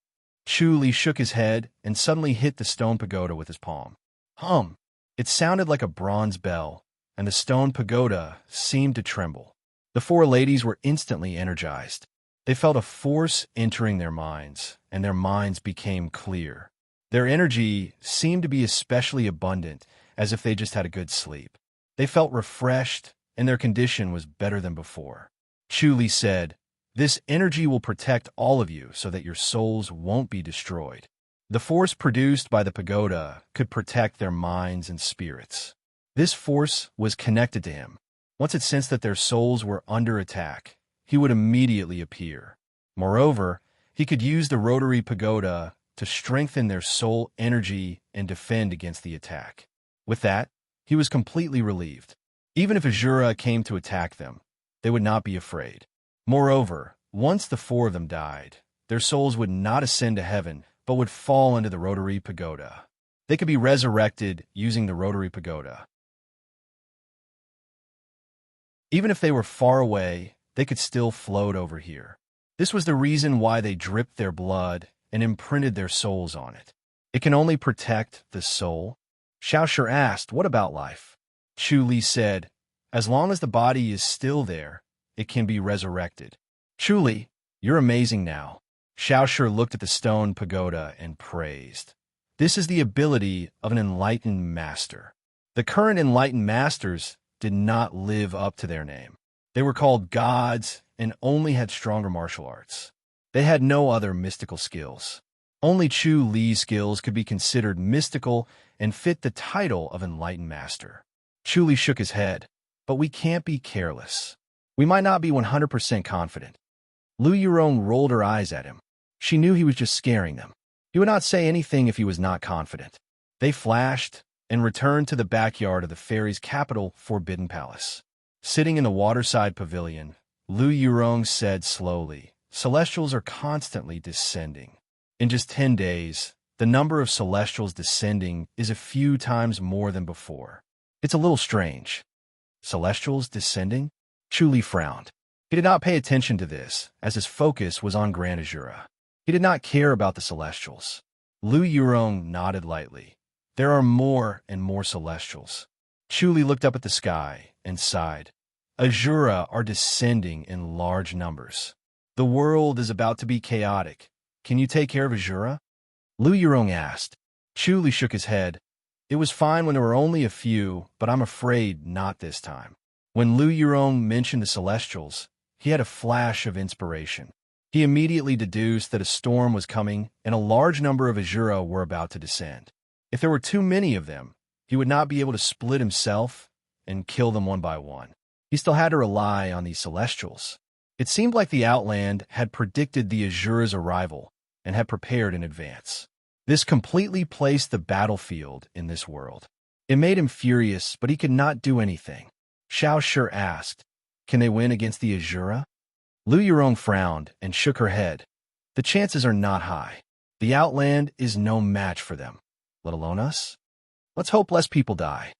Chu Li shook his head and suddenly hit the stone pagoda with his palm. Hum! It sounded like a bronze bell, and the stone pagoda seemed to tremble. The 4 ladies were instantly energized. They felt a force entering their minds, and their minds became clear. Their energy seemed to be especially abundant, as if they just had a good sleep. They felt refreshed, and their condition was better than before. Chu Li said, "This energy will protect all of you so that your souls won't be destroyed." The force produced by the pagoda could protect their minds and spirits. This force was connected to him. Once it sensed that their souls were under attack, he would immediately appear. Moreover, He could use the rotary pagoda to strengthen their soul energy and defend against the attack. With that, he was completely relieved. Even if Azura came to attack them, they would not be afraid. Moreover, once the four of them died, their souls would not ascend to heaven, but would fall into the rotary pagoda. They could be resurrected using the rotary pagoda. Even if they were far away, they could still float over here. This was the reason why they dripped their blood and imprinted their souls on it. It can only protect the soul. Xiaoshi asked, "What about life?" Chu Li said, "As long as the body is still there, it can be resurrected." "Chu Li, you're amazing now." Xiaoshi looked at the stone pagoda and praised. This is the ability of an enlightened master. The current enlightened masters did not live up to their name. They were called gods and only had stronger martial arts. They had no other mystical skills. Only Chu Li's skills could be considered mystical and fit the title of enlightened master. Chu Li shook his head, "But we can't be careless. We might not be 100% confident." Lu Yurong rolled her eyes at him. She knew he was just scaring them. He would not say anything if he was not confident. They flashed and returned to the backyard of the fairy's capital, Forbidden Palace. Sitting in the waterside pavilion, Lu Yurong said slowly, "Celestials are constantly descending. In just 10 days, the number of celestials descending is a few times more than before. It's a little strange." "Celestials descending?" Chu Li frowned. He did not pay attention to this, as his focus was on Grand Azura. He did not care about the celestials. Lu Yurong nodded lightly. "There are more and more celestials." Chu Li looked up at the sky and sighed. "Azura are descending in large numbers. The world is about to be chaotic. Can you take care of Azura?" Lu Yurong asked. Chu Li shook his head. "It was fine when there were only a few, but I'm afraid not this time." When Lu Yurong mentioned the celestials, he had a flash of inspiration. He immediately deduced that a storm was coming and a large number of Azura were about to descend. If there were too many of them, he would not be able to split himself and kill them one by one. He still had to rely on these celestials. It seemed like the Outland had predicted the Azura's arrival and had prepared in advance. This completely placed the battlefield in this world. It made him furious, but he could not do anything. Xiaoshi asked, "Can they win against the Azura?" Lu Yurong frowned and shook her head. "The chances are not high. The Outland is no match for them, let alone us. Let's hope less people die."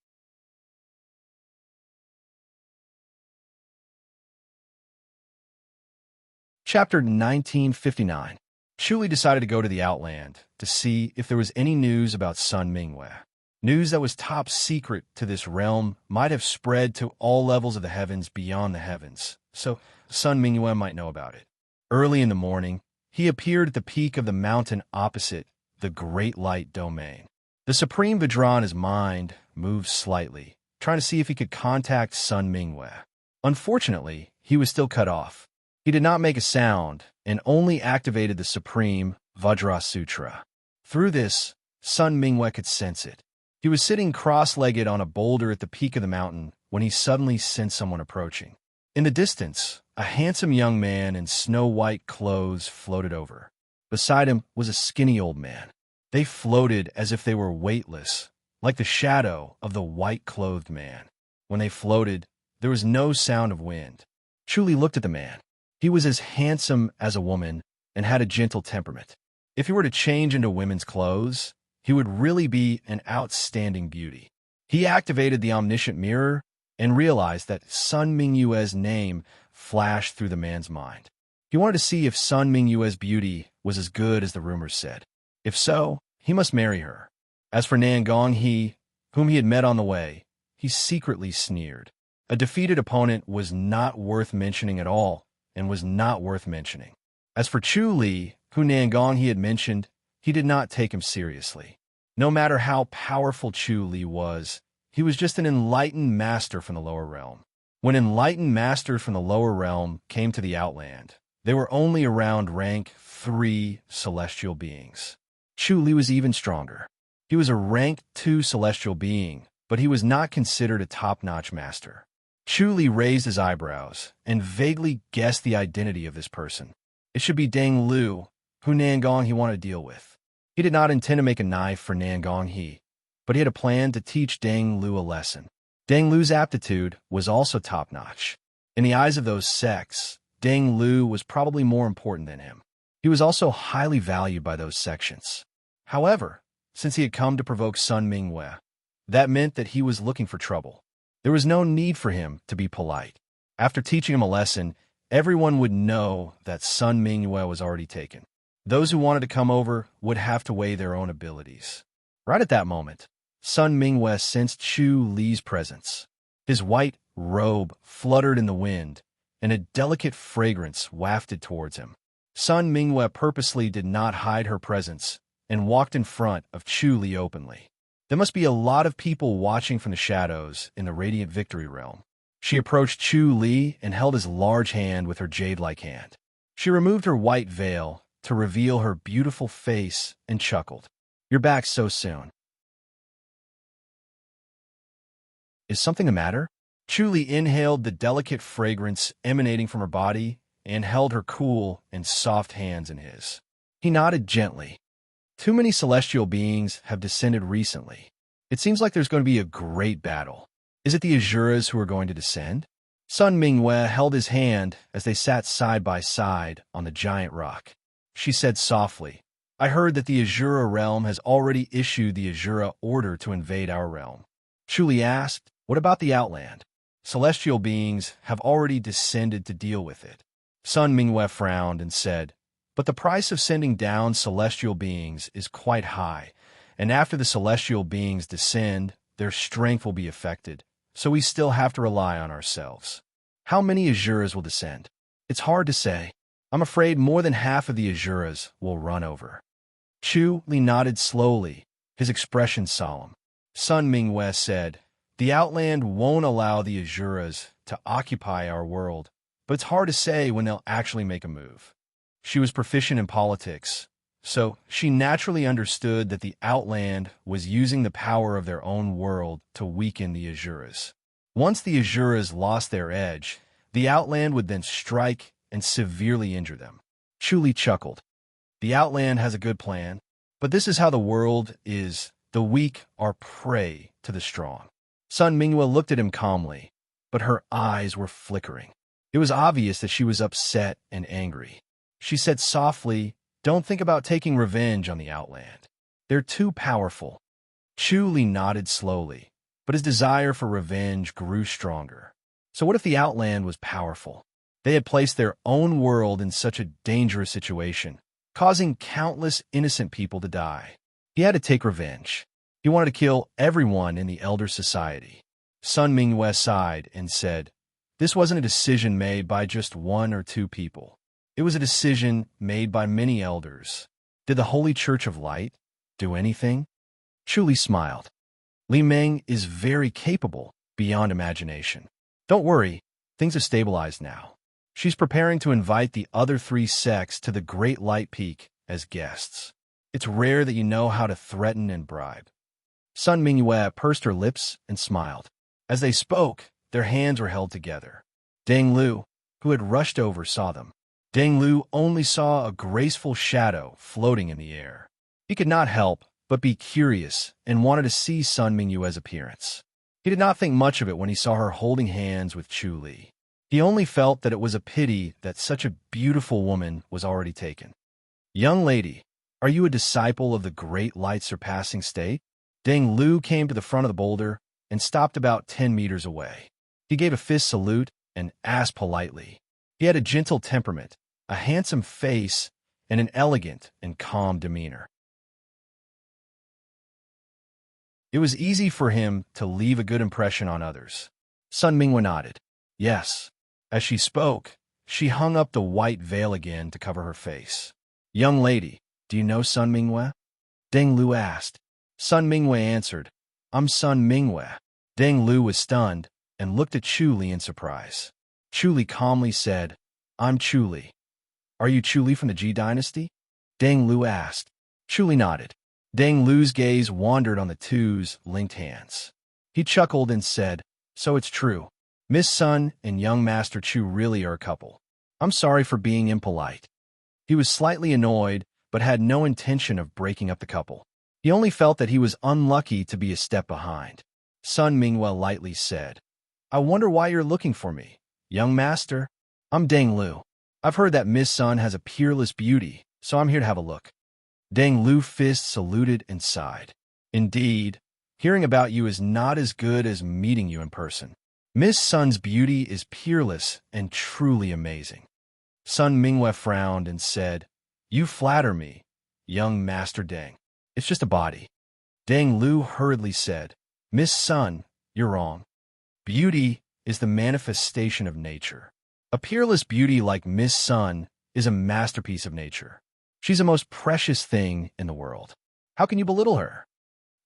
Chapter 1959. Chu Li decided to go to the Outland to see if there was any news about Sun Mingyue. News that was top secret to this realm might have spread to all levels of the heavens beyond the heavens, so Sun Mingyue might know about it. Early in the morning, he appeared at the peak of the mountain opposite the Great Light Domain. The Supreme Vidrana's mind moved slightly, trying to see if he could contact Sun Mingyue. Unfortunately, he was still cut off. He did not make a sound and only activated the Supreme Vajra Sutra. Through this, Sun Mingyue could sense it. He was sitting cross-legged on a boulder at the peak of the mountain when he suddenly sensed someone approaching. In the distance, a handsome young man in snow-white clothes floated over. Beside him was a skinny old man. They floated as if they were weightless, like the shadow of the white-clothed man. When they floated, there was no sound of wind. Chu Li looked at the man. He was as handsome as a woman and had a gentle temperament. If he were to change into women's clothes, he would really be an outstanding beauty. He activated the omniscient mirror and realized that Sun Mingyue's name flashed through the man's mind. He wanted to see if Sun Mingyue's beauty was as good as the rumors said. If so, he must marry her. As for Nan Gonghe, whom he had met on the way, he secretly sneered. A defeated opponent was not worth mentioning at all, and was not worth mentioning. As for Chu Li, who Nan Gonghe had mentioned, he did not take him seriously. No matter how powerful Chu Li was, he was just an enlightened master from the lower realm. When enlightened masters from the lower realm came to the Outland, they were only around rank 3 celestial beings. Chu Li was even stronger. He was a rank 2 celestial being, but he was not considered a top-notch master. Chu Li raised his eyebrows and vaguely guessed the identity of this person. It should be Deng Lu, who Nangong he wanted to deal with. He did not intend to make a knife for Nangong he, but he had a plan to teach Deng Lu a lesson. Deng Lu's aptitude was also top-notch. In the eyes of those sects, Deng Lu was probably more important than him. He was also highly valued by those sections. However, since he had come to provoke Sun Mingwe, that meant that he was looking for trouble. There was no need for him to be polite. After teaching him a lesson, everyone would know that Sun Mingwe was already taken. Those who wanted to come over would have to weigh their own abilities. Right at that moment, Sun Mingwe sensed Chu Li's presence. His white robe fluttered in the wind, and a delicate fragrance wafted towards him. Sun Mingwe purposely did not hide her presence and walked in front of Chu Li openly. There must be a lot of people watching from the shadows in the Radiant Victory Realm. She approached Chu Li and held his large hand with her jade-like hand. She removed her white veil to reveal her beautiful face and chuckled. "You're back so soon. Is something the matter?" Chu Li inhaled the delicate fragrance emanating from her body and held her cool and soft hands in his. He nodded gently. "Too many celestial beings have descended recently. It seems like there's going to be a great battle. Is it the Azuras who are going to descend?" Sun Mingwe held his hand as they sat side by side on the giant rock. She said softly, "I heard that the Azura realm has already issued the Azura order to invade our realm." Chu Li asked, "What about the Outland?" "Celestial beings have already descended to deal with it." Sun Mingwe frowned and said, "But the price of sending down celestial beings is quite high, and after the celestial beings descend, their strength will be affected, so we still have to rely on ourselves. How many Azuras will descend? It's hard to say. I'm afraid more than half of the Azuras will run over." Chu Li nodded slowly, his expression solemn. Sun Mingwe said, "The Outland won't allow the Azuras to occupy our world, but it's hard to say when they'll actually make a move." She was proficient in politics, so she naturally understood that the Outland was using the power of their own world to weaken the Azuras. Once the Azuras lost their edge, the Outland would then strike and severely injure them. Chu Li chuckled. "The Outland has a good plan, but this is how the world is. The weak are prey to the strong." Sun Mingwe looked at him calmly, but her eyes were flickering. It was obvious that she was upset and angry. She said softly, "Don't think about taking revenge on the Outland. They're too powerful." Chu Li nodded slowly, but his desire for revenge grew stronger. So what if the Outland was powerful? They had placed their own world in such a dangerous situation, causing countless innocent people to die. He had to take revenge. He wanted to kill everyone in the Elder Society. Sun Mingwe sighed and said, "This wasn't a decision made by just one or two people. It was a decision made by many elders. Did the Holy Church of Light do anything?" Chu Li smiled. "Li Meng is very capable, beyond imagination. Don't worry, things have stabilized now. She's preparing to invite the other 3 sects to the Great Light Peak as guests. It's rare that you know how to threaten and bribe." Sun Mingwe pursed her lips and smiled. As they spoke, their hands were held together. Deng Lu, who had rushed over, saw them. Deng Lu only saw a graceful shadow floating in the air. He could not help but be curious and wanted to see Sun Mingwe's appearance. He did not think much of it when he saw her holding hands with Chu Li. He only felt that it was a pity that such a beautiful woman was already taken. "Young lady, are you a disciple of the Great Light Surpassing State?" Deng Lu came to the front of the boulder and stopped about 10 meters away. He gave a fist salute and asked politely. He had a gentle temperament, a handsome face, and an elegant and calm demeanor. It was easy for him to leave a good impression on others. Sun Mingwe nodded. "Yes." As she spoke, she hung up the white veil again to cover her face. "Young lady, do you know Sun Mingwe?" Deng Lu asked. Sun Mingwe answered, "I'm Sun Mingwe." Deng Lu was stunned and looked at Chu Li in surprise. Chu Li calmly said, "I'm Chu Li." "Are you Chu Li from the Ji dynasty?" Deng Lu asked. Chu Li nodded. Deng Lu's gaze wandered on the two's linked hands. He chuckled and said, "So it's true. Miss Sun and young Master Chu really are a couple. I'm sorry for being impolite." He was slightly annoyed, but had no intention of breaking up the couple. He only felt that he was unlucky to be a step behind. Sun Mingwe lightly said, "I wonder why you're looking for me, young master." "I'm Deng Lu. I've heard that Miss Sun has a peerless beauty, so I'm here to have a look." Deng Lu Fist saluted and sighed. "Indeed, hearing about you is not as good as meeting you in person. Miss Sun's beauty is peerless and truly amazing." Sun Mingwe frowned and said, "You flatter me, young Master Deng. It's just a body." Deng Lu hurriedly said, "Miss Sun, you're wrong. Beauty is the manifestation of nature. A peerless beauty like Miss Sun is a masterpiece of nature. She's the most precious thing in the world. How can you belittle her?"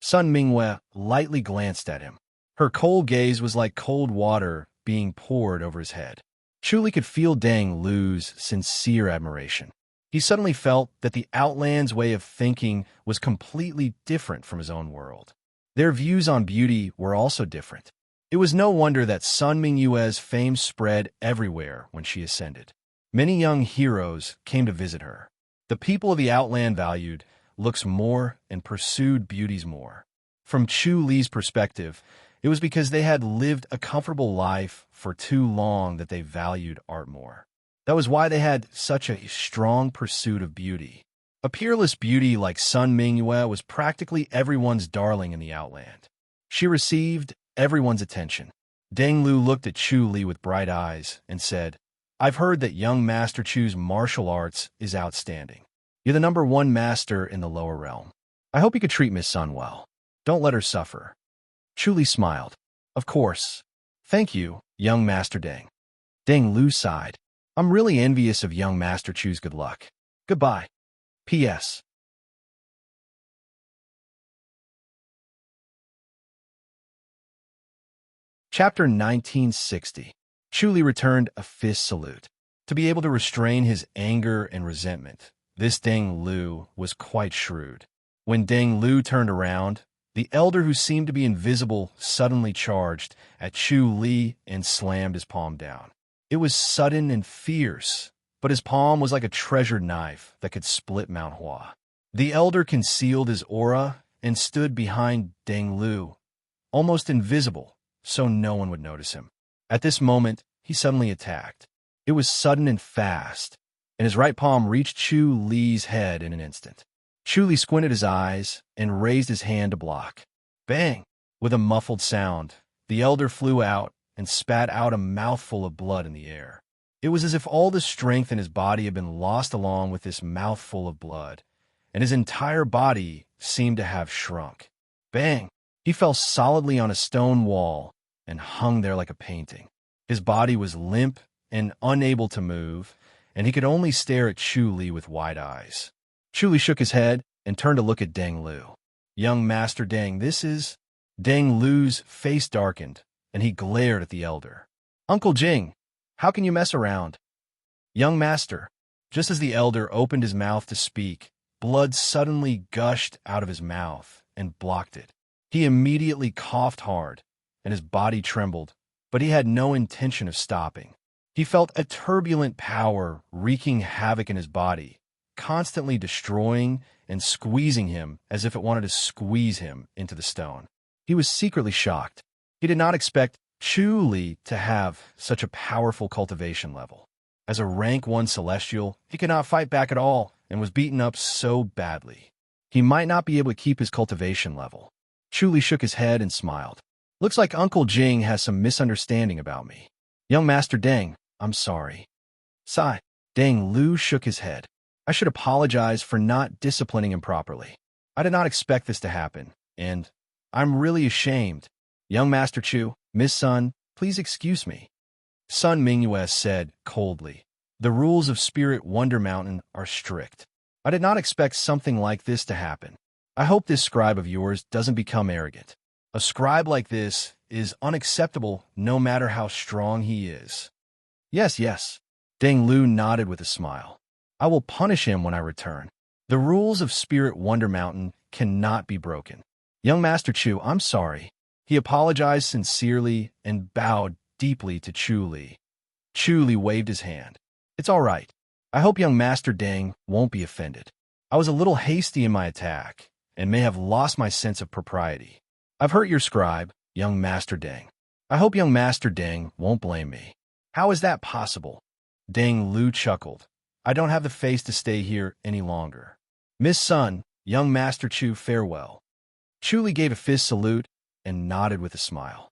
Sun Mingwe lightly glanced at him. Her cold gaze was like cold water being poured over his head. Chu could feel Deng Lu's sincere admiration. He suddenly felt that the Outland's way of thinking was completely different from his own world. Their views on beauty were also different. It was no wonder that Sun Mingwe's fame spread everywhere when she ascended. Many young heroes came to visit her. The people of the Outland valued looks more and pursued beauties more. From Chu Li's perspective, it was because they had lived a comfortable life for too long that they valued art more. That was why they had such a strong pursuit of beauty. A peerless beauty like Sun Mingwe was practically everyone's darling in the Outland. She received everyone's attention. Deng Lu looked at Chu Li with bright eyes and said, "I've heard that young Master Chu's martial arts is outstanding. You're the #1 master in the lower realm. I hope you could treat Miss Sun well. Don't let her suffer." Chu Li smiled. "Of course. Thank you, young Master Deng." Deng Lu sighed. "I'm really envious of young Master Chu's good luck. Goodbye. P.S. Chapter 1960. Chu Li returned a fist salute. To be able to restrain his anger and resentment, this Deng Lu was quite shrewd. When Deng Lu turned around, the elder who seemed to be invisible suddenly charged at Chu Li and slammed his palm down. It was sudden and fierce, but his palm was like a treasured knife that could split Mount Hua. The elder concealed his aura and stood behind Deng Lu, almost invisible, so no one would notice him. At this moment, he suddenly attacked. It was sudden and fast, and his right palm reached Chu Li's head in an instant. Chu Li squinted his eyes and raised his hand to block. Bang! With a muffled sound, the elder flew out and spat out a mouthful of blood in the air. It was as if all the strength in his body had been lost along with this mouthful of blood, and his entire body seemed to have shrunk. Bang! He fell solidly on a stone wall and hung there like a painting. His body was limp and unable to move, and he could only stare at Chu Li with wide eyes. Chu Li shook his head and turned to look at Deng Lu. "Young Master Deng, this is—" Deng Lu's face darkened, and he glared at the elder. "Uncle Jing, how can you mess around?" "Young Master." Just as the elder opened his mouth to speak, blood suddenly gushed out of his mouth and blocked it. He immediately coughed hard, and his body trembled, but he had no intention of stopping. He felt a turbulent power wreaking havoc in his body, constantly destroying and squeezing him as if it wanted to squeeze him into the stone. He was secretly shocked. He did not expect Chu Li to have such a powerful cultivation level. As a rank 1 celestial, he could not fight back at all and was beaten up so badly. He might not be able to keep his cultivation level. Chu Li shook his head and smiled. "Looks like Uncle Jing has some misunderstanding about me. Young Master Deng, I'm sorry." Sigh. Deng Lu shook his head. "I should apologize for not disciplining him properly. I did not expect this to happen, and I'm really ashamed. Young Master Chu, Miss Sun, please excuse me." Sun Mingwe said coldly, "The rules of Spirit Wonder Mountain are strict. I did not expect something like this to happen. I hope this scribe of yours doesn't become arrogant. A scribe like this is unacceptable no matter how strong he is." Yes. Deng Lu nodded with a smile. "I will punish him when I return. The rules of Spirit Wonder Mountain cannot be broken. Young Master Chu, I'm sorry." He apologized sincerely and bowed deeply to Chu Li. Chu Li waved his hand. "It's all right. I hope young Master Deng won't be offended." I was a little hasty in my attack, and may have lost my sense of propriety. I've hurt your scribe, young Master Deng. I hope young Master Deng won't blame me. How is that possible? Deng Lu chuckled. I don't have the face to stay here any longer. Miss Sun, young Master Chu, farewell. Chu Li gave a fist salute and nodded with a smile.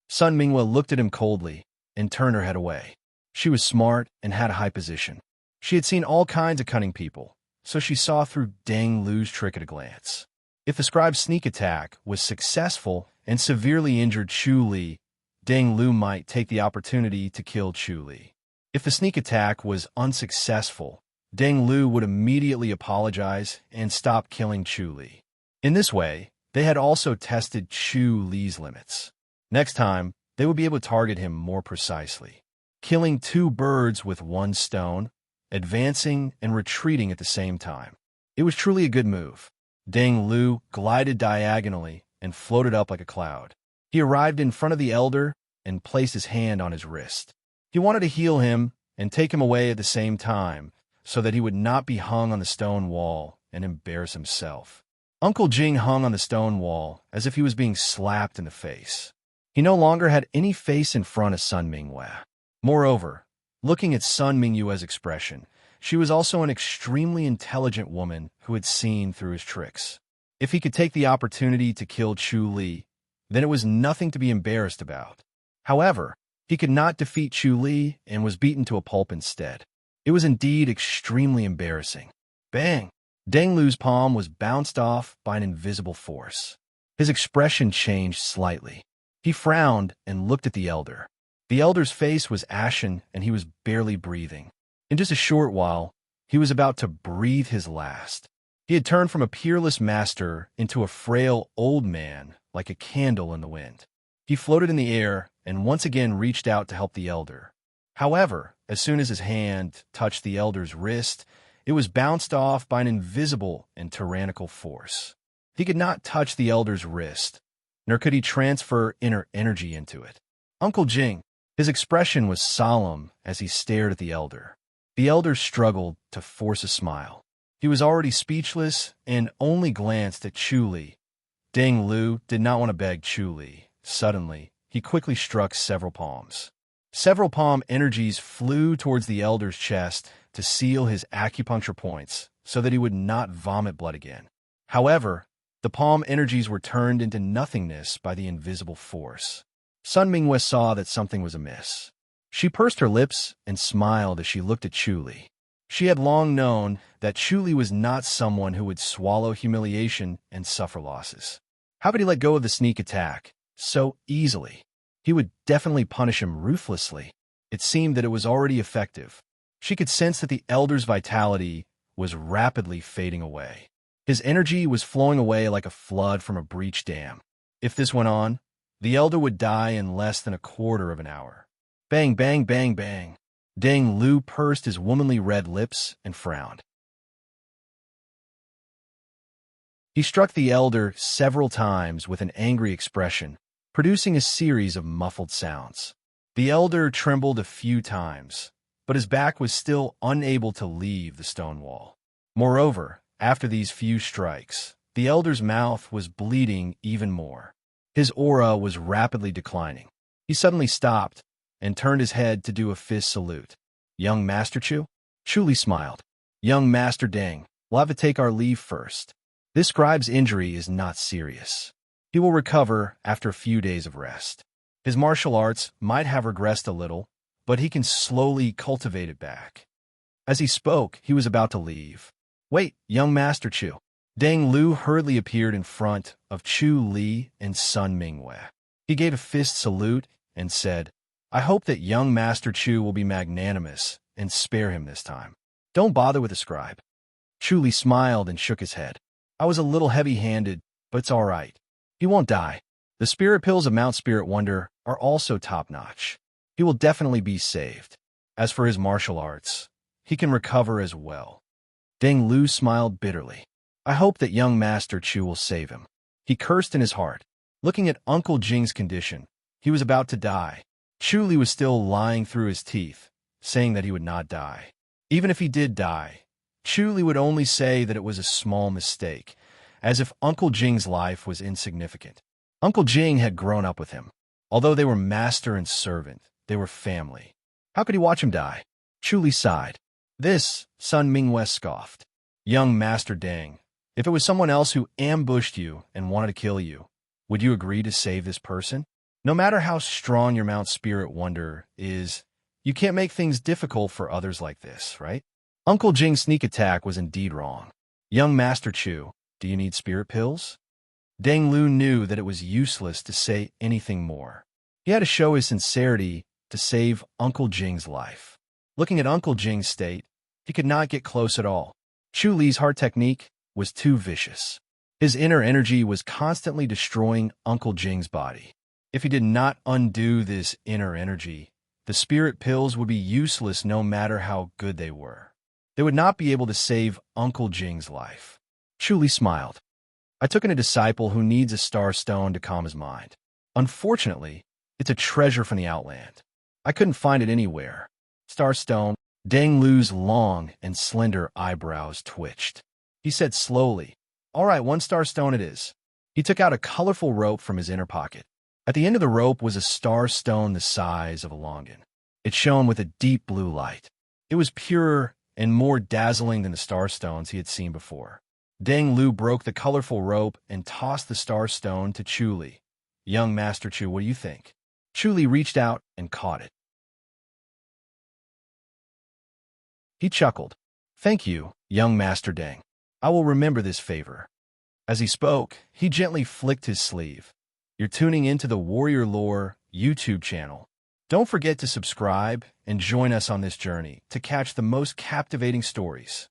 Sun Mingwa looked at him coldly and turned her head away. She was smart and had a high position. She had seen all kinds of cunning people, so she saw through Deng Lu's trick at a glance. If the scribe's sneak attack was successful and severely injured Chu Li, Deng Lu might take the opportunity to kill Chu Li. If the sneak attack was unsuccessful, Deng Lu would immediately apologize and stop killing Chu Li. In this way, they had also tested Chu Li's limits. Next time, they would be able to target him more precisely, killing two birds with one stone, advancing and retreating at the same time. It was truly a good move. Deng Lu glided diagonally and floated up like a cloud. He arrived in front of the elder and placed his hand on his wrist. He wanted to heal him and take him away at the same time, so that he would not be hung on the stone wall and embarrass himself. Uncle Jing hung on the stone wall as if he was being slapped in the face. He no longer had any face in front of Sun Mingyue. Moreover, looking at Sun Mingyue's expression, she was also an extremely intelligent woman who had seen through his tricks. If he could take the opportunity to kill Chu Li, then it was nothing to be embarrassed about. However, he could not defeat Chu Li and was beaten to a pulp instead. It was indeed extremely embarrassing. Bang! Deng Lu's palm was bounced off by an invisible force. His expression changed slightly. He frowned and looked at the elder. The elder's face was ashen and he was barely breathing. In just a short while, he was about to breathe his last. He had turned from a peerless master into a frail old man, like a candle in the wind. He floated in the air and once again reached out to help the elder. However, as soon as his hand touched the elder's wrist, it was bounced off by an invisible and tyrannical force. He could not touch the elder's wrist, nor could he transfer inner energy into it. Uncle Jing, his expression was solemn as he stared at the elder. The elder struggled to force a smile. He was already speechless and only glanced at Chu Li. Deng Lu did not want to beg Chu Li. Suddenly, he quickly struck several palms. Several palm energies flew towards the elder's chest to seal his acupuncture points so that he would not vomit blood again. However, the palm energies were turned into nothingness by the invisible force. Sun Mingyue saw that something was amiss. She pursed her lips and smiled as she looked at Chu Li. She had long known that Chu Li was not someone who would swallow humiliation and suffer losses. How could he let go of the sneak attack so easily? He would definitely punish him ruthlessly. It seemed that it was already effective. She could sense that the elder's vitality was rapidly fading away. His energy was flowing away like a flood from a breached dam. If this went on, the elder would die in less than a quarter of an hour. Bang, bang, bang, bang. Deng Lu pursed his womanly red lips and frowned. He struck the elder several times with an angry expression, producing a series of muffled sounds. The elder trembled a few times, but his back was still unable to leave the stone wall. Moreover, after these few strikes, the elder's mouth was bleeding even more. His aura was rapidly declining. He suddenly stopped and turned his head to do a fist salute. Young Master Chu? Chu Li smiled. Young Master Deng, we'll have to take our leave first. This scribe's injury is not serious. He will recover after a few days of rest. His martial arts might have regressed a little, but he can slowly cultivate it back. As he spoke, he was about to leave. Wait, young Master Chu. Deng Lu hurriedly appeared in front of Chu Li and Sun Mingyue. He gave a fist salute and said, I hope that young Master Chu will be magnanimous and spare him this time. Don't bother with the scribe. Chu Li smiled and shook his head. I was a little heavy-handed, but it's all right. He won't die. The spirit pills of Mount Spirit Wonder are also top-notch. He will definitely be saved. As for his martial arts, he can recover as well. Deng Lu smiled bitterly. I hope that young Master Chu will save him. He cursed in his heart. Looking at Uncle Jing's condition, he was about to die. Chu Li was still lying through his teeth, saying that he would not die. Even if he did die, Chu Li would only say that it was a small mistake, as if Uncle Jing's life was insignificant. Uncle Jing had grown up with him. Although they were master and servant, they were family. How could he watch him die? Chu Li sighed. This, Sun Mingwei scoffed. Young Master Deng, if it was someone else who ambushed you and wanted to kill you, would you agree to save this person? No matter how strong your Mount Spirit Wonder is, you can't make things difficult for others like this, right? Uncle Jing's sneak attack was indeed wrong. Young Master Chu, do you need spirit pills? Deng Lu knew that it was useless to say anything more. He had to show his sincerity to save Uncle Jing's life. Looking at Uncle Jing's state, he could not get close at all. Chu Li's heart technique was too vicious. His inner energy was constantly destroying Uncle Jing's body. If he did not undo this inner energy, the spirit pills would be useless no matter how good they were. They would not be able to save Uncle Jing's life. Chu Li smiled. I took in a disciple who needs a star stone to calm his mind. Unfortunately, it's a treasure from the outland. I couldn't find it anywhere. Star stone. Deng Lu's long and slender eyebrows twitched. He said slowly, all right, 1 star stone it is. He took out a colorful rope from his inner pocket. At the end of the rope was a star stone the size of a longan. It shone with a deep blue light. It was purer and more dazzling than the star stones he had seen before. Deng Lu broke the colorful rope and tossed the star stone to Chu Li. Young Master Chu, what do you think? Chu Li reached out and caught it. He chuckled. Thank you, young Master Deng. I will remember this favor. As he spoke, he gently flicked his sleeve. You're tuning into the Warrior Lore YouTube channel. Don't forget to subscribe and join us on this journey to catch the most captivating stories.